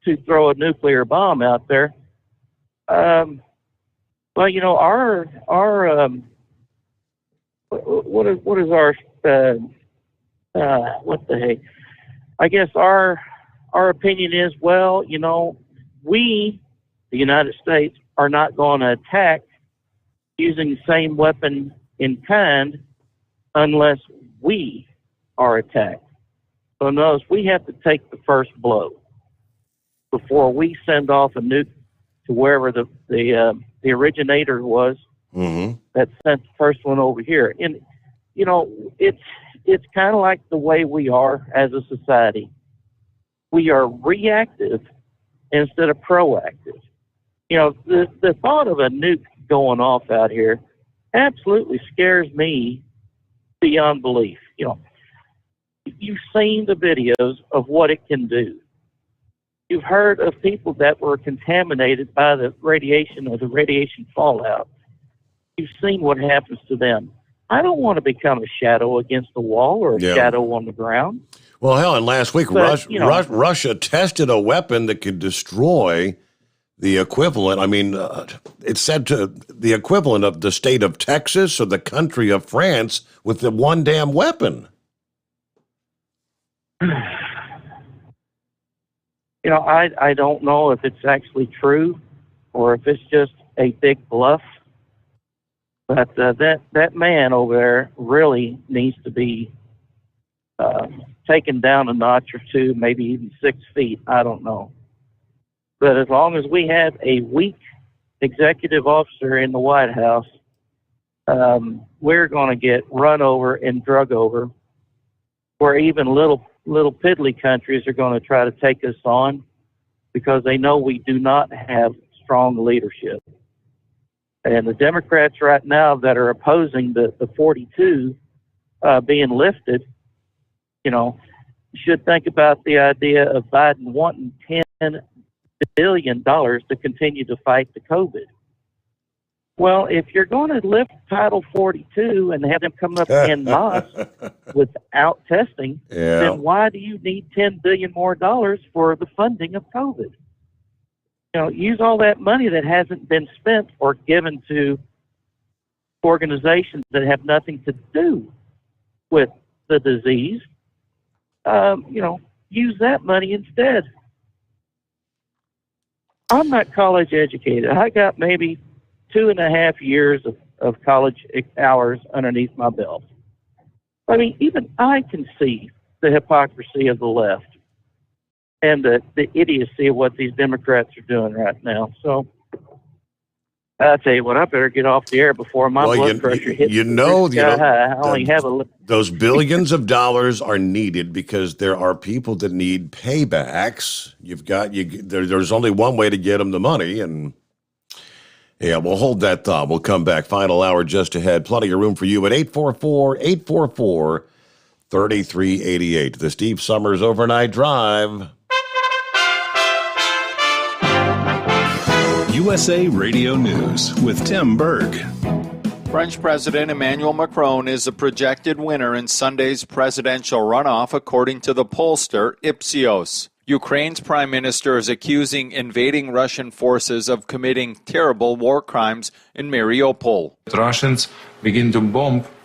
to throw a nuclear bomb out there, our what is our what the heck? I guess our opinion is, we, the United States, are not going to attack using the same weapon in kind unless we are attacked. So notice we have to take the first blow before we send off a nuke to wherever the originator was that sent the first one over here. And it's kind of like the way we are as a society. We are reactive instead of proactive. The thought of a nuke going off out here absolutely scares me beyond belief. You've seen the videos of what it can do. You've heard of people that were contaminated by the radiation or the radiation fallout. You've seen what happens to them. I don't want to become a shadow against the wall or a shadow on the ground. Well, hell, and last week, Russia tested a weapon that could destroy the equivalent. I mean, it's said to the equivalent of the state of Texas or the country of France with the one damn weapon. I don't know if it's actually true or if it's just a big bluff. But that man over there really needs to be taken down a notch or two, maybe even 6 feet. I don't know. But as long as we have a weak executive officer in the White House, we're going to get run over and drug over, where even little piddly countries are going to try to take us on because they know we do not have strong leadership. And the Democrats right now that are opposing the 42 being lifted, should think about the idea of Biden wanting $10 billion to continue to fight the COVID. Well, if you're going to lift Title 42 and have them come up en masse without testing, then why do you need $10 billion more for the funding of COVID? Use all that money that hasn't been spent or given to organizations that have nothing to do with the disease. use that money instead. I'm not college educated. I got maybe 2.5 years of college hours underneath my belt. I mean, even I can see the hypocrisy of the left and the idiocy of what these Democrats are doing right now. So I'll tell you what, I better get off the air before my blood pressure hits sky high. I only have those billions of dollars are needed because there are people that need paybacks. There's only one way to get them the money, and yeah, we'll hold that thought. We'll come back. Final hour just ahead. Plenty of room for you at 844-844-3388. The Steve Sommers Overnight Drive. USA Radio News with Tim Berg. French President Emmanuel Macron is the projected winner in Sunday's presidential runoff, according to the pollster Ipsos. Ukraine's prime minister is accusing invading Russian forces of committing terrible war crimes in Mariupol. The Russians begin to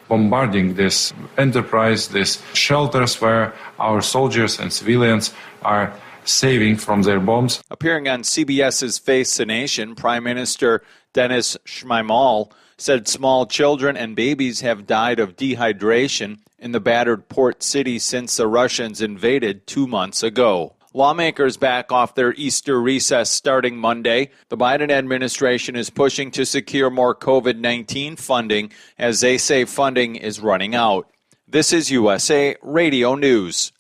bombarding this enterprise, these shelters where our soldiers and civilians are saving from their bombs. Appearing on CBS's Face the Nation, Prime Minister Denis Shmyhal said small children and babies have died of dehydration in the battered port city since the Russians invaded 2 months ago. Lawmakers back off their Easter recess starting Monday. The Biden administration is pushing to secure more COVID-19 funding as they say funding is running out. This is USA Radio News.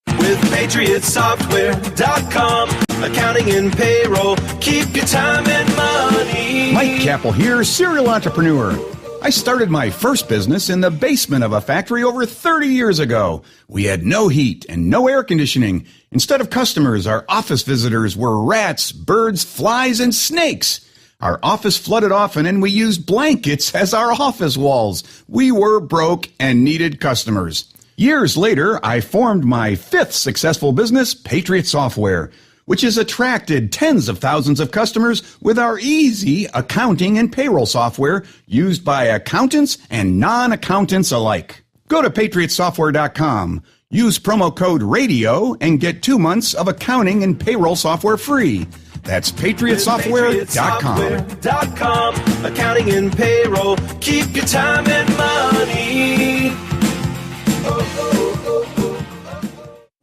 With PatriotSoftware.com, accounting and payroll, keep your time and money. Mike Capel here, serial entrepreneur. I started my first business in the basement of a factory over 30 years ago. We had no heat and no air conditioning. Instead of customers, our office visitors were rats, birds, flies, and snakes. Our office flooded often, and we used blankets as our office walls. We were broke and needed customers. Years later, I formed my fifth successful business, Patriot Software, which has attracted tens of thousands of customers with our easy accounting and payroll software used by accountants and non-accountants alike. Go to PatriotSoftware.com, use promo code RADIO, and get 2 months of accounting and payroll software free. That's PatriotSoftware.com. Accounting and payroll, keep your time and money.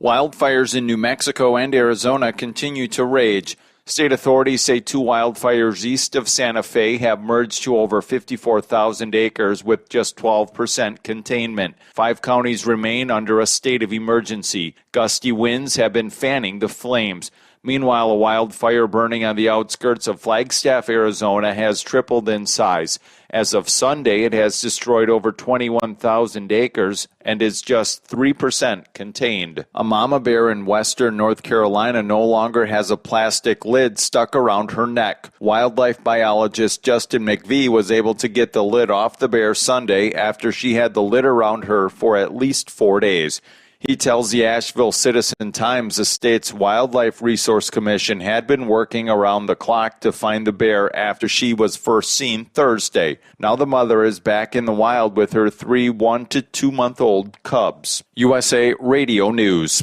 Wildfires in New Mexico and Arizona continue to rage. State authorities say 2 wildfires east of Santa Fe have merged to over 54,000 acres with just 12% containment. 5 counties remain under a state of emergency. Gusty winds have been fanning the flames. Meanwhile, a wildfire burning on the outskirts of Flagstaff, Arizona has tripled in size. As of Sunday, it has destroyed over 21,000 acres and is just 3% contained. A mama bear in western North Carolina no longer has a plastic lid stuck around her neck. Wildlife biologist Justin McVie was able to get the lid off the bear Sunday after she had the lid around her for at least 4 days. He tells the Asheville Citizen-Times the state's Wildlife Resource Commission had been working around the clock to find the bear after she was first seen Thursday. Now the mother is back in the wild with her 3 1- to 2-month-old cubs. USA Radio News.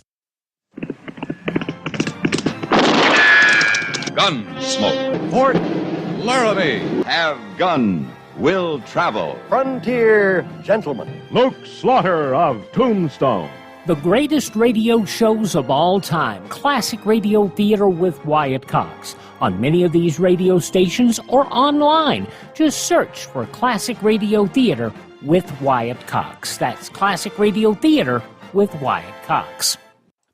Gunsmoke. Fort Laramie. Have gun. Will travel. Frontier gentleman. Luke Slaughter of Tombstone. The greatest radio shows of all time, Classic Radio Theater with Wyatt Cox. On many of these radio stations or online, just search for Classic Radio Theater with Wyatt Cox. That's Classic Radio Theater with Wyatt Cox.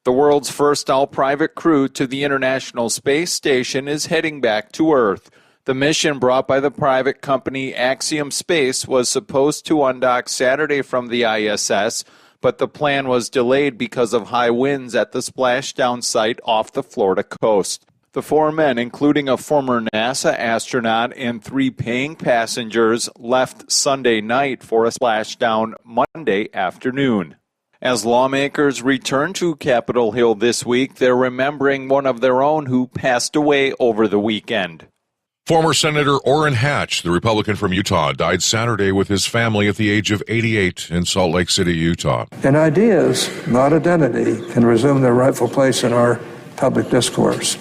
The world's first all-private crew to the International Space Station is heading back to Earth. The mission brought by the private company Axiom Space was supposed to undock Saturday from the ISS, but the plan was delayed because of high winds at the splashdown site off the Florida coast. The 4 men, including a former NASA astronaut and 3 paying passengers, left Sunday night for a splashdown Monday afternoon. As lawmakers return to Capitol Hill this week, they're remembering one of their own who passed away over the weekend. Former Senator Orrin Hatch, the Republican from Utah, died Saturday with his family at the age of 88 in Salt Lake City, Utah. And ideas, not identity, can resume their rightful place in our public discourse.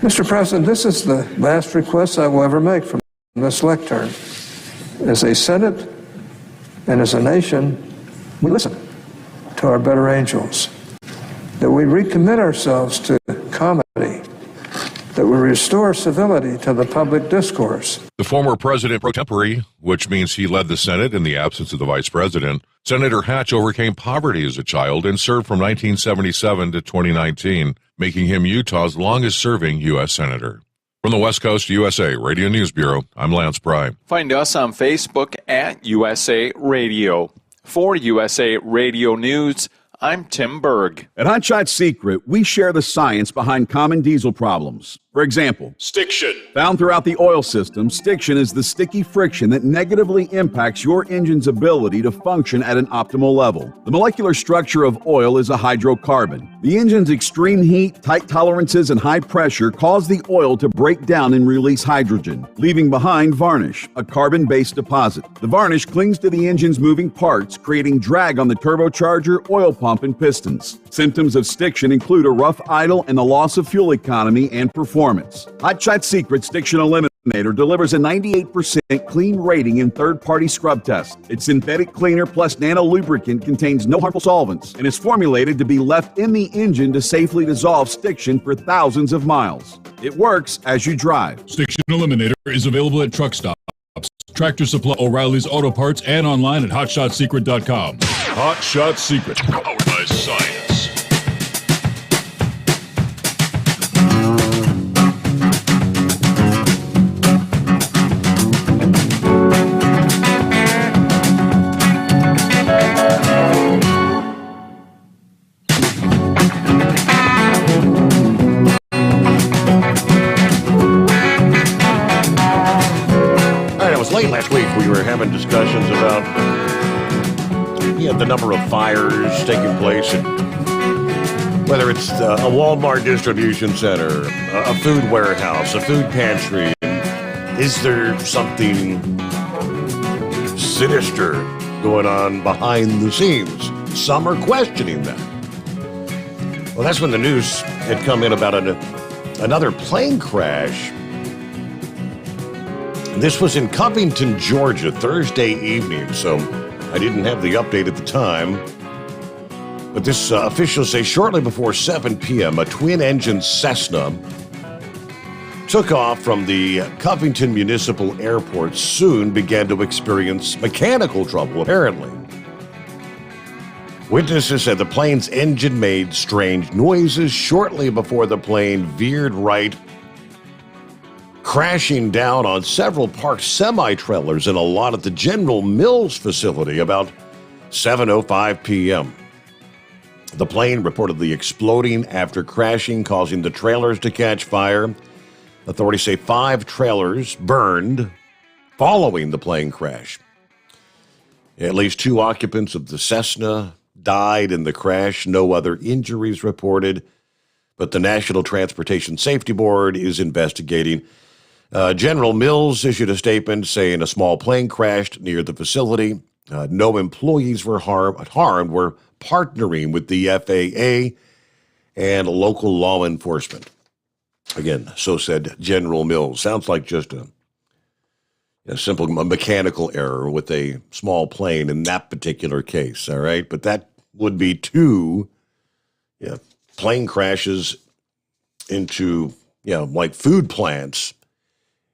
Mr. President, this is the last request I will ever make from this lectern. As a Senate and as a nation, we listen to our better angels, that we recommit ourselves to comedy, that we restore civility to the public discourse. The former president pro tempore, which means he led the Senate in the absence of the vice president, Senator Hatch overcame poverty as a child and served from 1977 to 2019, making him Utah's longest-serving U.S. Senator. From the West Coast USA Radio News Bureau, I'm Lance Pry. Find us on Facebook at USA Radio. For USA Radio News, I'm Tim Berg. At Hotshot Secret, we share the science behind common diesel problems. For example, stiction. Found throughout the oil system, stiction is the sticky friction that negatively impacts your engine's ability to function at an optimal level. The molecular structure of oil is a hydrocarbon. The engine's extreme heat, tight tolerances, and high pressure cause the oil to break down and release hydrogen, leaving behind varnish, a carbon-based deposit. The varnish clings to the engine's moving parts, creating drag on the turbocharger, oil pump, and pistons. Symptoms of stiction include a rough idle and the loss of fuel economy and performance. Hotshot Secret Stiction Eliminator delivers a 98% clean rating in third-party scrub tests. Its synthetic cleaner plus nano lubricant contains no harmful solvents and is formulated to be left in the engine to safely dissolve stiction for thousands of miles. It works as you drive. Stiction Eliminator is available at truck stops, Tractor Supply, O'Reilly's Auto Parts, and online at HotShotSecret.com. Hotshot Secret, powered by science. Late last week, we were having discussions about the number of fires taking place, and whether it's a Walmart distribution center, a food warehouse, a food pantry. Is there something sinister going on behind the scenes? Some are questioning that. Well, that's when the news had come in about another plane crash. This was in Covington, Georgia, Thursday evening, so I didn't have the update at the time. But this officials say shortly before 7 p.m., a twin-engine Cessna took off from the Covington Municipal Airport, soon began to experience mechanical trouble, apparently. Witnesses said the plane's engine made strange noises shortly before the plane veered right, crashing down on several parked semi-trailers in a lot at the General Mills facility about 7:05 p.m. The plane reportedly exploding after crashing, causing the trailers to catch fire. Authorities say 5 trailers burned following the plane crash. At least 2 occupants of the Cessna died in the crash. No other injuries reported, but the National Transportation Safety Board is investigating. General Mills issued a statement saying a small plane crashed near the facility. No employees were harmed. We're partnering with the FAA and local law enforcement. Again, so said General Mills. Sounds like just a simple mechanical error with a small plane in that particular case, all right? But that would be 2 plane crashes into, like food plants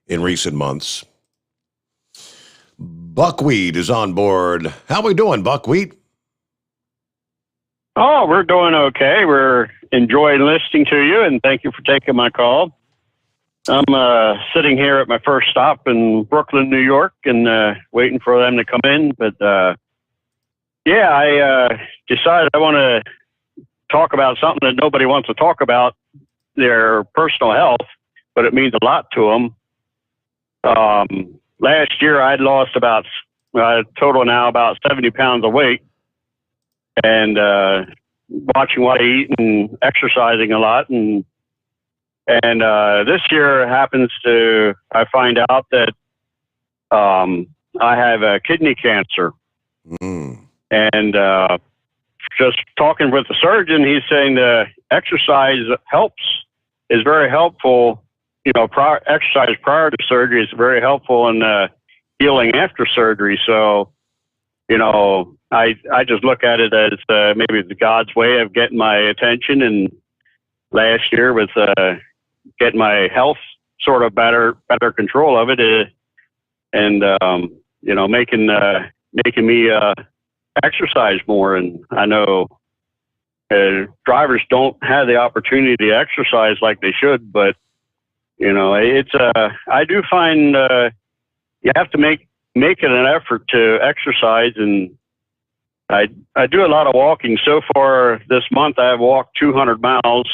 in recent months. Buckwheat is on board. How we doing, Buckwheat? Oh, we're doing okay. We're enjoying listening to you, and thank you for taking my call. I'm sitting here at my first stop in Brooklyn, New York, and waiting for them to come in. But, I decided I want to talk about something that nobody wants to talk about, their personal health, but it means a lot to them. Last year, I'd lost total now about 70 pounds of weight, and watching what I eat and exercising a lot. And And this year I find out that I have kidney cancer. And just talking with the surgeon, he's saying the exercise is very helpful. Exercise prior to surgery is very helpful in healing after surgery. So, I just look at it as maybe it's God's way of getting my attention. And last year was getting my health sort of better control of it, and making me exercise more. And I know drivers don't have the opportunity to exercise like they should, but it's I do find you have to make it an effort to exercise. And I do a lot of walking. So far this month, I've walked 200 miles,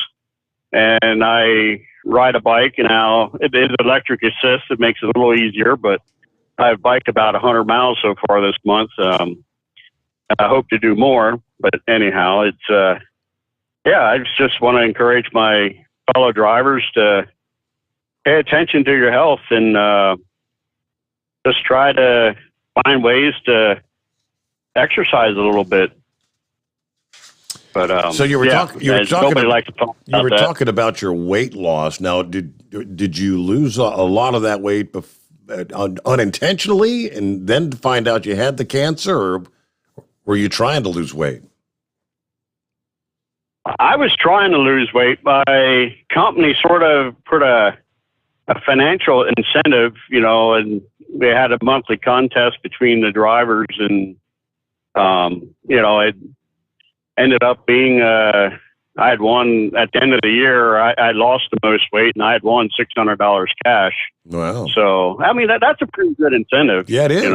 and I ride a bike. Now it is electric assist. It makes it a little easier, but I've biked about 100 miles so far this month. I hope to do more, but anyhow, it's I just want to encourage my fellow drivers to pay attention to your health and just try to find ways to exercise a little bit. But so you were talking about your weight loss. Now, did you lose a lot of that weight unintentionally, and then find out you had the cancer, or were you trying to lose weight? I was trying to lose weight. My company sort of put a financial incentive, and we had a monthly contest between the drivers, and it ended up being I had won at the end of the year. I lost the most weight, and I had won $600 cash. Wow! So I mean that's a pretty good incentive. Yeah, it is.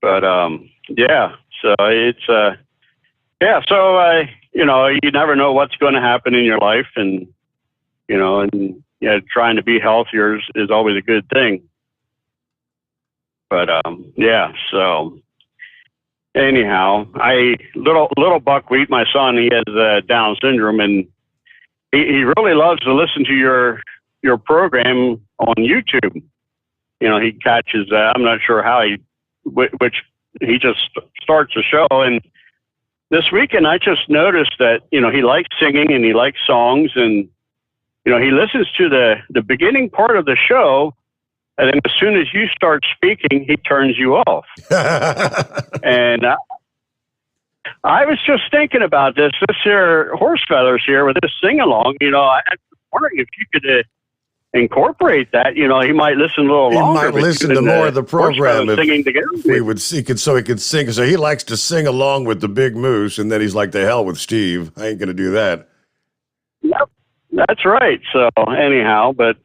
But so it's So you never know what's going to happen in your life, and trying to be healthier is always a good thing. But so. Anyhow, little Buckwheat, my son, he has Down syndrome, and he really loves to listen to your program on YouTube. He catches I'm not sure how which he just starts the show. And this weekend, I just noticed that he likes singing and he likes songs, and he listens to the beginning part of the show. And then as soon as you start speaking, he turns you off. And I was just thinking about this here, Horse Feathers here with this sing-along. I'm wondering if you could incorporate that. He might listen a little longer. He might listen to more of the program if singing together. He could sing. So he likes to sing along with the Big Moose, and then he's like, "The hell with Steve. I ain't going to do that." Yep, that's right. So anyhow, but.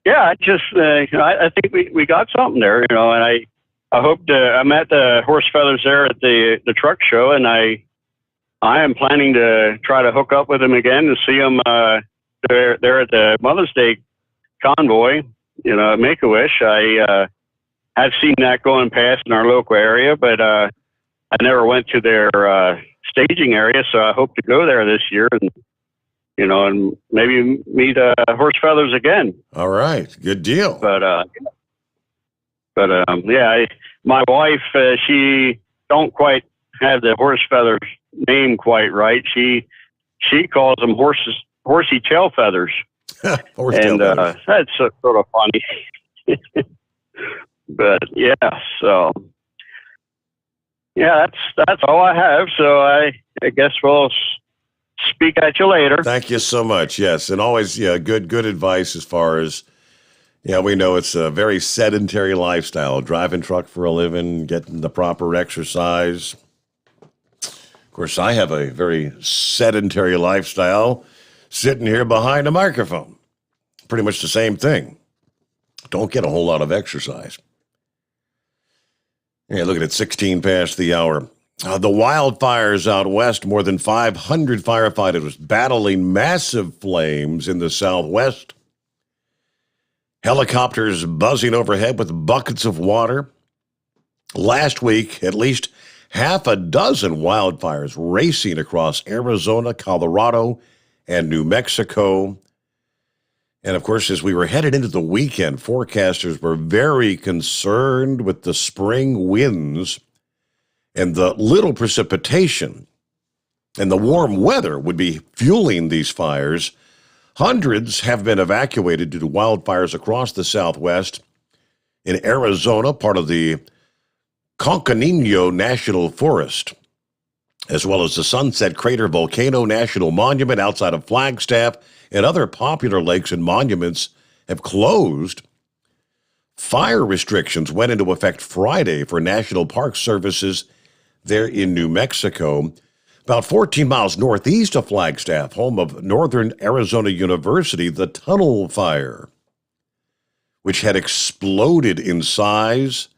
Yeah, I just, I think we got something there, and I hope I'm at the Horse Feathers there at the truck show, and I am planning to try to hook up with him again and see him there at the Mother's Day convoy, at Make-A-Wish. I have seen that going past in our local area, but I never went to their staging area, so I hope to go there this year and maybe meet Horse Feathers again. All right, good deal. But my wife, she don't quite have the Horse Feathers name quite right. She calls them horsey tail feathers. That's sort of funny. But so that's all I have. So I guess we'll speak at you later. Thank you so much. Yes, and always, good advice as far as, we know it's a very sedentary lifestyle, driving truck for a living, getting the proper exercise. Of course, I have a very sedentary lifestyle, sitting here behind a microphone. Pretty much the same thing. Don't get a whole lot of exercise. Yeah, look at it, 16 past the hour. The wildfires out west, more than 500 firefighters battling massive flames in the southwest. Helicopters buzzing overhead with buckets of water. Last week, at least half a dozen wildfires racing across Arizona, Colorado, and New Mexico. And, of course, as we were headed into the weekend, forecasters were very concerned with the spring winds and the little precipitation. And the warm weather would be fueling these fires. Hundreds have been evacuated due to wildfires across the Southwest. In Arizona, part of the Coconino National Forest, as well as the Sunset Crater Volcano National Monument outside of Flagstaff, and other popular lakes and monuments have closed. Fire restrictions went into effect Friday for National Park Services there in New Mexico, about 14 miles northeast of Flagstaff, home of Northern Arizona University. The tunnel fire, which had exploded in size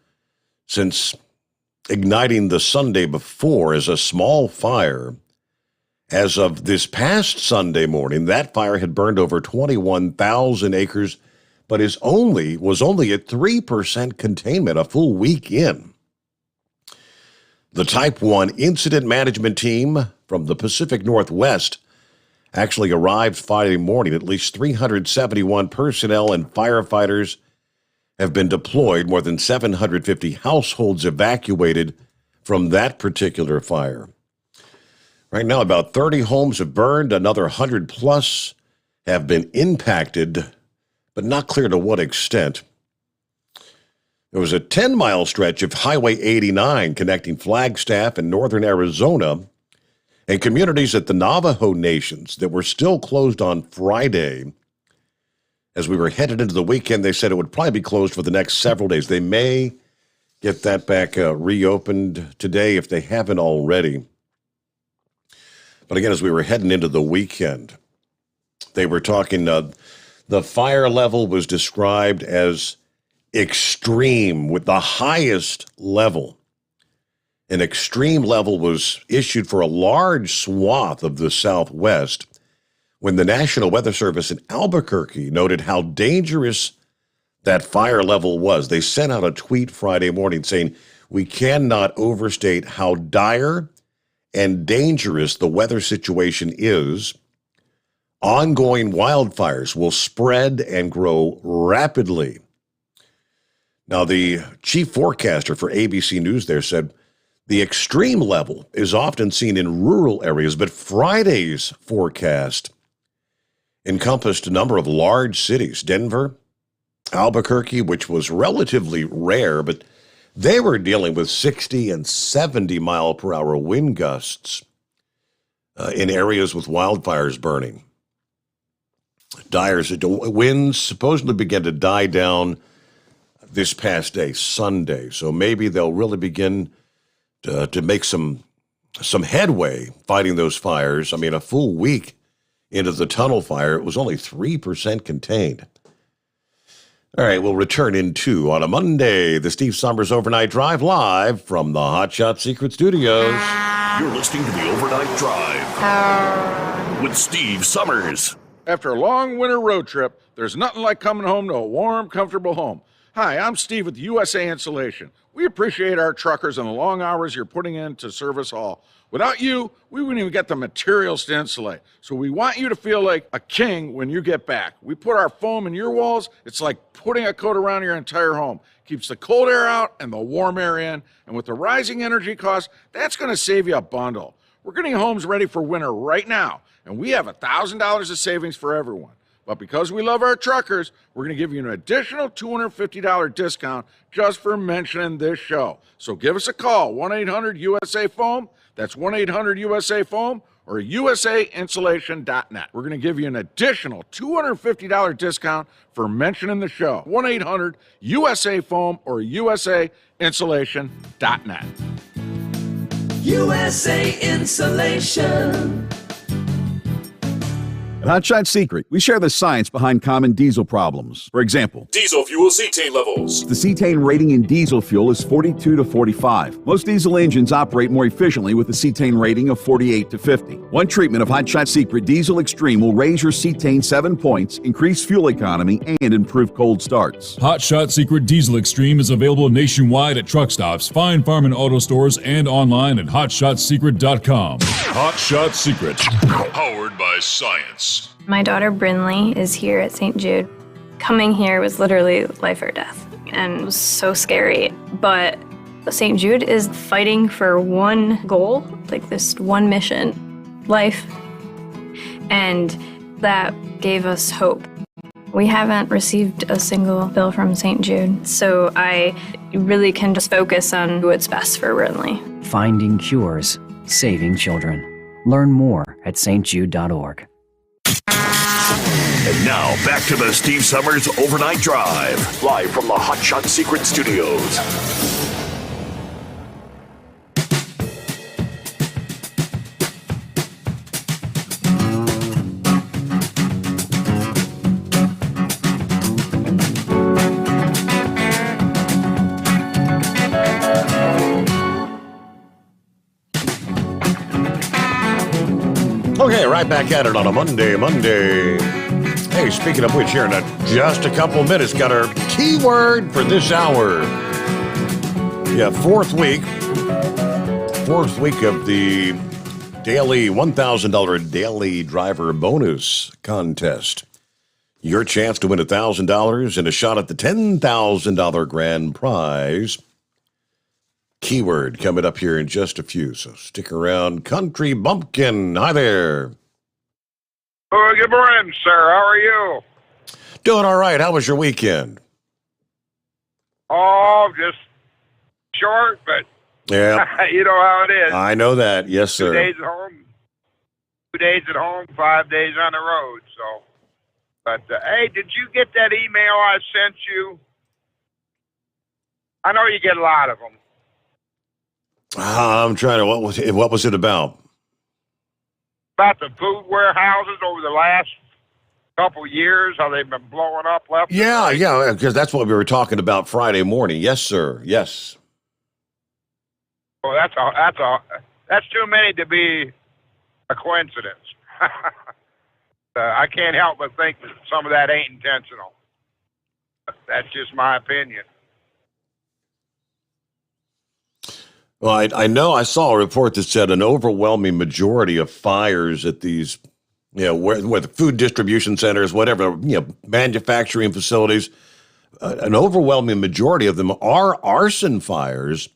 since igniting the Sunday before as a small fire. As of this past Sunday morning, that fire had burned over 21,000 acres, but was only at 3% containment a full week in. The Type 1 incident management team from the Pacific Northwest actually arrived Friday morning. At least 371 personnel and firefighters have been deployed, more than 750 households evacuated from that particular fire. Right now, about 30 homes have burned. Another 100 plus have been impacted, but not clear to what extent. There was a 10-mile stretch of Highway 89 connecting Flagstaff and northern Arizona and communities at the Navajo Nations that were still closed on Friday. As we were headed into the weekend, they said it would probably be closed for the next several days. They may get that back reopened today if they haven't already. But again, as we were heading into the weekend, they were talking, the fire level was described as extreme, with the highest level. An extreme level was issued for a large swath of the Southwest when the National Weather Service in Albuquerque noted how dangerous that fire level was. They sent out a tweet Friday morning saying, "We cannot overstate how dire and dangerous the weather situation is. Ongoing wildfires will spread and grow rapidly." Now, the chief forecaster for ABC News there said the extreme level is often seen in rural areas, but Friday's forecast encompassed a number of large cities, Denver, Albuquerque, which was relatively rare, but they were dealing with 60 and 70 mile per hour wind gusts in areas with wildfires burning. Winds supposedly began to die down this past day, Sunday, so maybe they'll really begin to make some headway fighting those fires. I mean, a full week into the tunnel fire, it was only 3% contained. All right, we'll return in 2 on a Monday. The Steve Sommers Overnight Drive live from the Hot Shot Secret Studios. You're listening to the Overnight Drive with Steve Sommers. After a long winter road trip, there's nothing like coming home to a warm, comfortable home. Hi, I'm Steve with USA Insulation. We appreciate our truckers and the long hours you're putting in to serve us all. Without you, we wouldn't even get the materials to insulate. So we want you to feel like a king when you get back. We put our foam in your walls. It's like putting a coat around your entire home. Keeps the cold air out and the warm air in. And with the rising energy costs, that's going to save you a bundle. We're getting homes ready for winter right now, and we have $1,000 of savings for everyone. But because we love our truckers, we're going to give you an additional $250 discount just for mentioning this show. So give us a call, 1-800-USA-FOAM. That's 1-800-USA-FOAM or usainsulation.net. We're going to give you an additional $250 discount for mentioning the show, 1-800-USA-FOAM or usainsulation.net. USA Insulation. At Hot Shot Secret, we share the science behind common diesel problems. For example, Diesel fuel cetane levels. the cetane rating in diesel fuel is 42 to 45. Most diesel engines operate more efficiently with a cetane rating of 48 to 50. One treatment of Hot Shot Secret Diesel Extreme will raise your cetane 7 points, increase fuel economy, and improve cold starts. Hot Shot Secret Diesel Extreme is available nationwide at truck stops, fine farm and auto stores, and online at hotshotsecret.com. Hot Shot Secret, powered by by science. My daughter Brinley is here at St. Jude. Coming here was literally life or death, and it was so scary. But St. Jude is fighting for one goal, like this one mission, life. And that gave us hope. We haven't received a single bill from St. Jude, so I really can just focus on what's best for Brinley. Finding cures, saving children. Learn more at stjude.org. And now, back to the Steve Sommers Overnight Drive, live from the Hot Shot Secret Studios. Okay, right back at it on a Monday. Hey, speaking of which, here in just a couple minutes, got our keyword for this hour. Yeah, fourth week of the daily $1,000 daily driver bonus contest. Your chance to win $1,000 and a shot at the $10,000 grand prize. Keyword coming up here in just a few, so stick around. Country Bumpkin, hi there. Oh, good morning, sir. How are you? Doing all right. How was your weekend? Oh, just short, but yeah, you know how it is. I know that. Yes, sir. 2 days at home, 5 days on the road. So, but hey, did you get that email I sent you? I know you get a lot of them. I'm trying to. What was it about? About the food warehouses over the last couple years, how they've been blowing up left. Yeah, because that's what we were talking about Friday morning. Yes, sir. Yes. Well, that's too many to be a coincidence. I can't help but think that some of that ain't intentional. That's just my opinion. Well, I know I saw a report that said an overwhelming majority of fires at these, where the food distribution centers, whatever, manufacturing facilities, an overwhelming majority of them are arson fires.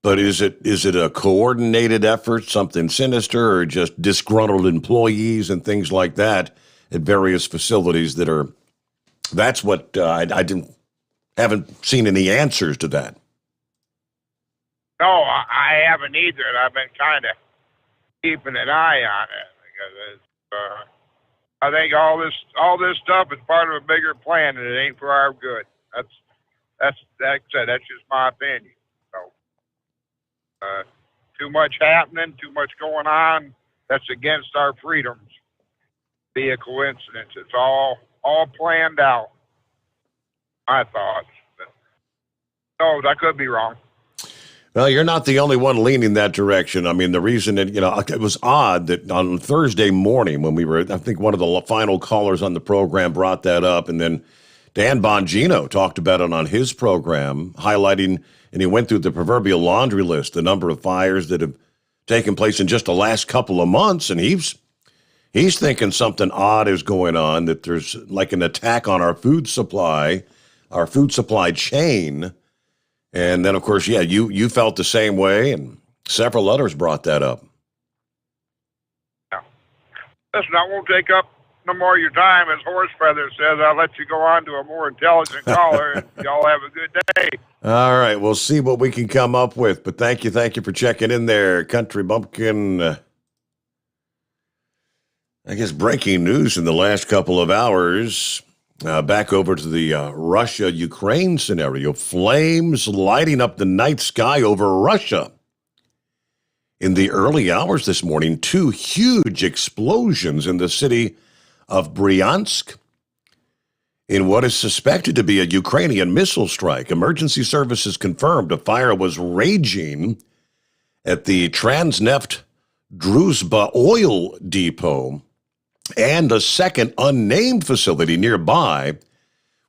But is it a coordinated effort, something sinister, or just disgruntled employees and things like that at various facilities that are? That's what I haven't seen any answers to that. No, I haven't either, and I've been kind of keeping an eye on it because I think all this stuff is part of a bigger plan, and it ain't for our good. That's just my opinion. So, too much happening, too much going on. That's against our freedoms. Be a coincidence. It's all planned out. My thoughts. But, no, I could be wrong. Well, you're not the only one leaning that direction. I mean, the reason that, it was odd that on Thursday morning when we were, I think one of the final callers on the program brought that up, and then Dan Bongino talked about it on his program, highlighting, and he went through the proverbial laundry list, the number of fires that have taken place in just the last couple of months, and he's thinking something odd is going on, that there's like an attack on our food supply chain. And then, of course, you felt the same way, and several others brought that up. Yeah. Listen, I won't take up no more of your time. As Horse Feather says, I'll let you go on to a more intelligent caller, and y'all have a good day. All right, we'll see what we can come up with. But thank you for checking in there, Country Bumpkin. I guess breaking news in the last couple of hours. Back over to the Russia-Ukraine scenario. Flames lighting up the night sky over Russia. In the early hours this morning, 2 huge explosions in the city of Bryansk in what is suspected to be a Ukrainian missile strike. Emergency services confirmed a fire was raging at the Transneft Druzhba oil depot and a second unnamed facility nearby,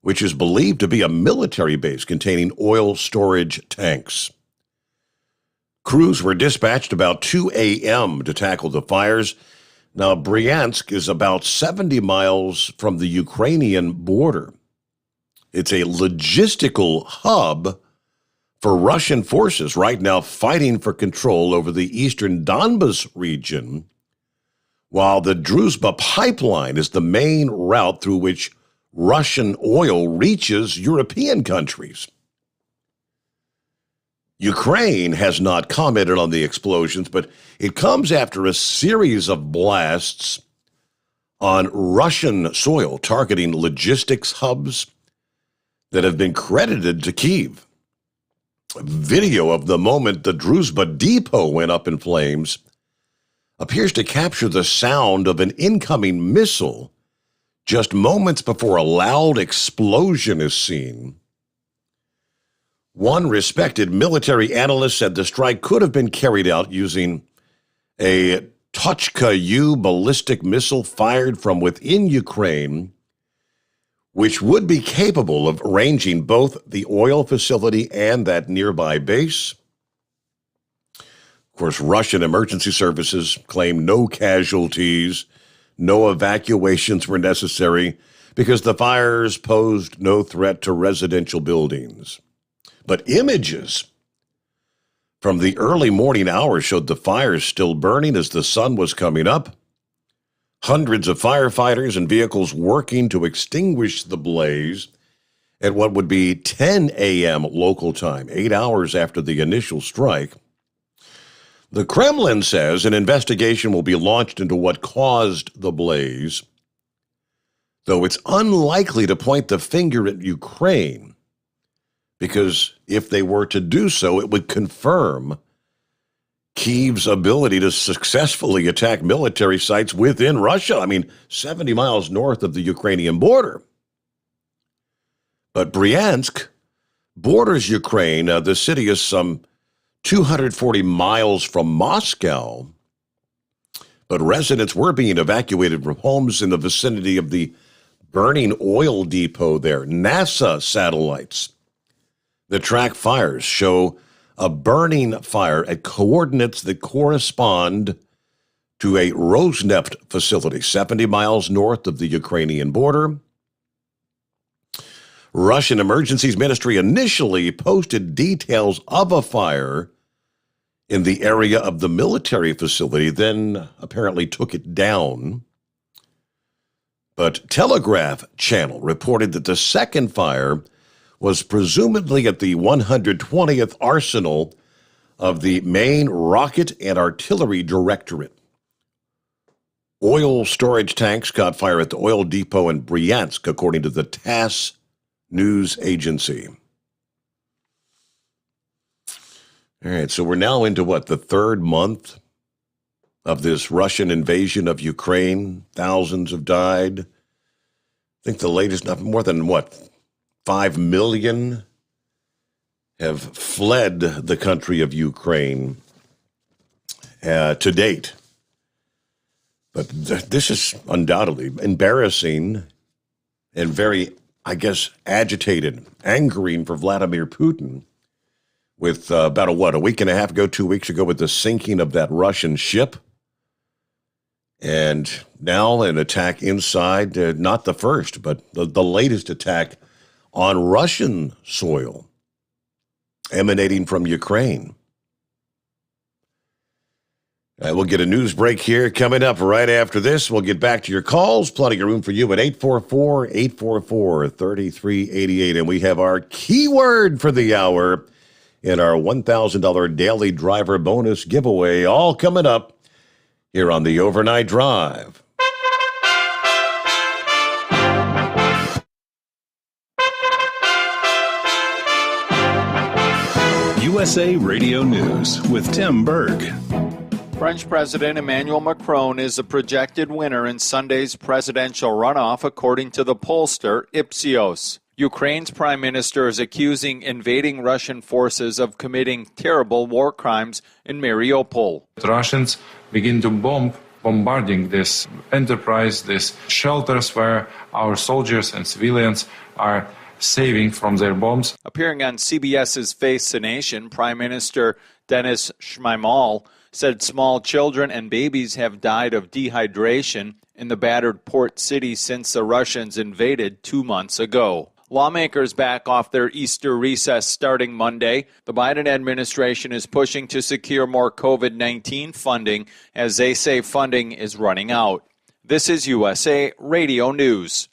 which is believed to be a military base containing oil storage tanks. Crews were dispatched about 2 a.m. to tackle the fires. Now, Bryansk is about 70 miles from the Ukrainian border. It's a logistical hub for Russian forces right now fighting for control over the eastern Donbas region, while the Druzhba pipeline is the main route through which Russian oil reaches European countries. Ukraine has not commented on the explosions, but it comes after a series of blasts on Russian soil targeting logistics hubs that have been credited to Kyiv. A video of the moment the Druzhba depot went up in flames appears to capture the sound of an incoming missile just moments before a loud explosion is seen. One respected military analyst said the strike could have been carried out using a Tochka-U ballistic missile fired from within Ukraine, which would be capable of ranging both the oil facility and that nearby base. Of course, Russian emergency services claim no casualties, no evacuations were necessary because the fires posed no threat to residential buildings. But images from the early morning hours showed the fires still burning as the sun was coming up. Hundreds of firefighters and vehicles working to extinguish the blaze at what would be 10 a.m. local time, 8 hours after the initial strike. The Kremlin says an investigation will be launched into what caused the blaze, though it's unlikely to point the finger at Ukraine, because if they were to do so, it would confirm Kyiv's ability to successfully attack military sites within Russia. 70 miles north of the Ukrainian border. But Bryansk borders Ukraine. The city is some 240 miles from Moscow. But residents were being evacuated from homes in the vicinity of the burning oil depot there. NASA satellites that track fires show a burning fire at coordinates that correspond to a Rosneft facility 70 miles north of the Ukrainian border. Russian Emergencies Ministry initially posted details of a fire in the area of the military facility, then apparently took it down. But Telegraph Channel reported that the second fire was presumably at the 120th Arsenal of the main Rocket and Artillery Directorate. Oil storage tanks caught fire at the oil depot in Bryansk, according to the TASS news agency. All right, so we're now into the third month of this Russian invasion of Ukraine. Thousands have died. I think the latest, more than 5 million have fled the country of Ukraine to date. But this is undoubtedly embarrassing and very, agitated, angering for Vladimir Putin with about a week and a half ago, 2 weeks ago, with the sinking of that Russian ship. And now an attack inside, not the first, but the latest attack on Russian soil, emanating from Ukraine. We'll get a news break here coming up right after this. We'll get back to your calls. Plenty of room for you at 844-844-3388. And we have our keyword for the hour in our $1,000 daily driver bonus giveaway, all coming up here on the Overnight Drive. USA Radio News with Tim Berg. French President Emmanuel Macron is the projected winner in Sunday's presidential runoff, according to the pollster Ipsos. Ukraine's prime minister is accusing invading Russian forces of committing terrible war crimes in Mariupol. The Russians begin to bombarding this enterprise, these shelters where our soldiers and civilians are saving from their bombs. Appearing on CBS's Face the Nation, Prime Minister Denis Shmyhal said small children and babies have died of dehydration in the battered port city since the Russians invaded 2 months ago. Lawmakers back off their Easter recess starting Monday. The Biden administration is pushing to secure more COVID-19 funding as they say funding is running out. This is USA Radio News.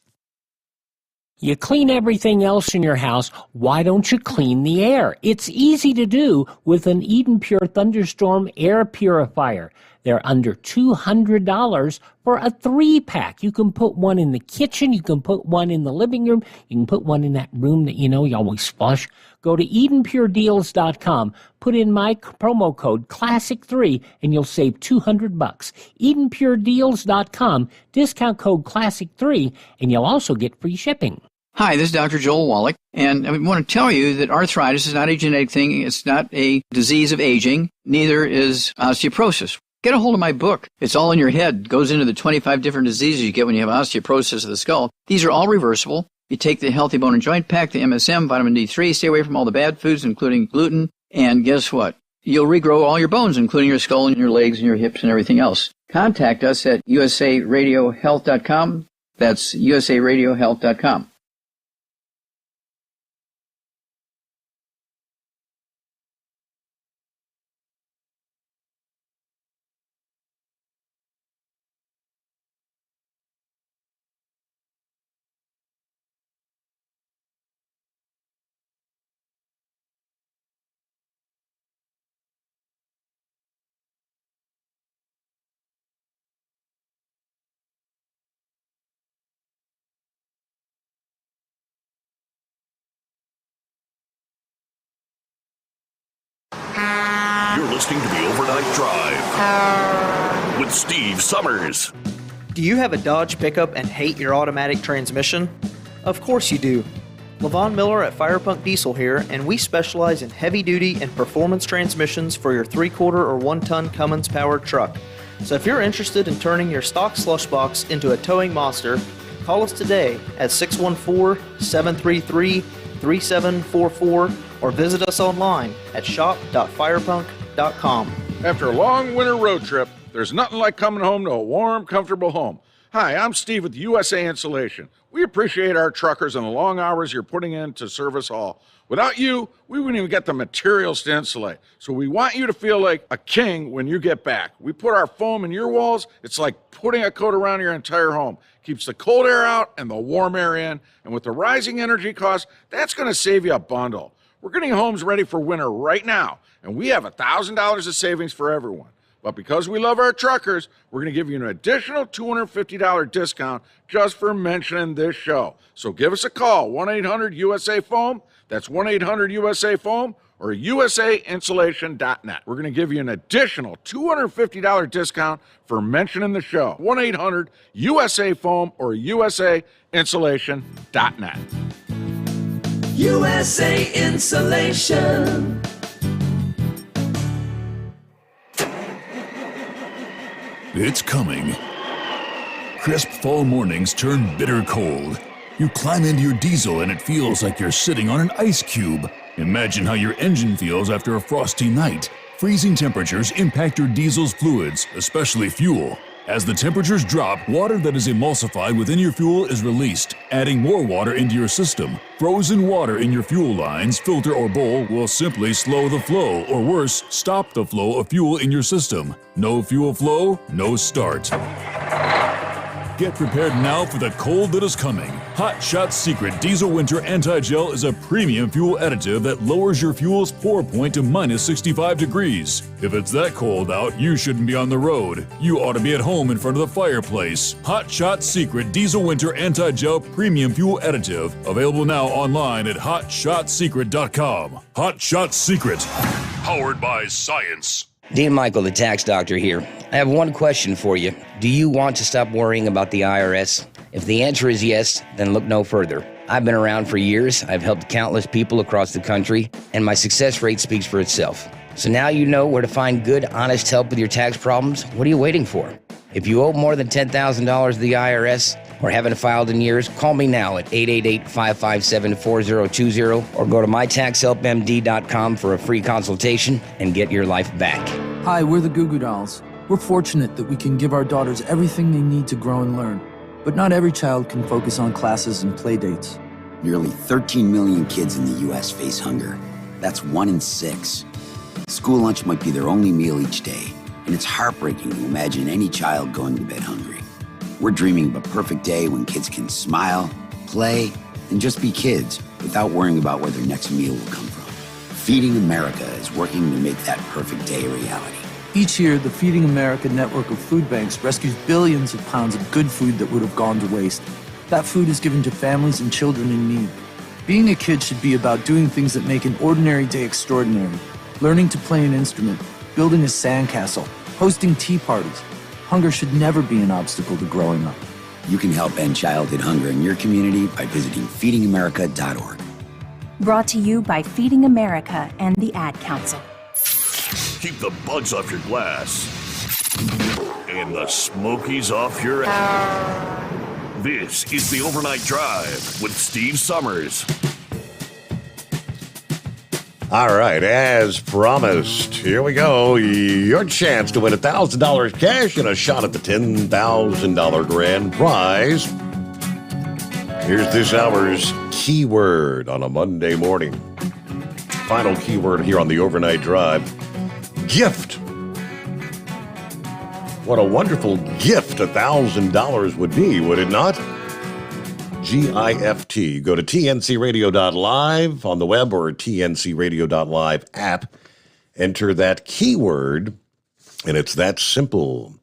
You clean everything else in your house, why don't you clean the air? It's easy to do with an Eden Pure Thunderstorm air purifier. They're under $200 for a 3-pack. You can put one in the kitchen, you can put one in the living room, you can put one in that room that you always flush. Go to EdenPureDeals.com, put in my promo code CLASSIC3 and you'll save $200. EdenPureDeals.com, discount code CLASSIC3, and you'll also get free shipping. Hi, this is Dr. Joel Wallach, and I want to tell you that arthritis is not a genetic thing. It's not a disease of aging. Neither is osteoporosis. Get a hold of my book. It's all in your head. It goes into the 25 different diseases you get when you have osteoporosis of the skull. These are all reversible. You take the Healthy Bone and Joint Pack, the MSM, vitamin D3, stay away from all the bad foods, including gluten, and guess what? You'll regrow all your bones, including your skull and your legs and your hips and everything else. Contact us at usaradiohealth.com. That's usaradiohealth.com. You're listening to the Overnight Drive with Steve Sommers. Do you have a Dodge pickup and hate your automatic transmission? Of course you do. LaVon Miller at Firepunk Diesel here, and we specialize in heavy-duty and performance transmissions for your 3/4 or 1-ton Cummins-powered truck. So if you're interested in turning your stock slush box into a towing monster, call us today at 614-733-3744 or visit us online at shop.firepunk.com. After a long winter road trip, there's nothing like coming home to a warm, comfortable home. Hi, I'm Steve with USA Insulation. We appreciate our truckers and the long hours you're putting in to serve us all. Without you, we wouldn't even get the materials to insulate. So we want you to feel like a king when you get back. We put our foam in your walls. It's like putting a coat around your entire home. Keeps the cold air out and the warm air in. And with the rising energy costs, that's going to save you a bundle. We're getting homes ready for winter right now, and we have $1,000 of savings for everyone. But because we love our truckers, we're going to give you an additional $250 discount just for mentioning this show. So give us a call, 1-800-USA-FOAM. That's 1-800-USA-FOAM or usainsulation.net. We're going to give you an additional $250 discount for mentioning the show, 1-800-USA-FOAM or usainsulation.net. USA Insulation. It's coming. Crisp fall mornings turn bitter cold. You climb into your diesel and it feels like you're sitting on an ice cube. Imagine how your engine feels after a frosty night. Freezing temperatures impact your diesel's fluids, especially fuel. As the temperatures drop, water that is emulsified within your fuel is released, adding more water into your system. Frozen water in your fuel lines, filter, or bowl will simply slow the flow, or worse, stop the flow of fuel in your system. No fuel flow, no start. Get prepared now for the cold that is coming. Hot Shot Secret Diesel Winter Anti-Gel is a premium fuel additive that lowers your fuel's pour point to minus 65 degrees. If it's that cold out, you shouldn't be on the road. You ought to be at home in front of the fireplace. Hot Shot Secret Diesel Winter Anti-Gel Premium Fuel Additive. Available now online at hotshotsecret.com. Hot Shot Secret. Powered by science. Dean Michael, the tax doctor here. I have one question for you. Do you want to stop worrying about the IRS? If the answer is yes, then look no further. I've been around for years, I've helped countless people across the country, and my success rate speaks for itself. So now you know where to find good, honest help with your tax problems. What are you waiting for? If you owe more than $10,000 to the IRS or haven't filed in years, call me now at 888-557-4020 or go to mytaxhelpmd.com for a free consultation and get your life back. Hi, we're the Goo Goo Dolls. We're fortunate that we can give our daughters everything they need to grow and learn. But not every child can focus on classes and play dates. Nearly 13 million kids in the U.S. face hunger. That's 1 in 6. School lunch might be their only meal each day, and it's heartbreaking to imagine any child going to bed hungry. We're dreaming of a perfect day when kids can smile, play, and just be kids without worrying about where their next meal will come from. Feeding America is working to make that perfect day a reality. Each year, the Feeding America network of food banks rescues billions of pounds of good food that would have gone to waste. That food is given to families and children in need. Being a kid should be about doing things that make an ordinary day extraordinary. Learning to play an instrument, building a sandcastle, hosting tea parties. Hunger should never be an obstacle to growing up. You can help end childhood hunger in your community by visiting feedingamerica.org. Brought to you by Feeding America and the Ad Council. Keep the bugs off your glass and the Smokies off your ass. This is the Overnight Drive with Steve Sommers. All right, as promised, here we go. Your chance to win $1,000 cash and a shot at the $10,000 grand prize. Here's this hour's keyword on a Monday morning. Final keyword here on the Overnight Drive. Gift. What a wonderful gift $1,000 would be, would it not? GIFT. Go to tncradio.live on the web or tncradio.live app. Enter that keyword, and it's that simple.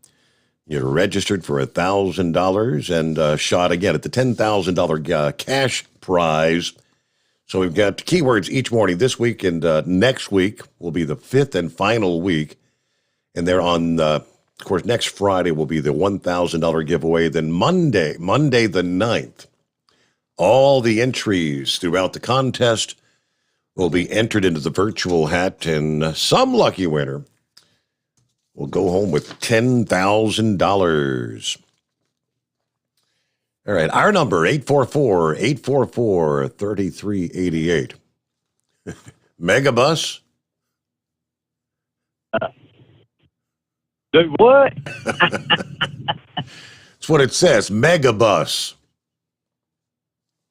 You're registered for $1,000 and shot again at the $10,000 cash prize. So we've got keywords each morning this week, and next week will be the 5th and final week. And they're on, of course, next Friday will be the $1,000 giveaway. Then Monday the 9th, all the entries throughout the contest will be entered into the virtual hat, and some lucky winner will go home with $10,000. All right, our number, 844-844-3388. Megabus? Do what? That's what it says, Megabus.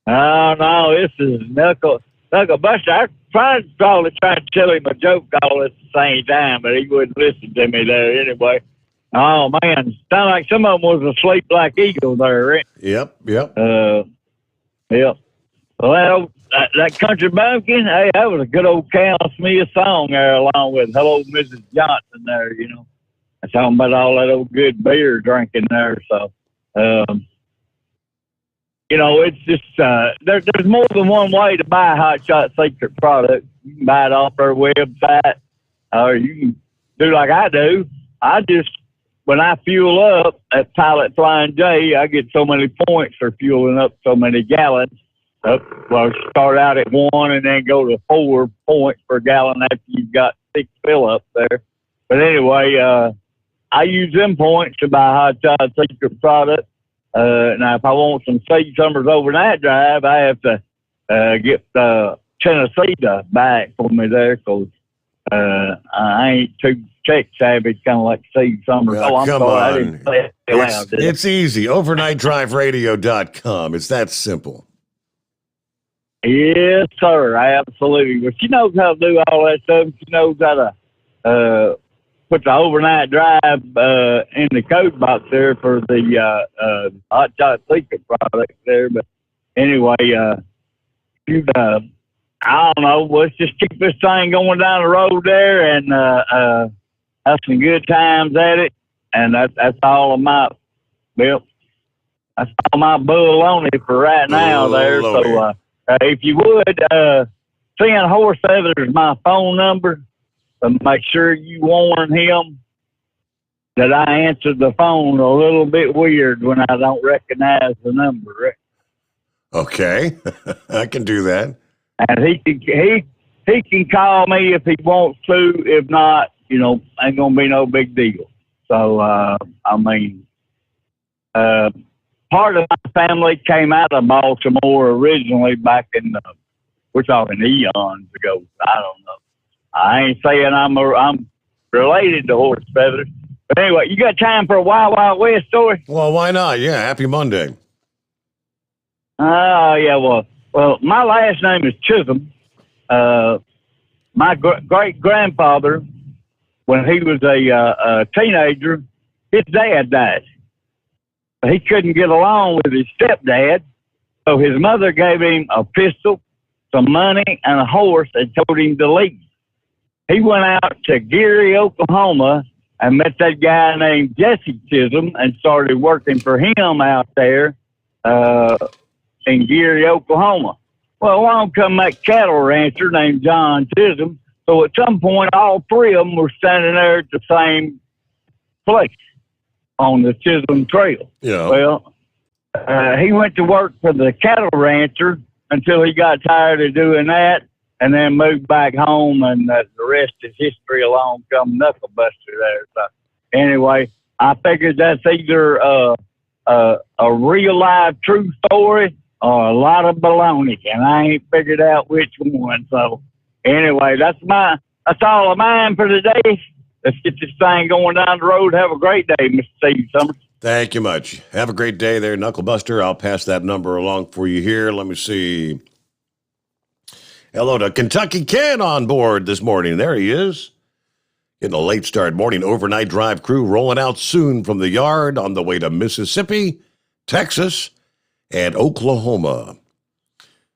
Oh, no, this is Knuckle Buster. I tried to try to tell him a joke all at the same time, but he wouldn't listen to me there anyway. Oh, man. Sound like some of them was asleep like eagles there, right? Yep. Yep. Well, that Country Bumpkin, hey, that was a good old Cal Smith song there, along with Hello, Mrs. Johnson there, you know. I'm talking about all that old good beer drinking there, so... you know, it's just, there's more than one way to buy a Hot Shot Secret product. You can buy it off their website, or you can do like I do. When I fuel up at Pilot Flying J, I get so many points for fueling up so many gallons. Well, start out at 1 and then go to 4 points per gallon after you've got 6 fill up there. But anyway, I use them points to buy Hot Shot Secret product. Now, if I want some Steve Sommers overnight drive, I have to get Tennessee to buy it for me there, because I ain't too tech savvy, kind of like Steve Sommers. Come on. I didn't say it loud, it's easy. OvernightDriveRadio.com. It's that simple. Yes, sir. Absolutely. Well, she knows how to do all that stuff. She knows how to put the overnight drive in the code box there for the Hot Shot Secret product there. But anyway, I don't know. Let's just keep this thing going down the road there and have some good times at it. And that's all of my, well, that's all my baloney for right now there. So if you would, send Horse Feathers my phone number. Make sure you warn him that I answered the phone a little bit weird when I don't recognize the number. Okay, I can do that. And he can call me if he wants to. If not, you know, ain't gonna be no big deal. So I mean, part of my family came out of Baltimore originally back in we're talking eons ago. I don't know. I ain't saying I'm related to horse feathers. But anyway, you got time for a Wild Wild West story? Well, why not? Yeah, happy Monday. Yeah, well, my last name is Chisholm. My great-grandfather, when he was a teenager, his dad died. He couldn't get along with his stepdad, so his mother gave him a pistol, some money, and a horse and told him to leave. He went out to Geary, Oklahoma, and met that guy named Jesse Chisholm and started working for him out there in Geary, Oklahoma. Well, along come that cattle rancher named John Chisholm. So at some point, all three of them were standing there at the same place on the Chisholm Trail. Yeah. Well, he went to work for the cattle rancher until he got tired of doing that and then moved back home, and the rest is history. Along come Knucklebuster there. So anyway, I figured that's either a real live true story or a lot of baloney, and I ain't figured out which one. So anyway, that's all of mine for today. Let's get this thing going down the road. Have a great day, Mr. Steve Summers. Thank you much. Have a great day there, Knucklebuster. I'll pass that number along for you here. Let me see. Hello to Kentucky Ken on board this morning. There he is. Getting a late start morning overnight drive crew rolling out soon from the yard on the way to Mississippi, Texas, and Oklahoma.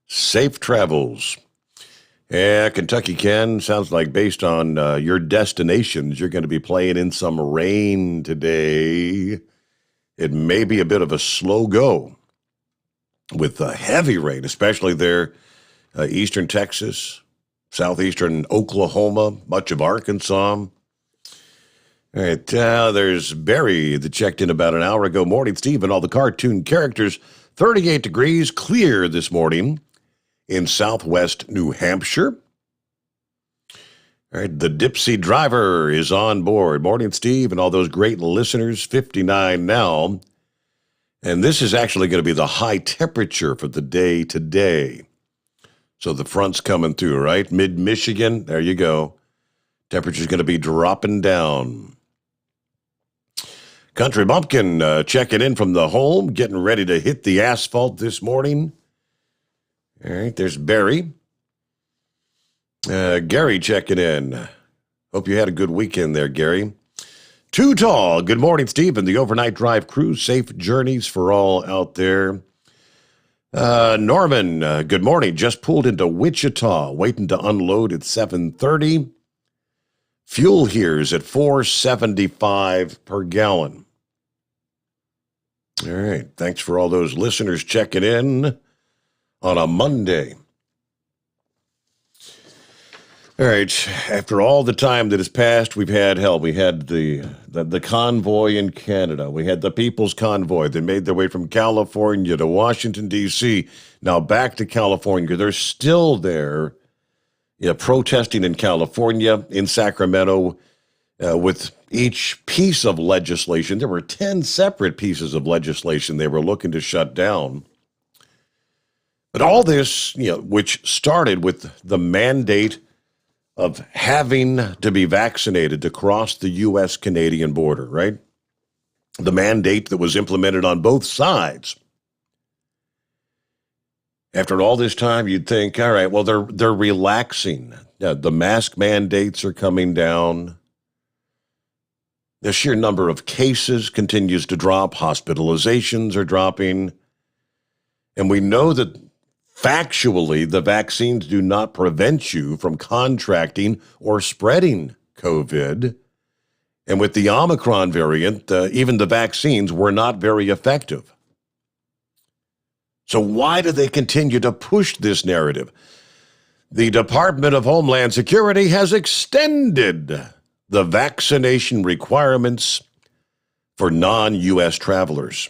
Safe travels. Yeah, Kentucky Ken, sounds like based on your destinations, you're going to be playing in some rain today. It may be a bit of a slow go with heavy rain, especially there, eastern Texas, southeastern Oklahoma, much of Arkansas. All right, there's Barry that checked in about an hour ago. Morning, Steve, and all the cartoon characters. 38 degrees, clear this morning in southwest New Hampshire. All right, the Dipsy driver is on board. Morning, Steve, and all those great listeners. 59 now. And this is actually going to be the high temperature for the day today. So the front's coming through, right? Mid-Michigan, there you go. Temperature's going to be dropping down. Country Bumpkin checking in from the home, getting ready to hit the asphalt this morning. All right, there's Barry. Gary checking in. Hope you had a good weekend there, Gary. Too Tall. Good morning, Steve, and the overnight drive crew. Safe journeys for all out there. Norman, good morning. Just pulled into Wichita, waiting to unload at 7:30. Fuel here's at $4.75 per gallon. All right. Thanks for all those listeners checking in on a Monday. All right. After all the time that has passed, we had the convoy in Canada. We had the People's Convoy that made their way from California to Washington, D.C. Now back to California. They're still there, protesting in California, in Sacramento, with each piece of legislation. There were 10 separate pieces of legislation they were looking to shut down. But all this, which started with the mandate of having to be vaccinated to cross the U.S.-Canadian border, right? The mandate that was implemented on both sides. After all this time, you'd think, all right, well, they're relaxing. The mask mandates are coming down. The sheer number of cases continues to drop. Hospitalizations are dropping. And we know that factually, the vaccines do not prevent you from contracting or spreading COVID. And with the Omicron variant, even the vaccines were not very effective. So why do they continue to push this narrative? The Department of Homeland Security has extended the vaccination requirements for non-U.S. travelers.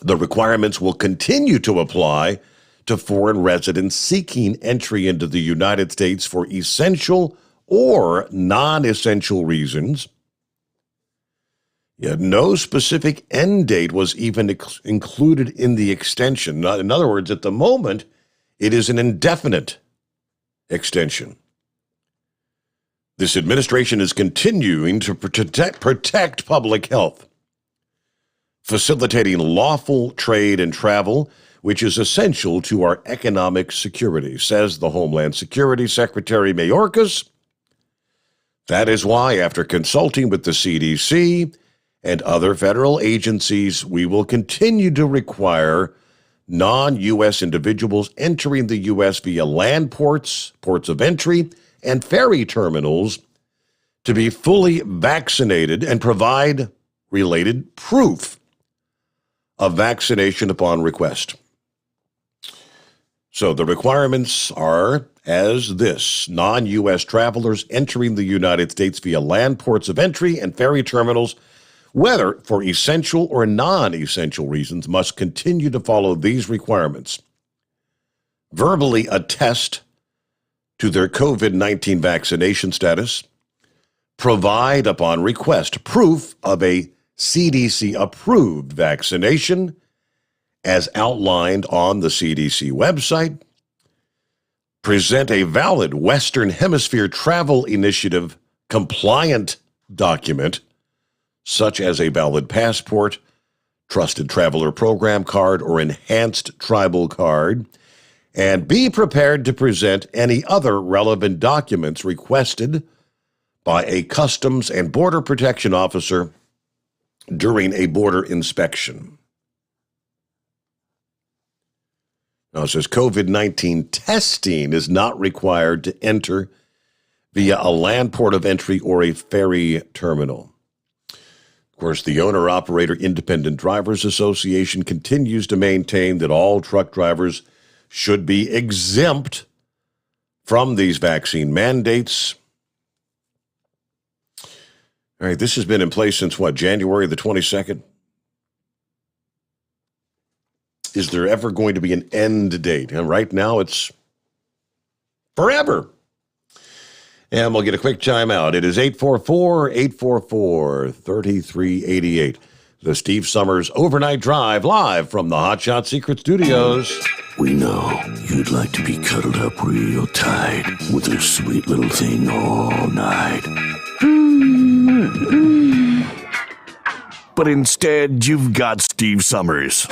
The requirements will continue to apply to foreign residents seeking entry into the United States for essential or non-essential reasons. Yet no specific end date was even included in the extension. In other words, at the moment, it is an indefinite extension. This administration is continuing to protect public health, facilitating lawful trade and travel, which is essential to our economic security, says the Homeland Security Secretary Mayorkas. That is why, after consulting with the CDC and other federal agencies, we will continue to require non-U.S. individuals entering the U.S. via land ports, ports of entry, and ferry terminals to be fully vaccinated and provide related proof of vaccination upon request. So the requirements are as this: non-U.S. travelers entering the United States via land ports of entry and ferry terminals, whether for essential or non-essential reasons, must continue to follow these requirements. Verbally attest to their COVID-19 vaccination status, provide upon request proof of a CDC-approved vaccination as outlined on the CDC website, present a valid Western Hemisphere Travel Initiative compliant document, such as a valid passport, trusted traveler program card, or enhanced tribal card, and be prepared to present any other relevant documents requested by a Customs and Border Protection officer during a border inspection. Now, it says COVID-19 testing is not required to enter via a land port of entry or a ferry terminal. Of course, the Owner-Operator Independent Drivers Association continues to maintain that all truck drivers should be exempt from these vaccine mandates. All right, this has been in place since what, January the 22nd? Is there ever going to be an end date? And right now it's forever. And we'll get a quick time out. It is 844-844-3388. The Steve Sommers Overnight Drive, live from the Hot Shot Secret Studios. We know you'd like to be cuddled up real tight with a sweet little thing all night. But instead, you've got Steve Sommers.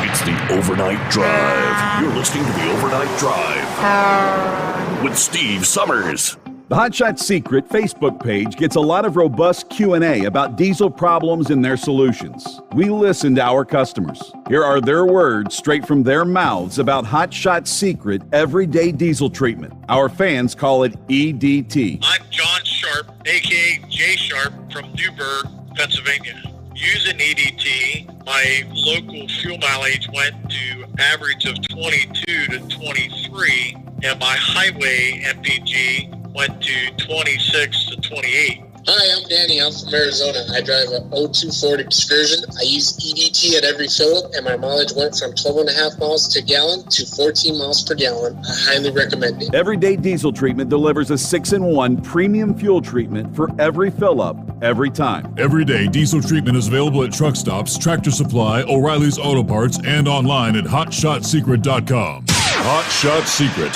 It's the Overnight Drive. You're listening to the Overnight Drive with Steve Sommers. The Hot Shot Secret Facebook page gets a lot of robust Q&A about diesel problems and their solutions. We listen to our customers. Here are their words straight from their mouths about Hot Shot Secret Everyday Diesel Treatment. Our fans call it EDT. I'm John Sharp, a.k.a. Jay Sharp from Newburgh, Pennsylvania. Using EDT, my local fuel mileage went to average of 22 to 23, and my highway MPG went to 26 to 28. Hi, I'm Danny. I'm from Arizona. I drive a 02 Ford Excursion. I use EDT at every fill-up, and my mileage went from 12.5 miles to gallon to 14 miles per gallon. I highly recommend it. Everyday Diesel Treatment delivers a 6-in-1 premium fuel treatment for every fill-up, every time. Everyday Diesel Treatment is available at truck stops, Tractor Supply, O'Reilly's Auto Parts, and online at HotShotSecret.com. Hot Shot Secret,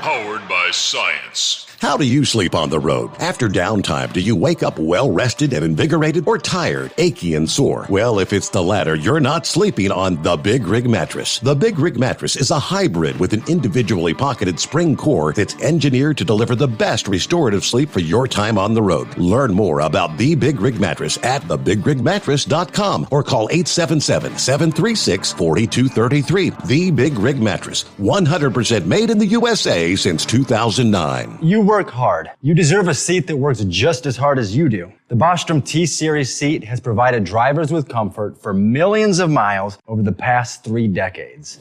powered by science. How do you sleep on the road? After downtime, do you wake up well-rested and invigorated, or tired, achy, and sore? Well, if it's the latter, you're not sleeping on the Big Rig Mattress. The Big Rig Mattress is a hybrid with an individually pocketed spring core that's engineered to deliver the best restorative sleep for your time on the road. Learn more about the Big Rig Mattress at thebigrigmattress.com or call 877-736-4233. The Big Rig Mattress, 100% made in the USA since 2009. You work hard. You deserve a seat that works just as hard as you do. The Bostrom T-Series seat has provided drivers with comfort for millions of miles over the past 3 decades.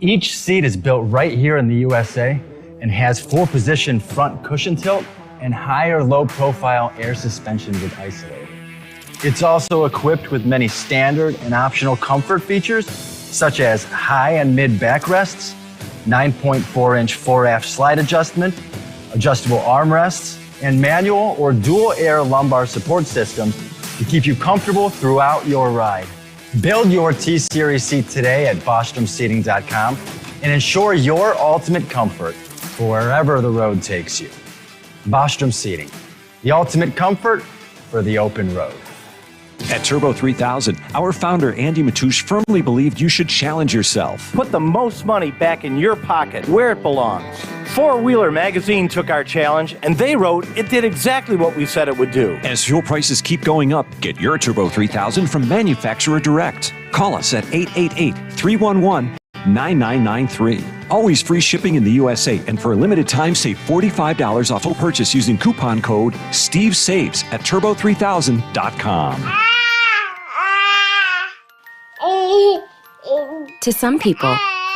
Each seat is built right here in the USA and has 4-position front cushion tilt and higher low-profile air suspension with Isolate. It's also equipped with many standard and optional comfort features, such as high and mid backrests, 9.4-inch fore-aft slide adjustment, adjustable armrests, and manual or dual air lumbar support systems to keep you comfortable throughout your ride. Build your T-Series seat today at BostromSeating.com and ensure your ultimate comfort for wherever the road takes you. Bostrom Seating, the ultimate comfort for the open road. At Turbo 3000, our founder Andy Matouche firmly believed you should challenge yourself. Put the most money back in your pocket where it belongs. Four Wheeler Magazine took our challenge, and they wrote it did exactly what we said it would do. As fuel prices keep going up, get your Turbo 3000 from manufacturer direct. Call us at 888-311-9993. Always free shipping in the USA, and for a limited time, save $45 off full purchase using coupon code SteveSaves at turbo3000.com. To some people,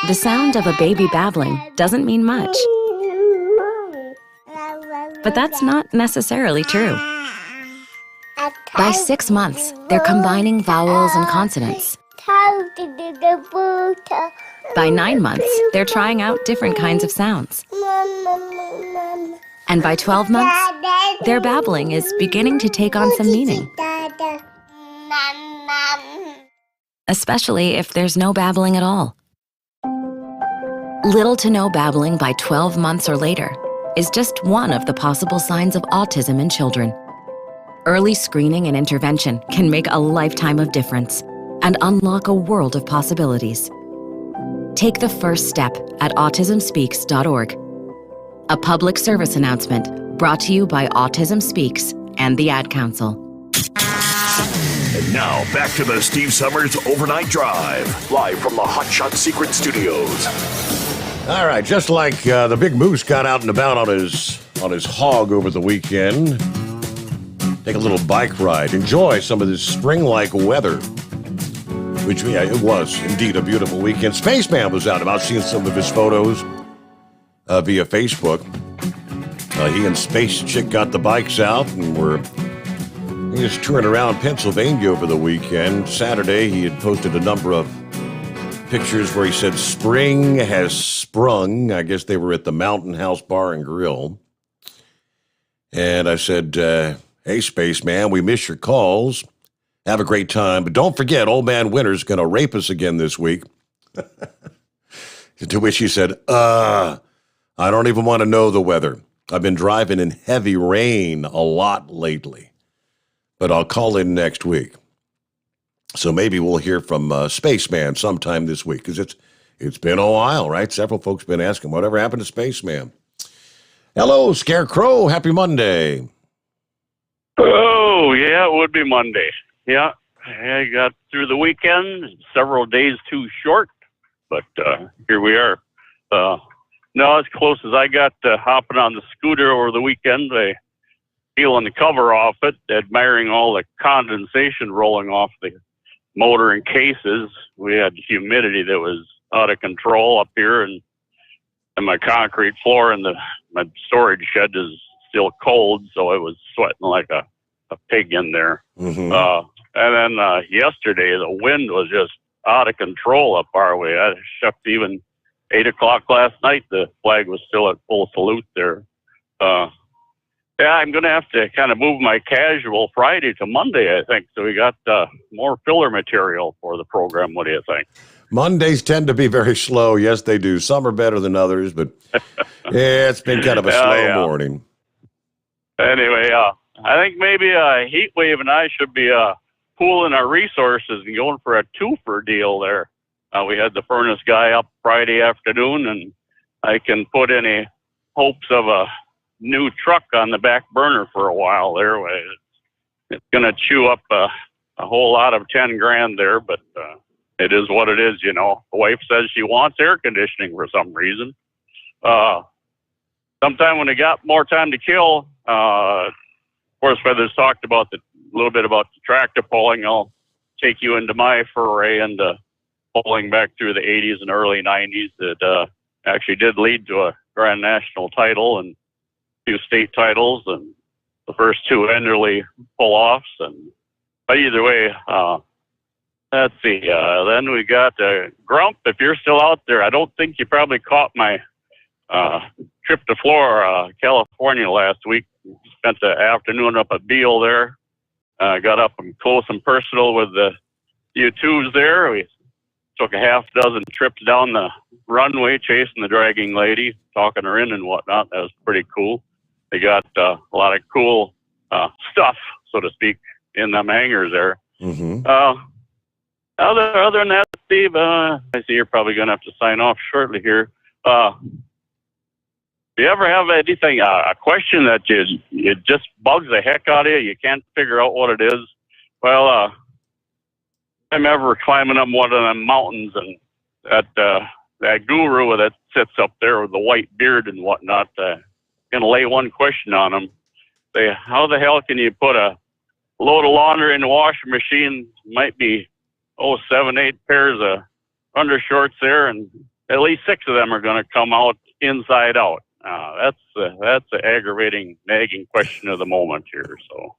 the sound of a baby babbling doesn't mean much. But that's not necessarily true. By 6 months, they're combining vowels and consonants. By 9 months, they're trying out different kinds of sounds. And by 12 months, their babbling is beginning to take on some meaning. Especially if there's no babbling at all. Little to no babbling by 12 months or later is just one of the possible signs of autism in children. Early screening and intervention can make a lifetime of difference and unlock a world of possibilities. Take the first step at autismspeaks.org. A public service announcement brought to you by Autism Speaks and the Ad Council. And now, back to the Steve Sommers Overnight Drive, live from the Hot Shot Secret Studios. All right, just like the big moose got out and about on his hog over the weekend, take a little bike ride, enjoy some of this spring-like weather, which, yeah, it was indeed a beautiful weekend. Spaceman was out. I've seen some of his photos via Facebook. He and Space Chick got the bikes out and were just touring around Pennsylvania over the weekend. Saturday, he had posted a number of pictures where he said spring has sprung. I guess they were at the Mountain House Bar and Grill. And I said, hey, Spaceman, we miss your calls. Have a great time. But don't forget, Old Man Winter's going to rape us again this week. To which he said, I don't even want to know the weather. I've been driving in heavy rain a lot lately. But I'll call in next week. So maybe we'll hear from Spaceman sometime this week, because it's been a while, right? Several folks been asking, whatever happened to Spaceman? Hello, Scarecrow. Happy Monday. Oh, yeah, it would be Monday. Yeah, I got through the weekend, several days too short, but here we are. No, as close as I got to hopping on the scooter over the weekend, peeling the cover off it, admiring all the condensation rolling off the motor and cases. We had humidity that was out of control up here, and my concrete floor in my storage shed is still cold, so I was sweating like a pig in there. Mm-hmm. And then yesterday, the wind was just out of control up our way. I shucked even 8 o'clock last night. The flag was still at full salute there. Yeah, I'm going to have to kind of move my casual Friday to Monday, I think. So we got more filler material for the program. What do you think? Mondays tend to be very slow. Yes, they do. Some are better than others, but yeah, it's been kind of a slow morning. Anyway, I think maybe Heatwave and I should be pooling our resources and going for a twofer deal there. We had the furnace guy up Friday afternoon, and I can put any hopes of a new truck on the back burner for a while there. It's going to chew up a whole lot of $10,000 there, but it is what it is, you know. The wife says she wants air conditioning for some reason. Sometime when they got more time to kill, of course, Feathers talked about a little bit about the tractor pulling. I'll take you into my foray into pulling back through the 80s and early 90s that actually did lead to a Grand National title and 2 state titles, and the first 2 Enderley pull-offs. But either way, let's see. Then we got Grump. If you're still out there, I don't think you probably caught my trip to Florida, California last week. Spent the afternoon up at Beale there. Got up and close and personal with the U2s there. We took a half dozen trips down the runway chasing the dragging lady, talking her in and whatnot. That was pretty cool. They got a lot of cool stuff, so to speak, in them hangars there. Mm-hmm. Other than that, Steve, I see you're probably going to have to sign off shortly here. Do you ever have anything, a question that it just bugs the heck out of you? You can't figure out what it is. Well, I'm ever climbing up one of them mountains, and that guru that sits up there with the white beard and whatnot, gonna lay one question on him. Say, how the hell can you put a load of laundry in the washing machine? Might be 7, 8 pairs of undershorts there, and at least 6 of them are going to come out inside out. That's an aggravating, nagging question of the moment here. So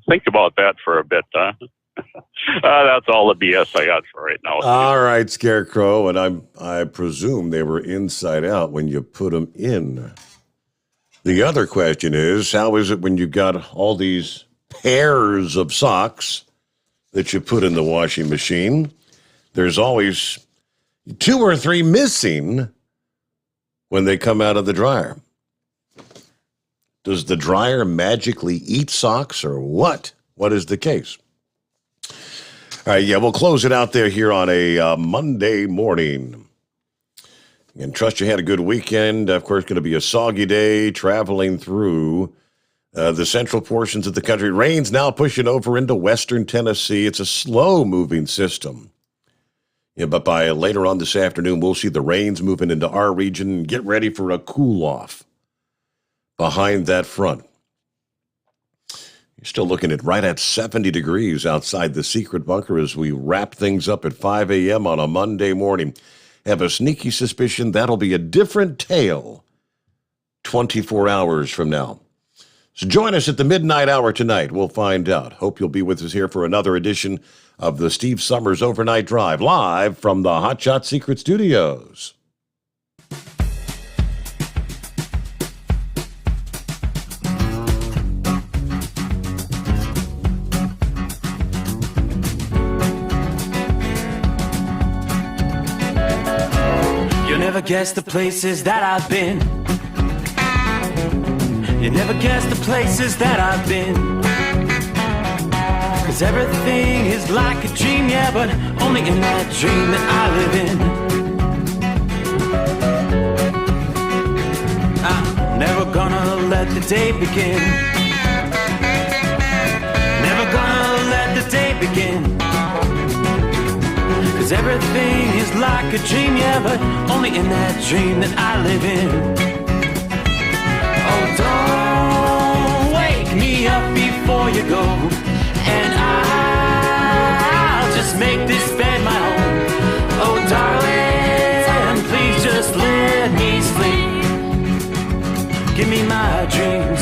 think about that for a bit. That's all the BS I got for right now. All right, Scarecrow, and I presume they were inside out when you put them in. The other question is, how is it when you got all these pairs of socks that you put in the washing machine? There's always 2 or 3 missing when they come out of the dryer. Does the dryer magically eat socks, or what? What is the case? All right, yeah, we'll close it out there here on a Monday morning. And trust you had a good weekend. Of course, going to be a soggy day traveling through the central portions of the country. Rain's now pushing over into western Tennessee. It's a slow-moving system. Yeah, but by later on this afternoon, we'll see the rains moving into our region. Get ready for a cool-off behind that front. You're still looking at right at 70 degrees outside the secret bunker as we wrap things up at 5 a.m. on a Monday morning. Have a sneaky suspicion that'll be a different tale 24 hours from now. So join us at the midnight hour tonight. We'll find out. Hope you'll be with us here for another edition of the Steve Sommers Overnight Drive, live from the Hotshot Secret Studios. You'll never guess the places that I've been. You never guess the places that I've been. 'Cause everything is like a dream, yeah, but only in that dream that I live in. I'm never gonna let the day begin. Never gonna let the day begin. 'Cause everything is like a dream, yeah, but only in that dream that I live in. Oh, don't wake me up before you go, and I'll just make this bed my home. Oh, darling, please just let me sleep. Give me my dreams.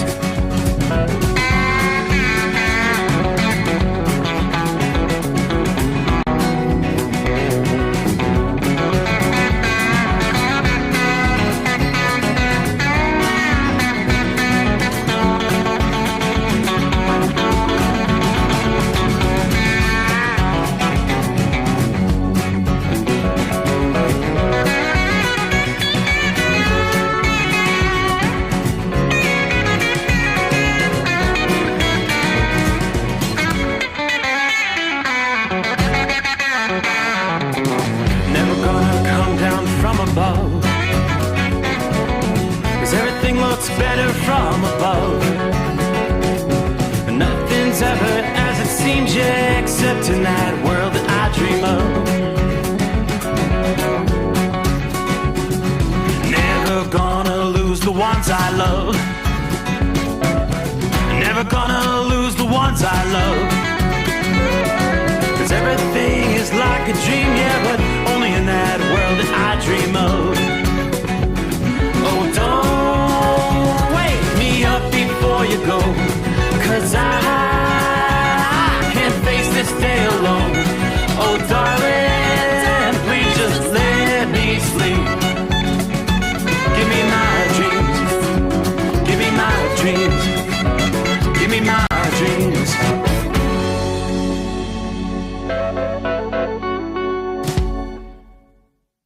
Better from above. Nothing's ever as it seems, yeah, except in that world that I dream of. Never gonna lose the ones I love. Never gonna lose the ones I love. 'Cause everything is like a dream, yeah, but